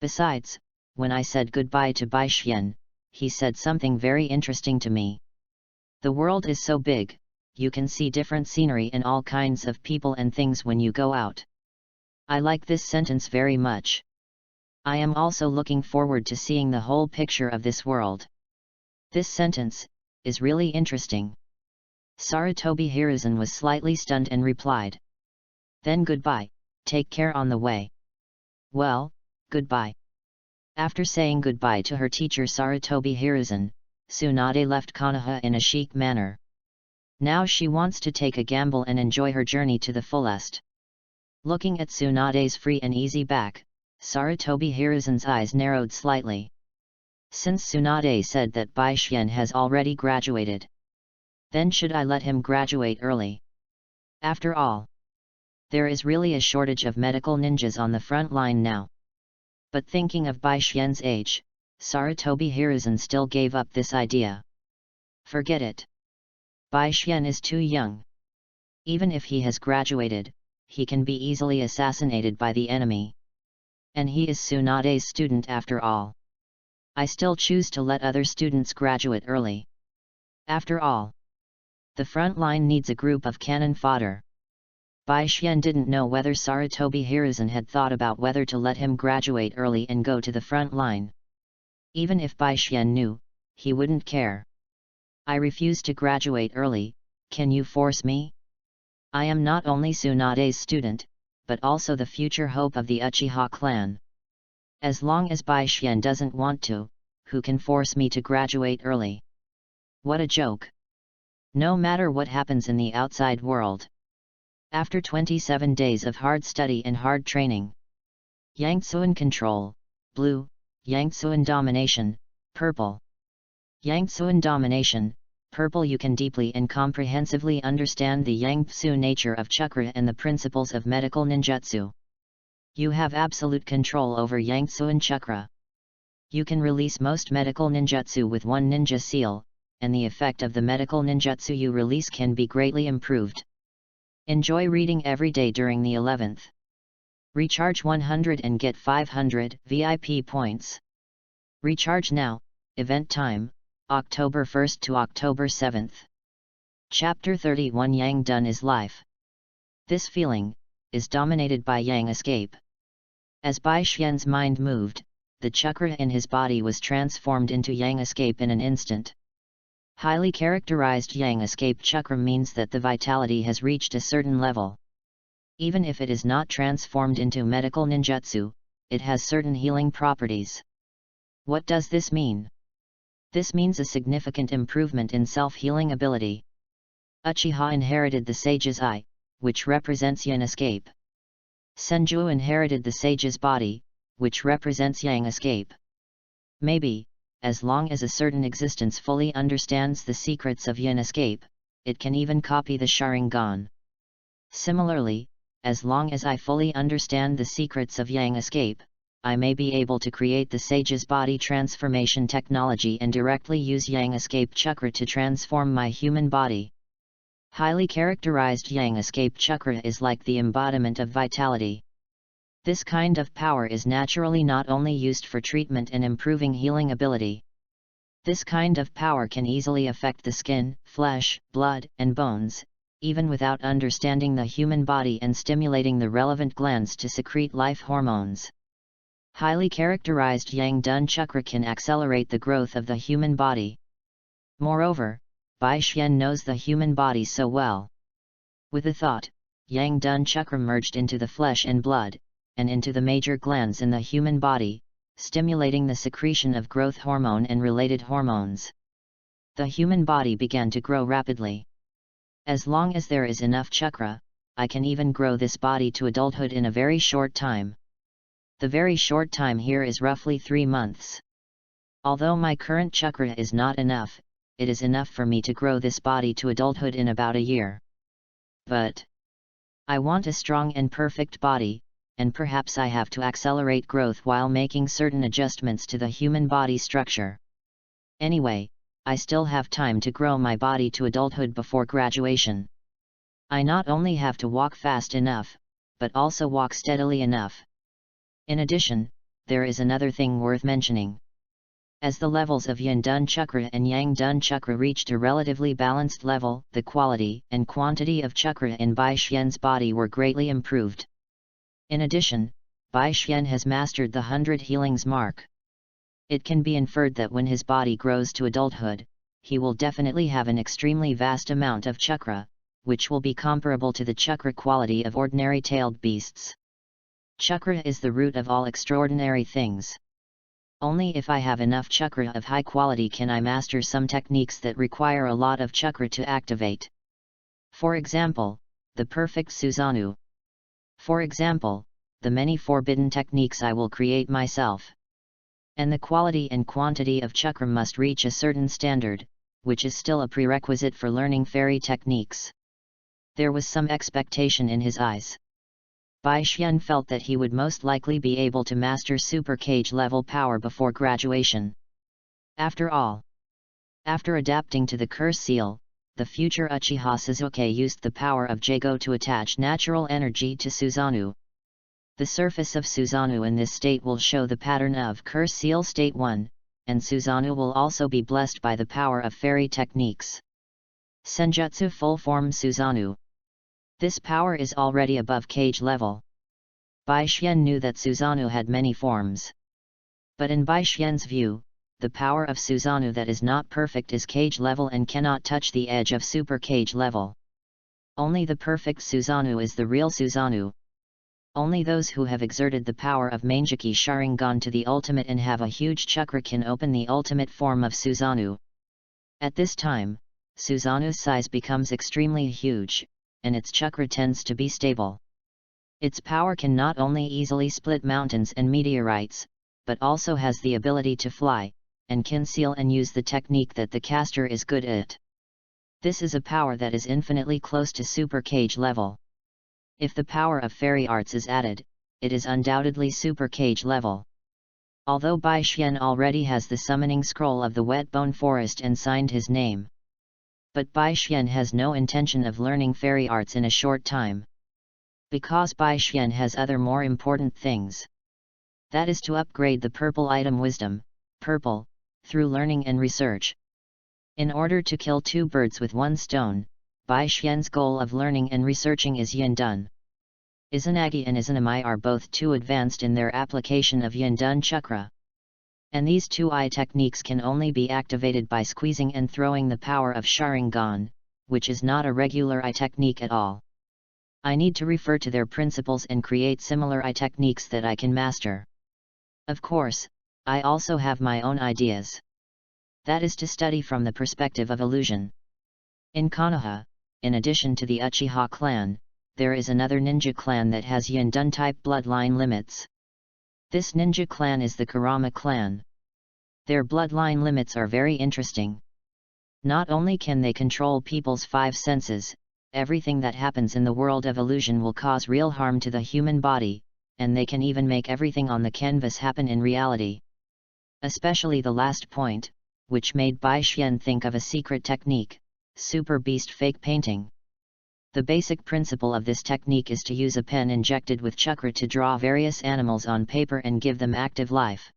Besides, when I said goodbye to Bai Xian, he said something very interesting to me. The world is so big, you can see different scenery and all kinds of people and things when you go out. I like this sentence very much. I am also looking forward to seeing the whole picture of this world. This sentence is really interesting. Sarutobi Hiruzen was slightly stunned and replied, "Then goodbye, take care on the way." Well, goodbye. After saying goodbye to her teacher Sarutobi Hiruzen, Tsunade left Konoha in a chic manner. Now she wants to take a gamble and enjoy her journey to the fullest. Looking at Tsunade's free and easy back, Sarutobi Hiruzen's eyes narrowed slightly. Since Tsunade said that Bai Xian has already graduated, then should I let him graduate early? After all, there is really a shortage of medical ninjas on the front line now. But thinking of Bai Xian's age, Sarutobi Hiruzen still gave up this idea. Forget it. Bai Xian is too young. Even if he has graduated, he can be easily assassinated by the enemy. And he is Tsunade's student after all. I still choose to let other students graduate early. After all, the front line needs a group of cannon fodder. Bai Xian didn't know whether Sarutobi Hiruzen had thought about whether to let him graduate early and go to the front line. Even if Bai Xian knew, he wouldn't care. I refuse to graduate early, can you force me? I am not only Tsunade's student, but also the future hope of the Uchiha clan. As long as Bai Xian doesn't want to, who can force me to graduate early? What a joke! No matter what happens in the outside world. After 27 days of hard study and hard training, Yangtzuan control, blue, Yangtzuan domination, purple. Yangtzuan domination, purple. You can deeply and comprehensively understand the Yangtzu nature of chakra and the principles of medical ninjutsu. You have absolute control over Yangtzuan chakra. You can release most medical ninjutsu with one ninja seal, and the effect of the medical ninjutsu you release can be greatly improved. Enjoy reading every day during the 11th. Recharge 100 and get 500 VIP points. Recharge now, event time, October 1st to October 7th. Chapter 31 Yang Dun is life. This feeling is dominated by Yang escape. As Bai Xian's mind moved, the chakra in his body was transformed into Yang escape in an instant. Highly characterized Yang escape chakra means that the vitality has reached a certain level. Even if it is not transformed into medical ninjutsu, it has certain healing properties. What does this mean? This means a significant improvement in self-healing ability. Uchiha inherited the sage's eye, which represents Yang escape. Senju inherited the sage's body, which represents Yang escape. Maybe, as long as a certain existence fully understands the secrets of Yang escape, it can even copy the Sharingan. Similarly, as long as I fully understand the secrets of Yang escape, I may be able to create the sage's body transformation technology and directly use Yang escape chakra to transform my human body. Highly characterized Yang escape chakra is like the embodiment of vitality. This kind of power is naturally not only used for treatment and improving healing ability. This kind of power can easily affect the skin, flesh, blood, and bones, even without understanding the human body and stimulating the relevant glands to secrete life hormones. Highly characterized Yang Dun chakra can accelerate the growth of the human body. Moreover, Bai Xian knows the human body so well. With a thought, Yang Dun chakra merged into the flesh and blood, and into the major glands in the human body, stimulating the secretion of growth hormone and related hormones. The human body began to grow rapidly. As long as there is enough chakra, I can even grow this body to adulthood in a very short time. The very short time here is roughly 3 months. Although my current chakra is not enough, it is enough for me to grow this body to adulthood in about a year. But I want a strong and perfect body, and perhaps I have to accelerate growth while making certain adjustments to the human body structure. Anyway, I still have time to grow my body to adulthood before graduation. I not only have to walk fast enough, but also walk steadily enough. In addition, there is another thing worth mentioning. As the levels of Yin Dun Chakra and Yang Dun Chakra reached a relatively balanced level, the quality and quantity of chakra in Bai Xian's body were greatly improved. In addition, Bai Xian has mastered the 100 healings mark. It can be inferred that when his body grows to adulthood, he will definitely have an extremely vast amount of chakra, which will be comparable to the chakra quality of ordinary tailed beasts. Chakra is the root of all extraordinary things. Only if I have enough chakra of high quality can I master some techniques that require a lot of chakra to activate. For example, the perfect Susanoo. For example, the many forbidden techniques I will create myself. And the quality and quantity of chakra must reach a certain standard, which is still a prerequisite for learning fairy techniques. There was some expectation in his eyes. Bai Xian felt that he would most likely be able to master super cage level power before graduation. After all, after adapting to the curse seal, the future Uchiha Sasuke used the power of Jago to attach natural energy to Susanoo. The surface of Susanoo in this state will show the pattern of curse seal state 1, and Susanoo will also be blessed by the power of fairy techniques. Senjutsu full form Susanoo. This power is already above cage level. Bai Xian knew that Susanoo had many forms. But in Bai Xian's view, the power of Susanoo that is not perfect is cage level and cannot touch the edge of super cage level. Only the perfect Susanoo is the real Susanoo. Only those who have exerted the power of Manjiki Sharingan to the ultimate and have a huge chakra can open the ultimate form of Susanoo. At this time, Susanoo's size becomes extremely huge, and its chakra tends to be stable. Its power can not only easily split mountains and meteorites, but also has the ability to fly, and conceal and use the technique that the caster is good at. This is a power that is infinitely close to super cage level. If the power of fairy arts is added, it is undoubtedly super cage level. Although Bai Xian already has the summoning scroll of the wet bone forest and signed his name. But Bai Xian has no intention of learning fairy arts in a short time. Because Bai Xian has other more important things. That is to upgrade the purple item wisdom, purple, through learning and research. In order to kill two birds with one stone, Bai Xian's goal of learning and researching is Yin Dun. Izanagi and Izanami are both too advanced in their application of Yin Dun chakra. And these two eye techniques can only be activated by squeezing and throwing the power of Sharingan, which is not a regular eye technique at all. I need to refer to their principles and create similar eye techniques that I can master. Of course, I also have my own ideas. That is to study from the perspective of illusion. In Konoha, in addition to the Uchiha clan, there is another ninja clan that has Yin Dun type bloodline limits. This ninja clan is the Kurama clan. Their bloodline limits are very interesting. Not only can they control people's five senses, everything that happens in the world of illusion will cause real harm to the human body, and they can even make everything on the canvas happen in reality. Especially the last point, which made Bai Xian think of a secret technique, Super Beast fake painting. The basic principle of this technique is to use a pen injected with chakra to draw various animals on paper and give them active life.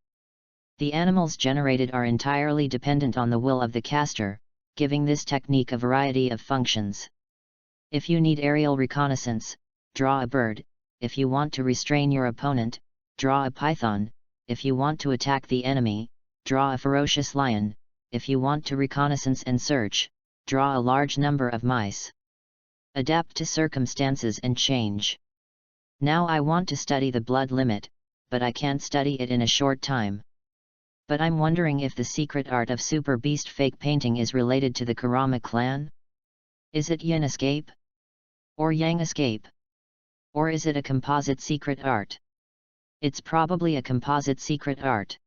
The animals generated are entirely dependent on the will of the caster, giving this technique a variety of functions. If you need aerial reconnaissance, draw a bird. If you want to restrain your opponent, draw a python. If you want to attack the enemy, draw a ferocious lion. If you want to reconnaissance and search, draw a large number of mice. Adapt to circumstances and change. Now I want to study the blood limit, but I can't study it in a short time. But I'm wondering if the secret art of Super Beast fake painting is related to the Kurama clan? Is it Yin escape? Or Yang escape? Or is it a composite secret art? It's probably a composite secret art.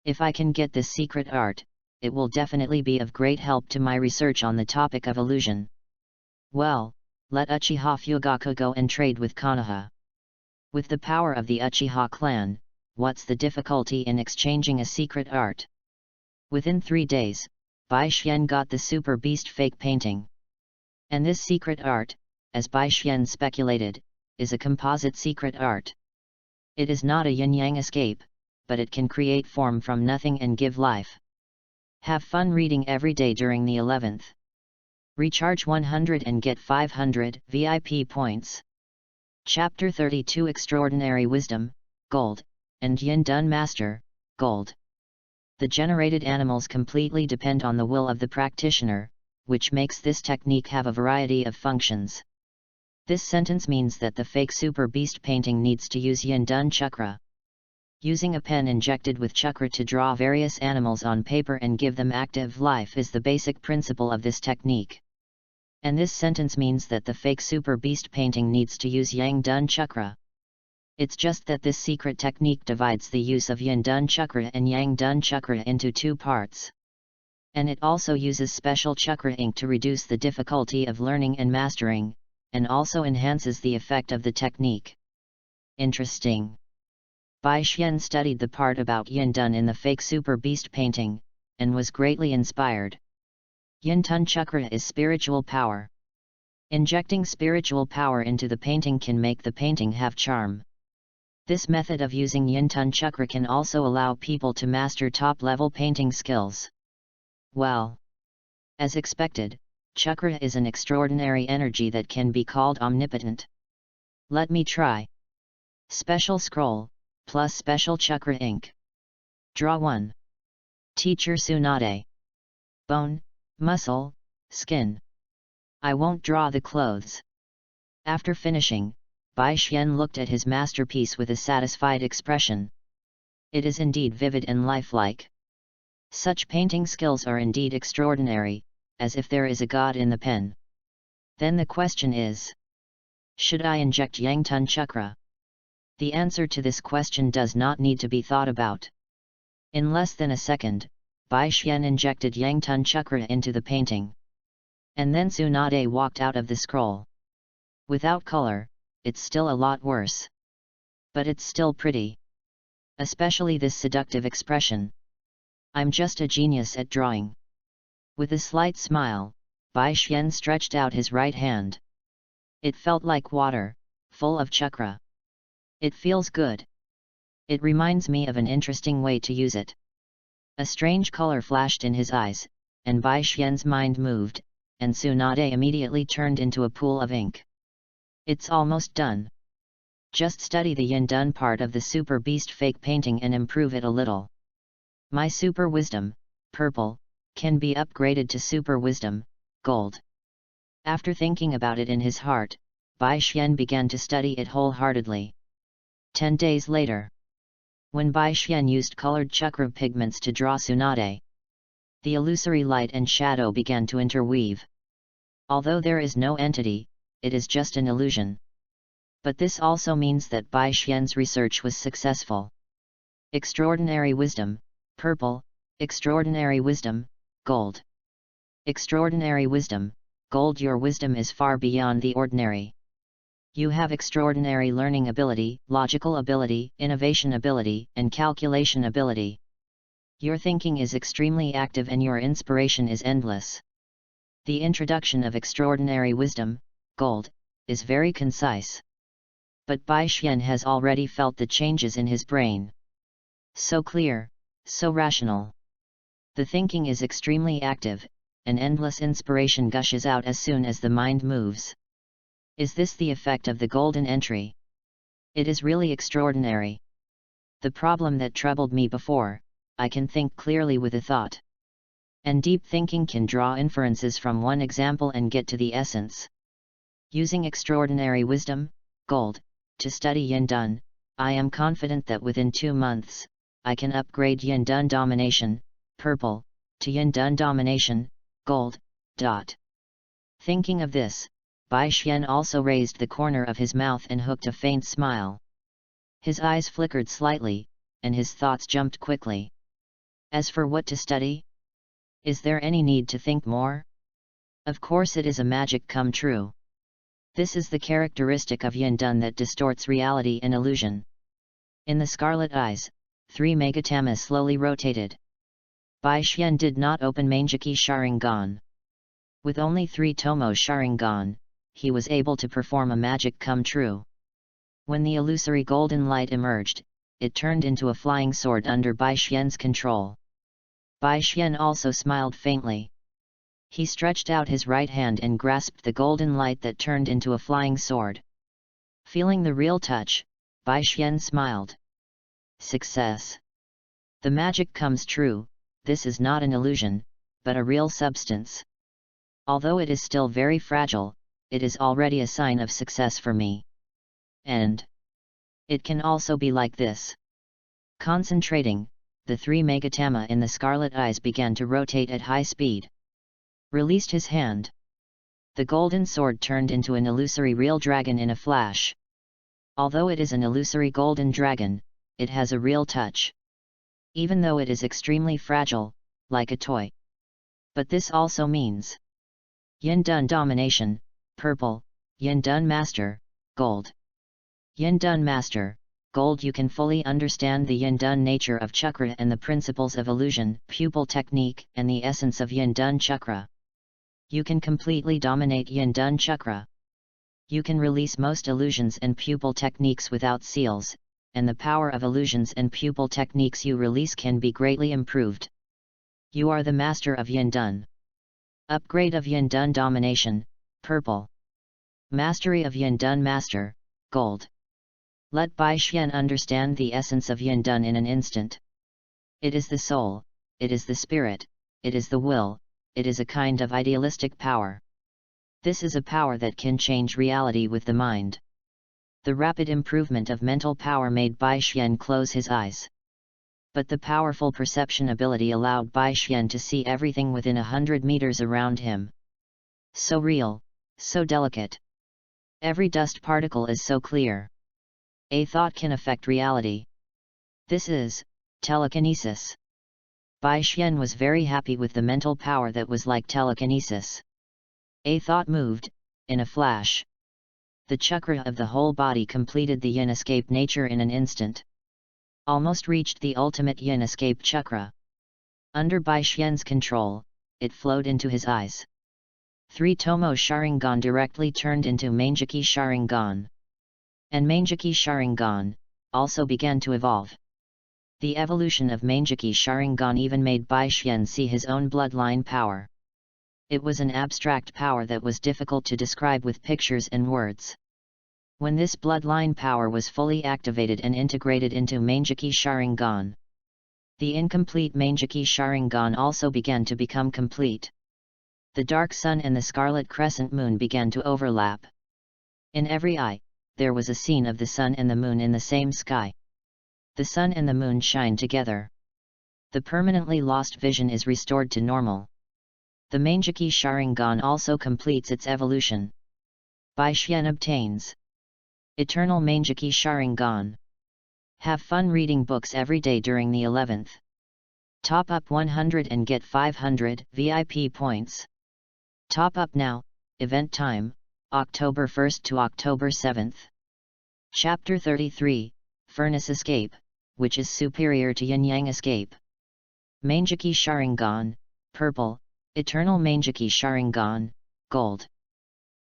If I can get this secret art, it will definitely be of great help to my research on the topic of illusion. Well, let Uchiha Fugaku go and trade with Konoha. With the power of the Uchiha clan, what's the difficulty in exchanging a secret art? Within 3 days, Bai Xian got the Super Beast fake painting. And this secret art, as Bai Xian speculated, is a composite secret art. It is not a yin-yang escape, but it can create form from nothing and give life. Have fun reading every day during the 11th. Recharge 100 and get 500 VIP points. Chapter 32 Extraordinary Wisdom, Gold, and Yin Dun Master, Gold. The generated animals completely depend on the will of the practitioner, which makes this technique have a variety of functions. This sentence means that the fake super beast painting needs to use Yin Dun Chakra. Using a pen injected with chakra to draw various animals on paper and give them active life is the basic principle of this technique. And this sentence means that the fake super beast painting needs to use Yang Dun Chakra. It's just that this secret technique divides the use of Yin Dun Chakra and Yang Dun Chakra into two parts. And it also uses special chakra ink to reduce the difficulty of learning and mastering, and also enhances the effect of the technique. Interesting. Bai Xian studied the part about Yin Dun in the fake super beast painting, and was greatly inspired. Yin Dun Chakra is spiritual power. Injecting spiritual power into the painting can make the painting have charm. This method of using Yin Dun Chakra can also allow people to master top-level painting skills. Well, as expected, chakra is an extraordinary energy that can be called omnipotent. Let me try. Special scroll, plus special chakra ink. Draw 1. Teacher Tsunade. Bone, muscle, skin. I won't draw the clothes. After finishing, Bai Xian looked at his masterpiece with a satisfied expression. It is indeed vivid and lifelike. Such painting skills are indeed extraordinary, as if there is a god in the pen. Then the question is, should I inject Yang Dun Chakra? The answer to this question does not need to be thought about. In less than a second, Bai Xian injected Yang Dun Chakra into the painting. And then Tsunade walked out of the scroll. Without color, it's still a lot worse. But it's still pretty. Especially this seductive expression. I'm just a genius at drawing. With a slight smile, Bai Xian stretched out his right hand. It felt like water, full of chakra. It feels good. It reminds me of an interesting way to use it. A strange color flashed in his eyes, and Bai Xian's mind moved, and Tsunade immediately turned into a pool of ink. It's almost done. Just study the Yin Dun part of the Super Beast fake painting and improve it a little. My Super Wisdom, Purple, can be upgraded to Super Wisdom, Gold. After thinking about it in his heart, Bai Xian began to study it wholeheartedly. 10 days later, when Bai Xian used colored chakra pigments to draw Tsunade, the illusory light and shadow began to interweave. Although there is no entity, it is just an illusion. But this also means that Bai Xian's research was successful. Extraordinary Wisdom, Purple, Extraordinary Wisdom, Gold. Extraordinary Wisdom, Gold. Your wisdom is far beyond the ordinary. You have extraordinary learning ability, logical ability, innovation ability, and calculation ability. Your thinking is extremely active and your inspiration is endless. The introduction of Extraordinary Wisdom, Gold, is very concise. But Bai Xian has already felt the changes in his brain. So clear, so rational. The thinking is extremely active, and endless inspiration gushes out as soon as the mind moves. Is this the effect of the golden entry? It is really extraordinary. The problem that troubled me before, I can think clearly with a thought. And deep thinking can draw inferences from one example and get to the essence. Using Extraordinary Wisdom, Gold, to study Yin Dun, I am confident that within 2 months, I can upgrade Yin Dun Domination, Purple, to Yin Dun Domination, Gold. Thinking of this, Bai Xian also raised the corner of his mouth and hooked a faint smile. His eyes flickered slightly, and his thoughts jumped quickly. As for what to study? Is there any need to think more? Of course it is a magic come true. This is the characteristic of Yin Dun that distorts reality and illusion. In the scarlet eyes, 3 megatamas slowly rotated. Bai Xian did not open Manjaki Sharingan. With only 3 Tomo Sharingan, he was able to perform a magic come true. When the illusory golden light emerged, it turned into a flying sword under Bai Xian's control. Bai Xian also smiled faintly. He stretched out his right hand and grasped the golden light that turned into a flying sword. Feeling the real touch, Bai Xian smiled. Success! The magic comes true. This is not an illusion, but a real substance. Although it is still very fragile, it is already a sign of success for me. And it can also be like this. Concentrating, the three Megatama in the scarlet eyes began to rotate at high speed. Released his hand. The golden sword turned into an illusory real dragon in a flash. Although it is an illusory golden dragon, it has a real touch. Even though it is extremely fragile, like a toy. But this also means Yin Dun Domination, purple, Yin Dun Master, gold. Yin Dun Master, gold. You can fully understand the Yin Dun nature of chakra and the principles of illusion, pupil technique, and the essence of Yin Dun chakra. You can completely dominate Yin Dun chakra. You can release most illusions and pupil techniques without seals, and the power of illusions and pupil techniques you release can be greatly improved. You are the master of Yin Dun. Upgrade of Yin Dun Domination, purple. Mastery of Yin Dun Master, gold. Let Bai Xian understand the essence of Yin Dun in an instant. It is the soul, it is the spirit, it is the will, it is a kind of idealistic power. This is a power that can change reality with the mind. The rapid improvement of mental power made Bai Xian close his eyes. But the powerful perception ability allowed Bai Xian to see everything within 100 meters around him. So real, so delicate. Every dust particle is so clear. A thought can affect reality. This is telekinesis. Bai Xian was very happy with the mental power that was like telekinesis. A thought moved, in a flash. The chakra of the whole body completed the yin escape nature in an instant. Almost reached the ultimate yin escape chakra. Under Bai Xian's control, it flowed into his eyes. 3 Tomo Sharingan directly turned into Manjiki Sharingan. And Manjiki Sharingan also began to evolve. The evolution of Manjiki Sharingan even made Bai Xian see his own bloodline power. It was an abstract power that was difficult to describe with pictures and words. When this bloodline power was fully activated and integrated into Manjiki Sharingan, the incomplete Manjiki Sharingan also began to become complete. The dark sun and the scarlet crescent moon began to overlap. In every eye, there was a scene of the sun and the moon in the same sky. The sun and the moon shine together. The permanently lost vision is restored to normal. The Manjiki Sharingan also completes its evolution. Bai Xian obtains Eternal Manjiki Sharingan. Have fun reading books every day during the 11th. Top up 100 and get 500 VIP points. Top up now. Event time, October 1st to October 7th. Chapter 33, Furnace Escape, which is superior to Yin-Yang Escape. Manjiki Sharingan, purple, Eternal Manjiki Sharingan, gold.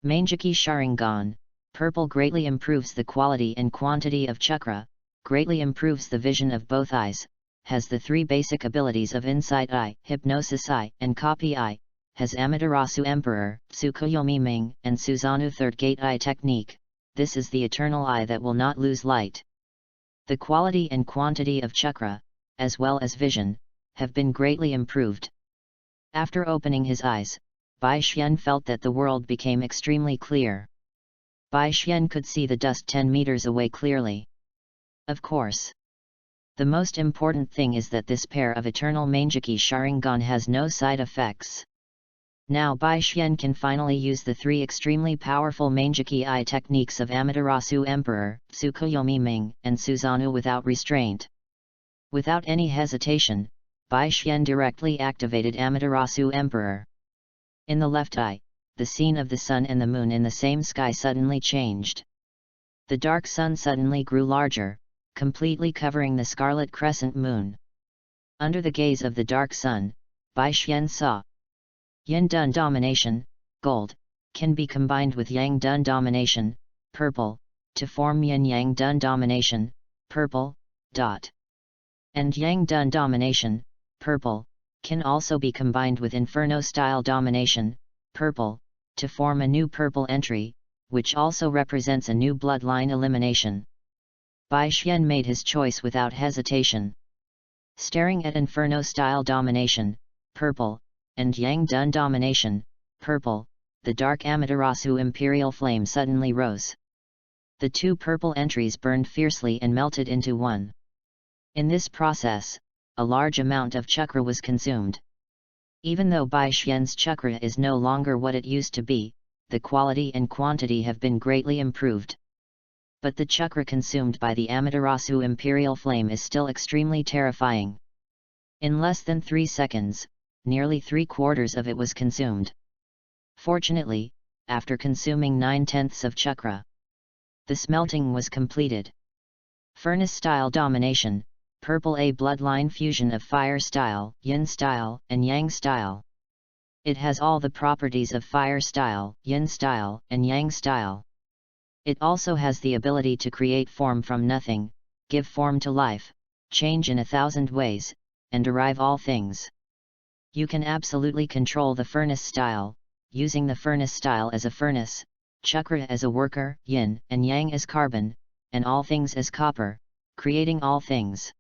Manjiki Sharingan, purple greatly improves the quality and quantity of chakra, greatly improves the vision of both eyes, has the 3 basic abilities of Insight Eye, Hypnosis Eye, and Copy Eye, has Amaterasu Emperor, Tsukuyomi Ming, and Susanoo Third Gate Eye technique. This is the eternal eye that will not lose light. The quality and quantity of chakra, as well as vision, have been greatly improved. After opening his eyes, Bai Xian felt that the world became extremely clear. Bai Xian could see the dust 10 meters away clearly. Of course. The most important thing is that this pair of Eternal Manjiki Sharingan has no side effects. Now Bai Xian can finally use the 3 extremely powerful Manjiki Eye techniques of Amaterasu Emperor, Tsukuyomi Ming, and Susanoo without restraint. Without any hesitation, Bai Xian directly activated Amaterasu Emperor. In the left eye, the scene of the sun and the moon in the same sky suddenly changed. The dark sun suddenly grew larger, completely covering the scarlet crescent moon. Under the gaze of the dark sun, Bai Xian saw Yin Dun Domination, gold, can be combined with Yang Dun Domination, purple, to form Yin Yang Dun Domination, purple, And Yang Dun Domination, purple, can also be combined with Inferno Style Domination, purple, to form a new purple entry, which also represents a new bloodline elimination. Bai Xian made his choice without hesitation. Staring at Inferno Style Domination, purple, and Yang Dun Domination, purple, the dark Amaterasu Imperial Flame suddenly rose. The two purple entries burned fiercely and melted into one. In this process, a large amount of chakra was consumed. Even though Bai Xian's chakra is no longer what it used to be, the quality and quantity have been greatly improved. But the chakra consumed by the Amaterasu Imperial Flame is still extremely terrifying. In less than 3 seconds, nearly 3/4 of it was consumed. Fortunately, after consuming 9/10 of chakra, the smelting was completed. Furnace Style Domination, purple, a bloodline fusion of fire style, yin style, and yang style. It has all the properties of fire style, yin style, and yang style. It also has the ability to create form from nothing, give form to life, change in 1,000 ways, and derive all things. You can absolutely control the furnace style, using the furnace style as a furnace, chakra as a worker, yin and yang as carbon, and all things as copper, creating all things.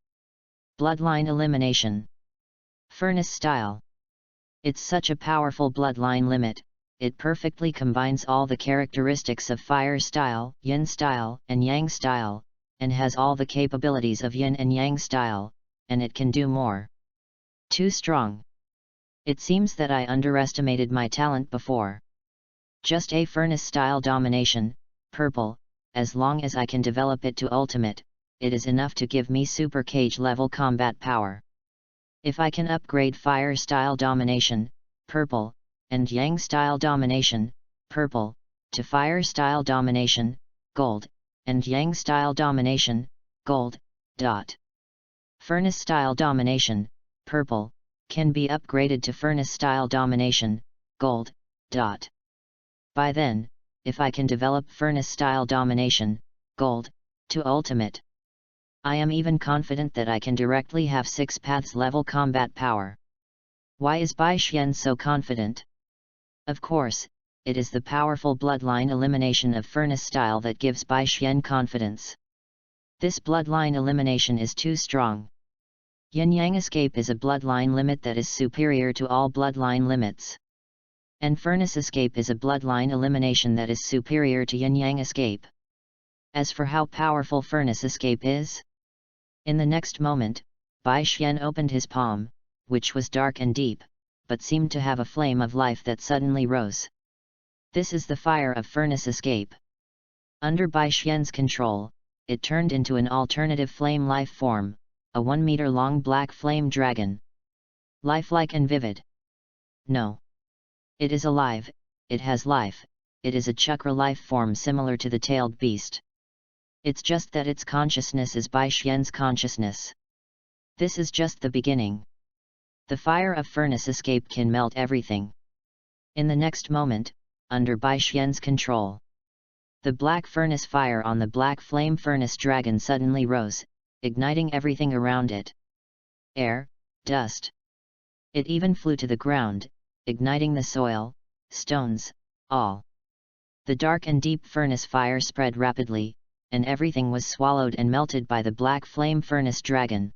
Bloodline Elimination. Furnace Style. It's such a powerful bloodline limit, it perfectly combines all the characteristics of fire style, yin style, and yang style, and has all the capabilities of yin and yang style, and it can do more. Too strong. It seems that I underestimated my talent before. Just a furnace style domination, purple, as long as I can develop it to ultimate, it is enough to give me super cage level combat power. If I can upgrade fire style domination, purple, and yang style domination, purple, to fire style domination, gold, and yang style domination, gold. Furnace style domination, purple, can be upgraded to furnace style domination, gold. By then, if I can develop furnace style domination, gold, to ultimate, I am even confident that I can directly have 6 paths level combat power. Why is Bai Xian so confident? Of course, it is the powerful bloodline elimination of furnace style that gives Bai Xian confidence. This bloodline elimination is too strong. Yin-Yang Escape is a bloodline limit that is superior to all bloodline limits. And Furnace Escape is a bloodline elimination that is superior to Yin-Yang Escape. As for how powerful Furnace Escape is, in the next moment, Bai Xian opened his palm, which was dark and deep, but seemed to have a flame of life that suddenly rose. This is the fire of Furnace Escape. Under Bai Xian's control, it turned into an alternative flame life form, a 1-meter-long black flame dragon. Lifelike and vivid. No. It is alive, it has life, it is a chakra life form similar to the tailed beast. It's just that its consciousness is Bai Xian's consciousness. This is just the beginning. The fire of Furnace Escape can melt everything. In the next moment, under Bai Xian's control, the black furnace fire on the black flame furnace dragon suddenly rose, igniting everything around it. Air, dust. It even flew to the ground, igniting the soil, stones, all. The dark and deep furnace fire spread rapidly, and everything was swallowed and melted by the black flame furnace dragon.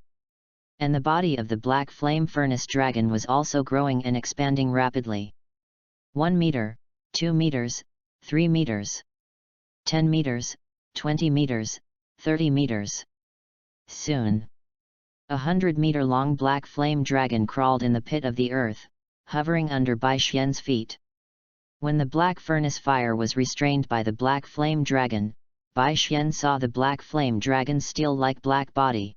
And the body of the black flame furnace dragon was also growing and expanding rapidly. 1 meter, 2 meters, 3 meters, 10 meters, 20 meters, 30 meters. Soon, 100-meter-long black flame dragon crawled in the pit of the earth, hovering under Bai Xian's feet. When the black furnace fire was restrained by the black flame dragon, Bai Xian saw the black flame dragon's steel-like black body.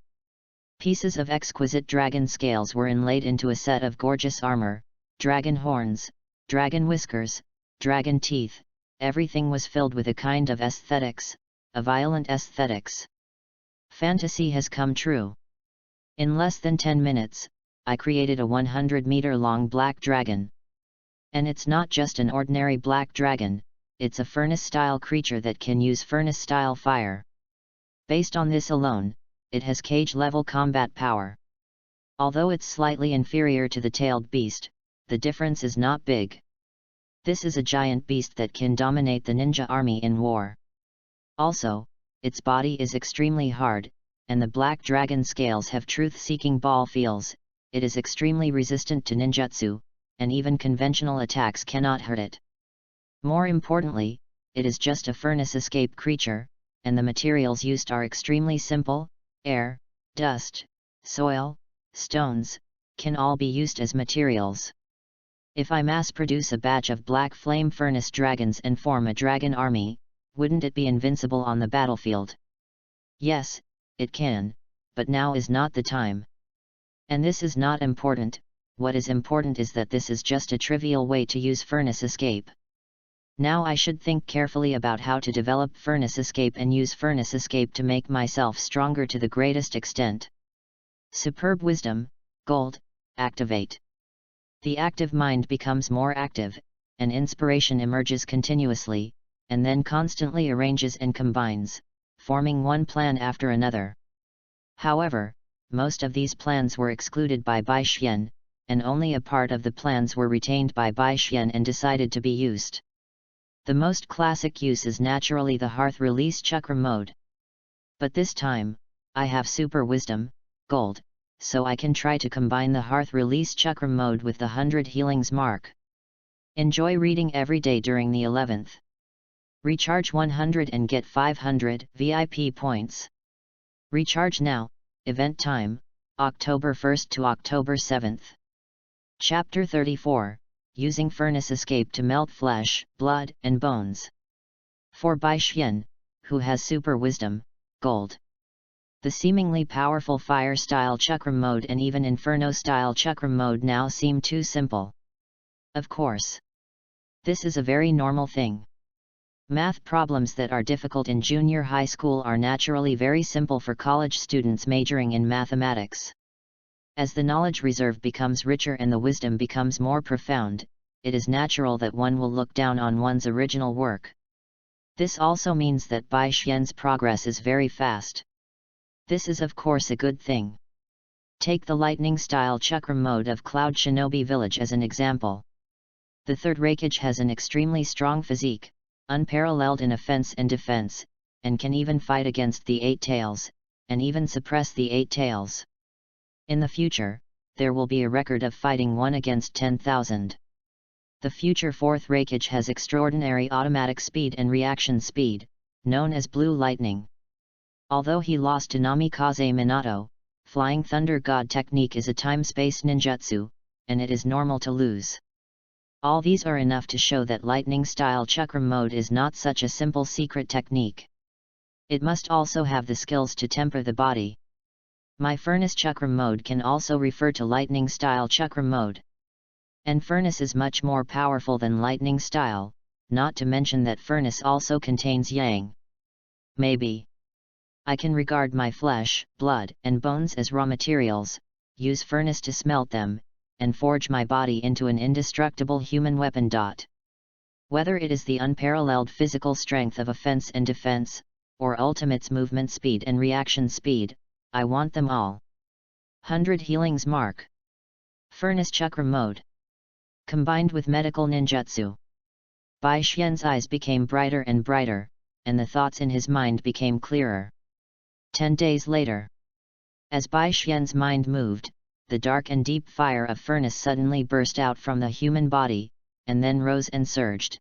Pieces of exquisite dragon scales were inlaid into a set of gorgeous armor, dragon horns, dragon whiskers, dragon teeth, everything was filled with a kind of aesthetics, a violent aesthetics. Fantasy has come true. In less than 10 minutes, I created a 100-meter-long black dragon. And it's not just an ordinary black dragon, it's a furnace-style creature that can use furnace-style fire. Based on this alone, it has cage-level combat power. Although it's slightly inferior to the tailed beast, the difference is not big. This is a giant beast that can dominate the ninja army in war. Also, its body is extremely hard, and the black dragon scales have truth-seeking ball feels. It is extremely resistant to ninjutsu, and even conventional attacks cannot hurt it. More importantly, it is just a furnace escape creature, and the materials used are extremely simple. Air, dust, soil, stones, can all be used as materials. If I mass-produce a batch of black flame furnace dragons and form a dragon army, wouldn't it be invincible on the battlefield? Yes, it can, but now is not the time. And this is not important. What is important is that this is just a trivial way to use furnace escape. Now I should think carefully about how to develop furnace escape and use furnace escape to make myself stronger to the greatest extent. Superb wisdom, gold, activate. The active mind becomes more active, and inspiration emerges continuously, and then constantly arranges and combines, forming one plan after another. However, most of these plans were excluded by Bai Xian, and only a part of the plans were retained by Bai Xian and decided to be used. The most classic use is naturally the hearth release chakra mode. But this time, I have super wisdom, gold, so I can try to combine the hearth release chakra mode with the 100 healings mark. Enjoy reading every day during the 11th. Recharge 100 and get 500 VIP points. Recharge now, event time, October 1st to October 7th. Chapter 34. Using furnace escape to melt flesh, blood, and bones. For Bai Xian, who has super wisdom, gold. The seemingly powerful fire-style chakra mode and even inferno-style chakra mode now seem too simple. Of course. This is a very normal thing. Math problems that are difficult in junior high school are naturally very simple for college students majoring in mathematics. As the knowledge reserve becomes richer and the wisdom becomes more profound, it is natural that one will look down on one's original work. This also means that Bai Xian's progress is very fast. This is of course a good thing. Take the lightning-style chakra mode of Cloud Shinobi Village as an example. The third Raikage has an extremely strong physique, unparalleled in offense and defense, and can even fight against the Eight Tails, and even suppress the Eight Tails. In the future, there will be a record of fighting 1 against 10,000. The future fourth Raikage has extraordinary automatic speed and reaction speed, known as Blue Lightning. Although he lost to Namikaze Minato, Flying Thunder God technique is a time-space ninjutsu, and it is normal to lose. All these are enough to show that lightning-style chakra mode is not such a simple secret technique. It must also have the skills to temper the body. My furnace chakra mode can also refer to lightning style chakra mode. And furnace is much more powerful than lightning style, not to mention that furnace also contains yang. Maybe I can regard my flesh, blood, and bones as raw materials, use furnace to smelt them, and forge my body into an indestructible human weapon. Whether it is the unparalleled physical strength of offense and defense, or ultimate's movement speed and reaction speed, I want them all. 100 healings mark. Furnace chakra mode. Combined with medical ninjutsu. Bai Xian's eyes became brighter and brighter, and the thoughts in his mind became clearer. 10 days later. As Bai Xian's mind moved, the dark and deep fire of furnace suddenly burst out from the human body, and then rose and surged.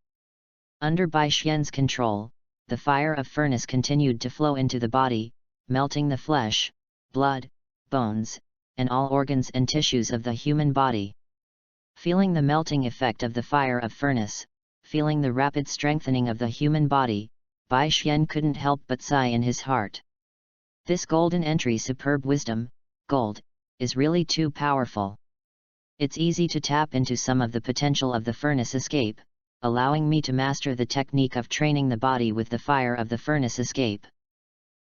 Under Bai Xian's control, the fire of furnace continued to flow into the body, melting the flesh, blood, bones, and all organs and tissues of the human body. Feeling the melting effect of the fire of furnace, feeling the rapid strengthening of the human body, Bai Xian couldn't help but sigh in his heart. This golden entry superb wisdom, gold, is really too powerful. It's easy to tap into some of the potential of the furnace escape, allowing me to master the technique of training the body with the fire of the furnace escape.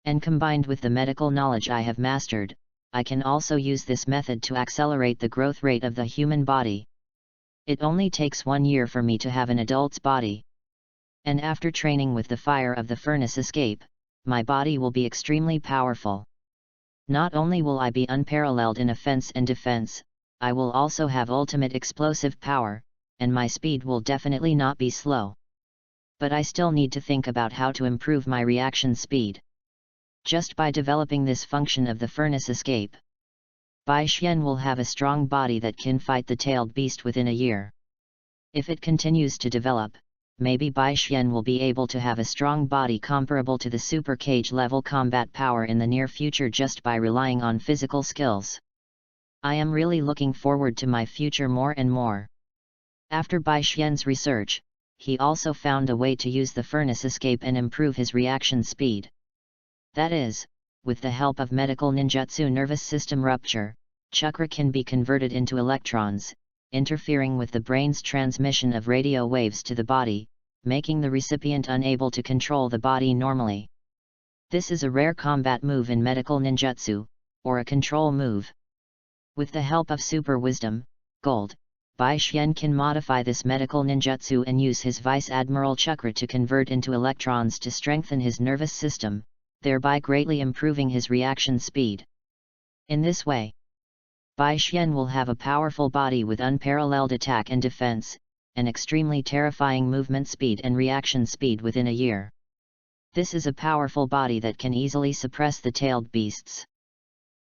And combined with the medical knowledge I have mastered, I can also use this method to accelerate the growth rate of the human body. It only takes 1 year for me to have an adult's body. And after training with the fire of the furnace escape, my body will be extremely powerful. Not only will I be unparalleled in offense and defense, I will also have ultimate explosive power, and my speed will definitely not be slow. But I still need to think about how to improve my reaction speed. Just by developing this function of the furnace escape, Bai Xian will have a strong body that can fight the tailed beast within a year. If it continues to develop, maybe Bai Xian will be able to have a strong body comparable to the super cage level combat power in the near future just by relying on physical skills. I am really looking forward to my future more and more. After Bai Xian's research, he also found a way to use the furnace escape and improve his reaction speed. That is, with the help of medical ninjutsu nervous system rupture, chakra can be converted into electrons, interfering with the brain's transmission of radio waves to the body, making the recipient unable to control the body normally. This is a rare combat move in medical ninjutsu, or a control move. With the help of super wisdom, gold, Bai Xian can modify this medical ninjutsu and use his Vice Admiral chakra to convert into electrons to strengthen his nervous system, thereby greatly improving his reaction speed. In this way, Bai Xian will have a powerful body with unparalleled attack and defense, and extremely terrifying movement speed and reaction speed within a year. This is a powerful body that can easily suppress the tailed beasts.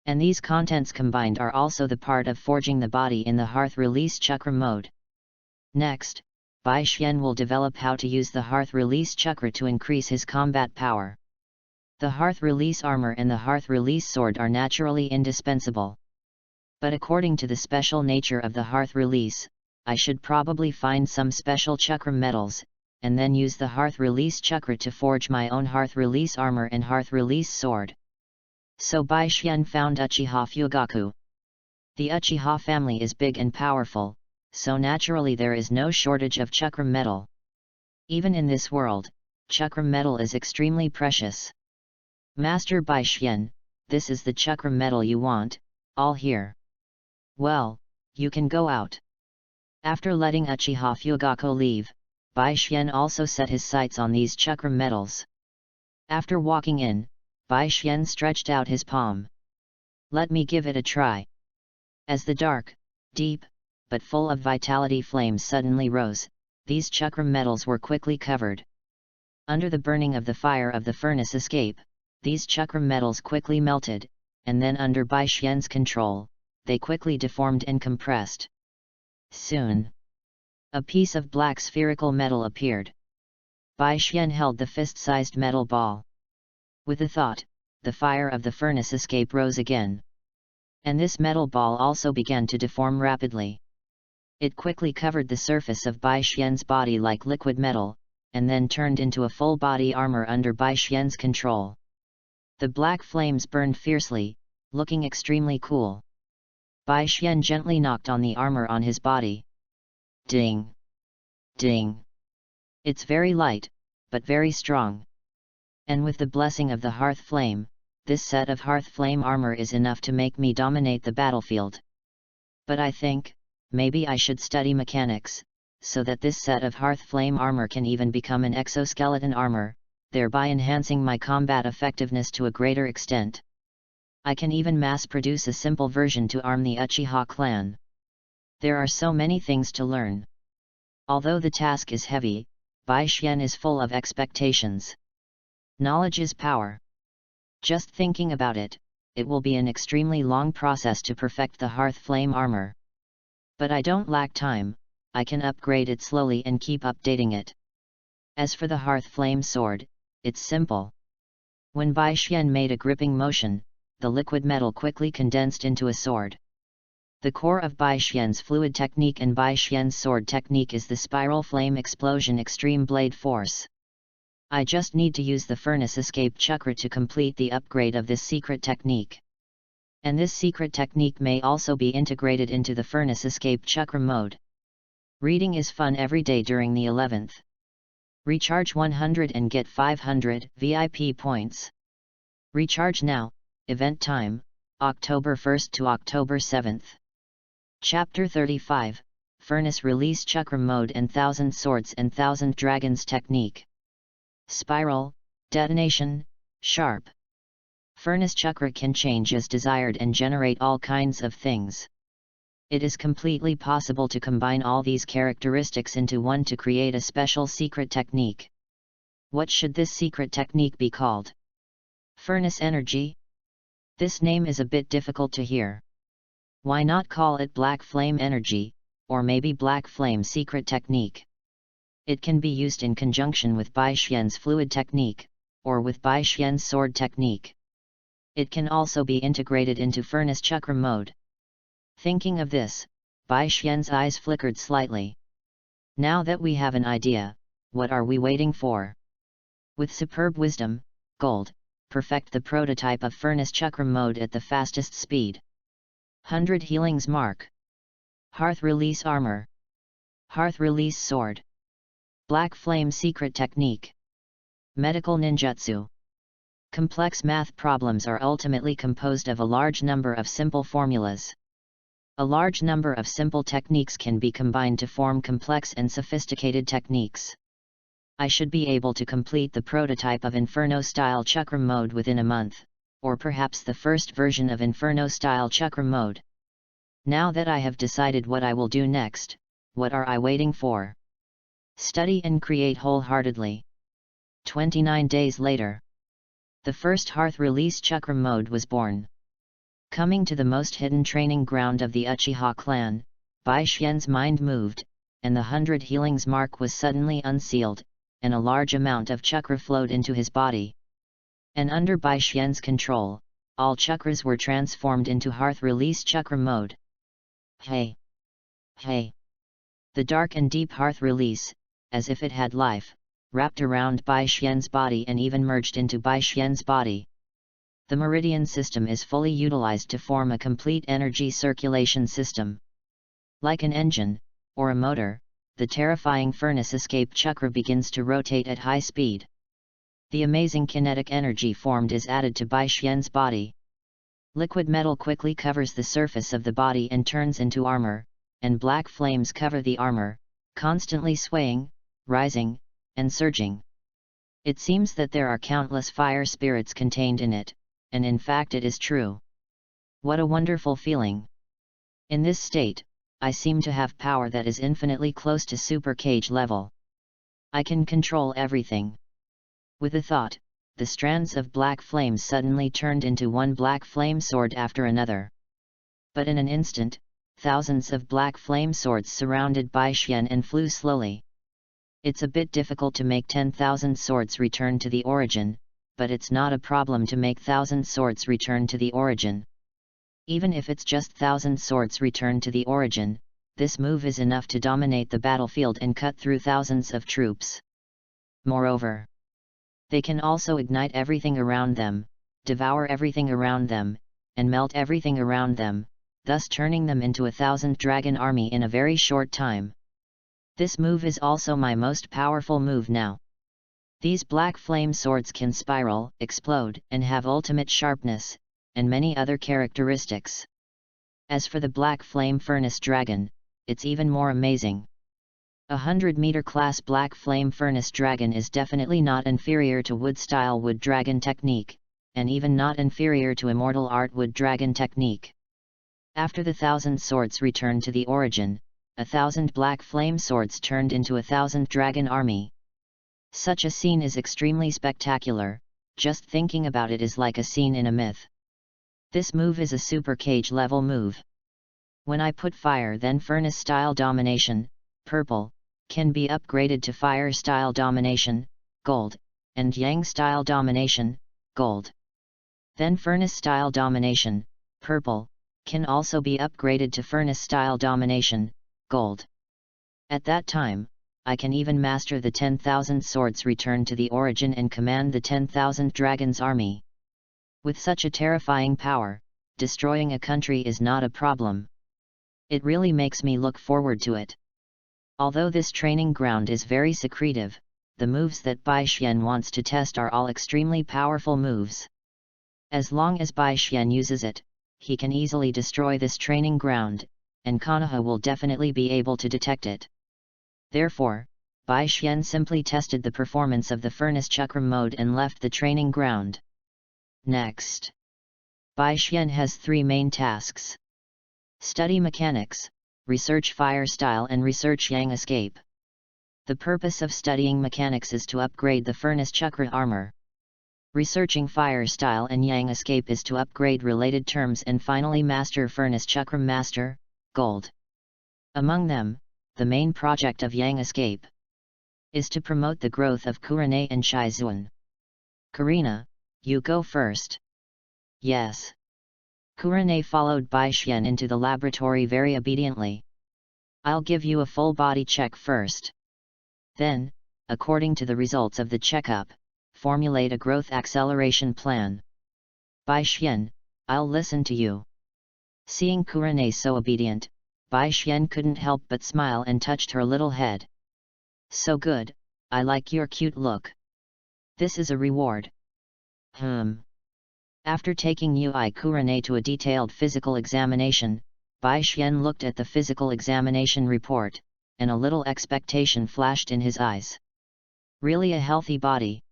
And these contents combined are also the part of forging the body in the Hearth Release Chakra mode. Next, Bai Xian will develop how to use the Hearth Release Chakra to increase his combat power. The Hearth Release Armor and the Hearth Release Sword are naturally indispensable. But according to the special nature of the Hearth Release, I should probably find some special chakra metals, and then use the Hearth Release Chakra to forge my own Hearth Release Armor and Hearth Release Sword. So Bai Xian found Uchiha Fugaku. The Uchiha family is big and powerful, so naturally there is no shortage of chakra metal. Even in this world, chakra metal is extremely precious. Master Bai Xian, this is the chakra metal you want, all here. Well, you can go out. After letting Uchiha Fugaku leave, Bai Xian also set his sights on these chakra metals. After walking in, Bai Xian stretched out his palm. Let me give it a try. As the dark, deep, but full of vitality flames suddenly rose, these chakra metals were quickly covered. Under the burning of the fire of the furnace escape, these chakra metals quickly melted, and then under Bai Xian's control, they quickly deformed and compressed. Soon, a piece of black spherical metal appeared. Bai Xian held the fist-sized metal ball. With a thought, the fire of the furnace escape rose again. And this metal ball also began to deform rapidly. It quickly covered the surface of Bai Xian's body like liquid metal, and then turned into a full body armor under Bai Xian's control. The black flames burned fiercely, looking extremely cool. Bai Xian gently knocked on the armor on his body. Ding! Ding! It's very light, but very strong. And with the blessing of the hearth flame, this set of hearth flame armor is enough to make me dominate the battlefield. But I think, maybe I should study mechanics, so that this set of hearth flame armor can even become an exoskeleton armor, thereby enhancing my combat effectiveness to a greater extent. I can even mass-produce a simple version to arm the Uchiha clan. There are so many things to learn. Although the task is heavy, Bai Xian is full of expectations. Knowledge is power. Just thinking about it, it will be an extremely long process to perfect the hearth flame armor. But I don't lack time, I can upgrade it slowly and keep updating it. As for the hearth flame sword, it's simple. When Bai Xian made a gripping motion, the liquid metal quickly condensed into a sword. The core of Bai Xian's fluid technique and Bai Xian's sword technique is the spiral flame explosion extreme blade force. I just need to use the furnace escape chakra to complete the upgrade of this secret technique. And this secret technique may also be integrated into the furnace escape chakra mode. Reading is fun every day during the 11th. Recharge 100 and get 500 VIP points. Recharge now, event time, October 1st to October 7th. Chapter 35, Furnace Release Chakra Mode and 1000 Swords and 1000 Dragons Technique. Spiral, Detonation, Sharp. Furnace chakra can change as desired and generate all kinds of things. It is completely possible to combine all these characteristics into one to create a special secret technique. What should this secret technique be called? Furnace energy? This name is a bit difficult to hear. Why not call it black flame energy, or maybe black flame secret technique? It can be used in conjunction with Bai Xian's fluid technique, or with Bai Xian's sword technique. It can also be integrated into furnace chakra mode. Thinking of this, Bai Xian's eyes flickered slightly. Now that we have an idea, what are we waiting for? With superb wisdom, Gold, perfect the prototype of furnace chakra mode at the fastest speed. 100 healings mark. Hearth release armor. Hearth release sword. Black flame secret technique. Medical ninjutsu. Complex math problems are ultimately composed of a large number of simple formulas. A large number of simple techniques can be combined to form complex and sophisticated techniques. I should be able to complete the prototype of Inferno-style chakra mode within a month, or perhaps the first version of Inferno-style chakra mode. Now that I have decided what I will do next, what are I waiting for? Study and create wholeheartedly. 29 days later. The first Hearth release chakra mode was born. Coming to the most hidden training ground of the UCHIHA clan, Bai Xian's mind moved, and the 100 healings mark was suddenly unsealed, and a large amount of chakra flowed into his body. And under Bai Xian's control, all chakras were transformed into Hearth release chakra mode. Hey! Hey! The dark and deep Hearth release, as if it had life, wrapped around Bai Xian's body and even merged into Bai Xian's body. The meridian system is fully utilized to form a complete energy circulation system. Like an engine, or a motor, the terrifying furnace escape chakra begins to rotate at high speed. The amazing kinetic energy formed is added to Bai Xian's body. Liquid metal quickly covers the surface of the body and turns into armor, and black flames cover the armor, constantly swaying, rising, and surging. It seems that there are countless fire spirits contained in it, and in fact it is true. What a wonderful feeling! In this state, I seem to have power that is infinitely close to super cage level. I can control everything. With a thought, the strands of black flames suddenly turned into one black flame sword after another. But in an instant, thousands of black flame swords surrounded Bai Xian and flew slowly. It's a bit difficult to make 10,000 swords return to the origin, but it's not a problem to make 1,000 swords return to the origin. Even if it's just 1,000 swords return to the origin, this move is enough to dominate the battlefield and cut through thousands of troops. Moreover, they can also ignite everything around them, devour everything around them, and melt everything around them, thus turning them into 1,000 dragon army in a very short time. This move is also my most powerful move now. These black flame swords can spiral, explode, and have ultimate sharpness, and many other characteristics. As for the black flame furnace dragon, it's even more amazing. 100-meter class black flame furnace dragon is definitely not inferior to wood-style wood dragon technique, and even not inferior to immortal art wood dragon technique. After the 1,000 swords returned to the origin, 1,000 black flame swords turned into 1,000 dragon army. Such a scene is extremely spectacular, just thinking about it is like a scene in a myth. This move is a super cage level move. When I put fire, then furnace style domination, purple, can be upgraded to fire style domination, gold, and yang style domination, gold. Then furnace style domination, purple, can also be upgraded to furnace style domination, gold. At that time, I can even master the 10,000 swords return to the origin and command the 10,000 dragons army. With such a terrifying power, destroying a country is not a problem. It really makes me look forward to it. Although this training ground is very secretive, the moves that Bai Xian wants to test are all extremely powerful moves. As long as Bai Xian uses it, he can easily destroy this training ground, and KONOHA will definitely be able to detect it. Therefore, Bai Xian simply tested the performance of the furnace chakra mode and left the training ground. Next, Bai Xian has 3 main tasks. Study mechanics, research fire style and research yang escape. The purpose of studying mechanics is to upgrade the furnace chakra armor. Researching fire style and yang escape is to upgrade related terms and finally master furnace chakra master, gold. Among them, the main project of yang escape is to promote the growth of Kurane and Shizuan. Karina, you go first. Yes. Kurane followed Bai Xian into the laboratory very obediently. I'll give you a full body check first. Then, according to the results of the checkup, formulate a growth acceleration plan. Bai Xian, I'll listen to you. Seeing Kurane so obedient, Bai Xian couldn't help but smile and touched her little head. So good, I like your cute look. This is a reward. After taking Yui Kurane to a detailed physical examination, Bai Xian looked at the physical examination report, and a little expectation flashed in his eyes. Really a healthy body.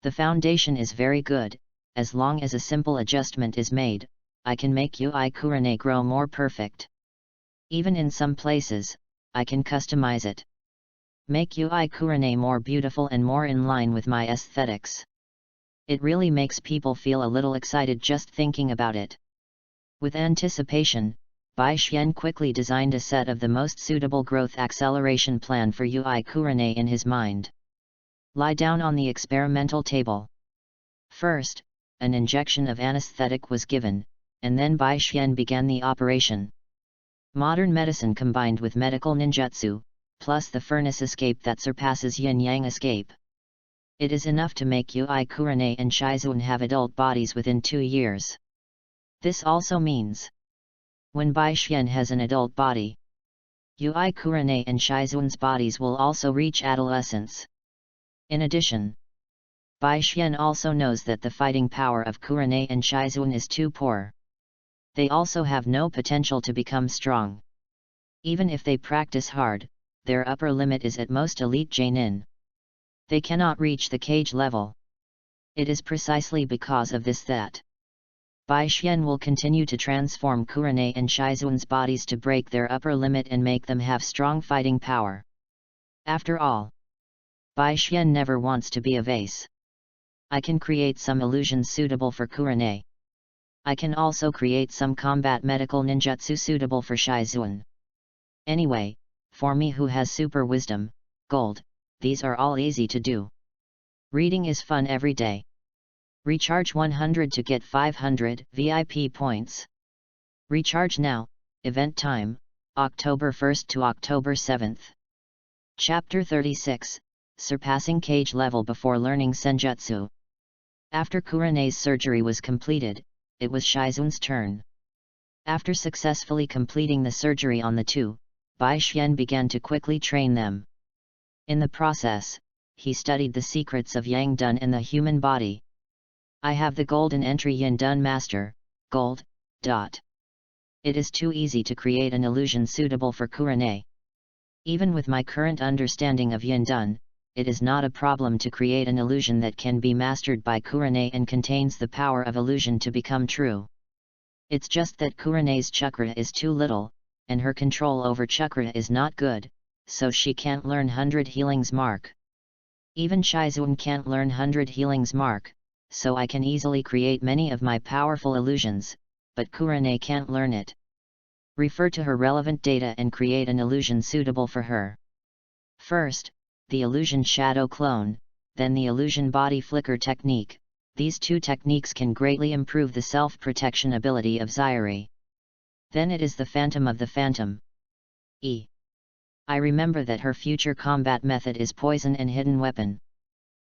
The foundation is very good, as long as a simple adjustment is made, I can make Yui Kurane grow more perfect. Even in some places, I can customize it. Make Yui Kurane more beautiful and more in line with my aesthetics. It really makes people feel a little excited just thinking about it. With anticipation, Bai Xian quickly designed a set of the most suitable growth acceleration plan for Yui Kurane in his mind. Lie down on the experimental table. First, an injection of anesthetic was given, and then Bai Xian began the operation. Modern medicine combined with medical ninjutsu, plus the furnace escape that surpasses yin-yang escape. It is enough to make Yui Kurane and Shizuan have adult bodies within 2 years. This also means, when Bai Xian has an adult body, Yui Kurane and Shizuan's bodies will also reach adolescence. In addition, Bai Xian also knows that the fighting power of Kurane and Shizuan is too poor. They also have no potential to become strong. Even if they practice hard, their upper limit is at most elite Jainin. They cannot reach the cage level. It is precisely because of this that Bai Xian will continue to transform Kurane and Shizuan's bodies to break their upper limit and make them have strong fighting power. After all, Bai Xian never wants to be a vase. I can create some illusions suitable for Kurane. I can also create some combat medical ninjutsu suitable for Shizuan. Anyway, for me who has super wisdom, gold, these are all easy to do. Reading is fun every day. Recharge 100 to get 500 VIP points. Recharge now, event time, October 1st to October 7th. Chapter 36, Surpassing Cage Level Before Learning Senjutsu. After Kurane's surgery was completed, it was Shizuan's turn. After successfully completing the surgery on the two, Bai Xian began to quickly train them. In the process, he studied the secrets of Yang Dun and the human body. I have the golden entry Yin Dun Master, Gold. It is too easy to create an illusion suitable for Kurane. Even with my current understanding of Yin Dun, it is not a problem to create an illusion that can be mastered by Kurane and contains the power of illusion to become true. It's just that Kurane's chakra is too little, and her control over chakra is not good, so she can't learn 100 healings mark. Even Shizuan can't learn 100 healings mark, so I can easily create many of my powerful illusions, but Kurane can't learn it. Refer to her relevant data and create an illusion suitable for her. First, the illusion shadow clone, then the illusion body flicker technique. These two techniques can greatly improve the self-protection ability of Zairi. Then it is the phantom of the phantom. I remember that her future combat method is poison and hidden weapon.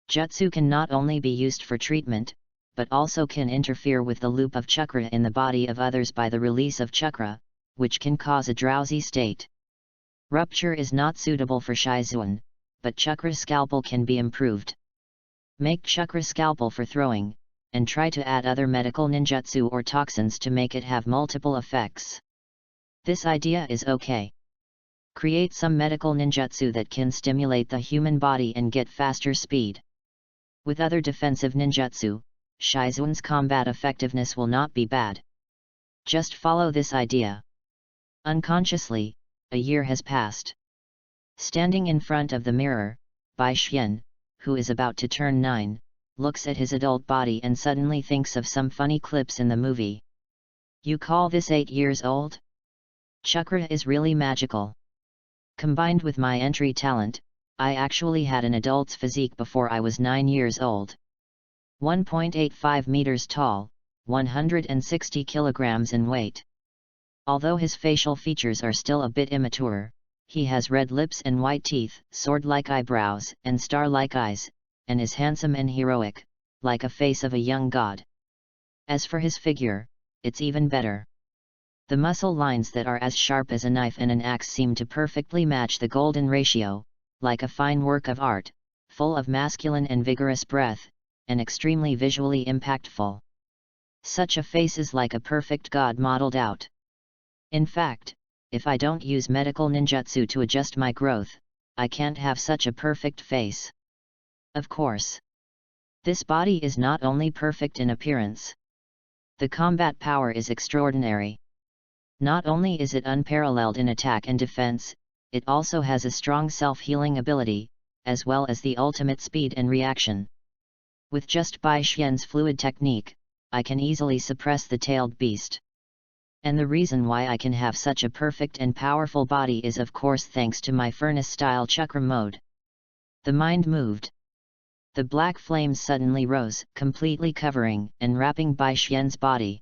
Jutsu can not only be used for treatment, but also can interfere with the loop of chakra in the body of others by the release of chakra, which can cause a drowsy state. Rupture is not suitable for Shizuan, but chakra scalpel can be improved. Make chakra scalpel for throwing, and try to add other medical ninjutsu or toxins to make it have multiple effects. This idea is okay. Create some medical ninjutsu that can stimulate the human body and get faster speed. With other defensive ninjutsu, Shizun's combat effectiveness will not be bad. Just follow this idea. Unconsciously, a year has passed. Standing in front of the mirror, Bai Xian, who is about to turn 9, looks at his adult body and suddenly thinks of some funny clips in the movie. You call this 8 years old? Chakra is really magical. Combined with my entry talent, I actually had an adult's physique before I was 9 years old. 1.85 meters tall, 160 kilograms in weight. Although his facial features are still a bit immature, he has red lips and white teeth, sword-like eyebrows, and star-like eyes, and is handsome and heroic, like a face of a young god. As for his figure, it's even better. The muscle lines that are as sharp as a knife and an axe seem to perfectly match the golden ratio, like a fine work of art, full of masculine and vigorous breath, and extremely visually impactful. Such a face is like a perfect god modeled out. In fact, if I don't use medical ninjutsu to adjust my growth, I can't have such a perfect face. Of course. This body is not only perfect in appearance. The combat power is extraordinary. Not only is it unparalleled in attack and defense, it also has a strong self-healing ability, as well as the ultimate speed and reaction. With just Bai Xian's fluid technique, I can easily suppress the tailed beast. And the reason why I can have such a perfect and powerful body is of course thanks to my furnace-style chakra mode. The mind moved. The black flames suddenly rose, completely covering and wrapping Bai Xian's body.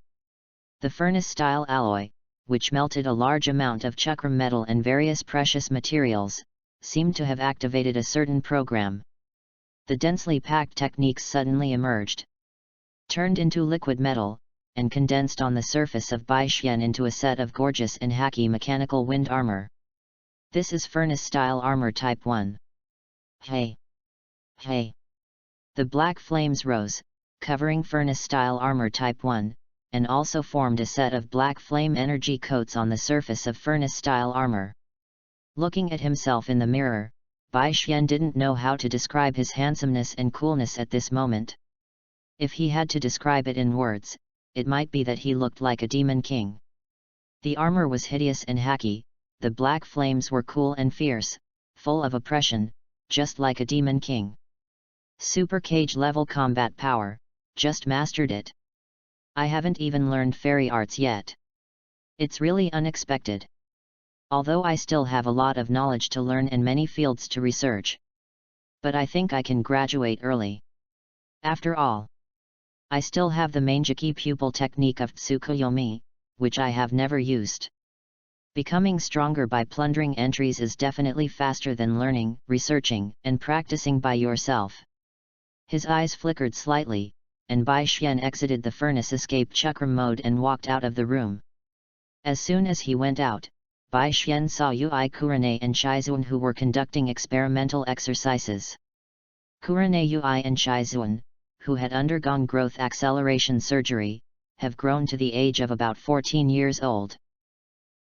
The furnace-style alloy, which melted a large amount of chakra metal and various precious materials, seemed to have activated a certain program. The densely packed techniques suddenly emerged, turned into liquid metal, and condensed on the surface of Bai Xian into a set of gorgeous and hacky mechanical wind armor. This is furnace-style armor type 1. Hey! Hey! The black flames rose, covering furnace-style armor type 1, and also formed a set of black flame energy coats on the surface of furnace-style armor. Looking at himself in the mirror, Bai Xian didn't know how to describe his handsomeness and coolness at this moment. If he had to describe it in words, it might be that he looked like a demon king. The armor was hideous and hacky, the black flames were cool and fierce, full of oppression, just like a demon king. Super cage level combat power, just mastered it. I haven't even learned fairy arts yet. It's really unexpected. Although I still have a lot of knowledge to learn and many fields to research. But I think I can graduate early. After all, I still have the Manjiki pupil technique of Tsukuyomi, which I have never used. Becoming stronger by plundering entries is definitely faster than learning, researching, and practicing by yourself. His eyes flickered slightly, and Bai Xian exited the furnace escape chakra mode and walked out of the room. As soon as he went out, Bai Xian saw Yui Kurane and Shizun who were conducting experimental exercises. Kurane, Yui and Shizun, who had undergone growth acceleration surgery, have grown to the age of about 14 years old.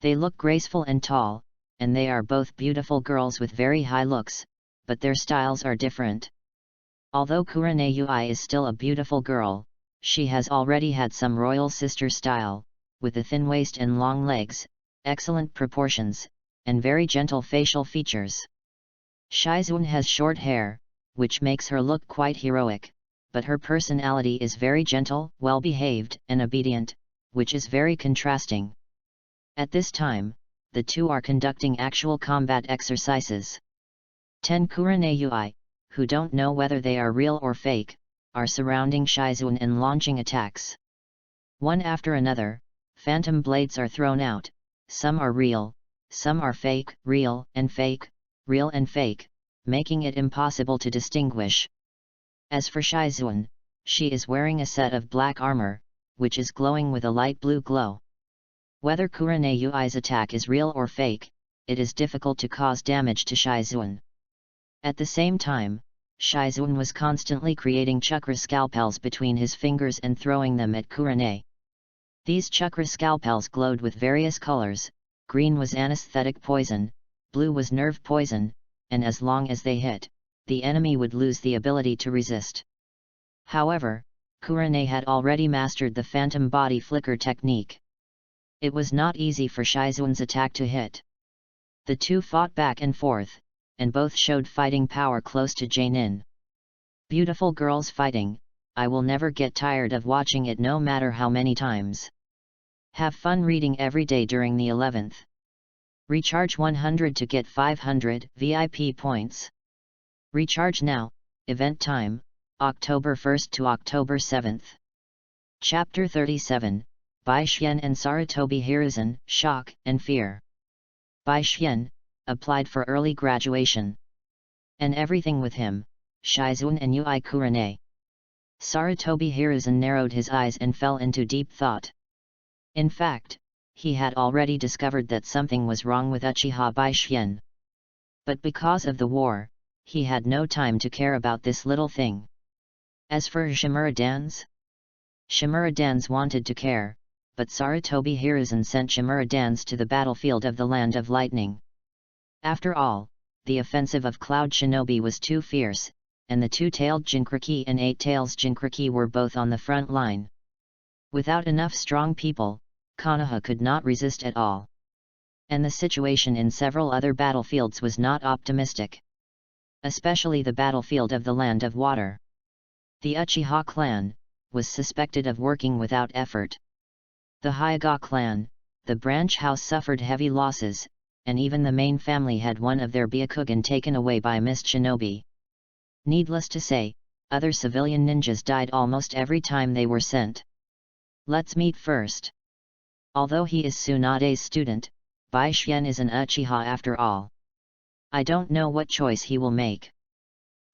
They look graceful and tall, and they are both beautiful girls with very high looks, but their styles are different. Although Kurane Yui is still a beautiful girl, she has already had some royal sister style, with a thin waist and long legs, excellent proportions, and very gentle facial features. Shizun has short hair, which makes her look quite heroic, but her personality is very gentle, well-behaved, and obedient, which is very contrasting. At this time, the two are conducting actual combat exercises. 10 Kurane Yui, who don't know whether they are real or fake, are surrounding Shizun and launching attacks. One after another, phantom blades are thrown out, some are real, some are fake, real and fake, making it impossible to distinguish. As for Shizun, she is wearing a set of black armor, which is glowing with a light blue glow. Whether Kurane Yui's attack is real or fake, it is difficult to cause damage to Shizun. At the same time, Shizun was constantly creating chakra scalpels between his fingers and throwing them at Kurane. These chakra scalpels glowed with various colors, green was anesthetic poison, blue was nerve poison, and as long as they hit, the enemy would lose the ability to resist. However, Kurane had already mastered the phantom body flicker technique. It was not easy for Shizun's attack to hit. The two fought back and forth, and both showed fighting power close to Jainin. Beautiful girls fighting, I will never get tired of watching it no matter how many times. Have fun reading every day during the 11th. Recharge 100 to get 500 VIP points. Recharge now, event time, October 1st to October 7th. Chapter 37, Bai Xian and Sarutobi Hiruzen, Shock and Fear. Bai Xian, applied for early graduation. And everything with him, Shizun and Ui Kurane. Sarutobi Hiruzen narrowed his eyes and fell into deep thought. In fact, he had already discovered that something was wrong with Uchiha Bai Xian. But because of the war, he had no time to care about this little thing. As for Shimura-dans? Shimura-dans wanted to care, but Sarutobi Hiruzen sent Shimura-dans to the battlefield of the Land of Lightning. After all, the offensive of Cloud Shinobi was too fierce, and the two-tailed Jinkriki and eight-tails Jinkriki were both on the front line. Without enough strong people, Konoha could not resist at all. And the situation in several other battlefields was not optimistic. Especially the battlefield of the Land of Water. The Uchiha clan was suspected of working without effort. The Hyuga clan, the branch house, suffered heavy losses, and even the main family had one of their Byakugan taken away by Mist Shinobi. Needless to say, other civilian ninjas died almost every time they were sent. Let's meet first. Although he is Tsunade's student, Bai Xian is an Uchiha after all. I don't know what choice he will make.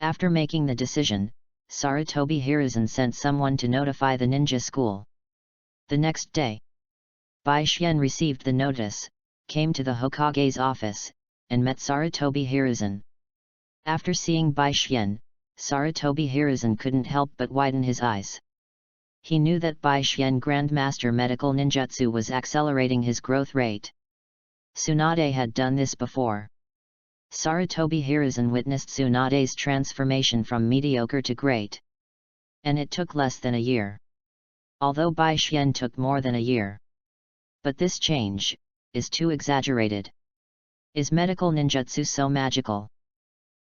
After making the decision, Sarutobi Hiruzen sent someone to notify the ninja school. The next day, Bai Xian received the notice, came to the Hokage's office, and met Sarutobi Hiruzen. After seeing Bai Xian, Sarutobi Hiruzen couldn't help but widen his eyes. He knew that Bai Xian Grandmaster Medical Ninjutsu was accelerating his growth rate. Tsunade had done this before. Sarutobi Hiruzen witnessed Tsunade's transformation from mediocre to great. And it took less than a year. Although Bai Xian took more than a year. But this change is too exaggerated. Is medical ninjutsu so magical?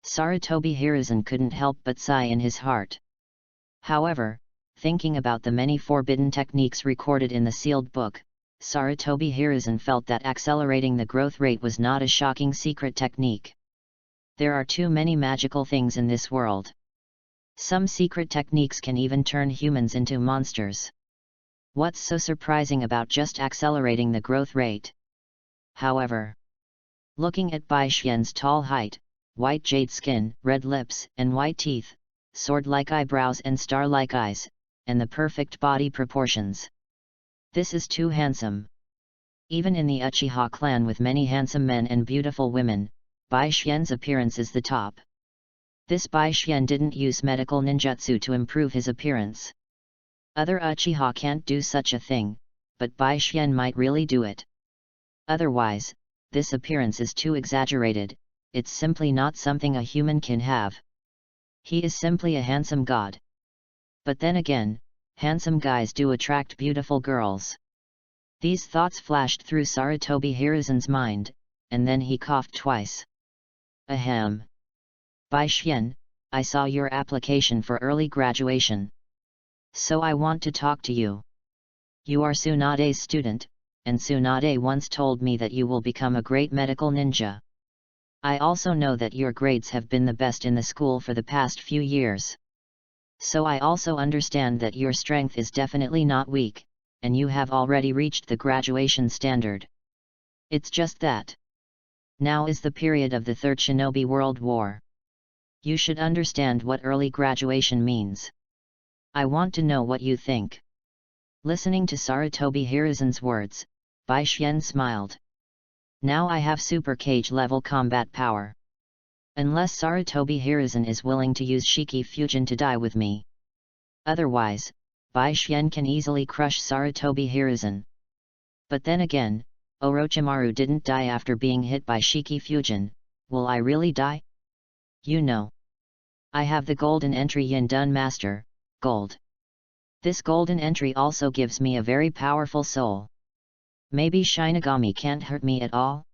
Sarutobi Hiruzen couldn't help but sigh in his heart. However, thinking about the many forbidden techniques recorded in the sealed book, Sarutobi Hiruzen felt that accelerating the growth rate was not a shocking secret technique. There are too many magical things in this world. Some secret techniques can even turn humans into monsters. What's so surprising about just accelerating the growth rate? However, looking at Bai Xian's tall height, white jade skin, red lips and white teeth, sword-like eyebrows and star-like eyes, and the perfect body proportions. This is too handsome. Even in the Uchiha clan with many handsome men and beautiful women, Bai Xian's appearance is the top. This Bai Xian didn't use medical ninjutsu to improve his appearance. Other Uchiha can't do such a thing, but Bai Xian might really do it. Otherwise, this appearance is too exaggerated, it's simply not something a human can have. He is simply a handsome god. But then again, handsome guys do attract beautiful girls. These thoughts flashed through Sarutobi Hiruzen's mind, and then he coughed twice. Ahem. Bai Xian, I saw your application for early graduation. So I want to talk to you. You are Tsunade's student, and Tsunade once told me that you will become a great medical ninja. I also know that your grades have been the best in the school for the past few years. So I also understand that your strength is definitely not weak, and you have already reached the graduation standard. It's just that now is the period of the Third Shinobi World War. You should understand what early graduation means. I want to know what you think. Listening to Sarutobi Hiruzen's words, Bai Xian smiled. Now I have super cage level combat power. Unless Sarutobi Hiruzen is willing to use Shiki Fusion to die with me. Otherwise, Bai Xian can easily crush Sarutobi Hiruzen. But then again, Orochimaru didn't die after being hit by Shiki Fusion, will I really die? You know. I have the golden entry Yin Dun Master, Gold. This golden entry also gives me a very powerful soul. Maybe Shinigami can't hurt me at all?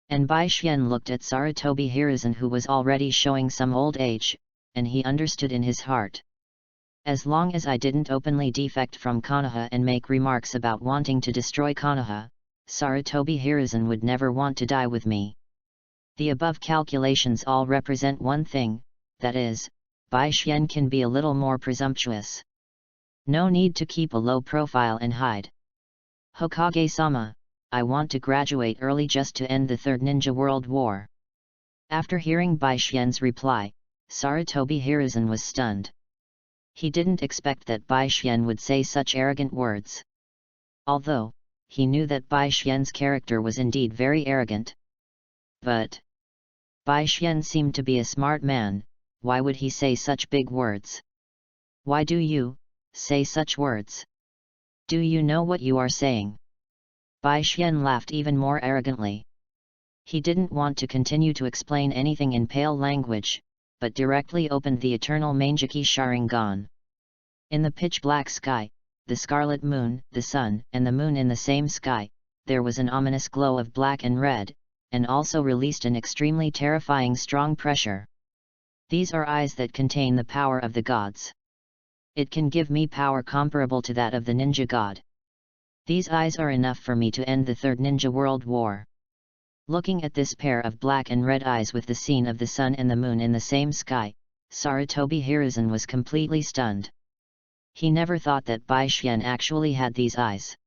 And Bai Xian looked at Sarutobi Hiruzen, who was already showing some old age, and he understood in his heart. As long as I didn't openly defect from Konoha and make remarks about wanting to destroy Konoha, Sarutobi Hiruzen would never want to die with me. The above calculations all represent one thing, that is, Bai Xian can be a little more presumptuous. No need to keep a low profile and hide. Hokage-sama, I want to graduate early just to end the Third Ninja World War. After hearing Bai Xian's reply, Sarutobi Hiruzen was stunned. He didn't expect that Bai Xian would say such arrogant words. Although, he knew that Bai Xian's character was indeed very arrogant. But Bai Xian seemed to be a smart man. Why would he say such big words? Why do you say such words? Do you know what you are saying? Bai Xian laughed even more arrogantly. He didn't want to continue to explain anything in pale language, but directly opened the eternal Mangeki Sharingan. In the pitch-black sky, the scarlet moon, the sun, and the moon in the same sky, there was an ominous glow of black and red, and also released an extremely terrifying strong pressure. These are eyes that contain the power of the gods. It can give me power comparable to that of the ninja god. These eyes are enough for me to end the Third Ninja World War. Looking at this pair of black and red eyes with the scene of the sun and the moon in the same sky, Sarutobi Hiruzen was completely stunned. He never thought that Bai Xian actually had these eyes.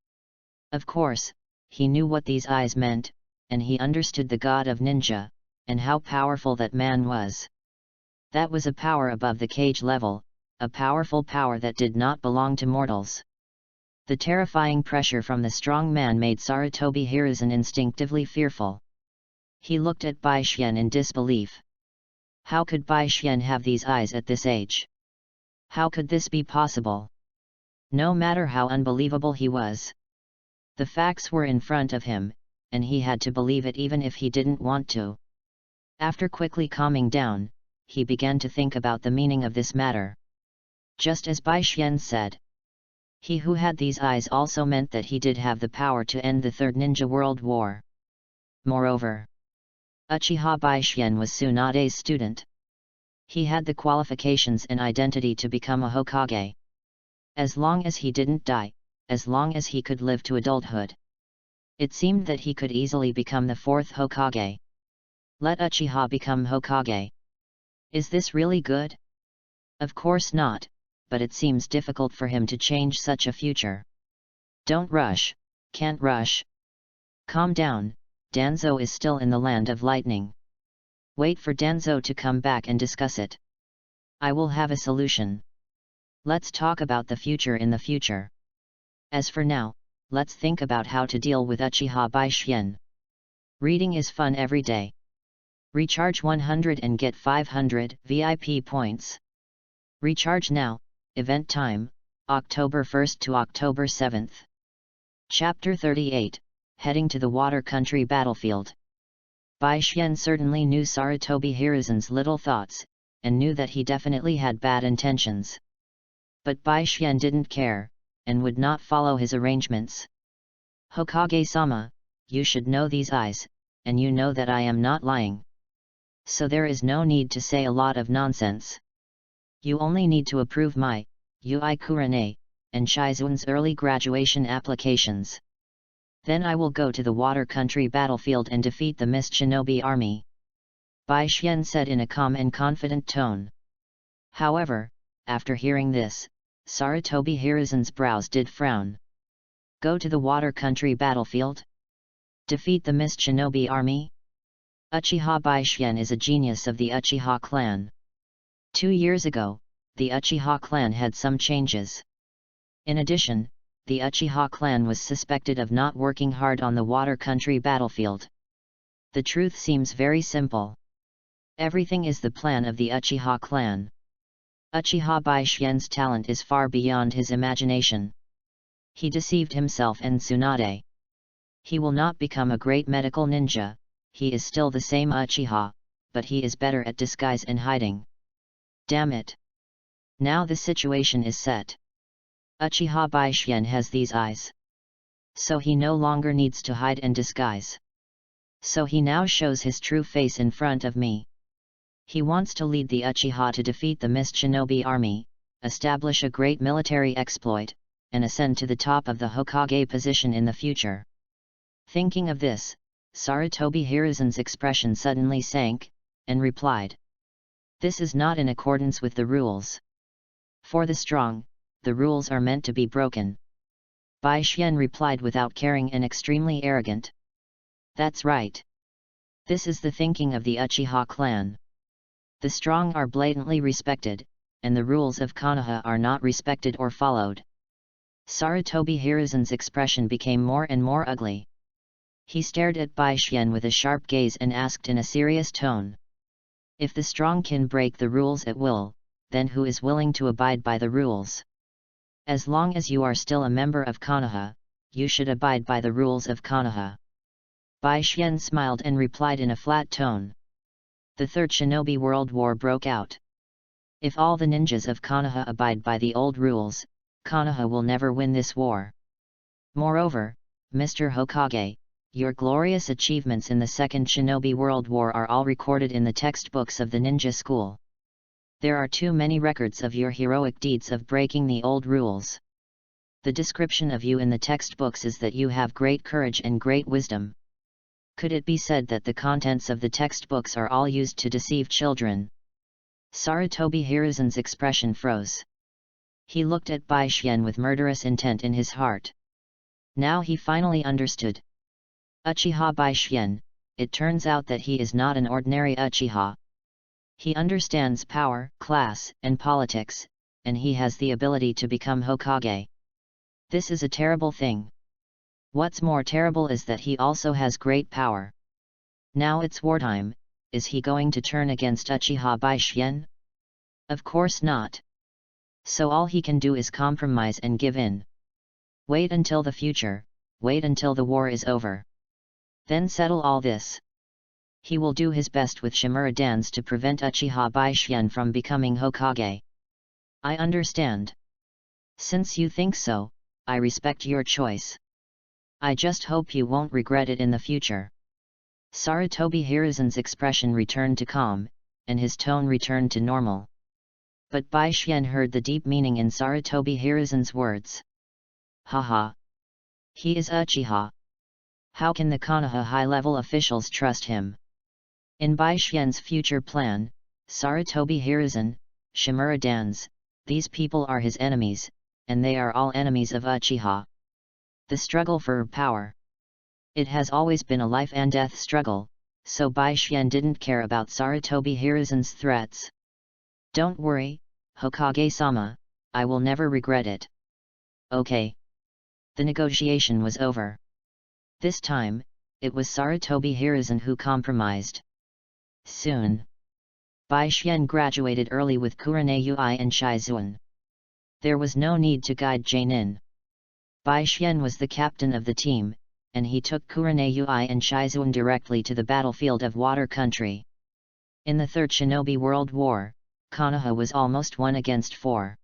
Of course, he knew what these eyes meant, and he understood the god of ninja, and how powerful that man was. That was a power above the cage level, a powerful power that did not belong to mortals. The terrifying pressure from the strong man made Sarutobi Hiruzen instinctively fearful. He looked at Bai Xian in disbelief. How could Bai Xian have these eyes at this age? How could this be possible? No matter how unbelievable he was. The facts were in front of him, and he had to believe it even if he didn't want to. After quickly calming down, he began to think about the meaning of this matter. Just as Bai Xian said. He who had these eyes also meant that he did have the power to end the Third Ninja World War. Moreover, Uchiha Bai Xian was Tsunade's student. He had the qualifications and identity to become a Hokage. As long as he didn't die, as long as he could live to adulthood. It seemed that he could easily become the fourth Hokage. Let Uchiha become Hokage. Is this really good? Of course not, but it seems difficult for him to change such a future. Don't rush, can't rush. Calm down, Danzo is still in the land of lightning. Wait for Danzo to come back and discuss it. I will have a solution. Let's talk about the future in the future. As for now, let's think about how to deal with Uchiha Bai Xian. Reading is fun every day. Recharge 100 and get 500 VIP points. Recharge now, event time, October 1st to October 7th. Chapter 38, Heading to the Water Country Battlefield. Bai Xian certainly knew Sarutobi Hiruzen's little thoughts, and knew that he definitely had bad intentions. But Bai Xian didn't care, and would not follow his arrangements. Hokage-sama, you should know these eyes, and you know that I am not lying. So there is no need to say a lot of nonsense. You only need to approve my UCHIHA and Shizun's early graduation applications. Then I will go to the water country battlefield and defeat the Mist Shinobi army. Bai Xian said in a calm and confident tone. However, after hearing this, Sarutobi Hiruzen's brows did frown. Go to the water country battlefield? Defeat the Mist Shinobi army? Uchiha Bai Xian is a genius of the Uchiha clan. 2 years ago, the Uchiha clan had some changes. In addition, the Uchiha clan was suspected of not working hard on the water country battlefield. The truth seems very simple. Everything is the plan of the Uchiha clan. Uchiha Bai Xian's talent is far beyond his imagination. He deceived himself and Tsunade. He will not become a great medical ninja, he is still the same Uchiha, but he is better at disguise and hiding. Damn it! Now the situation is set. Uchiha Baishien has these eyes. So he no longer needs to hide and disguise. So he now shows his true face in front of me. He wants to lead the Uchiha to defeat the Mist Shinobi army, establish a great military exploit, and ascend to the top of the Hokage position in the future. Thinking of this, Sarutobi Hiruzen's expression suddenly sank, and replied, "This is not in accordance with the rules. For the strong, the rules are meant to be broken." Baishien replied without caring and extremely arrogant. "That's right. This is the thinking of the Uchiha clan. The strong are blatantly respected, and the rules of Konoha are not respected or followed." Sarutobi Hiruzen's expression became more and more ugly. He stared at Baishien with a sharp gaze and asked in a serious tone, "If the strong can break the rules at will, then who is willing to abide by the rules? As long as you are still a member of Konoha, you should abide by the rules of Konoha." Baishien smiled and replied in a flat tone. The Third Shinobi World War broke out. If all the ninjas of Konoha abide by the old rules, Konoha will never win this war. Moreover, Mr. Hokage, your glorious achievements in the Second Shinobi World War are all recorded in the textbooks of the ninja school. There are too many records of your heroic deeds of breaking the old rules. The description of you in the textbooks is that you have great courage and great wisdom. Could it be said that the contents of the textbooks are all used to deceive children? Sarutobi Hiruzen's expression froze. He looked at Baishien with murderous intent in his heart. Now he finally understood. Uchiha Baishien, it turns out that he is not an ordinary Uchiha. He understands power, class, and politics, and he has the ability to become Hokage. This is a terrible thing. What's more terrible is that he also has great power. Now it's wartime, is he going to turn against Uchiha Baishien? Of course not. So all he can do is compromise and give in. Wait until the future, wait until the war is over. Then settle all this. He will do his best with Shimura dance to prevent Uchiha Baishien from becoming Hokage. I understand. Since you think so, I respect your choice. I just hope you won't regret it in the future." Sarutobi Hiruzen's expression returned to calm, and his tone returned to normal. But Baishien heard the deep meaning in Sarutobi Hiruzen's words. Haha! He is Uchiha. How can the Konoha high-level officials trust him? In Baishien's future plan, Sarutobi Hiruzen, Shimura Dans, these people are his enemies, and they are all enemies of Uchiha. The struggle for power. It has always been a life and death struggle, so Baishien didn't care about Sarutobi Hiruzen's threats. "Don't worry, Hokage-sama, I will never regret it." Okay. The negotiation was over. This time, it was Sarutobi Hiruzen who compromised. Soon, Baishien graduated early with Kurane Ui and Shizuan. There was no need to guide Jainin. Baishien was the captain of the team, and he took Kurane Ui and Shizuan directly to the battlefield of Water Country. In the Third Shinobi World War, Konoha was almost 1 against 4.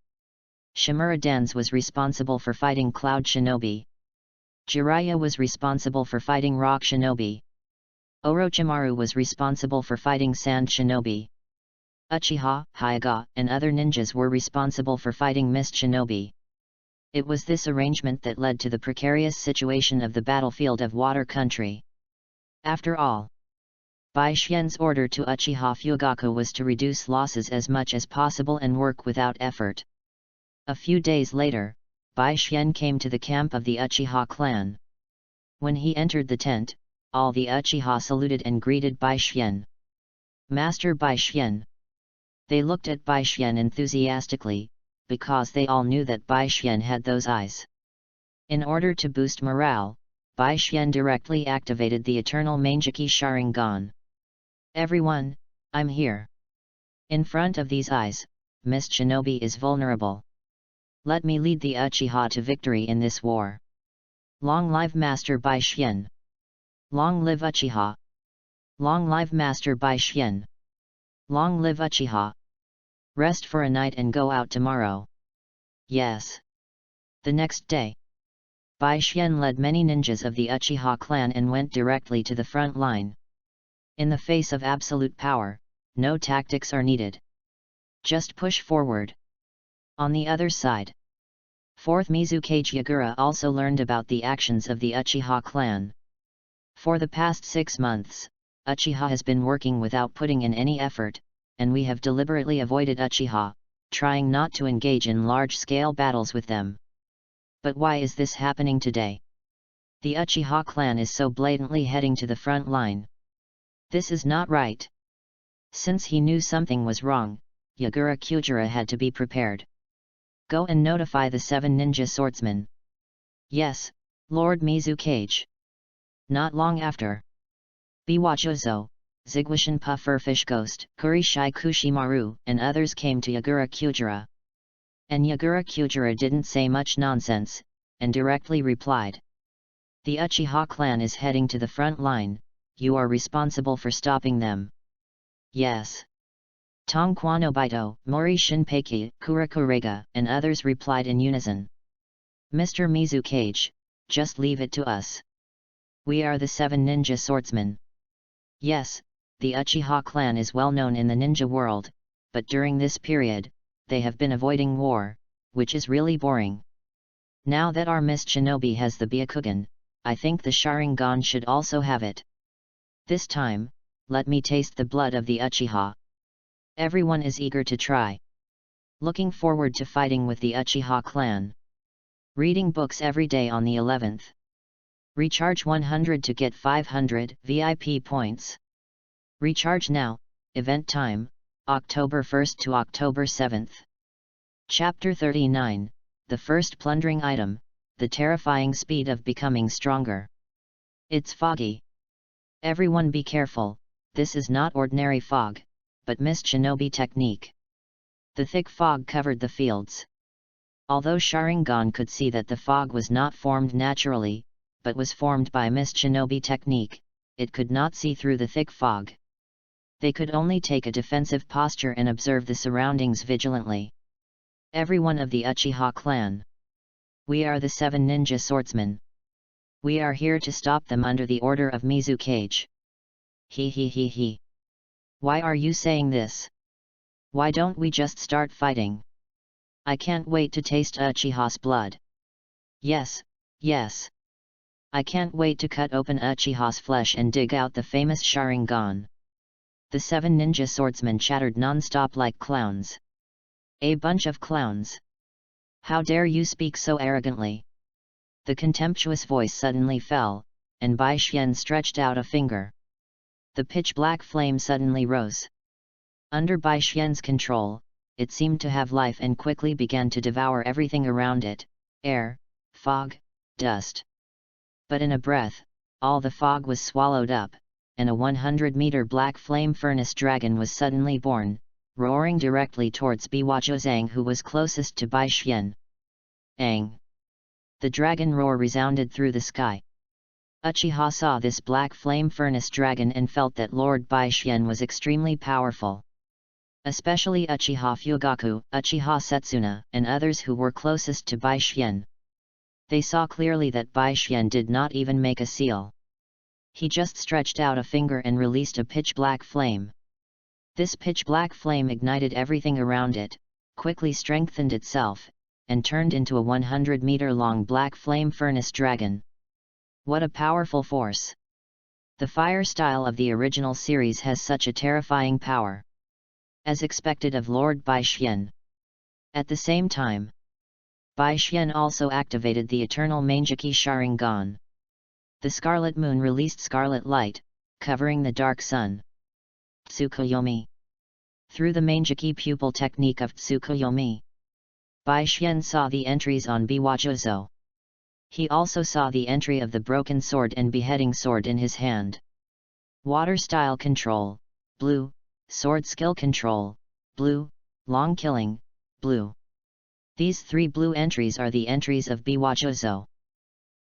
Shimura Dans was responsible for fighting Cloud Shinobi. Jiraiya was responsible for fighting Rock Shinobi. Orochimaru was responsible for fighting Sand Shinobi. Uchiha, Hyuga, and other ninjas were responsible for fighting Mist Shinobi. It was this arrangement that led to the precarious situation of the battlefield of Water Country. After all, Baishien's order to Uchiha Fugaku was to reduce losses as much as possible and work without effort. A few days later, Baishien came to the camp of the Uchiha clan. When he entered the tent, all the Uchiha saluted and greeted Baishien. "Master Baishien." They looked at Baishien enthusiastically, because they all knew that Baishien had those eyes. In order to boost morale, Baishien directly activated the eternal Mangeki Sharingan. "Everyone, I'm here. In front of these eyes, Mist Shinobi is vulnerable. Let me lead the Uchiha to victory in this war. Long live Master Baishien! Long live Uchiha! Long live Master Baishien! Long live Uchiha! Rest for a night and go out tomorrow." Yes. The next day, Bai Xian led many ninjas of the Uchiha clan and went directly to the front line. In the face of absolute power, no tactics are needed. Just push forward. On the other side, 4th Mizukage Yagura also learned about the actions of the Uchiha clan. For the past 6 months, Uchiha has been working without putting in any effort, and we have deliberately avoided Uchiha, trying not to engage in large-scale battles with them. But why is this happening today? The Uchiha clan is so blatantly heading to the front line. This is not right. Since he knew something was wrong, Yagura Kyujira had to be prepared. Go and notify the 7 ninja swordsmen. Yes, Lord Mizukage. Not long after, Biwajozo, Zigwishan Pufferfish Ghost, Kurishai Kushimaru, and others came to Yagura Kyujira. And Yagura Kyujira didn't say much nonsense, and directly replied. The Uchiha clan is heading to the front line, you are responsible for stopping them. Yes. Tongquanobaito, Mori Shinpeiki, Kurakurega, and others replied in unison. Mr. Mizukage, just leave it to us. We are the 7 ninja swordsmen. Yes, the Uchiha clan is well known in the ninja world, but during this period, they have been avoiding war, which is really boring. Now that our Miss Shinobi has the Byakugan, I think the Sharingan should also have it. This time, let me taste the blood of the Uchiha. Everyone is eager to try. Looking forward to fighting with the Uchiha clan. Reading books every day on the 11th. Recharge 100 to get 500 VIP points. Recharge now, event time, October 1st to October 7th. Chapter 39, The First Plundering Item, The Terrifying Speed of Becoming Stronger. It's foggy. Everyone be careful, this is not ordinary fog, but Miss Shinobi technique. The thick fog covered the fields. Although Sharingan could see that the fog was not formed naturally, but was formed by Miss Shinobi technique, it could not see through the thick fog. They could only take a defensive posture and observe the surroundings vigilantly. Everyone of the Uchiha clan. We are the 7 ninja swordsmen. We are here to stop them under the order of Mizukage. He. Why are you saying this? Why don't we just start fighting? I can't wait to taste Uchiha's blood. Yes. I can't wait to cut open Uchiha's flesh and dig out the famous Sharingan. The 7 ninja swordsmen chattered non-stop like clowns. A bunch of clowns. How dare you speak so arrogantly? The contemptuous voice suddenly fell, and Bai Xian stretched out a finger. The pitch-black flame suddenly rose. Under Bai Xian's control, it seemed to have life and quickly began to devour everything around it, air, fog, dust. But in a breath, all the fog was swallowed up, and a 100-meter black flame furnace dragon was suddenly born, roaring directly towards Biwajozang, who was closest to Bai Xian. Ang! The dragon roar resounded through the sky. Uchiha saw this black flame furnace dragon and felt that Lord Bai Xian was extremely powerful. Especially Uchiha Fugaku, Uchiha Setsuna, and others who were closest to Bai Xian. They saw clearly that Bai Xian did not even make a seal. He just stretched out a finger and released a pitch-black flame. This pitch-black flame ignited everything around it, quickly strengthened itself, and turned into a 100-meter-long black flame furnace dragon. What a powerful force! The fire style of the original series has such a terrifying power. As expected of Lord Bai Xian. At the same time, Bai Xian also activated the eternal Mangeki Sharingan. The Scarlet Moon released scarlet light, covering the dark sun. Tsukuyomi. Through the Mangeki pupil technique of Tsukuyomi, Bai Xian saw the entries on Biwajozo. He also saw the entry of the broken sword and beheading sword in his hand. Water style control, blue. Sword skill control, blue. Long killing, blue. These 3 blue entries are the entries of Biwajozo.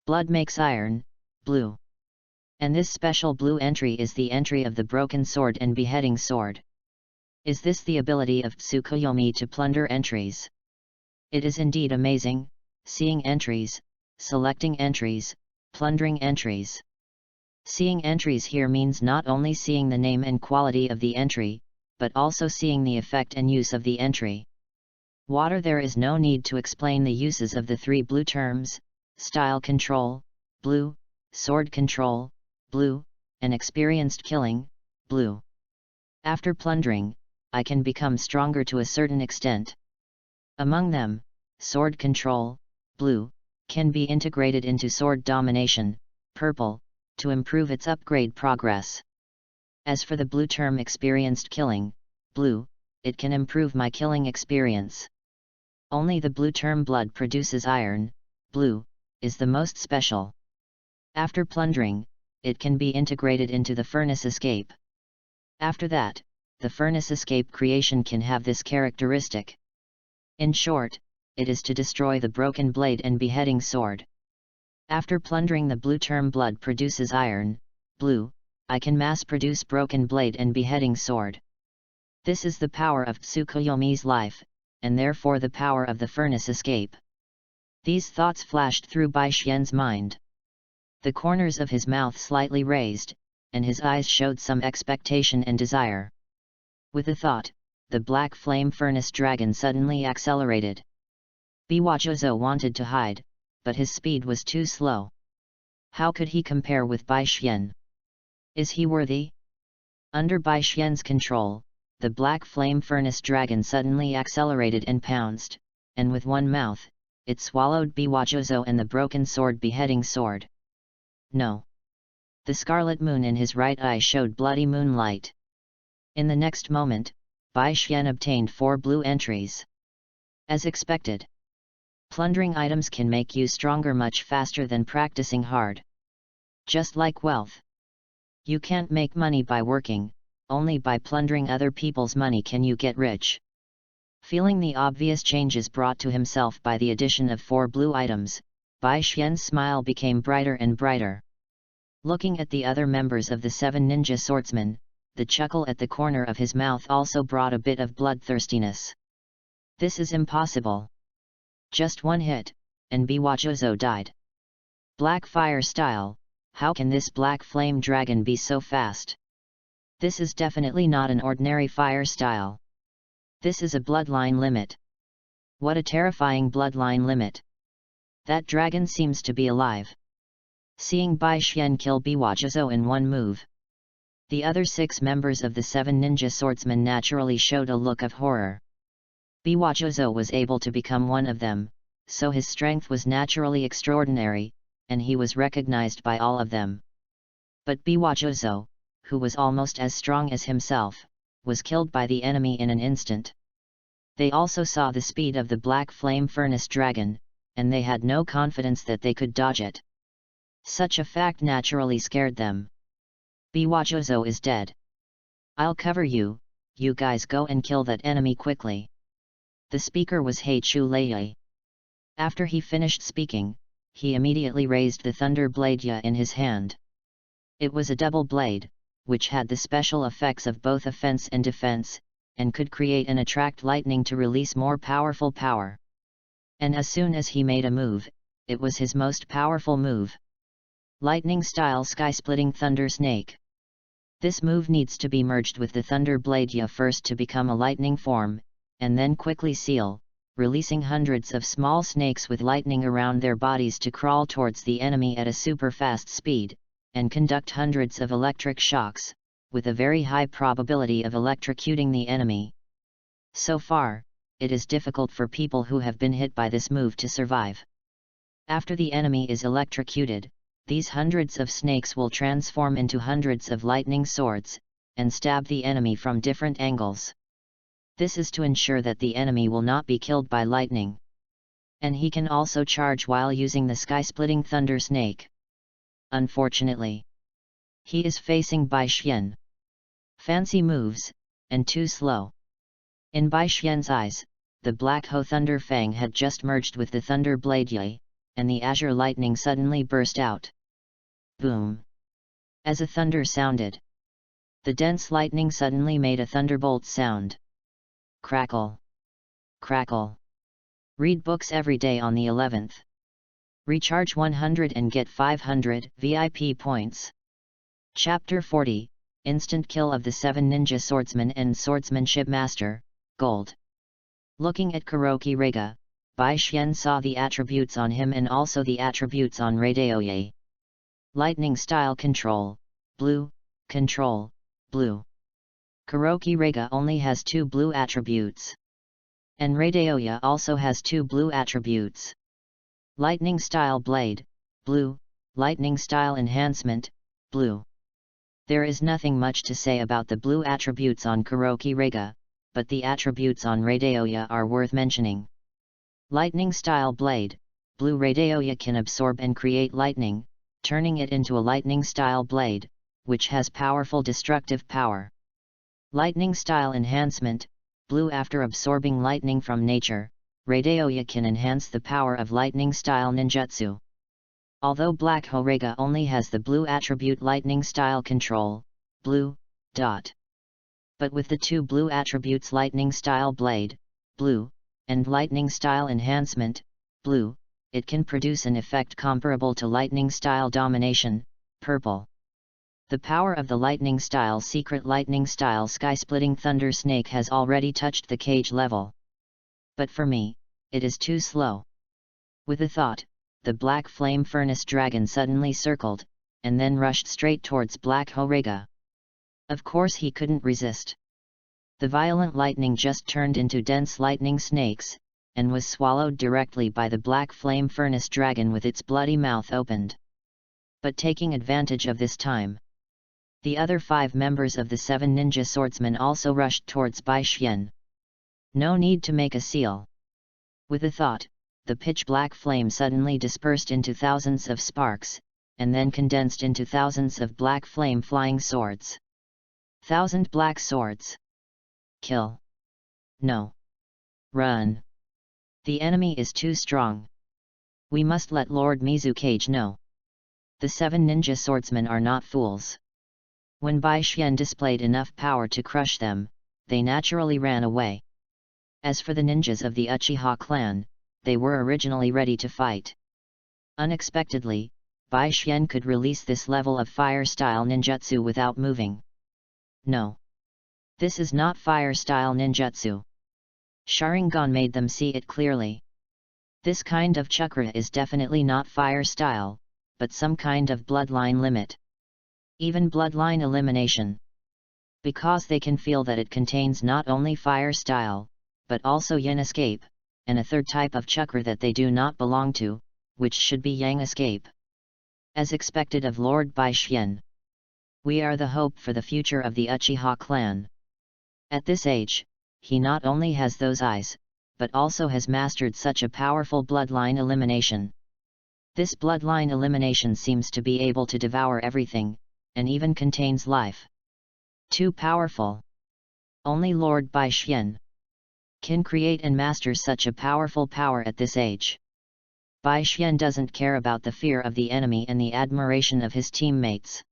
Blood makes iron, blue. And this special blue entry is the entry of the broken sword and beheading sword. Is this the ability of Tsukuyomi to plunder entries? It is indeed amazing, seeing entries, selecting entries, plundering entries. Seeing entries here means not only seeing the name and quality of the entry, but also seeing the effect and use of the entry. Water. There is no need to explain the uses of the three blue terms: style control, blue, sword control, blue, and experienced killing, blue. After plundering, I can become stronger to a certain extent. Among them, sword control, blue, can be integrated into sword domination, purple, to improve its upgrade progress. As for the blue term experienced killing, blue, it can improve my killing experience. Only the blue term blood produces iron, blue, is the most special. After plundering, it can be integrated into the furnace escape. After that, the furnace escape creation can have this characteristic. In short, it is to destroy the broken blade and beheading sword. After plundering, the blue term blood produces iron, blue, I can mass produce broken blade and beheading sword. This is the power of Tsukuyomi's life, and therefore the power of the furnace escape. These thoughts flashed through Bai Xian's mind. The corners of his mouth slightly raised, and his eyes showed some expectation and desire. With the thought, the black flame furnace dragon suddenly accelerated. Biwajozo wanted to hide, but his speed was too slow. How could he compare with Bai Xian? Is he worthy? Under Bai Xian's control, the black flame furnace dragon suddenly accelerated and pounced, and with one mouth, it swallowed Biwajozo and the broken sword beheading sword. No. The scarlet moon in his right eye showed bloody moonlight. In the next moment, Bai Xian obtained 4 blue entries. As expected. Plundering items can make you stronger much faster than practicing hard. Just like wealth. You can't make money by working, only by plundering other people's money can you get rich. Feeling the obvious changes brought to himself by the addition of 4 blue items, Bai Xian's smile became brighter and brighter. Looking at the other members of the 7 ninja swordsmen, the chuckle at the corner of his mouth also brought a bit of bloodthirstiness. This is impossible. Just one hit, and Biwajozo died. Black fire style, how can this black flame dragon be so fast? This is definitely not an ordinary fire style. This is a bloodline limit. What a terrifying bloodline limit. That dragon seems to be alive. Seeing Bai Xian kill Biwajozo in one move. The other 6 members of the 7 ninja swordsmen naturally showed a look of horror. Biwajozo was able to become one of them, so his strength was naturally extraordinary, and he was recognized by all of them. But Biwajozo, who was almost as strong as himself, was killed by the enemy in an instant. They also saw the speed of the black flame furnace dragon, and they had no confidence that they could dodge it. Such a fact naturally scared them. Biwajozo is dead. I'll cover you, you guys go and kill that enemy quickly. The speaker was Heichu Lei. After he finished speaking, he immediately raised the thunder blade in his hand. It was a double blade, which had the special effects of both offense and defense, and could create and attract lightning to release more powerful power. And as soon as he made a move, it was his most powerful move. Lightning-style sky-splitting thunder snake. This move needs to be merged with the thunder blade first to become a lightning form, and then quickly seal, releasing hundreds of small snakes with lightning around their bodies to crawl towards the enemy at a super fast speed, and conduct hundreds of electric shocks, with a very high probability of electrocuting the enemy. So far, it is difficult for people who have been hit by this move to survive. After the enemy is electrocuted, these hundreds of snakes will transform into hundreds of lightning swords, and stab the enemy from different angles. This is to ensure that the enemy will not be killed by lightning. And he can also charge while using the sky-splitting thunder snake. Unfortunately, he is facing Bai Xian. Fancy moves, and too slow. In Bai Xian's eyes, the Black Ho Thunder Fang had just merged with the Thunder Blade and the azure lightning suddenly burst out. Boom! As a thunder sounded, the dense lightning suddenly made a thunderbolt sound. Crackle! Crackle! Read books every day on the 11th. Recharge 100 and get 500 VIP points. Chapter 40, Instant Kill of the 7 Ninja Swordsman and Swordsmanship Master, Gold. Looking at Kuroki Rega, Bai Xian saw the attributes on him and also the attributes on Radaoye. Lightning Style Control, Blue, Control, Blue. Kuroki Rega only has 2 blue attributes. And Radaoya also has 2 blue attributes. Lightning Style Blade, Blue, Lightning Style Enhancement, Blue. There is nothing much to say about the blue attributes on Kuroki Rega, but the attributes on Radaoya are worth mentioning. Lightning Style Blade, Blue. Radaoya can absorb and create lightning, turning it into a lightning style blade, which has powerful destructive power. Lightning Style Enhancement, Blue. After absorbing lightning from nature, Radaoya can enhance the power of lightning style ninjutsu. Although Black Horega only has the blue attribute Lightning Style Control, Blue, dot. But with the 2 blue attributes Lightning Style Blade, Blue, and Lightning Style Enhancement, Blue, it can produce an effect comparable to Lightning Style Domination, Purple. The power of the Lightning Style Secret Lightning Style Sky-Splitting Thunder Snake has already touched the cage level. But for me, it is too slow. With a thought, the Black Flame Furnace Dragon suddenly circled, and then rushed straight towards Black Horega. Of course he couldn't resist. The violent lightning just turned into dense lightning snakes, and was swallowed directly by the Black Flame Furnace Dragon with its bloody mouth opened. But taking advantage of this time, the other 5 members of the 7 ninja swordsmen also rushed towards Bai Xian. No need to make a seal. With a thought, the pitch-black flame suddenly dispersed into thousands of sparks, and then condensed into thousands of black flame flying swords. 1,000 black swords. Kill. No. Run. The enemy is too strong. We must let Lord Mizukage know. The 7 ninja swordsmen are not fools. When Bai Xian displayed enough power to crush them, they naturally ran away. As for the ninjas of the Uchiha clan, they were originally ready to fight. Unexpectedly, Bai Xian could release this level of fire-style ninjutsu without moving. No. This is not fire-style ninjutsu. Sharingan made them see it clearly. This kind of chakra is definitely not fire-style, but some kind of bloodline limit. Even bloodline elimination. Because they can feel that it contains not only fire-style, but also yin escape, and a third type of chakra that they do not belong to, which should be yang escape. As expected of Lord Bai Xian. We are the hope for the future of the Uchiha clan. At this age, he not only has those eyes, but also has mastered such a powerful bloodline elimination. This bloodline elimination seems to be able to devour everything, and even contains life. Too powerful. Only Lord Bai Xian can create and master such a powerful power at this age. Bai Xian doesn't care about the fear of the enemy and the admiration of his teammates.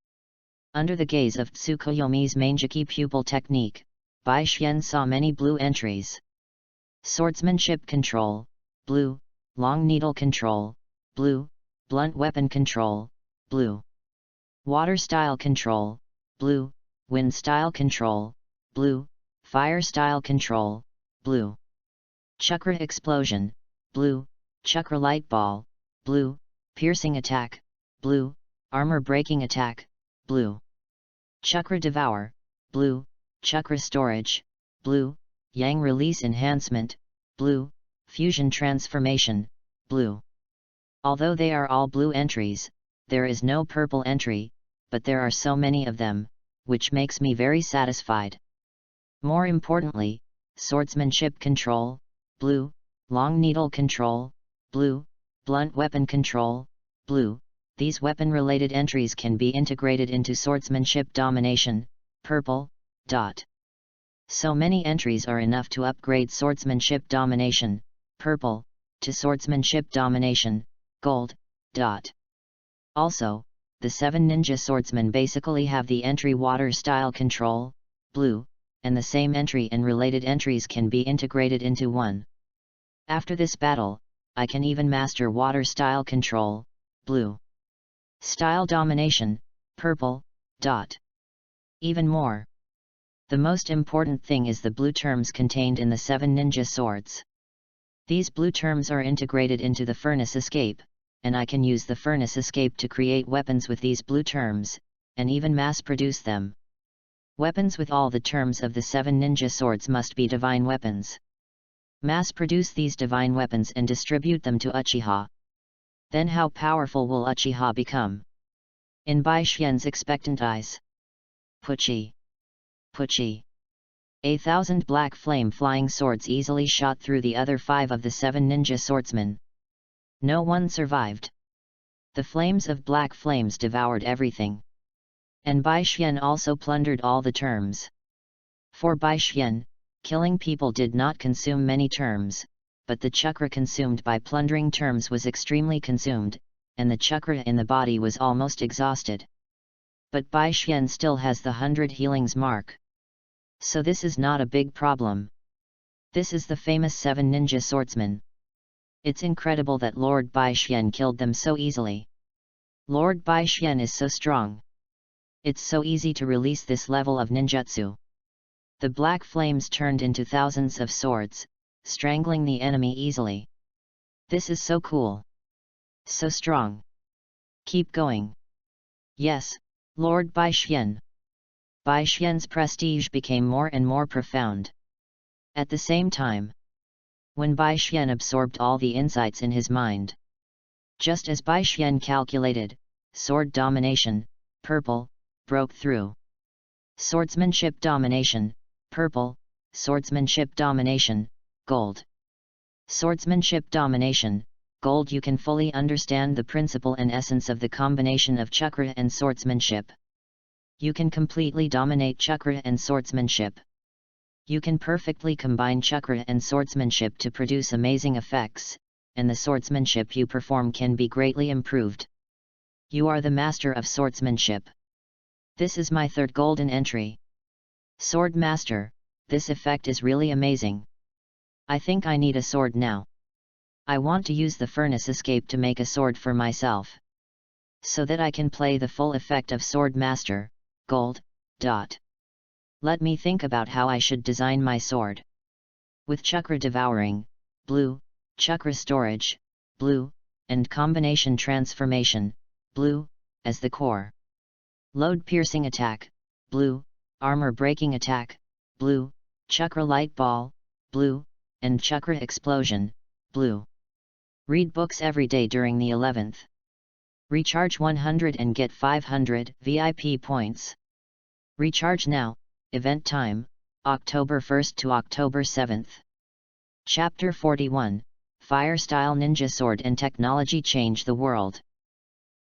Under the gaze of Tsukuyomi's Manjiki pupil technique, Bai Xian saw many blue entries. Swordsmanship Control, Blue, Long Needle Control, Blue, Blunt Weapon Control, Blue. Water Style Control, Blue, Wind Style Control, Blue, Fire Style Control, Blue. Chakra Explosion, Blue, Chakra Light Ball, Blue, Piercing Attack, Blue, Armor Breaking Attack, Blue. Chakra Devour, Blue, Chakra Storage, Blue, Yang Release Enhancement, Blue, Fusion Transformation, Blue. Although they are all blue entries, there is no purple entry, but there are so many of them, which makes me very satisfied. More importantly, Swordsmanship Control, Blue, Long Needle Control, Blue, Blunt Weapon Control, Blue. These weapon-related entries can be integrated into Swordsmanship Domination, Purple, dot. So many entries are enough to upgrade Swordsmanship Domination, Purple, to Swordsmanship Domination, Gold, dot. Also, the 7 ninja swordsmen basically have the entry Water Style Control, Blue, and the same entry and related entries can be integrated into one. After this battle, I can even master water style control, blue style domination, purple, dot. Even more. The most important thing is the blue terms contained in the 7 ninja swords. These blue terms are integrated into the furnace escape, and I can use the furnace escape to create weapons with these blue terms, and even mass produce them. Weapons with all the terms of the 7 ninja swords must be divine weapons. Mass produce these divine weapons and distribute them to UCHIHA. Then how powerful will UCHIHA become? In Bai Xian's expectant eyes. Puchi. Puchi. 1,000 black flame flying swords easily shot through the other 5 of the 7 ninja swordsmen. No one survived. The flames of black flames devoured everything. And Bai Xian also plundered all the terms. For Bai Xian, killing people did not consume many terms, but the chakra consumed by plundering terms was extremely consumed, and the chakra in the body was almost exhausted. But Bai Xian still has the 100 healings mark. So this is not a big problem. This is the famous 7 ninja swordsmen. It's incredible that Lord Bai Xian killed them so easily. Lord Bai Xian is so strong. It's so easy to release this level of ninjutsu. The black flames turned into thousands of swords, strangling the enemy easily. This is so cool. So strong. Keep going. Yes, Lord Bai Xian. Bai Xian's prestige became more and more profound. At the same time, when Bai Xian absorbed all the insights in his mind, just as Bai Xian calculated, sword domination, purple, broke through. Swordsmanship domination, purple, swordsmanship domination, gold. Swordsmanship domination, gold. You can fully understand the principle and essence of the combination of chakra and swordsmanship. You can completely dominate chakra and swordsmanship. You can perfectly combine chakra and swordsmanship to produce amazing effects, and the swordsmanship you perform can be greatly improved. You are the master of swordsmanship. This is my 3rd golden entry. Sword Master, this effect is really amazing. I think I need a sword now. I want to use the furnace escape to make a sword for myself, so that I can play the full effect of Sword Master, gold, dot. Let me think about how I should design my sword. With chakra devouring, blue, chakra storage, blue, and combination transformation, blue, as the core. Load piercing attack, blue, armor breaking attack, blue, chakra light ball, blue, and chakra explosion, blue. Read books every day during the 11th. Recharge 100 and get 500 VIP points. Recharge now, event time, October 1st to October 7th. Chapter 41, Fire Style Ninja Sword and Technology Change the World.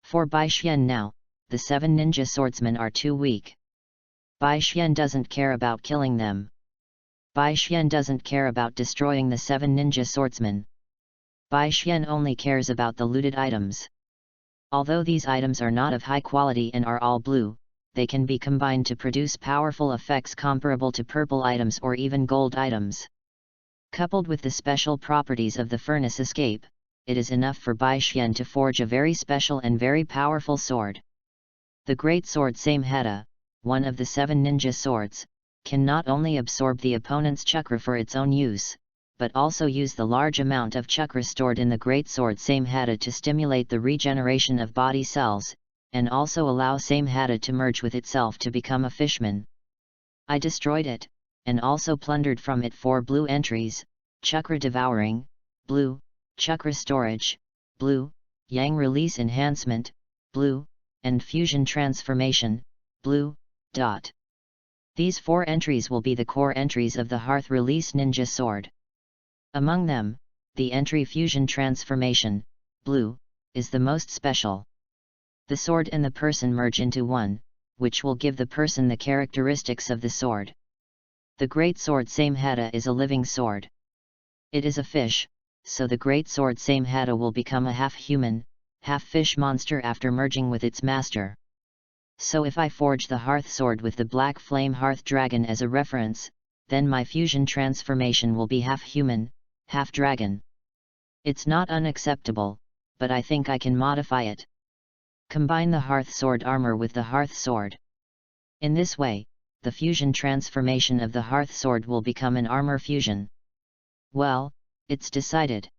For Bai Xian now, the 7 ninja swordsmen are too weak. Bai Xian doesn't care about killing them. Bai Xian doesn't care about destroying the 7 ninja swordsmen. Bai Xian only cares about the looted items. Although these items are not of high quality and are all blue, they can be combined to produce powerful effects comparable to purple items or even gold items. Coupled with the special properties of the furnace escape, it is enough for Bai Xian to forge a very special and very powerful sword. The great sword Samehata, one of the 7 ninja swords, can not only absorb the opponent's chakra for its own use, but also use the large amount of chakra stored in the great sword Samehata to stimulate the regeneration of body cells, and also allow Samehata to merge with itself to become a fishman. I destroyed it, and also plundered from it 4 blue entries, chakra devouring, blue, chakra storage, blue, yang release enhancement, blue, and fusion transformation, blue, dot. These 4 entries will be the core entries of the Hearth Release Ninja Sword. Among them, the entry Fusion Transformation, blue, is the most special. The sword and the person merge into one, which will give the person the characteristics of the sword. The great sword Samehata is a living sword. It is a fish, so the great sword Samehata will become a half-human, half-fish monster after merging with its master. So if I forge the hearth sword with the black flame hearth dragon as a reference, then my fusion transformation will be half-human, half-dragon. It's not unacceptable, but I think I can modify it. Combine the Hearth Sword armor with the Hearth Sword. In this way, the fusion transformation of the Hearth Sword will become an armor fusion. Well, it's decided.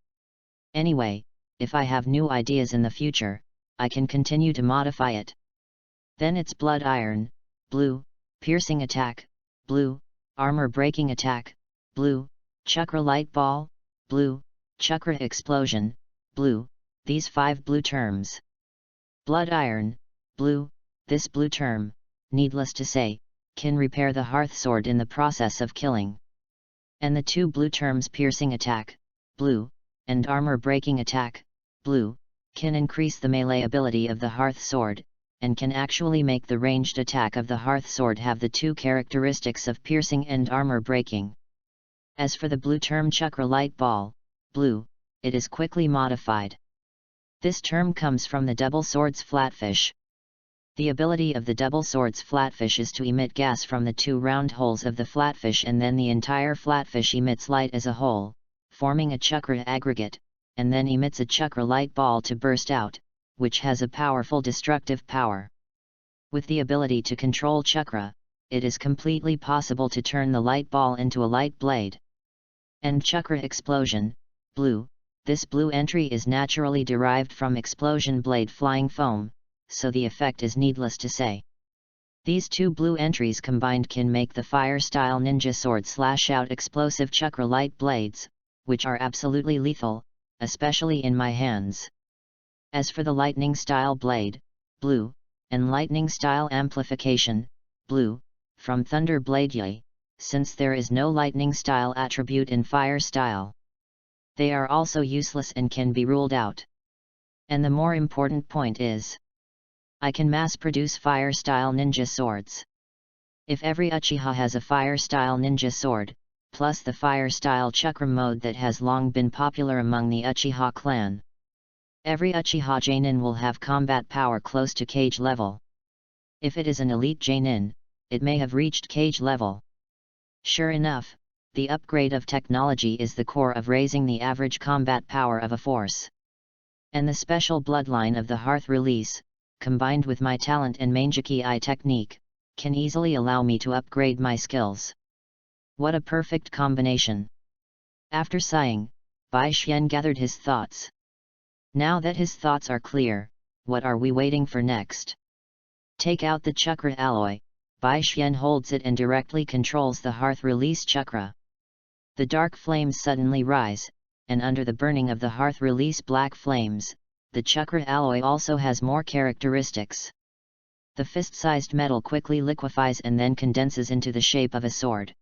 Anyway, if I have new ideas in the future, I can continue to modify it. Then it's Blood Iron, blue, piercing attack, blue, armor breaking attack, blue, Chakra Light Ball, blue, Chakra Explosion, blue, these 5 blue terms. Blood Iron, blue, this blue term, needless to say, can repair the Hearth Sword in the process of killing. And the 2 blue terms piercing attack, blue, and armor breaking attack, blue, can increase the melee ability of the Hearth Sword, and can actually make the ranged attack of the Hearth Sword have the 2 characteristics of piercing and armor breaking. As for the blue term Chakra Light Ball, blue, it is quickly modified. This term comes from the Double Swords Flatfish. The ability of the Double Swords Flatfish is to emit gas from the 2 round holes of the flatfish, and then the entire flatfish emits light as a whole, forming a chakra aggregate, and then emits a chakra light ball to burst out, which has a powerful destructive power. With the ability to control chakra, it is completely possible to turn the light ball into a light blade. And Chakra Explosion, blue, this blue entry is naturally derived from Explosion Blade Flying Foam, so the effect is needless to say. These 2 blue entries combined can make the fire-style ninja sword slash out explosive chakra light blades, which are absolutely lethal, especially in my hands. As for the lightning-style blade, blue, and lightning-style amplification, blue, from Thunder Blade Yi, since there is no lightning-style attribute in fire-style. They are also useless and can be ruled out. And the more important point is, I can mass-produce fire-style ninja swords. If every Uchiha has a fire-style ninja sword, plus the fire-style chakra mode that has long been popular among the Uchiha clan, every Uchiha Genin will have combat power close to Kage level. If it is an elite Genin, it may have reached Kage level. Sure enough, the upgrade of technology is the core of raising the average combat power of a force. And the special bloodline of the Hearth release, combined with my talent and Manjiki Eye technique, can easily allow me to upgrade my skills. What a perfect combination! After sighing, Bai Xian gathered his thoughts. Now that his thoughts are clear, what are we waiting for next? Take out the chakra alloy. Bai Xian holds it and directly controls the Hearth release chakra. The dark flames suddenly rise, and under the burning of the Hearth release black flames, the chakra alloy also has more characteristics. The fist-sized metal quickly liquefies and then condenses into the shape of a sword.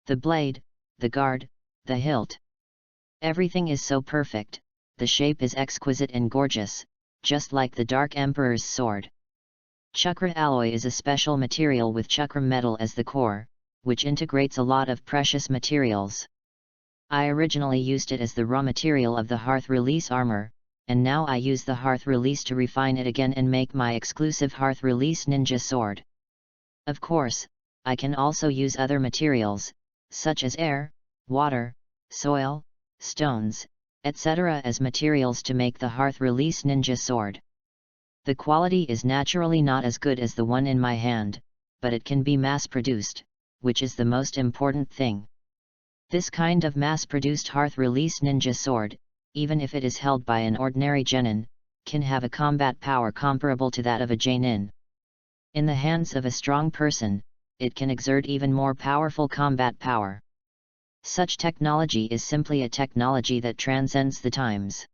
The blade, the guard, the hilt. Everything is so perfect, the shape is exquisite and gorgeous, just like the Dark Emperor's sword. Chakra alloy is a special material with chakra metal as the core, which integrates a lot of precious materials. I originally used it as the raw material of the Hearth release armor, and now I use the Hearth release to refine it again and make my exclusive Hearth release ninja sword. Of course, I can also use other materials, such as air, water, soil, stones, etc. as materials to make the Hearth release ninja sword. The quality is naturally not as good as the one in my hand, but it can be mass-produced, which is the most important thing. This kind of mass-produced Hearth release ninja sword, even if it is held by an ordinary genin, can have a combat power comparable to that of a genin. In the hands of a strong person, it can exert even more powerful combat power. Such technology is simply a technology that transcends the times.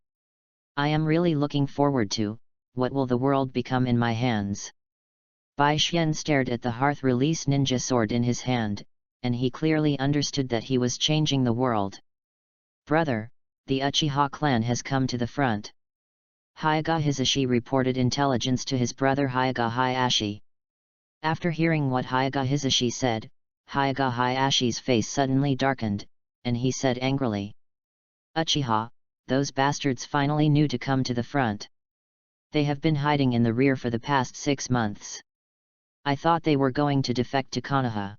I am really looking forward to, what will the world become in my hands? Bai Xian stared at the Hearth release ninja sword in his hand, and he clearly understood that he was changing the world. Brother, the Uchiha clan has come to the front. Hyaga Hisashi reported intelligence to his brother Hyaga Hayashi. After hearing what Hyaga Hisashi said, Hyaga Hayashi's face suddenly darkened, and he said angrily, "Uchiha, those bastards finally knew to come to the front. They have been hiding in the rear for the past 6 months. I thought they were going to defect to KONOHA.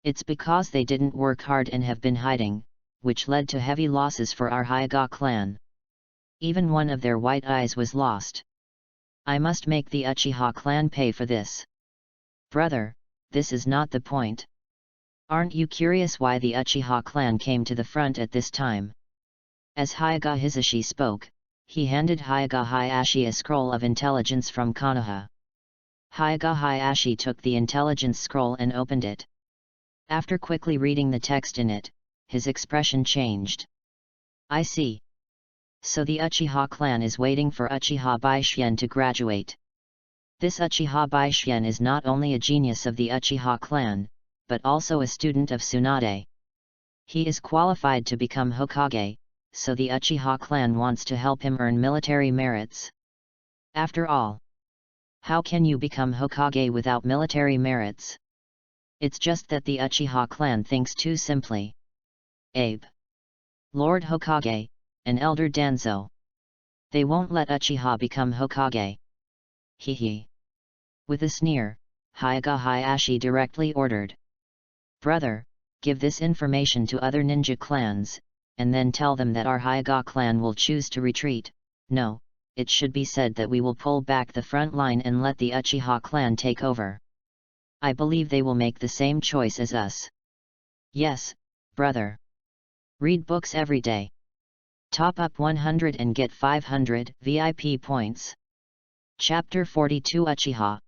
It's because they didn't work hard and have been hiding, which led to heavy losses for our Hyuga clan. Even one of their white eyes was lost. I must make the Uchiha clan pay for this. Brother, this is not the point. Aren't you curious why the Uchiha clan came to the front at this time? As Hyuga Hisashi spoke, he handed Hyuga Hayashi a scroll of intelligence from Konoha. Hyuga Hayashi took the intelligence scroll and opened it. After quickly reading the text in it, his expression changed. I see. So the Uchiha clan is waiting for Uchiha Baishien to graduate. This Uchiha Baishien is not only a genius of the Uchiha clan, but also a student of Tsunade. He is qualified to become Hokage, so the Uchiha clan wants to help him earn military merits. After all, how can you become Hokage without military merits? It's just that the Uchiha clan thinks too simply. Abe, Lord Hokage, and Elder Danzo. They won't let Uchiha become Hokage. Hee. With a sneer, Hyuga Hayashi directly ordered. Brother, give this information to other ninja clans, and then tell them that our Hyuga clan will choose to retreat. No, it should be said that we will pull back the front line and let the Uchiha clan take over. I believe they will make the same choice as us. Yes, brother. Read books every day. Top up 100 and get 500 VIP points. Chapter 42 Uchiha.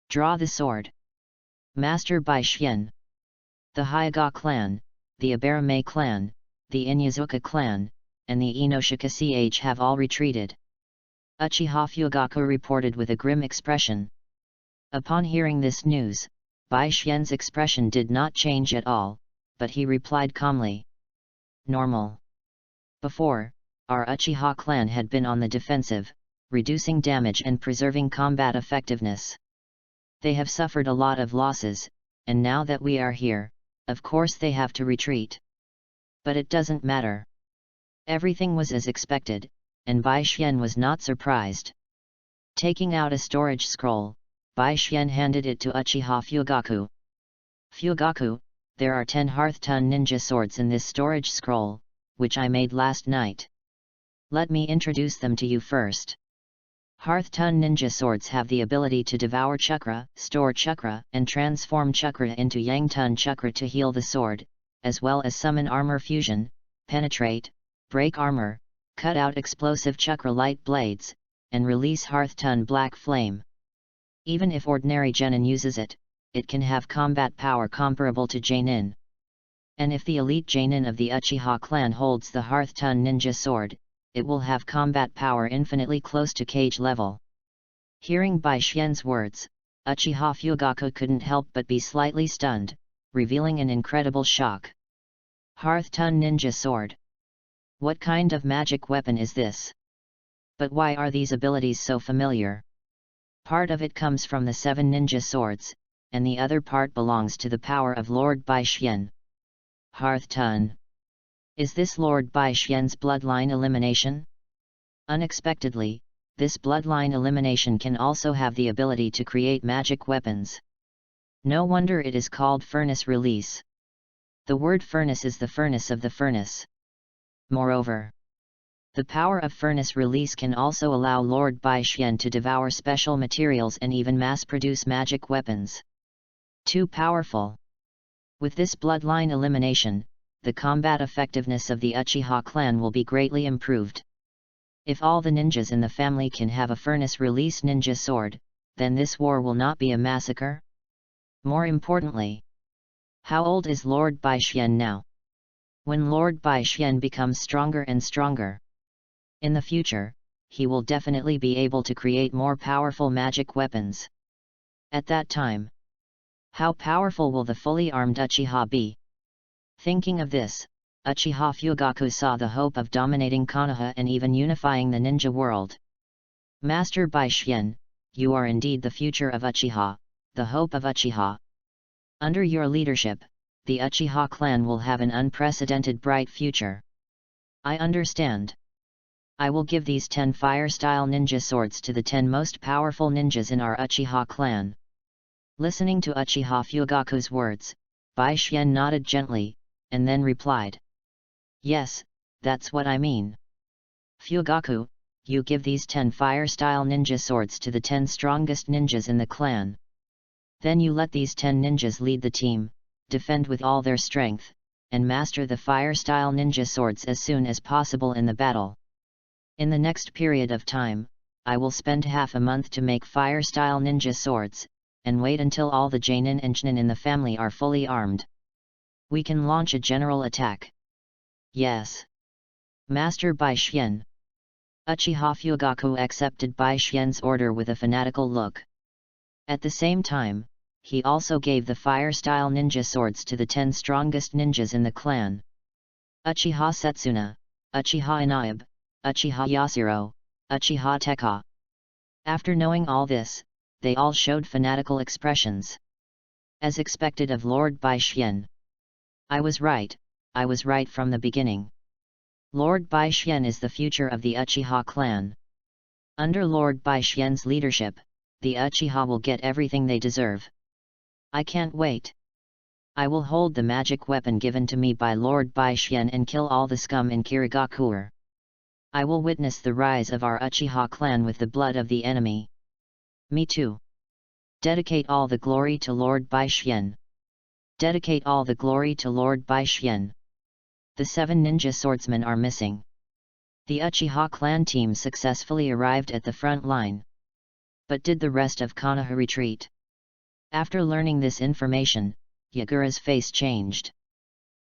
Draw the sword. Master Baishien. The Hyuga clan, the Abarame clan, the Inyazuka clan, and the Inoshika have all retreated. Uchiha Fugaku reported with a grim expression. Upon hearing this news, Baishien's expression did not change at all, but he replied calmly. Normal. Before, our Uchiha clan had been on the defensive, reducing damage and preserving combat effectiveness. They have suffered a lot of losses, and now that we are here, of course they have to retreat. But it doesn't matter. Everything was as expected, and Baishien was not surprised. Taking out a storage scroll, Baishien handed it to Uchiha Fugaku. Fugaku, there are 10 Hearth-Ton ninja swords in this storage scroll, which I made last night. Let me introduce them to you first. Hearth-Ton ninja swords have the ability to devour chakra, store chakra, and transform chakra into Yang-Ton chakra to heal the sword, as well as summon armor fusion, penetrate, break armor, cut out explosive chakra light blades, and release Hearth-Ton black flame. Even if ordinary genin uses it, it can have combat power comparable to Jainin. And if the elite Jainin of the Uchiha clan holds the Hearth-Ton ninja sword, it will have combat power infinitely close to Kage level. Hearing Baishien's words, Uchiha Fugaku couldn't help but be slightly stunned, revealing an incredible shock. Hearth-Ton ninja sword. What kind of magic weapon is this? But why are these abilities so familiar? Part of it comes from the 7 ninja swords, and the other part belongs to the power of Lord Baishien. Hearth-Ton. Is this Lord Baishien's bloodline elimination? Unexpectedly, this bloodline elimination can also have the ability to create magic weapons. No wonder it is called furnace release. The word furnace is the furnace of the furnace. Moreover, the power of furnace release can also allow Lord Baishien to devour special materials and even mass-produce magic weapons. Too powerful. With this bloodline elimination, the combat effectiveness of the Uchiha clan will be greatly improved. If all the ninjas in the family can have a furnace release ninja sword, then this war will not be a massacre. More importantly, how old is Lord Baishien now? When Lord Baishien becomes stronger and stronger in the future, he will definitely be able to create more powerful magic weapons. At that time, how powerful will the fully armed Uchiha be? Thinking of this, Uchiha Fugaku saw the hope of dominating Konoha and even unifying the ninja world. Master Baishien, you are indeed the future of Uchiha, the hope of Uchiha. Under your leadership, the Uchiha clan will have an unprecedented bright future. I understand. I will give these 10 fire-style ninja swords to the 10 most powerful ninjas in our Uchiha clan. Listening to Uchiha Fugaku's words, Baishien nodded gently, and then replied. Yes, that's what I mean. Fugaku, you give these 10 fire-style ninja swords to the 10 strongest ninjas in the clan. Then you let these 10 ninjas lead the team, defend with all their strength, and master the fire-style ninja swords as soon as possible in the battle. In the next period of time, I will spend half a month to make fire-style ninja swords, and wait until all the Jainin and Chnin in the family are fully armed. We can launch a general attack. Yes. Master Bai Xian. Uchiha Fugaku accepted Bai Xian's order with a fanatical look. At the same time, he also gave the fire-style ninja swords to the 10 strongest ninjas in the clan. Uchiha Setsuna, Uchiha Inayab, Uchiha Yashiro, Uchiha Tekka. After knowing all this, they all showed fanatical expressions. As expected of Lord Bai Xian. I was right from the beginning. Lord Bai Xian is the future of the Uchiha clan. Under Lord Bai Xian's leadership, the Uchiha will get everything they deserve. I can't wait. I will hold the magic weapon given to me by Lord Bai Xian and kill all the scum in Kirigakure. I will witness the rise of our Uchiha clan with the blood of the enemy. Me too. Dedicate all the glory to Lord Bai Xian. Dedicate all the glory to Lord Bai Xian. The 7 ninja swordsmen are missing. The Uchiha clan team successfully arrived at the front line. But did the rest of Konoha retreat? After learning this information, Yagura's face changed.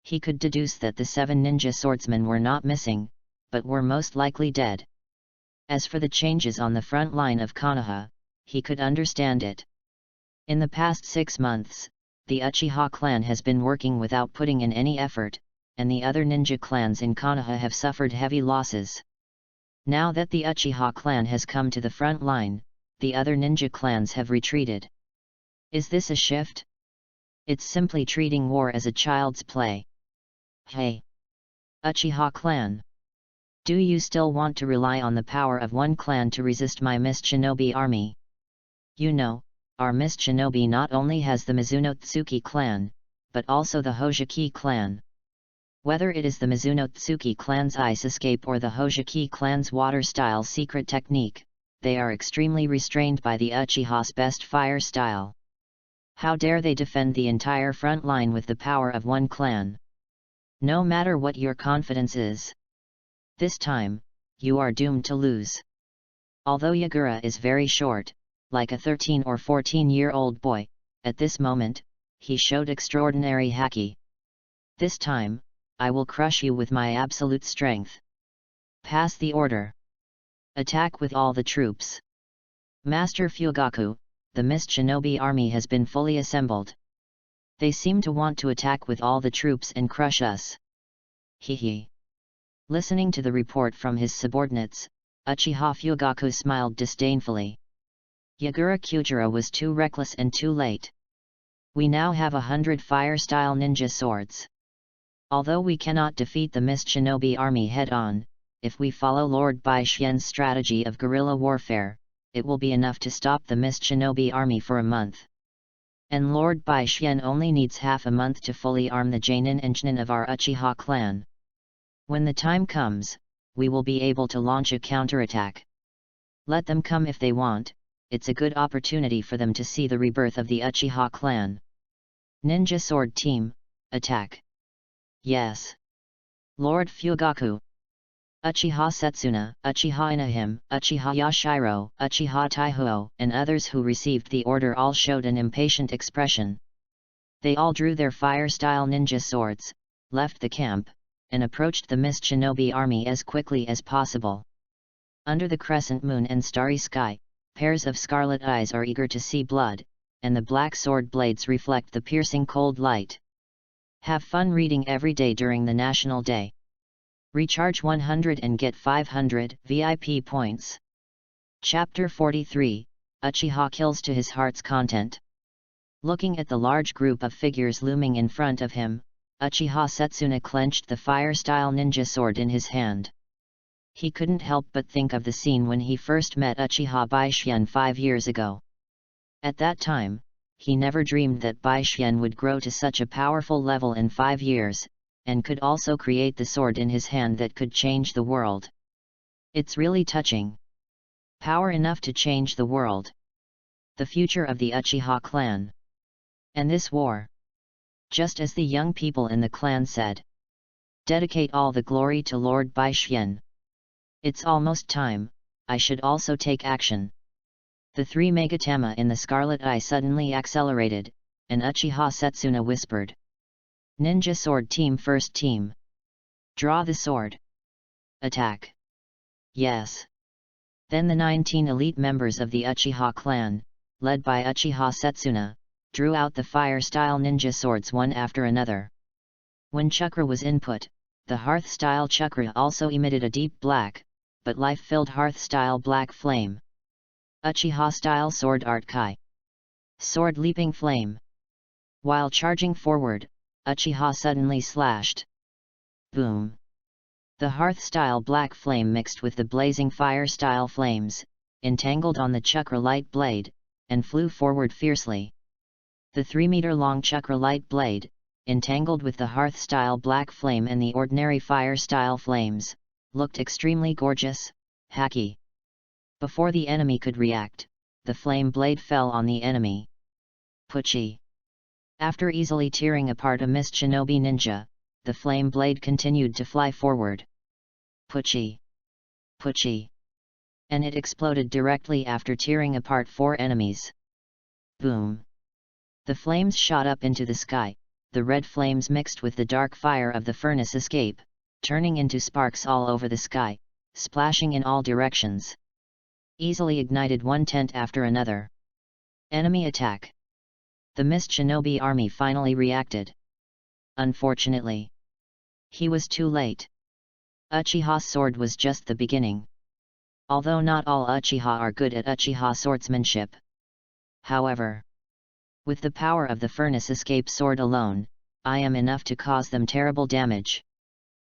He could deduce that the 7 ninja swordsmen were not missing, but were most likely dead. As for the changes on the front line of Konoha, he could understand it. In the past 6 months, the Uchiha clan has been working without putting in any effort, and the other ninja clans in Konoha have suffered heavy losses. Now that the Uchiha clan has come to the front line, the other ninja clans have retreated. Is this a shift? It's simply treating war as a child's play. Hey! Uchiha clan! Do you still want to rely on the power of one clan to resist my Mist Shinobi army? You know, our Mist Shinobi not only has the Mizuno Tsuki clan, but also the Hojiki clan. Whether it is the Mizuno Tsuki clan's ice escape or the Hojiki clan's water-style secret technique, they are extremely restrained by the Uchiha's best fire style. How dare they defend the entire front line with the power of one clan? No matter what your confidence is. This time, you are doomed to lose. Although Yagura is very short, like a 13 or 14-year-old boy, at this moment, he showed extraordinary haki. This time, I will crush you with my absolute strength. Pass the order. Attack with all the troops. Master Fugaku, the Mist Shinobi army has been fully assembled. They seem to want to attack with all the troops and crush us. Hehe. Listening to the report from his subordinates, Uchiha Fugaku smiled disdainfully. Yagura Kyujira was too reckless and too late. We now have 100 fire-style ninja swords. Although we cannot defeat the Mist Shinobi army head-on, if we follow Lord Bai Xian's strategy of guerrilla warfare, it will be enough to stop the Mist Shinobi army for a month. And Lord Bai Xian only needs half a month to fully arm the Jainin and Chnin of our Uchiha clan. When the time comes, we will be able to launch a counterattack. Let them come if they want, it's a good opportunity for them to see the rebirth of the Uchiha clan. Ninja Sword Team, attack! Yes. Lord Fugaku. Uchiha Setsuna, Uchiha Inahim, Uchiha Yashiro, Uchiha Taihuo, and others who received the order all showed an impatient expression. They all drew their fire-style ninja swords, left the camp, and approached the Mist Shinobi army as quickly as possible. Under the crescent moon and starry sky, pairs of scarlet eyes are eager to see blood, and the black sword blades reflect the piercing cold light. Have fun reading every day during the National Day. Recharge 100 and get 500 VIP points. Chapter 43, Uchiha kills to his heart's content. Looking at the large group of figures looming in front of him, Uchiha Setsuna clenched the fire-style ninja sword in his hand. He couldn't help but think of the scene when he first met Uchiha Bai Xian 5 years ago. At that time, he never dreamed that Bai Xian would grow to such a powerful level in 5 years, and could also create the sword in his hand that could change the world. It's really touching. Power enough to change the world. The future of the Uchiha clan. And this war. Just as the young people in the clan said. Dedicate all the glory to Lord Baishian. It's almost time, I should also take action. The three Megatama in the Scarlet Eye suddenly accelerated, and Uchiha Setsuna whispered. Ninja Sword Team First Team. Draw the sword. Attack. Yes. Then the 19 elite members of the Uchiha clan, led by Uchiha Setsuna, drew out the fire-style ninja swords one after another. When chakra was input, the hearth-style chakra also emitted a deep black, but life-filled hearth-style black flame. Uchiha-style sword art Kai. Sword leaping flame. While charging forward, Uchiha suddenly slashed. Boom. The hearth-style black flame mixed with the blazing fire-style flames, entangled on the chakra light blade, and flew forward fiercely. The 3-meter-long chakra light blade, entangled with the hearth-style black flame and the ordinary fire-style flames, looked extremely gorgeous, hacky. Before the enemy could react, the flame blade fell on the enemy. Puchi. After easily tearing apart a mist shinobi ninja, the flame blade continued to fly forward. Puchi. Puchi. And it exploded directly after tearing apart 4 enemies. Boom. The flames shot up into the sky, the red flames mixed with the dark fire of the furnace escape, turning into sparks all over the sky, splashing in all directions. Easily ignited one tent after another. Enemy attack. The Mist Shinobi army finally reacted. Unfortunately, he was too late. Uchiha's sword was just the beginning. Although not all Uchiha are good at Uchiha swordsmanship. However, with the power of the furnace escape sword alone, I am enough to cause them terrible damage.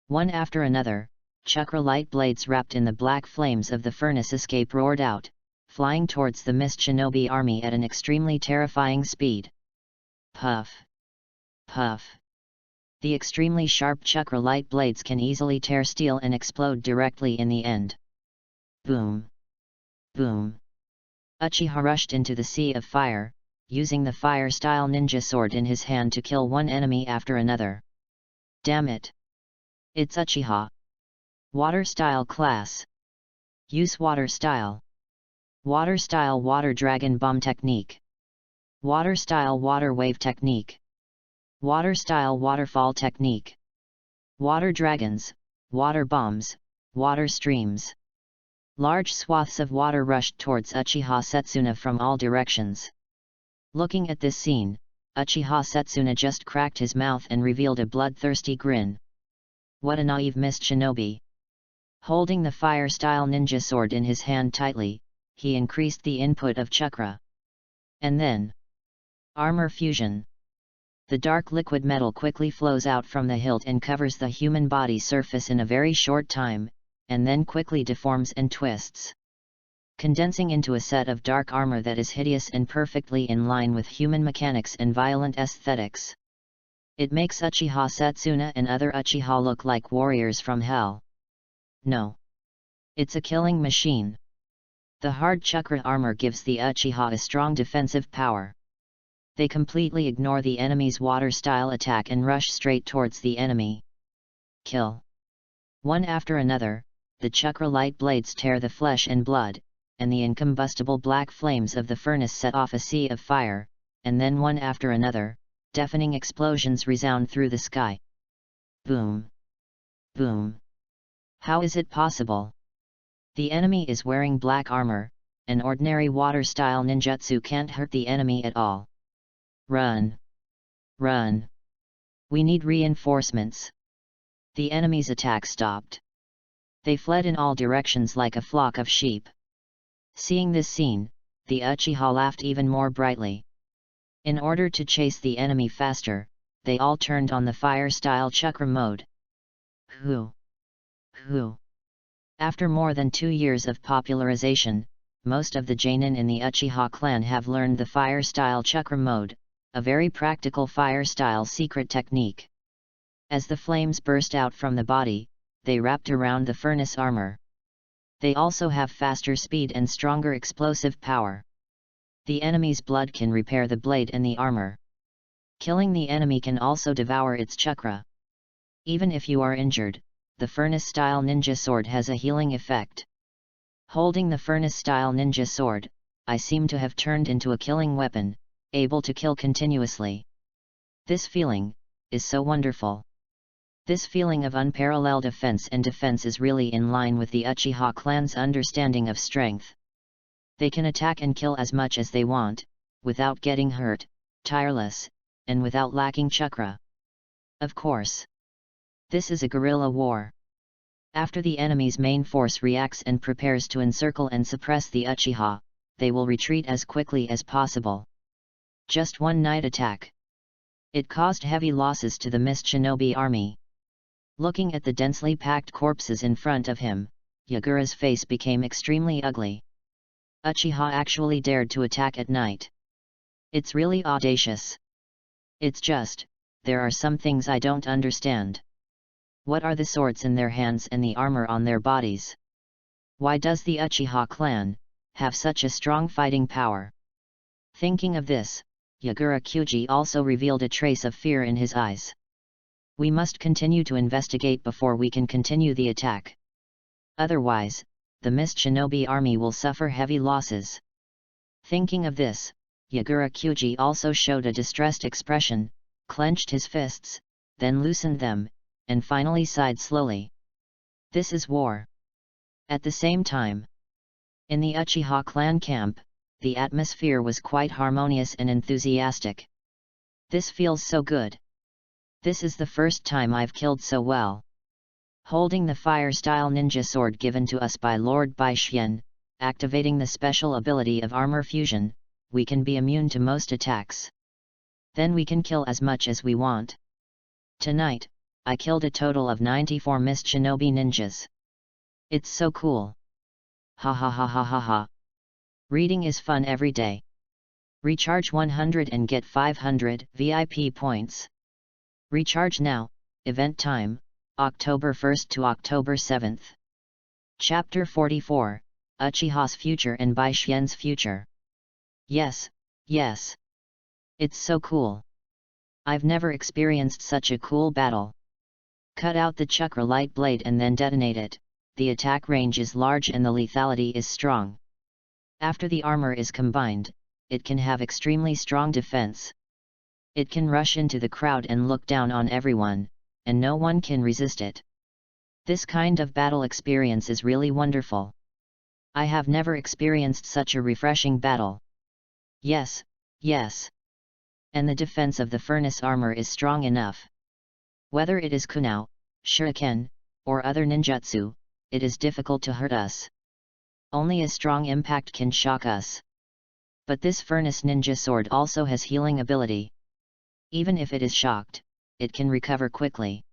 One after another, chakra light blades wrapped in the black flames of the furnace escape roared out, flying towards the Mist Shinobi army at an extremely terrifying speed. Puff! Puff! The extremely sharp chakra light blades can easily tear steel and explode directly in the end. Boom! Boom! Uchiha rushed into the sea of fire, using the fire-style ninja sword in his hand to kill one enemy after another. Damn it! It's Uchiha! Water style class. Use water style. Water style water dragon bomb technique. Water style water wave technique. Water style waterfall technique. Water dragons, water bombs, water streams. Large swaths of water rushed towards Uchiha Setsuna from all directions. Looking at this scene, Uchiha Setsuna just cracked his mouth and revealed a bloodthirsty grin. What a naive Mist Shinobi! Holding the fire-style ninja sword in his hand tightly, he increased the input of chakra. And then, armor fusion. The dark liquid metal quickly flows out from the hilt and covers the human body surface in a very short time, and then quickly deforms and twists, condensing into a set of dark armor that is hideous and perfectly in line with human mechanics and violent aesthetics. It makes Uchiha Setsuna and other Uchiha look like warriors from hell. No. It's a killing machine. The hard chakra armor gives the Uchiha a strong defensive power. They completely ignore the enemy's water-style attack and rush straight towards the enemy. Kill. One after another, the chakra light blades tear the flesh and blood, and the incombustible black flames of the furnace set off a sea of fire, and then one after another, deafening explosions resound through the sky. Boom! Boom! How is it possible? The enemy is wearing black armor, an ordinary water-style ninjutsu can't hurt the enemy at all. Run! Run! We need reinforcements. The enemy's attack stopped. They fled in all directions like a flock of sheep. Seeing this scene, the Uchiha laughed even more brightly. In order to chase the enemy faster, they all turned on the fire-style chakra mode. Who? After more than 2 years of popularization, most of the Genin in the Uchiha clan have learned the fire-style chakra mode, a very practical fire-style secret technique. As the flames burst out from the body, they wrapped around the furnace armor. They also have faster speed and stronger explosive power. The enemy's blood can repair the blade and the armor. Killing the enemy can also devour its chakra. Even if you are injured, the furnace-style ninja sword has a healing effect. Holding the furnace-style ninja sword, I seem to have turned into a killing weapon, able to kill continuously. This feeling is so wonderful. This feeling of unparalleled offense and defense is really in line with the Uchiha clan's understanding of strength. They can attack and kill as much as they want, without getting hurt, tireless, and without lacking chakra. Of course. This is a guerrilla war. After the enemy's main force reacts and prepares to encircle and suppress the Uchiha, they will retreat as quickly as possible. Just one night attack. It caused heavy losses to the Mist Shinobi army. Looking at the densely packed corpses in front of him, Yagura's face became extremely ugly. Uchiha actually dared to attack at night. It's really audacious. It's just, there are some things I don't understand. What are the swords in their hands and the armor on their bodies? Why does the Uchiha clan have such a strong fighting power? Thinking of this, Yagura Kyuji also revealed a trace of fear in his eyes. We must continue to investigate before we can continue the attack. Otherwise, the Mist Shinobi army will suffer heavy losses. Thinking of this, Yagura Kyuji also showed a distressed expression, clenched his fists, then loosened them, and finally sighed slowly. This is war. At the same time, in the Uchiha clan camp, the atmosphere was quite harmonious and enthusiastic. This feels so good. This is the first time I've killed so well. Holding the fire-style ninja sword given to us by Lord Baishien, activating the special ability of armor fusion, we can be immune to most attacks. Then we can kill as much as we want. Tonight, I killed a total of 94 Mist Shinobi ninjas. It's so cool. Ha ha ha ha ha ha. Reading is fun every day. Recharge 100 and get 500 VIP points. Recharge now, event time, October 1st to October 7th. Chapter 44, Uchiha's Future and Baishien's Future. Yes, yes. It's so cool. I've never experienced such a cool battle. Cut out the chakra light blade and then detonate it. The attack range is large and the lethality is strong. After the armor is combined, it can have extremely strong defense. It can rush into the crowd and look down on everyone, and no one can resist it. This kind of battle experience is really wonderful. I have never experienced such a refreshing battle. Yes, yes. And the defense of the furnace armor is strong enough. Whether it is kunao, shuriken, or other ninjutsu, it is difficult to hurt us. Only a strong impact can shock us. But this furnace ninja sword also has healing ability. Even if it is shocked, it can recover quickly.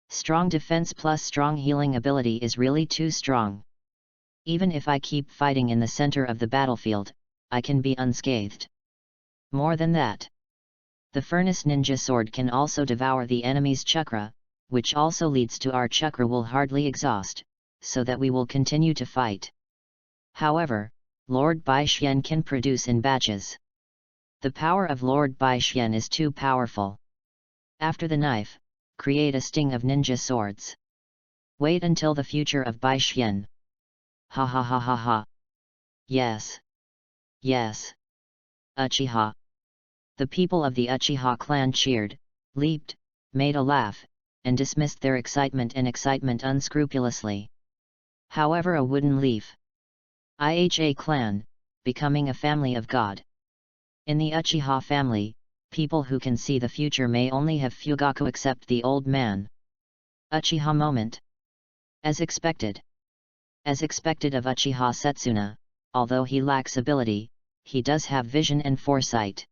Strong defense plus strong healing ability is really too strong. Even if I keep fighting in the center of the battlefield, I can be unscathed. More than that, the furnace ninja sword can also devour the enemy's chakra, which also leads to our chakra will hardly exhaust, so that we will continue to fight. However, Lord Baishien can produce in batches. The power of Lord Baishien is too powerful. After the knife, create a sting of ninja swords. Wait until the future of Baishien. Ha ha ha ha ha. Yes. Yes. Uchiha. The people of the Uchiha clan cheered, leaped, made a laugh, and dismissed their excitement unscrupulously. However, a wooden leaf. IHA clan, becoming a family of God. In the Uchiha family, people who can see the future may only have Fugaku except the old man. Uchiha moment. As expected. As expected of Uchiha Setsuna, although he lacks ability, he does have vision and foresight.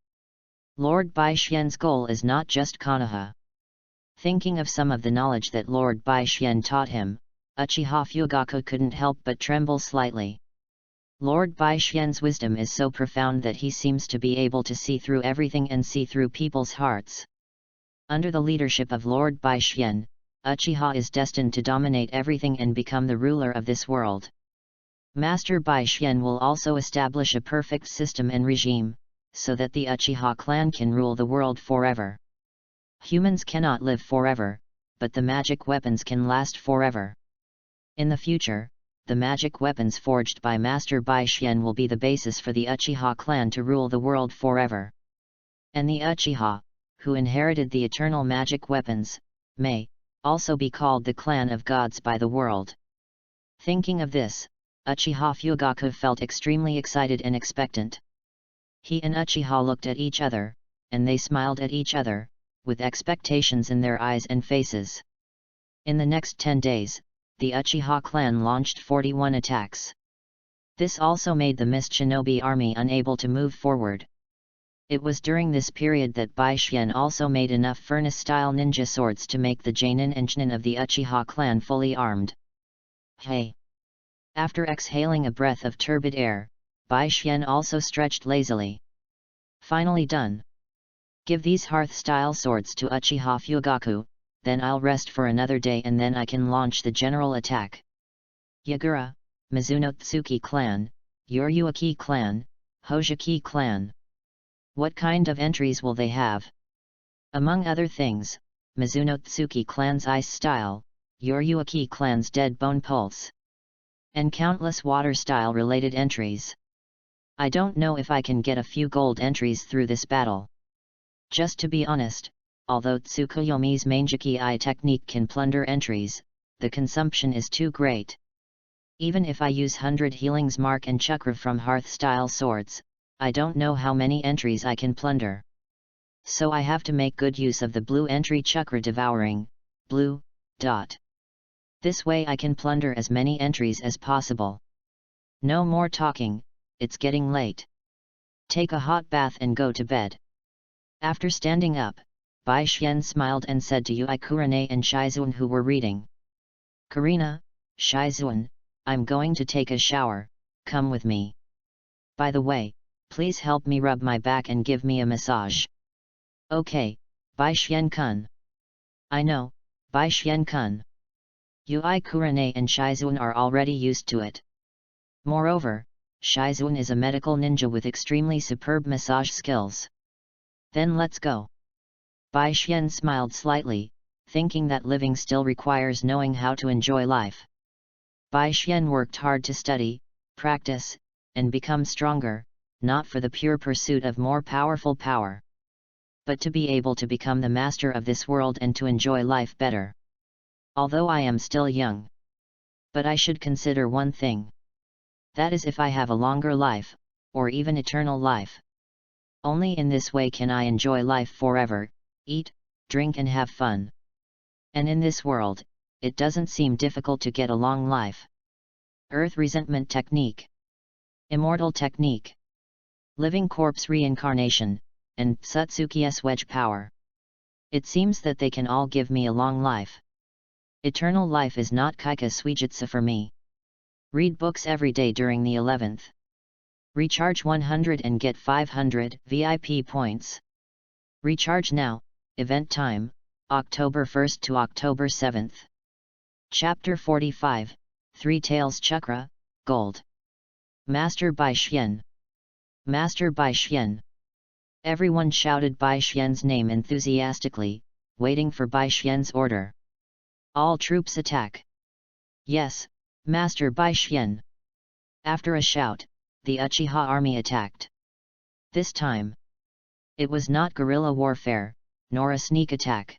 Lord Baishien's goal is not just Konoha. Thinking of some of the knowledge that Lord Baishien taught him, Uchiha Fugaku couldn't help but tremble slightly. Lord Baishien's wisdom is so profound that he seems to be able to see through everything and see through people's hearts. Under the leadership of Lord Baixuan, Uchiha is destined to dominate everything and become the ruler of this world. Master Baixuan will also establish a perfect system and regime, so that the Uchiha clan can rule the world forever. Humans cannot live forever, but the magic weapons can last forever. In the future, the magic weapons forged by Master Baixuan will be the basis for the Uchiha clan to rule the world forever. And the Uchiha, who inherited the eternal magic weapons, may also be called the clan of gods by the world. Thinking of this, Uchiha Fugaku felt extremely excited and expectant. He and Uchiha looked at each other, and they smiled at each other, with expectations in their eyes and faces. In the next 10 days, the Uchiha clan launched 41 attacks. This also made the Mist Shinobi army unable to move forward. It was during this period that Baixuan also made enough furnace-style ninja swords to make the Jainin and Chinin of the Uchiha clan fully armed. Hey! After exhaling a breath of turbid air, Baixuan also stretched lazily. Finally done. Give these hearth-style swords to Uchiha Fugaku, then I'll rest for another day and then I can launch the general attack. Yagura, Mizunotsuki clan, Yoryuaki clan, Hojiki clan. What kind of entries will they have? Among other things, Mizunotsuki clan's ice style, Yoryuaki clan's dead bone pulse, and countless water style related entries. I don't know if I can get a few gold entries through this battle. Just to be honest, although Tsukuyomi's Mangeki Eye technique can plunder entries, the consumption is too great. Even if I use 100 healings mark and chakra from hearth-style swords, I don't know how many entries I can plunder. So I have to make good use of the blue entry chakra devouring, blue, dot. This way I can plunder as many entries as possible. No more talking, it's getting late. Take a hot bath and go to bed. After standing up, Baixuan smiled and said to Yui Kurane and Shizuan who were reading. Karina, Shizuan, I'm going to take a shower, come with me. By the way, please help me rub my back and give me a massage. Okay, Baixuan-kun. I know, Baixuan-kun. Yui Kurane and Shizuan are already used to it. Moreover, Shizuan is a medical ninja with extremely superb massage skills. Then let's go. Baixuan smiled slightly, thinking that living still requires knowing how to enjoy life. Baixuan worked hard to study, practice, and become stronger, not for the pure pursuit of more powerful power, but to be able to become the master of this world and to enjoy life better. Although I am still young. But I should consider one thing. That is if I have a longer life, or even eternal life. Only in this way can I enjoy life forever, eat, drink and have fun. And in this world, it doesn't seem difficult to get a long life. Earth Resentment Technique, Immortal Technique, Living Corpse Reincarnation, and Satsuki's Wedge Power. It seems that they can all give me a long life. Eternal life is not Kaika Suijutsu for me. Read books every day during the 11th. Recharge 100 and get 500 VIP points. Recharge now, event time, October 1st to October 7th. Chapter 45, Three Tails Chakra, Gold. Master Baixuan. Master Baixuan. Everyone shouted Baixuan's name enthusiastically, waiting for Baixuan's order. All troops attack. Yes, Master Baixuan. After a shout, the Uchiha army attacked. This time, it was not guerrilla warfare, nor a sneak attack.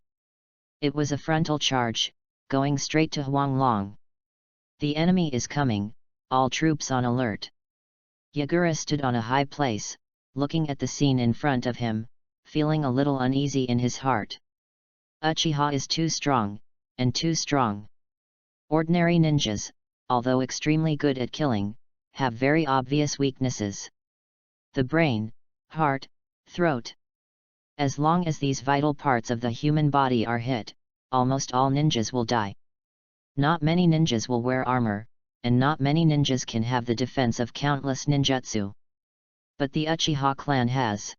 It was a frontal charge, going straight to Huanglong. The enemy is coming, all troops on alert. Yagura stood on a high place, looking at the scene in front of him, feeling a little uneasy in his heart. Uchiha is too strong, and too strong. Ordinary ninjas, although extremely good at killing, have very obvious weaknesses. The brain, heart, throat. As long as these vital parts of the human body are hit, almost all ninjas will die. Not many ninjas will wear armor, and not many ninjas can have the defense of countless ninjutsu. But the Uchiha clan has.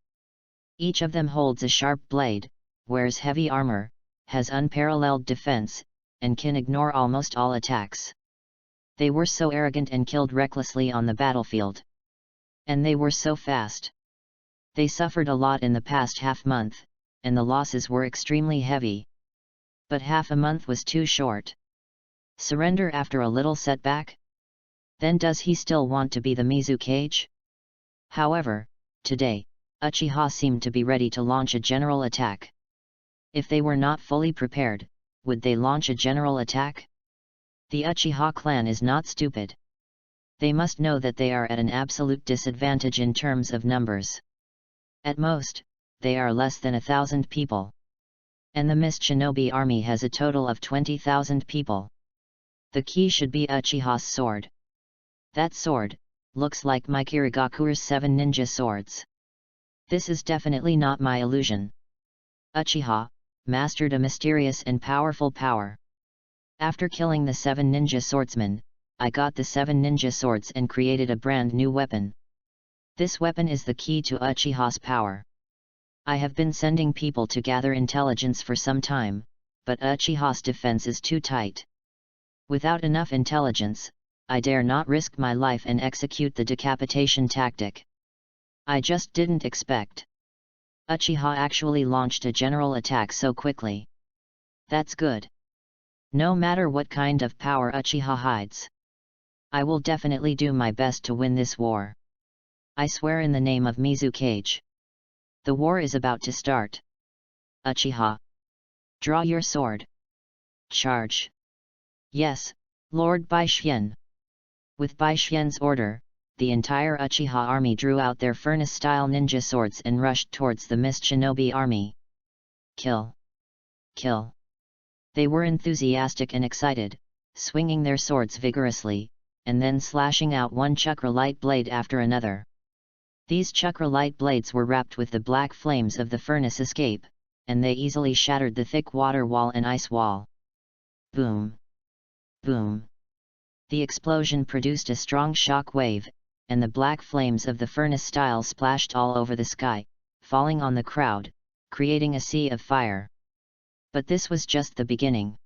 Each of them holds a sharp blade, wears heavy armor, has unparalleled defense, and can ignore almost all attacks. They were so arrogant and killed recklessly on the battlefield. And they were so fast. They suffered a lot in the past half-month, and the losses were extremely heavy. But half a month was too short. Surrender after a little setback? Then does he still want to be the Mizukage? However, today, UCHIHA seemed to be ready to launch a general attack. If they were not fully prepared, would they launch a general attack? The UCHIHA clan is not stupid. They must know that they are at an absolute disadvantage in terms of numbers. At most, they are less than 1,000 people. And the Mist Shinobi army has a total of 20,000 people. The key should be UCHIHA's sword. That sword looks like my Kirigakure's 7 ninja swords. This is definitely not my illusion. UCHIHA mastered a mysterious and powerful power. After killing the 7 ninja swordsmen, I got the 7 ninja swords and created a brand new weapon. This weapon is the key to UCHIHA's power. I have been sending people to gather intelligence for some time, but UCHIHA's defense is too tight. Without enough intelligence, I dare not risk my life and execute the decapitation tactic. I just didn't expect. UCHIHA actually launched a general attack so quickly. That's good. No matter what kind of power UCHIHA hides, I will definitely do my best to win this war. I swear in the name of Mizukage. The war is about to start. UCHIHA. Draw your sword. Charge. Yes, Lord Baishien. With Baishien's order, the entire UCHIHA army drew out their furnace-style ninja swords and rushed towards the Mist Shinobi army. Kill. Kill. They were enthusiastic and excited, swinging their swords vigorously, and then slashing out one chakra light blade after another. These chakra light blades were wrapped with the black flames of the furnace escape, and they easily shattered the thick water wall and ice wall. Boom! Boom! The explosion produced a strong shock wave, and the black flames of the furnace style splashed all over the sky, falling on the crowd, creating a sea of fire. But this was just the beginning.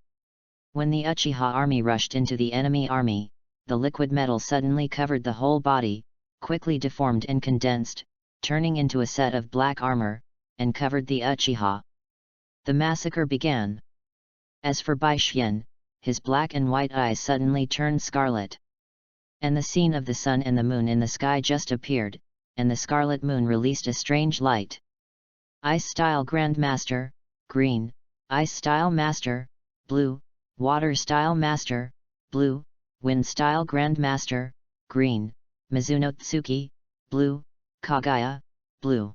When the UCHIHA army rushed into the enemy army, the liquid metal suddenly covered the whole body, quickly deformed and condensed, turning into a set of black armor, and covered the UCHIHA. The massacre began. As for Baishien, his black and white eyes suddenly turned scarlet. And the scene of the sun and the moon in the sky just appeared, and the scarlet moon released a strange light. Ice Style Grandmaster, green, Ice Style Master, blue, Water Style Master, blue, Wind Style Grandmaster, green, Mizuno Tsuki, blue, Kagaya, blue.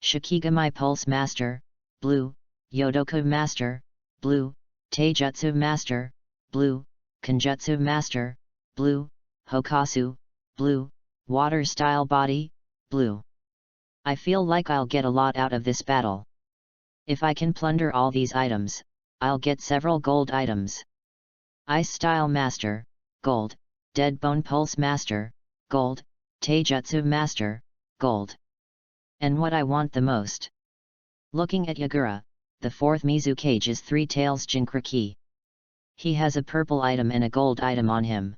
Shikigami Pulse Master, blue, Yodoku Master, blue, Taijutsu Master, blue, Kenjutsu Master, blue, Hokasu, blue, Water Style Body, blue. I feel like I'll get a lot out of this battle. If I can plunder all these items, I'll get several gold items. Ice Style Master, gold, Dead Bone Pulse Master, gold, Taijutsu Master, gold. And what I want the most. Looking at Yagura, the 4th Mizukage is 3 Tails Jinkraki. He has a purple item and a gold item on him.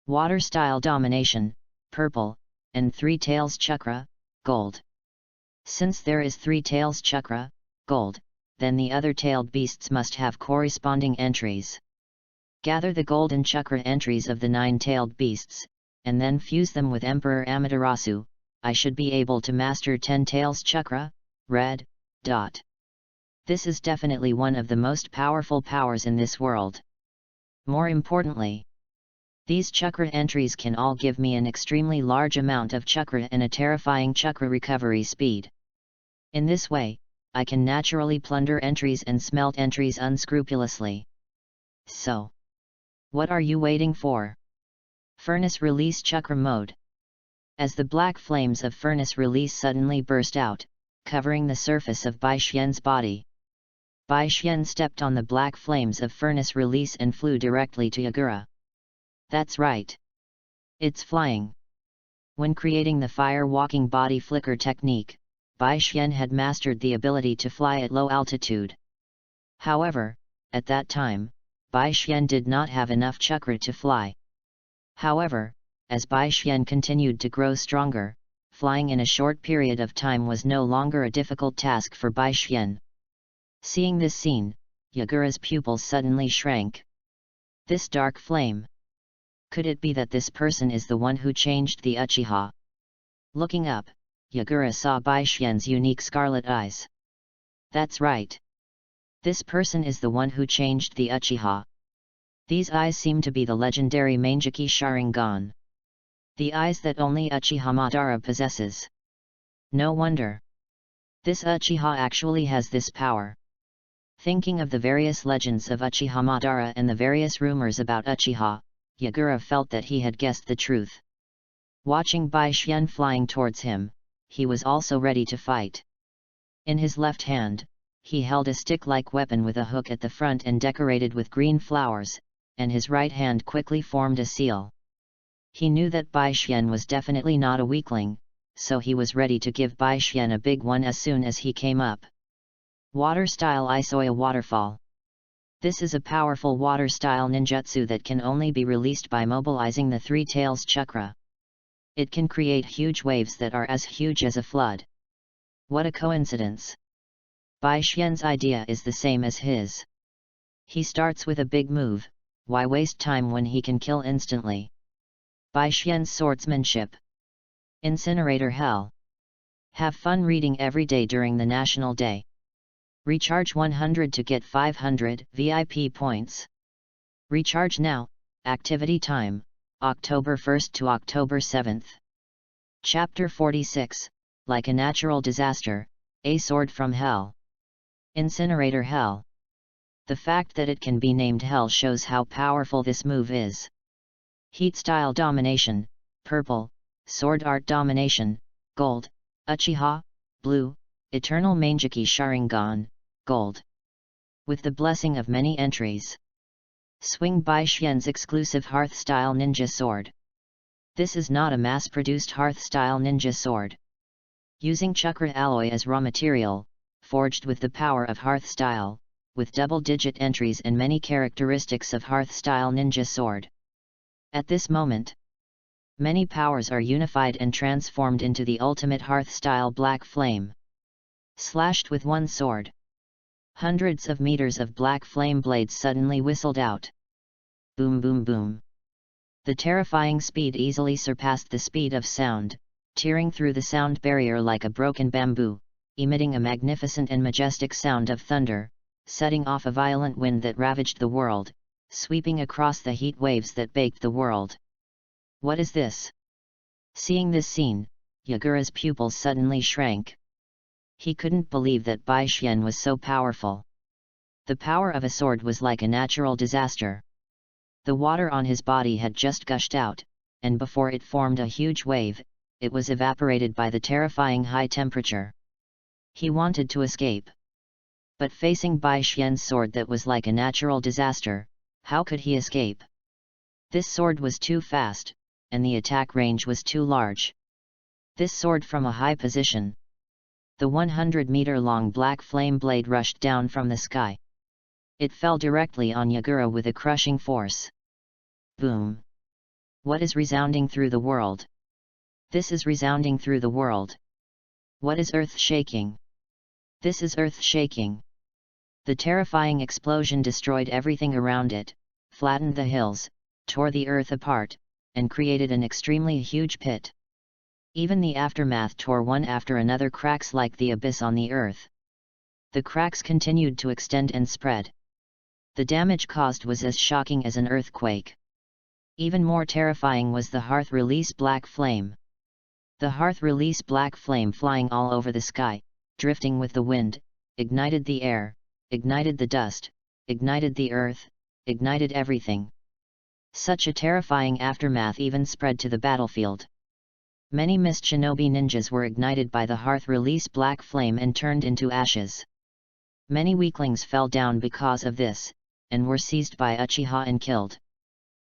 Water Style Domination, purple, and 3 Tails Chakra, gold. Since there is 3 Tails Chakra, gold, then the other tailed beasts must have corresponding entries. Gather the golden chakra entries of the 9-tailed beasts, and then fuse them with Emperor Amaterasu. I should be able to master 10 Tails Chakra, red, dot. This is definitely one of the most powerful powers in this world. More importantly, these chakra entries can all give me an extremely large amount of chakra and a terrifying chakra recovery speed. In this way, I can naturally plunder entries and smelt entries unscrupulously. So, what are you waiting for? Furnace Release Chakra Mode. As the black flames of Furnace Release suddenly burst out, covering the surface of Baishien's body, Baishien stepped on the black flames of Furnace Release and flew directly to Yagura. That's right. It's flying. When creating the fire walking body flicker technique, Bai Xian had mastered the ability to fly at low altitude. However, at that time, Bai Xian did not have enough chakra to fly. However, as Bai Xian continued to grow stronger, flying in a short period of time was no longer a difficult task for Bai Xian. Seeing this scene, Yagura's pupils suddenly shrank. This dark flame. Could it be that this person is the one who changed the Uchiha? Looking up, Yagura saw Bai Xian's unique scarlet eyes. That's right. This person is the one who changed the Uchiha. These eyes seem to be the legendary Mangeki Sharingan. The eyes that only Uchiha Madara possesses. No wonder. This Uchiha actually has this power. Thinking of the various legends of Uchiha Madara and the various rumors about Uchiha, Yagura felt that he had guessed the truth. Watching Bai Xian flying towards him, he was also ready to fight. In his left hand, he held a stick-like weapon with a hook at the front and decorated with green flowers, and his right hand quickly formed a seal. He knew that Bai Xian was definitely not a weakling, so he was ready to give Bai Xian a big one as soon as he came up. Water-style Isoya Waterfall. This is a powerful water-style ninjutsu that can only be released by mobilizing the Three Tails chakra. It can create huge waves that are as huge as a flood. What a coincidence! Bai Xian's idea is the same as his. He starts with a big move, why waste time when he can kill instantly? Bai Xian's swordsmanship. Incinerator Hell. Have fun reading every day during the National Day. Recharge 100 to get 500 VIP points. Recharge now. Activity time, October 1st to October 7th. Chapter 46, Like a Natural Disaster, A Sword from Hell. Incinerator Hell. The fact that it can be named Hell shows how powerful this move is. Heat Style Domination, Purple, Sword Art Domination, Gold, Uchiha, Blue, Eternal Mangeki Sharingan, Gold. With the blessing of many entries. Swing Bai Xian's exclusive Hearth-style ninja sword. This is not a mass-produced Hearth-style ninja sword. Using chakra alloy as raw material, forged with the power of Hearth-style, with double-digit entries and many characteristics of Hearth-style ninja sword. At this moment, many powers are unified and transformed into the ultimate Hearth-style black flame. Slashed with one sword. Hundreds of meters of black flame blades suddenly whistled out. Boom boom boom. The terrifying speed easily surpassed the speed of sound, tearing through the sound barrier like a broken bamboo, emitting a magnificent and majestic sound of thunder, setting off a violent wind that ravaged the world, sweeping across the heat waves that baked the world. What is this? Seeing this scene, Yagura's pupils suddenly shrank. He couldn't believe that Bai Xian was so powerful. The power of a sword was like a natural disaster. The water on his body had just gushed out, and before it formed a huge wave, it was evaporated by the terrifying high temperature. He wanted to escape. But facing Bai Xian's sword that was like a natural disaster, how could he escape? This sword was too fast, and the attack range was too large. This sword from a high position. The 100-meter-long black flame blade rushed down from the sky. It fell directly on Yagura with a crushing force. Boom! What is resounding through the world? This is resounding through the world. What is earth shaking? This is earth shaking. The terrifying explosion destroyed everything around it, flattened the hills, tore the earth apart, and created an extremely huge pit. Even the aftermath tore one after another cracks like the abyss on the earth. The cracks continued to extend and spread. The damage caused was as shocking as an earthquake. Even more terrifying was the hearth release black flame. The hearth release black flame flying all over the sky, drifting with the wind, ignited the air, ignited the dust, ignited the earth, ignited everything. Such a terrifying aftermath even spread to the battlefield. Many mist shinobi ninjas were ignited by the hearth release black flame and turned into ashes. Many weaklings fell down because of this, and were seized by Uchiha and killed.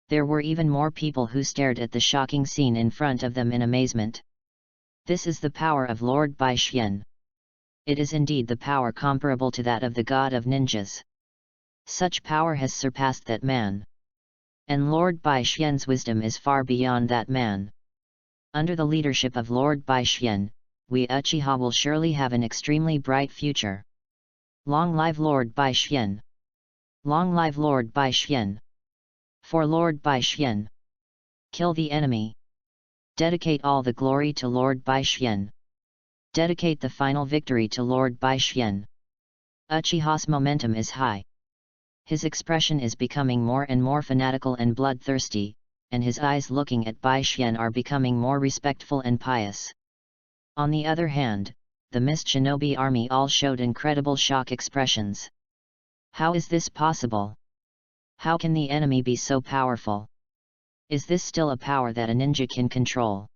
There were even more people who stared at the shocking scene in front of them in amazement. This is the power of Lord Bai Xian. It is indeed the power comparable to that of the god of ninjas. Such power has surpassed that man. And Lord Bai Xian's wisdom is far beyond that man. Under the leadership of Lord Bai Xian, we Uchiha will surely have an extremely bright future. Long live Lord Bai Xian! Long live Lord Bai Xian! For Lord Bai Xian! Kill the enemy! Dedicate all the glory to Lord Bai Xian! Dedicate the final victory to Lord Bai Xian! Uchiha's momentum is high. His expression is becoming more and more fanatical and bloodthirsty, and his eyes looking at Bai Xian are becoming more respectful and pious. On the other hand, the Mist Shinobi army all showed incredible shock expressions. How is this possible? How can the enemy be so powerful? Is this still a power that a ninja can control?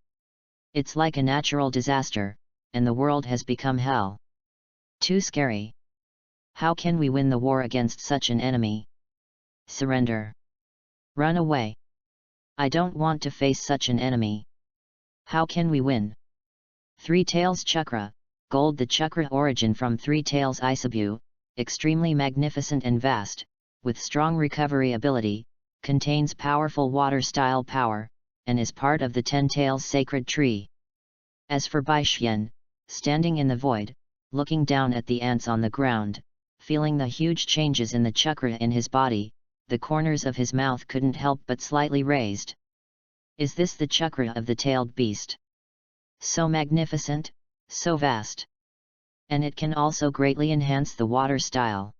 It's like a natural disaster, and the world has become hell. Too scary. How can we win the war against such an enemy? Surrender. Run away. I don't want to face such an enemy. How can we win? Three Tails Chakra, Gold. The chakra origin from Three Tails Isabu, extremely magnificent and vast, with strong recovery ability, contains powerful water-style power, and is part of the Ten Tails sacred tree. As for Bai Xian, standing in the void, looking down at the ants on the ground, feeling the huge changes in the chakra in his body, the corners of his mouth couldn't help but slightly raised. Is this the chakra of the tailed beast? So magnificent, so vast. And it can also greatly enhance the water style.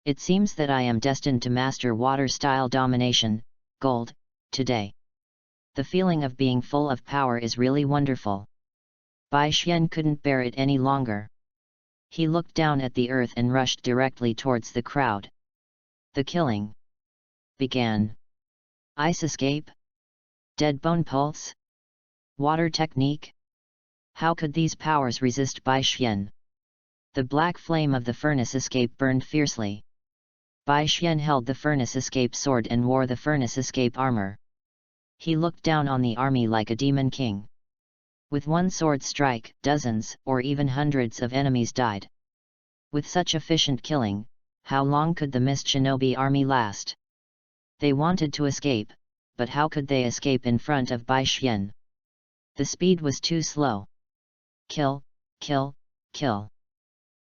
It seems that I am destined to master water style domination, Gold, today. The feeling of being full of power is really wonderful. Bai Xian couldn't bear it any longer. He looked down at the earth and rushed directly towards the crowd. The killing began. Ice escape? Dead bone pulse? Water technique? How could these powers resist Bai Xian? The black flame of the furnace escape burned fiercely. Bai Xian held the furnace escape sword and wore the furnace escape armor. He looked down on the army like a demon king. With one sword strike, dozens or even hundreds of enemies died. With such efficient killing, how long could the Mist Shinobi army last? They wanted to escape, but how could they escape in front of Bai Xian? The speed was too slow. Kill, kill, kill.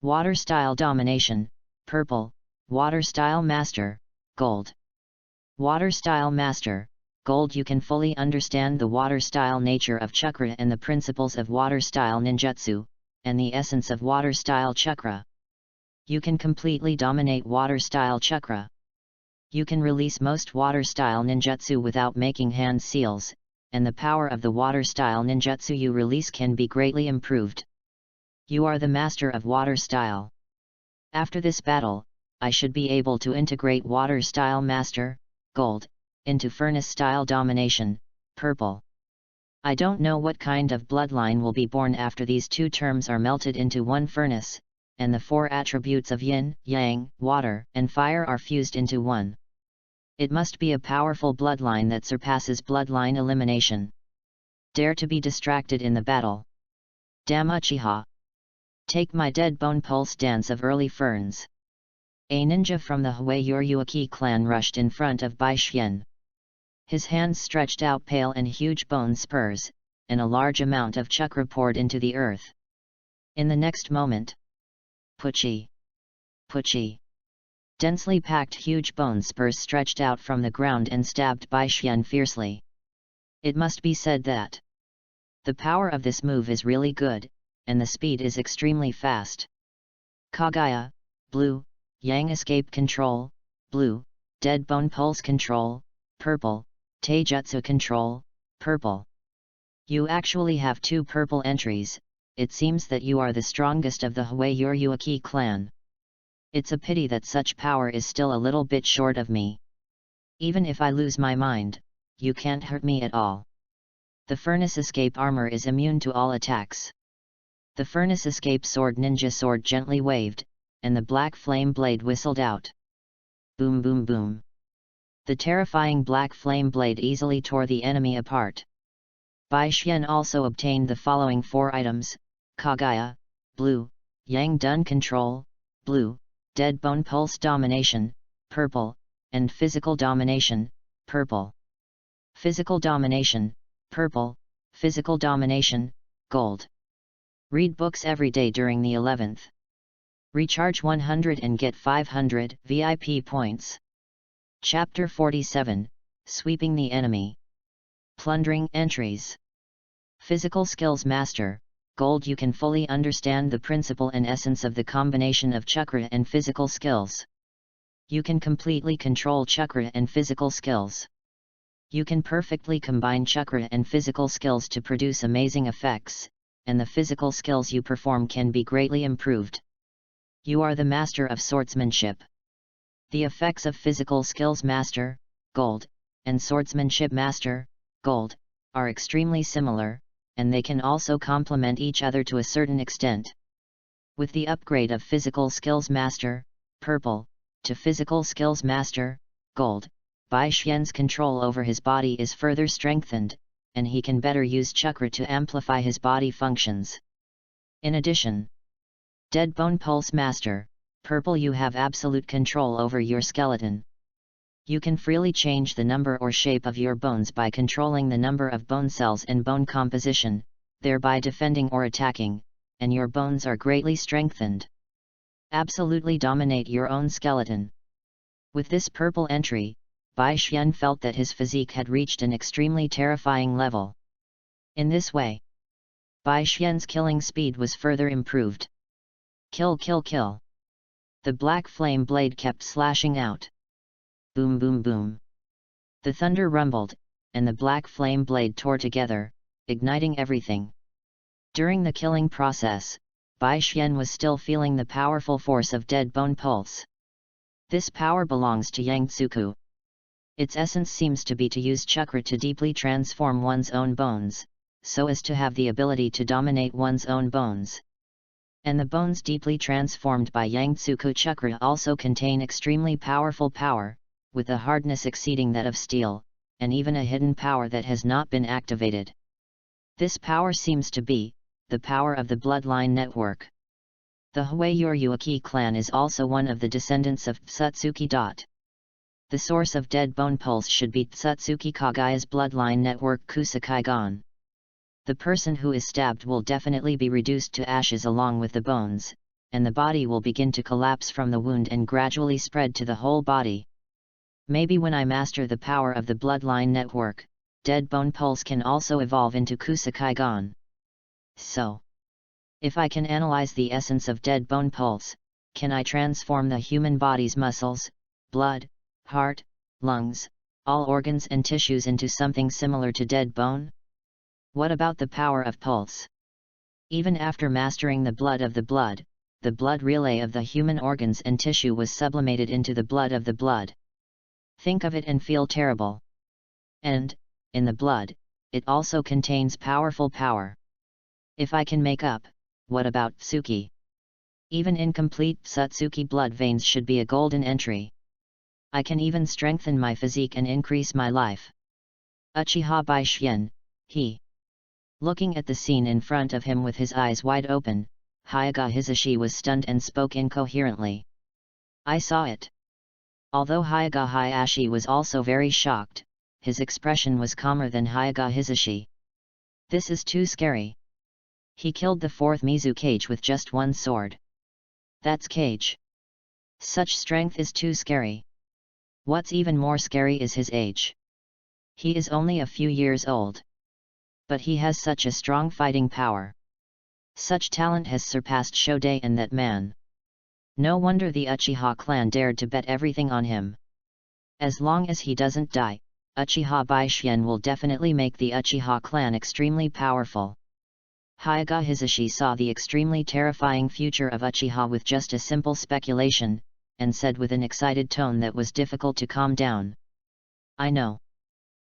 Water style domination, purple, water style master, gold. Water style master, Gold. You can fully understand the water style nature of chakra and the principles of water style ninjutsu, and the essence of water style chakra. You can completely dominate water style chakra. You can release most water style ninjutsu without making hand seals, and the power of the water style ninjutsu you release can be greatly improved. You are the master of water style. After this battle, I should be able to integrate water style master, Gold, into furnace style domination, purple. I don't know what kind of bloodline will be born after these two terms are melted into one furnace, and the four attributes of yin, yang, water, and fire are fused into one. It must be a powerful bloodline that surpasses bloodline elimination. Dare to be distracted in the battle. Damn Uchiha! Take my dead bone pulse dance of early ferns. A ninja from the Huayuryuaki clan rushed in front of Bai Xian. His hands stretched out pale and huge bone spurs, and a large amount of chakra poured into the earth. In the next moment, Puchi! Puchi! Densely packed huge bone spurs stretched out from the ground and stabbed Bai Xian fiercely. It must be said that the power of this move is really good, and the speed is extremely fast. Kagaya, blue, Yang escape control, blue, dead bone pulse control, purple, Taijutsu control, purple. You actually have two purple entries. It seems that you are the strongest of the Huayuryuaki clan. It's a pity that such power is still a little bit short of me. Even if I lose my mind, you can't hurt me at all. The furnace escape armor is immune to all attacks. The furnace escape sword ninja sword gently waved, and the black flame blade whistled out. Boom boom boom. The terrifying black flame blade easily tore the enemy apart. Bai Xian also obtained the following 4 items: Kagaya, blue, Yang Dun Control, blue, Dead Bone Pulse Domination, purple, and Physical Domination, purple. Physical Domination, purple, Physical Domination, gold. Read books every day during the 11th. Recharge 100 and get 500 VIP points. Chapter 47, Sweeping the Enemy. Plundering Entries. Physical Skills Master, gold. You can fully understand the principle and essence of the combination of chakra and physical skills. You can completely control chakra and physical skills. You can perfectly combine chakra and physical skills to produce amazing effects, and the physical skills you perform can be greatly improved. You are the master of swordsmanship. The effects of physical skills master, gold, and swordsmanship master, gold, are extremely similar, and they can also complement each other to a certain extent. With the upgrade of physical skills master, purple, to physical skills master, gold, Bai Xian's control over his body is further strengthened, and he can better use chakra to amplify his body functions. In addition, Dead Bone Pulse Master, purple, you have absolute control over your skeleton. You can freely change the number or shape of your bones by controlling the number of bone cells and bone composition, thereby defending or attacking, and your bones are greatly strengthened. Absolutely dominate your own skeleton. With this purple entry, Bai Xian felt that his physique had reached an extremely terrifying level. In this way, Bai Xian's killing speed was further improved. Kill, kill, kill. The black flame blade kept slashing out. Boom, boom, boom. The thunder rumbled, and the black flame blade tore together, igniting everything. During the killing process, Bai Xian was still feeling the powerful force of Dead Bone Pulse. This power belongs to Yang Tsuku. Its essence seems to be to use chakra to deeply transform one's own bones, so as to have the ability to dominate one's own bones. And the bones deeply transformed by Yang Tsuku chakra also contain extremely powerful power, with a hardness exceeding that of steel, and even a hidden power that has not been activated. This power seems to be the power of the bloodline network. The Huayuryuaki clan is also one of the descendants of Tsutsuki. The source of Dead Bone Pulse should be Tsutsuki Kagaya's bloodline network Kusakaigon. The person who is stabbed will definitely be reduced to ashes along with the bones, and the body will begin to collapse from the wound and gradually spread to the whole body. Maybe when I master the power of the bloodline network, Dead Bone Pulse can also evolve into Kusakaigon. So, if I can analyze the essence of Dead Bone Pulse, can I transform the human body's muscles, blood, heart, lungs, all organs and tissues into something similar to dead bone? What about the power of pulse? Even after mastering the blood relay of the human organs and tissue was sublimated into the blood of the blood. Think of it and feel terrible. And, in the blood, it also contains powerful power. If I can make up, what about Tsuki? Even incomplete Tsutsuki blood veins should be a golden entry. I can even strengthen my physique and increase my life. Uchiha Bai Xian, he. Looking at the scene in front of him with his eyes wide open, Hyaga Hizashi was stunned and spoke incoherently. I saw it. Although Hyaga Hayashi was also very shocked, his expression was calmer than Hyaga Hizashi. This is too scary. He killed the fourth Mizukage with just one sword. That's Kage. Such strength is too scary. What's even more scary is his age. He is only a few years old. But he has such a strong fighting power. Such talent has surpassed Shodai and that man. No wonder the Uchiha clan dared to bet everything on him. As long as he doesn't die, Uchiha Bai Xian will definitely make the Uchiha clan extremely powerful. Hyaga Hizashi saw the extremely terrifying future of Uchiha with just a simple speculation, and said with an excited tone that was difficult to calm down. I know.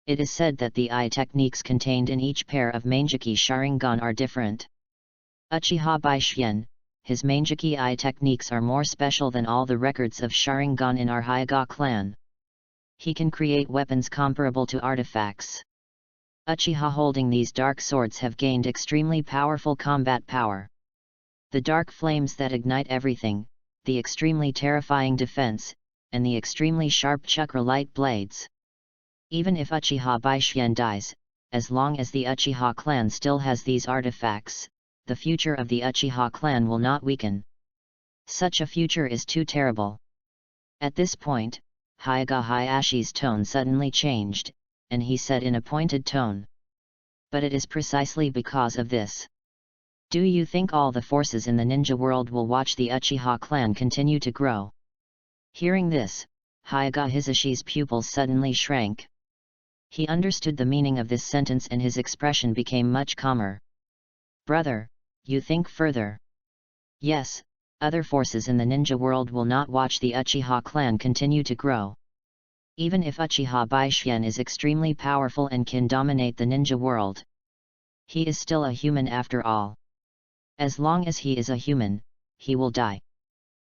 It is said that the eye techniques contained in each pair of Manjiki Sharingan are different. Uchiha Bai Xian, his Manjiki eye techniques are more special than all the records of Sharingan in our Hyaga clan. He can create weapons comparable to artifacts. Uchiha holding these dark swords have gained extremely powerful combat power. The dark flames that ignite everything, the extremely terrifying defense, and the extremely sharp chakra light blades. Even if Uchiha Baishian dies, as long as the Uchiha clan still has these artifacts, the future of the Uchiha clan will not weaken. Such a future is too terrible. At this point, Hyuga Hayashi's tone suddenly changed, and he said in a pointed tone. But it is precisely because of this. Do you think all the forces in the ninja world will watch the Uchiha clan continue to grow? Hearing this, Hyuga Hisashi's pupils suddenly shrank. He understood the meaning of this sentence and his expression became much calmer. Brother, you think further. Yes, other forces in the ninja world will not watch the Uchiha clan continue to grow. Even if Uchiha Baishian is extremely powerful and can dominate the ninja world, he is still a human after all. As long as he is a human, he will die.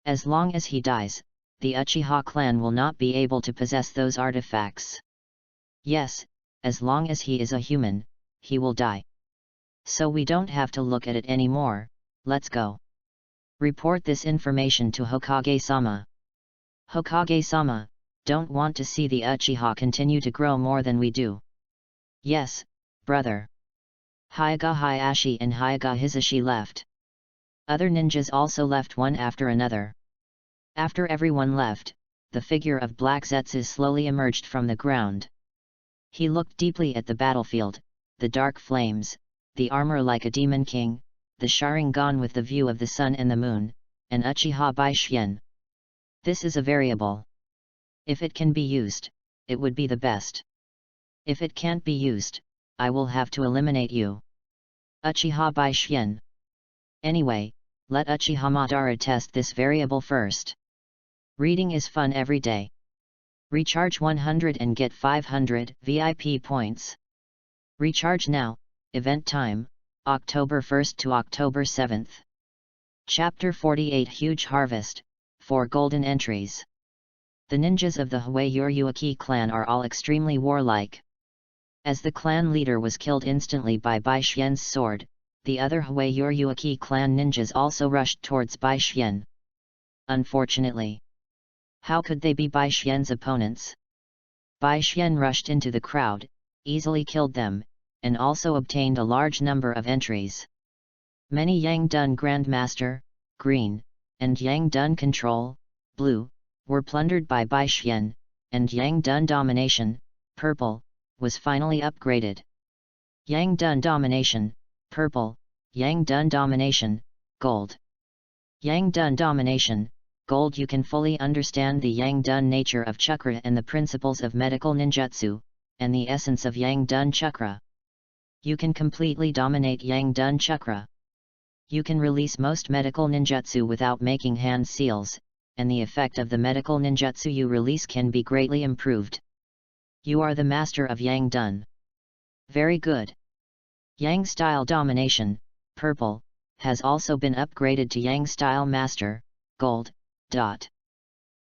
As long as he dies, the Uchiha clan will not be able to possess those artifacts. Yes, as long as he is a human, he will die. So we don't have to look at it anymore, let's go. Report this information to Hokage-sama. Hokage-sama, don't want to see the Uchiha continue to grow more than we do. Yes, brother. Hyuga Hayashi and Hyuga Hisashi left. Other ninjas also left one after another. After everyone left, the figure of Black Zetsu slowly emerged from the ground. He looked deeply at the battlefield, the dark flames, the armor like a demon king, the Sharingan with the view of the sun and the moon, and Uchiha Baishian. This is a variable. If it can be used, it would be the best. If it can't be used, I will have to eliminate you. Uchiha Baishian. Anyway, let Uchiha Madara test this variable first. Reading is fun every day. Recharge 100 and get 500 VIP points. Recharge now, event time, October 1st to October 7th. Chapter 48 Huge Harvest, 4 golden entries. The ninjas of the Huayuryuaki clan are all extremely warlike. As the clan leader was killed instantly by Baishian's sword, the other Huayuryuaki clan ninjas also rushed towards Baishian. Unfortunately, how could they be Baishian's opponents? Baishian rushed into the crowd, easily killed them, and also obtained a large number of entries. Many Yang Dun Grandmaster, Green, and Yang Dun Control, Blue, were plundered by Baishian, and Yang Dun Domination, Purple, was finally upgraded. Yang Dun Domination, Purple, Yang Dun Domination, Gold. Yang Dun Domination, Gold. You can fully understand the Yang Dun nature of chakra and the principles of medical ninjutsu, and the essence of Yang Dun chakra. You can completely dominate Yang Dun chakra. You can release most medical ninjutsu without making hand seals, and the effect of the medical ninjutsu you release can be greatly improved. You are the master of Yang Dun. Very good. Yang Style Domination, Purple, has also been upgraded to Yang Style Master, Gold.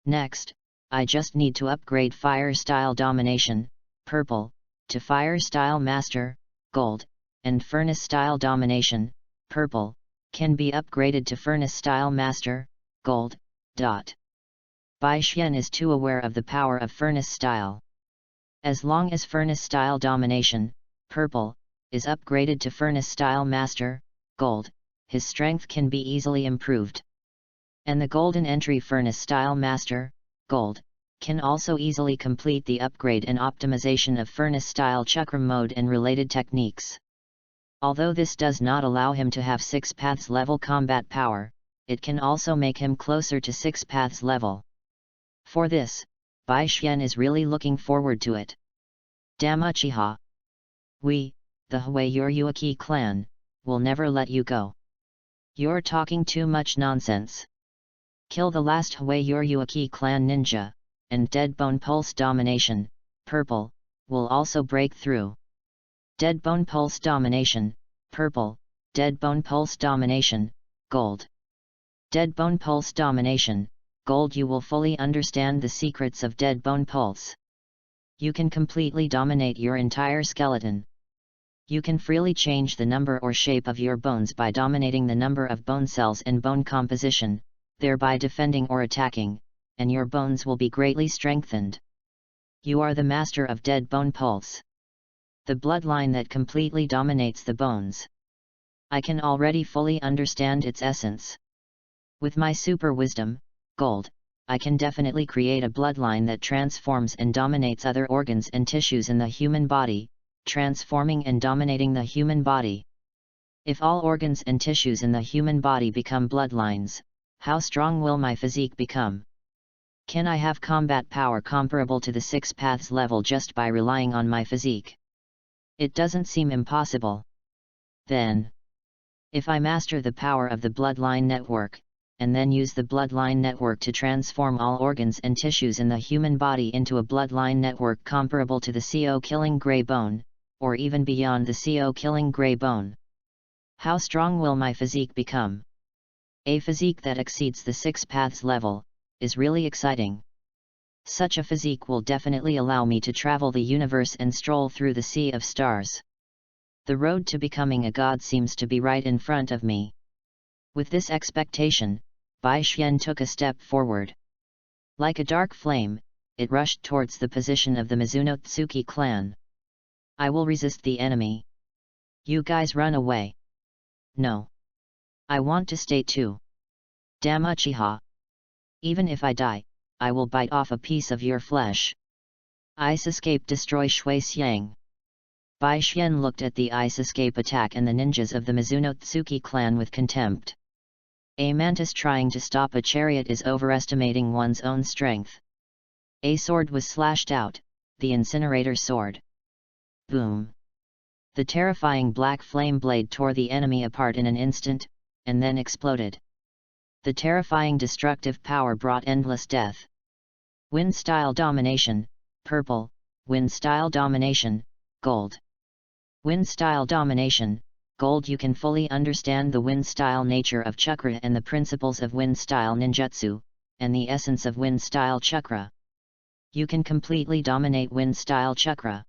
Next, I just need to upgrade Fire Style Domination, Purple, to Fire Style Master, Gold, and Furnace Style Domination, Purple, can be upgraded to Furnace Style Master, Gold. Baishian is too aware of the power of Furnace Style. As long as Furnace Style Domination, Purple, is upgraded to Furnace Style Master, Gold, his strength can be easily improved. And the golden entry Furnace Style Master, Gold, can also easily complete the upgrade and optimization of Furnace Style Chakra mode and related techniques. Although this does not allow him to have 6 paths level combat power, it can also make him closer to 6 paths level. For this, Baishian is really looking forward to it. Damn Uchiha! We, the Huayuryuaki clan, will never let you go. You're talking too much nonsense. Kill the last Huayuryuaki clan ninja, and Deadbone Pulse Domination, Purple, will also break through. Deadbone Pulse Domination, Purple, Deadbone Pulse Domination, Gold. Deadbone Pulse Domination, Gold. You will fully understand the secrets of Deadbone Pulse. You can completely dominate your entire skeleton. You can freely change the number or shape of your bones by dominating the number of bone cells and bone composition, thereby defending or attacking, and your bones will be greatly strengthened. You are the master of dead bone pulse. The bloodline that completely dominates the bones. I can already fully understand its essence. With my super wisdom, gold, I can definitely create a bloodline that transforms and dominates other organs and tissues in the human body, transforming and dominating the human body. If all organs and tissues in the human body become bloodlines, how strong will my physique become? Can I have combat power comparable to the 6 paths level just by relying on my physique? It doesn't seem impossible. Then, if I master the power of the bloodline network, and then use the bloodline network to transform all organs and tissues in the human body into a bloodline network comparable to the CO-killing gray bone, or even beyond the CO-killing gray bone. How strong will my physique become? A physique that exceeds the 6 paths level, is really exciting. Such a physique will definitely allow me to travel the universe and stroll through the sea of stars. The road to becoming a god seems to be right in front of me. With this expectation, Bai Xian took a step forward. Like a dark flame, it rushed towards the position of the Mizuno Tsuki clan. I will resist the enemy. You guys run away. No. I want to stay too. Damn UCHIHA. Even if I die, I will bite off a piece of your flesh. Ice escape destroy Shui Xiang. Bai Xian looked at the ice escape attack and the ninjas of the Mizuno Tsuki clan with contempt. A mantis trying to stop a chariot is overestimating one's own strength. A sword was slashed out, the incinerator sword. Boom! The terrifying black flame blade tore the enemy apart in an instant, and then exploded. The terrifying destructive power brought endless death. Wind style domination, purple, wind style domination, gold. Wind style domination, gold. You can fully understand the wind style nature of chakra and the principles of wind style ninjutsu, and the essence of wind style chakra. You can completely dominate wind style chakra.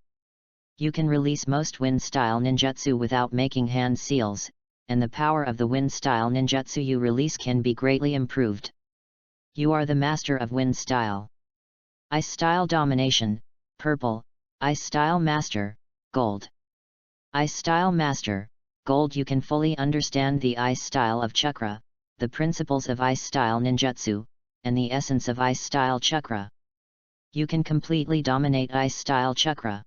You can release most wind style ninjutsu without making hand seals, and the power of the wind style ninjutsu you release can be greatly improved. You are the master of wind style. Ice style domination, purple, ice style master, gold. Ice style master, gold. You can fully understand the ice style of chakra, the principles of ice style ninjutsu, and the essence of ice style chakra. You can completely dominate ice style chakra.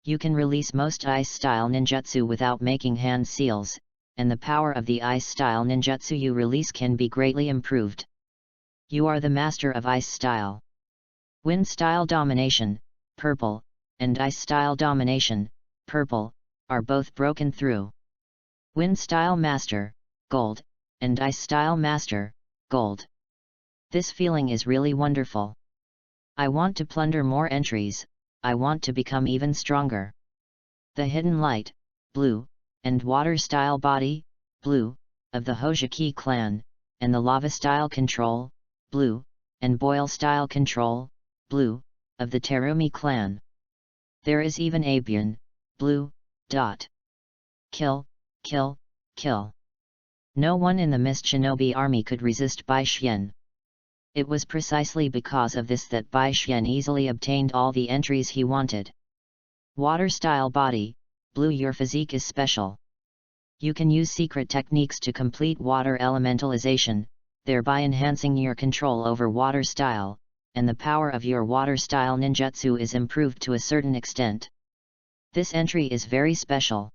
You can release most ice style ninjutsu without making hand seals, and the power of the ice style ninjutsu you release can be greatly improved. You are the master of ice style. Wind style domination, purple, and ice style domination, purple, are both broken through. Wind style master, gold, and ice style master, gold. This feeling is really wonderful. I want to plunder more entries, I want to become even stronger. The hidden light, blue, and water style body, blue, of the Hojiki clan, and the lava style control, blue, and boil style control, blue, of the Terumi clan. There is even a Bun, blue, dot. Kill, kill, kill. No one in the Mist Shinobi army could resist Bai Xian. It was precisely because of this that Bai Xian easily obtained all the entries he wanted. Water style body, blue. Your physique is special. You can use secret techniques to complete water elementalization, thereby enhancing your control over water style, and the power of your water style ninjutsu is improved to a certain extent. This entry is very special.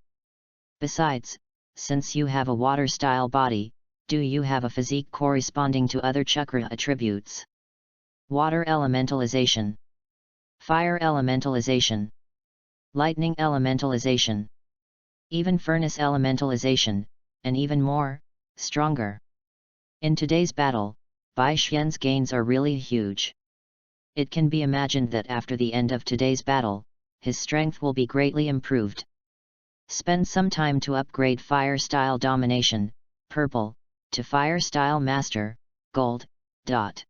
Besides, since you have a water style body, do you have a physique corresponding to other chakra attributes? Water elementalization, fire elementalization, lightning elementalization, even furnace elementalization, and even more, stronger. In today's battle, Bai Xian's gains are really huge. It can be imagined that after the end of today's battle, his strength will be greatly improved. Spend some time to upgrade fire style domination, purple, to fire style master, gold, dot.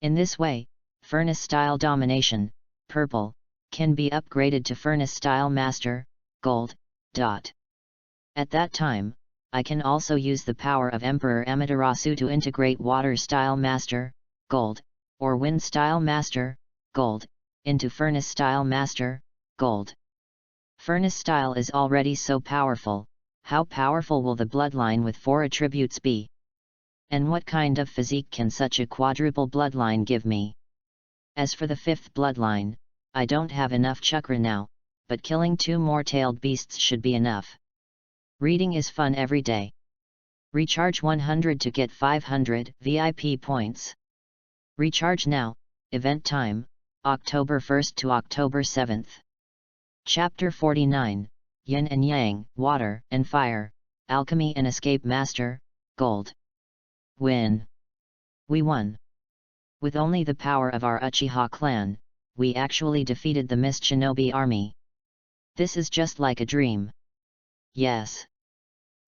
In this way, furnace style domination, purple, can be upgraded to furnace style master, gold, At that time, I can also use the power of Emperor Amaterasu to integrate Water Style Master, Gold, or Wind Style Master, Gold, into Furnace Style Master, Gold. Furnace Style is already so powerful, how powerful will the bloodline with 4 attributes be? And what kind of physique can such a quadruple bloodline give me? As for the 5th bloodline, I don't have enough chakra now, but killing 2 more tailed beasts should be enough. Reading is fun every day. Recharge 100 to get 500 VIP points. Recharge now, event time, October 1st to October 7th. Chapter 49, Yin and Yang, Water and Fire, Alchemy and Escape Master, Gold. Win. We won. With only the power of our Uchiha clan, we actually defeated the Mist Shinobi army. This is just like a dream. Yes.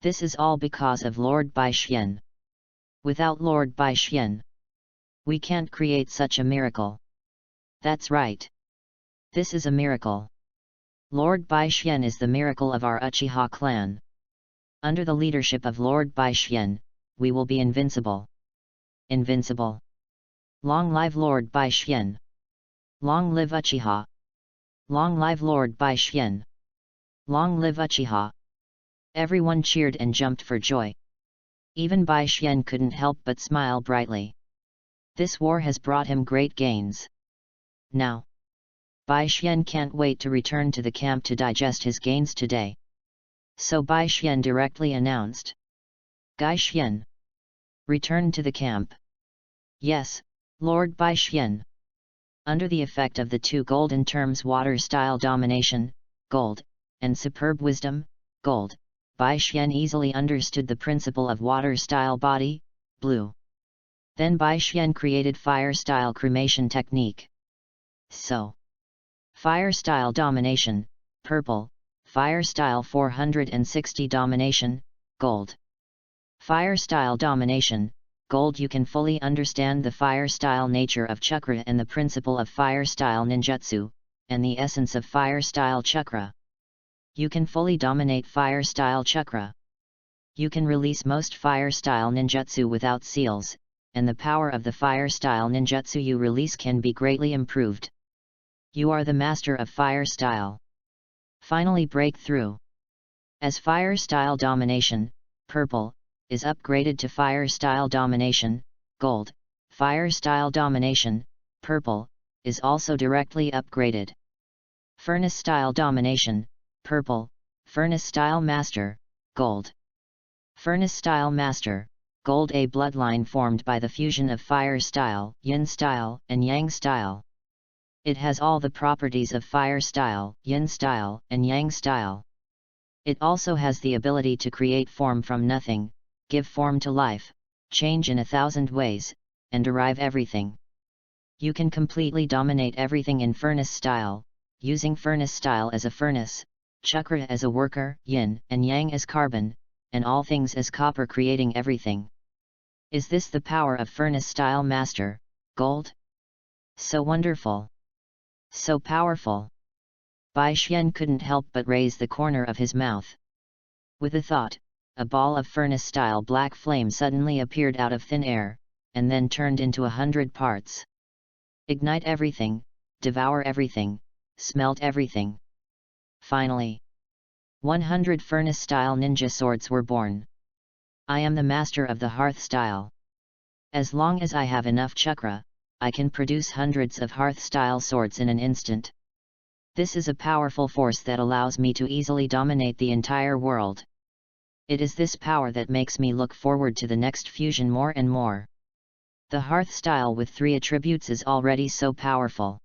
This is all because of Lord Baixuan. Without Lord Baixuan, we can't create such a miracle. That's right. This is a miracle. Lord Baixuan is the miracle of our Uchiha clan. Under the leadership of Lord Baixuan, we will be invincible. Invincible. Long live Lord Baixuan. Long live Uchiha. Long live Lord Baixuan. Long live Uchiha. Everyone cheered and jumped for joy. Even Baixuan couldn't help but smile brightly. This war has brought him great gains. Now, Baixuan can't wait to return to the camp to digest his gains today. So Baixuan directly announced, Gaixuan, return to the camp. Yes, Lord Baixuan. Under the effect of the 2 golden terms Water Style Domination, Gold, and Superb Wisdom, Gold, Baixuan easily understood the principle of Water Style Body, Blue. Then Baixuan created Fire Style Cremation Technique. So, Fire Style Domination, Purple, Fire Style 460 Domination, Gold. Fire Style Domination, Gold. You can fully understand the Fire Style nature of Chakra and the principle of Fire Style Ninjutsu, and the essence of Fire Style Chakra. You can fully dominate Fire Style Chakra. You can release most Fire Style Ninjutsu without seals, and the power of the Fire Style Ninjutsu you release can be greatly improved. You are the master of Fire Style. Finally break through. As Fire Style Domination, Purple, is upgraded to Fire Style Domination, Gold, Fire Style Domination, Purple, is also directly upgraded. Furnace Style Domination, Purple, Furnace Style Master, Gold. Furnace Style Master, Gold. A bloodline formed by the fusion of Fire Style, Yin Style, and Yang Style. It has all the properties of Fire Style, Yin Style, and Yang Style. It also has the ability to create form from nothing, give form to life, change in 1,000 ways, and derive everything. You can completely dominate everything in Furnace Style, using Furnace Style as a furnace, Chakra as a worker, Yin and Yang as carbon, and all things as copper, creating everything. Is this the power of Furnace Style Master, Gold? So wonderful! So powerful! Baixuan couldn't help but raise the corner of his mouth. With a thought, a ball of Furnace Style black flame suddenly appeared out of thin air, and then turned into 100 parts. Ignite everything, devour everything, smelt everything. Finally, 100 Furnace Style Ninja Swords were born. I am the master of the Hearth Style. As long as I have enough chakra, I can produce hundreds of Hearth Style swords in an instant. This is a powerful force that allows me to easily dominate the entire world. It is this power that makes me look forward to the next fusion more and more. The Hearth Style with 3 attributes is already so powerful.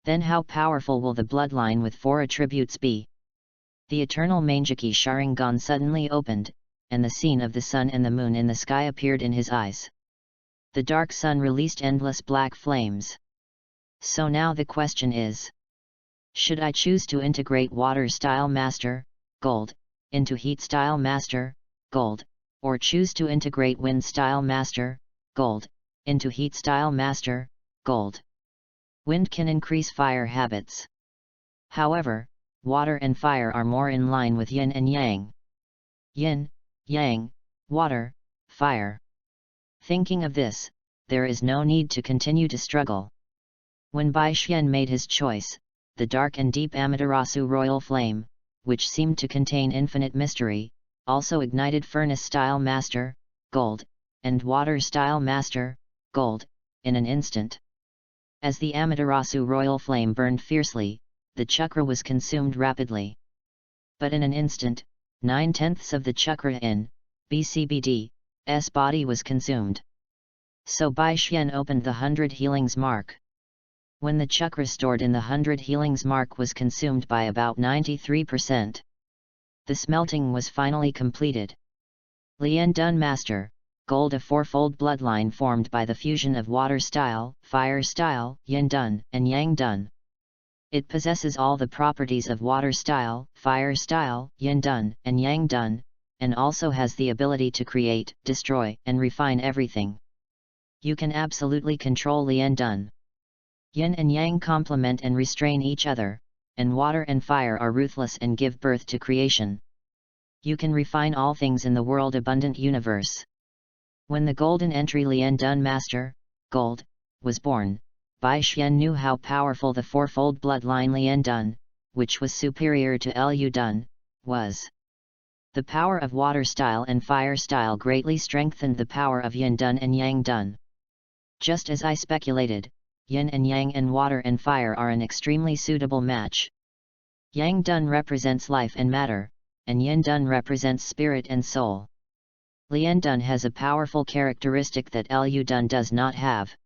Then how powerful will the bloodline with 4 attributes be? The eternal Mangeki Sharingan suddenly opened, and the scene of the sun and the moon in the sky appeared in his eyes. The dark sun released endless black flames. So now the question is, should I choose to integrate Water Style Master, Gold, into Heat Style Master, Gold, or choose to integrate Wind Style Master, Gold, into Heat Style Master, Gold? Wind can increase fire habits. However, water and fire are more in line with yin and yang. Yin, yang, water, fire. Thinking of this, there is no need to continue to struggle. When Bai Xian made his choice, the dark and deep Amaterasu royal flame, which seemed to contain infinite mystery, also ignited furnace-style master, gold, and water-style master, gold, in an instant. As the Amaterasu royal flame burned fiercely, the chakra was consumed rapidly. But in an instant, 9/10 of the chakra in BCBD's body was consumed. So Bai Xian opened the 100 healings mark. When the chakra stored in the 100 healings mark was consumed by about 93%, the smelting was finally completed. Lian Dun Master, gold, a fourfold bloodline formed by the fusion of water style, fire style, yin dun, and yang dun. It possesses all the properties of water style, fire style, yin dun, and yang dun, and also has the ability to create, destroy, and refine everything. You can absolutely control Lian Dun. Yin and yang complement and restrain each other, and water and fire are ruthless and give birth to creation. You can refine all things in the world abundant universe. When the golden entry Lian Dun Master, gold, was born, Bai Xian knew how powerful the fourfold bloodline Lian Dun, which was superior to Lu Dun, was. The power of water style and fire style greatly strengthened the power of Yin Dun and Yang Dun. Just as I speculated, Yin and Yang and water and fire are an extremely suitable match. Yang Dun represents life and matter, and Yin Dun represents spirit and soul. Lian Dun has a powerful characteristic that Lu Dun does not have.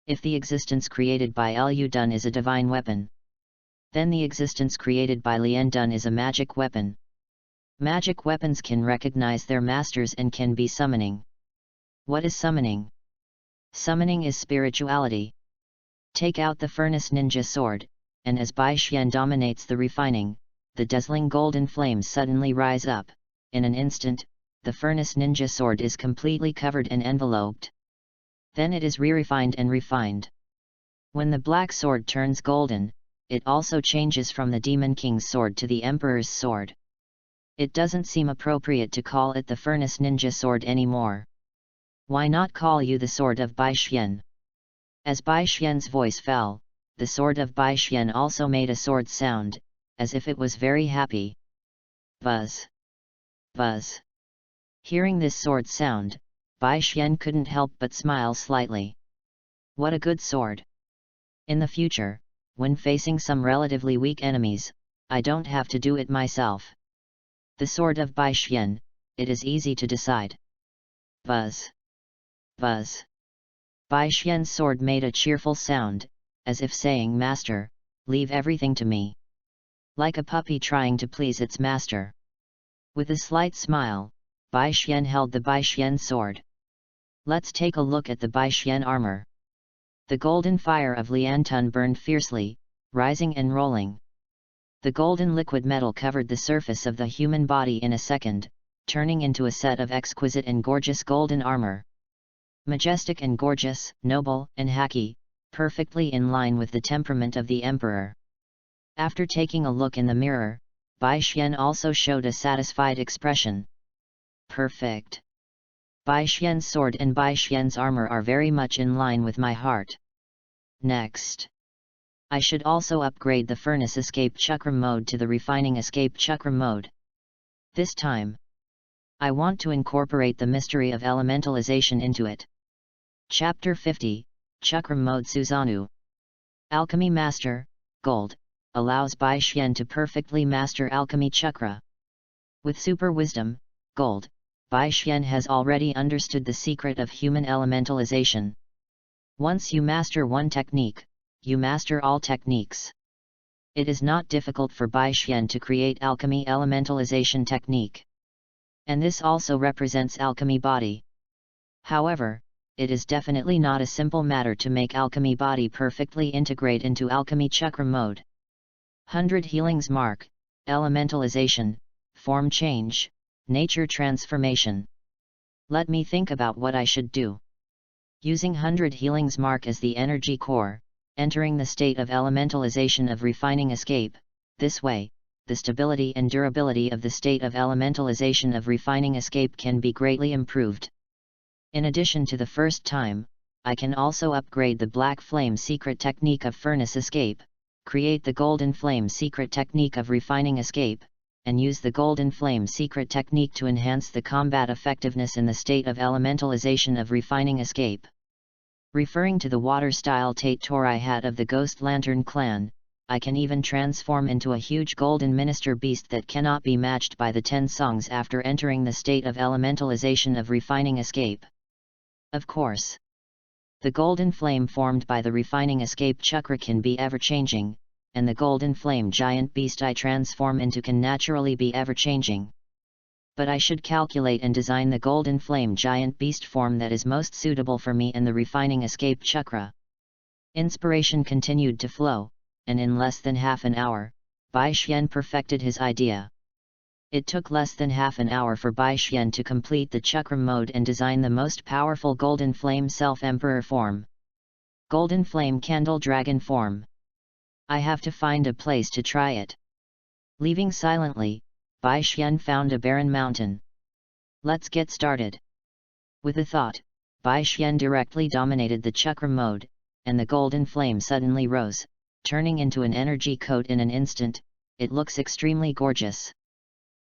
If the existence created by Lu Dun is a divine weapon, then the existence created by Lian Dun is a magic weapon. Magic weapons can recognize their masters and can be summoning. What is summoning? Summoning is spirituality. Take out the furnace ninja sword, and as Bai Xian dominates the refining, the dazzling golden flames suddenly rise up. In an instant, the furnace ninja sword is completely covered and enveloped. Then it is re-refined and refined. When the black sword turns golden, it also changes from the Demon King's sword to the Emperor's sword. It doesn't seem appropriate to call it the furnace ninja sword anymore. Why not call you the sword of Bai Xian? As Bai Xian's voice fell, the sword of Bai Xian also made a sword sound, as if it was very happy. Buzz! Buzz! Hearing this sword sound, Bai Xian couldn't help but smile slightly. What a good sword! In the future, when facing some relatively weak enemies, I don't have to do it myself. The sword of Bai Xian, it is easy to decide. Buzz! Buzz! Bai Xian's sword made a cheerful sound, as if saying, "Master, leave everything to me." Like a puppy trying to please its master. With a slight smile, Bai Xian held the Bai Xian sword. Let's take a look at the Bai Xian armor. The golden fire of Lian Dun burned fiercely, rising and rolling. The golden liquid metal covered the surface of the human body in a second, turning into a set of exquisite and gorgeous golden armor. Majestic and gorgeous, noble and haki, perfectly in line with the temperament of the emperor. After taking a look in the mirror, Bai Xian also showed a satisfied expression. Perfect. Bai Xian's sword and Bai Xian's armor are very much in line with my heart. Next, I should also upgrade the furnace escape chakra mode to the refining escape chakra mode. This time, I want to incorporate the mystery of elementalization into it. Chapter 50, Chakra Mode Suzanu. Alchemy Master, Gold, allows Bai Xian to perfectly master Alchemy Chakra. With super wisdom, Gold, Bai Xian has already understood the secret of human elementalization. Once you master one technique, you master all techniques. It is not difficult for Bai Xian to create alchemy elementalization technique. And this also represents alchemy body. However, it is definitely not a simple matter to make alchemy body perfectly integrate into alchemy chakra mode. 100 healings mark, elementalization, form change, nature transformation. Let me think about what I should do. Using 100 healings mark as the energy core, entering the state of elementalization of refining escape, this way, the stability and durability of the state of elementalization of refining escape can be greatly improved. In addition to the first time, I can also upgrade the black flame secret technique of furnace escape, create the golden flame secret technique of refining escape, and use the golden flame secret technique to enhance the combat effectiveness in the state of elementalization of refining escape. Referring to the water-style Tate Tori hat of the Ghost Lantern clan, I can even transform into a huge golden minister beast that cannot be matched by the 10 songs after entering the state of elementalization of refining escape. Of course, the golden flame formed by the refining escape chakra can be ever-changing, and the golden flame giant beast I transform into can naturally be ever-changing. But I should calculate and design the golden flame giant beast form that is most suitable for me in the refining escape chakra. Inspiration continued to flow, and in less than half an hour, Bai Xian perfected his idea. It took less than half an hour for Bai Xian to complete the chakra mode and design the most powerful golden flame self-emperor form. Golden flame candle dragon form. I have to find a place to try it. Leaving silently, Bai Xian found a barren mountain. Let's get started. With a thought, Bai Xian directly dominated the chakra mode, and the golden flame suddenly rose, turning into an energy coat in an instant. It looks extremely gorgeous.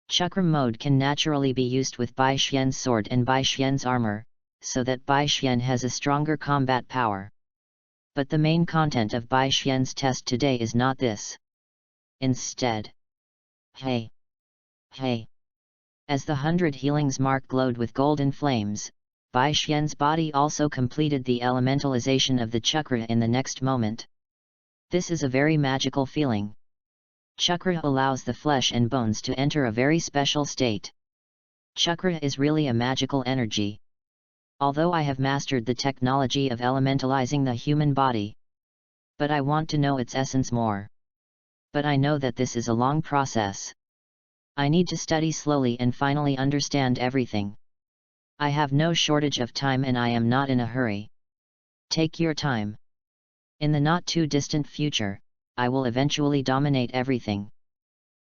Chakra mode can naturally be used with Bai Xian's sword and Bai Xian's armor, so that Bai Xian has a stronger combat power. But the main content of Bai Xian's test today is not this. Instead, hey! Hey! As the 100 healings mark glowed with golden flames, Bai Xian's body also completed the elementalization of the chakra in the next moment. This is a very magical feeling. Chakra allows the flesh and bones to enter a very special state. Chakra is really a magical energy. Although I have mastered the technology of elementalizing the human body, but I want to know its essence more. But I know that this is a long process. I need to study slowly and finally understand everything. I have no shortage of time and I am not in a hurry. Take your time. In the not too distant future, I will eventually dominate everything.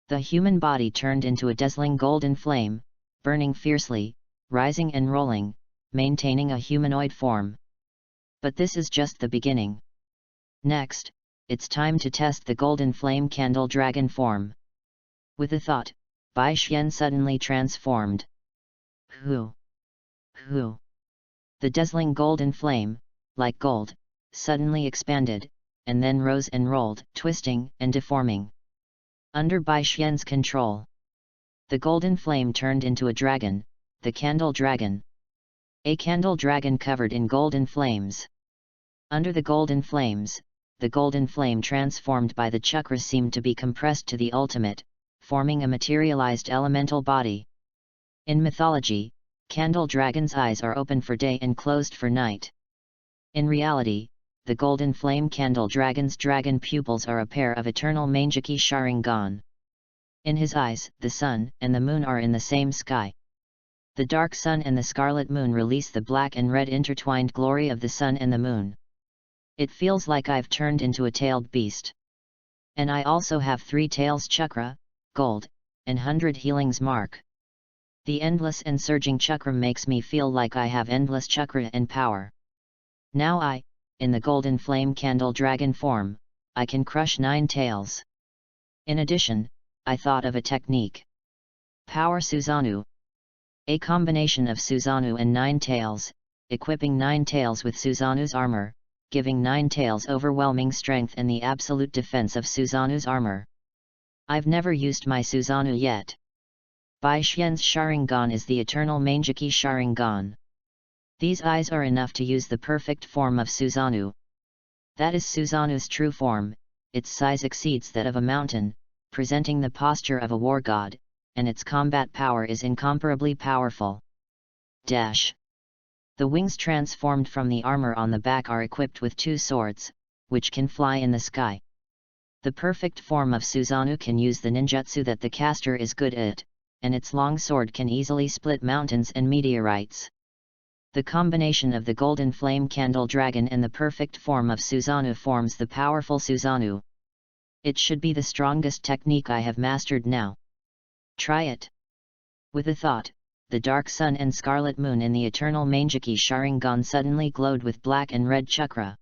The human body turned into a dazzling golden flame, burning fiercely, rising and rolling, maintaining a humanoid form. But this is just the beginning. Next, it's time to test the golden flame candle dragon form. With a thought, Bai Xian suddenly transformed. Hoo! Hoo! The dazzling golden flame, like gold, suddenly expanded, and then rose and rolled, twisting and deforming. Under Bai Xian's control, the golden flame turned into a dragon, the candle dragon. A candle dragon covered in golden flames. Under the golden flames, the golden flame transformed by the chakra seemed to be compressed to the ultimate, forming a materialized elemental body. In mythology, candle dragons' eyes are open for day and closed for night. In reality, the golden flame candle dragon's dragon pupils are a pair of eternal Manjaki Sharingan. In his eyes, the sun and the moon are in the same sky. The dark sun and the scarlet moon release the black and red intertwined glory of the sun and the moon. It feels like I've turned into a tailed beast. And I also have 3 tails chakra, gold, and 100 healings mark. The endless and surging chakra makes me feel like I have endless chakra and power. Now in the golden flame candle dragon form, I can crush 9 tails. In addition, I thought of a technique. Power Susanoo. A combination of Susanoo and 9 tails, equipping 9 tails with Susanoo's armor, giving 9 tails overwhelming strength and the absolute defense of Susanoo's armor. I've never used my Susanoo yet. Bai Xian's Sharingan is the eternal Manjaki Sharingan. These eyes are enough to use the perfect form of Susanoo. That is Susanoo's true form. Its size exceeds that of a mountain, presenting the posture of a war god, and its combat power is incomparably powerful. Dash. The wings transformed from the armor on the back are equipped with 2 swords, which can fly in the sky. The perfect form of Susanoo can use the ninjutsu that the caster is good at, and its long sword can easily split mountains and meteorites. The combination of the golden flame candle dragon and the perfect form of Susanoo forms the powerful Susanoo. It should be the strongest technique I have mastered now. Try it. With a thought, the dark sun and scarlet moon in the eternal Manjaki Sharingan suddenly glowed with black and red chakra.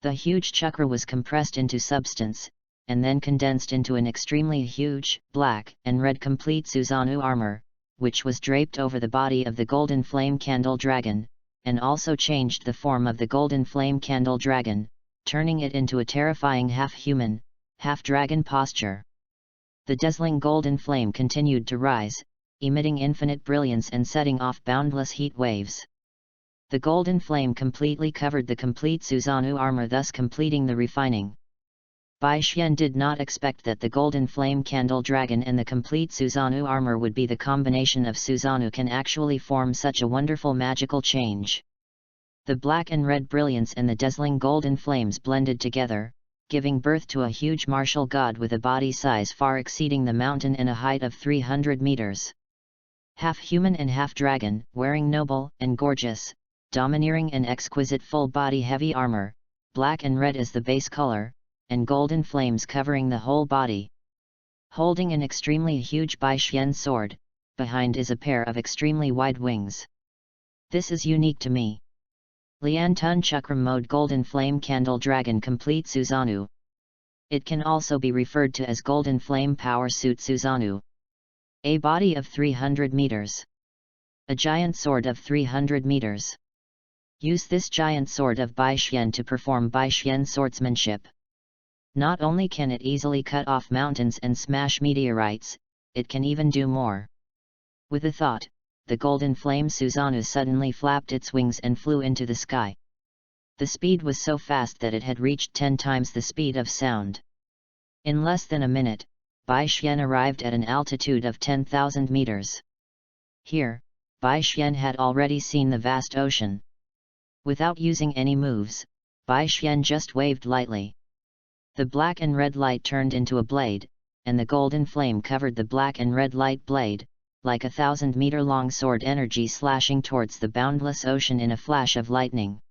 The huge chakra was compressed into substance, and then condensed into an extremely huge, black and red complete Susanoo armor, which was draped over the body of the golden flame candle dragon, and also changed the form of the golden flame candle dragon, turning it into a terrifying half-human, half-dragon posture. The dazzling golden flame continued to rise, emitting infinite brilliance and setting off boundless heat waves. The golden flame completely covered the complete Susanoo armor, thus completing the refining. Bai Xian did not expect that the golden flame candle dragon and the complete Susanoo armor would be the combination of Susanoo can actually form such a wonderful magical change. The black and red brilliance and the dazzling golden flames blended together, giving birth to a huge martial god with a body size far exceeding the mountain and a height of 300 meters. Half human and half dragon, wearing noble and gorgeous, domineering and exquisite full body heavy armor, black and red as the base color, and golden flames covering the whole body. Holding an extremely huge Bai Xian sword, behind is a pair of extremely wide wings. This is unique to me. Lian Tun Chakram Mode Golden Flame Candle Dragon Complete Susanoo. It can also be referred to as Golden Flame Power Suit Susanoo. A body of 300 meters. A giant sword of 300 meters. Use this giant sword of Bai Xian to perform Bai Xian swordsmanship. Not only can it easily cut off mountains and smash meteorites, it can even do more. With a thought, the golden flame Susanoo suddenly flapped its wings and flew into the sky. The speed was so fast that it had reached 10 times the speed of sound. In less than a minute, Bai Xian arrived at an altitude of 10,000 meters. Here, Bai Xian had already seen the vast ocean. Without using any moves, Bai Xian just waved lightly. The black and red light turned into a blade, and the golden flame covered the black and red light blade, like a 1,000-meter-long sword energy slashing towards the boundless ocean in a flash of lightning.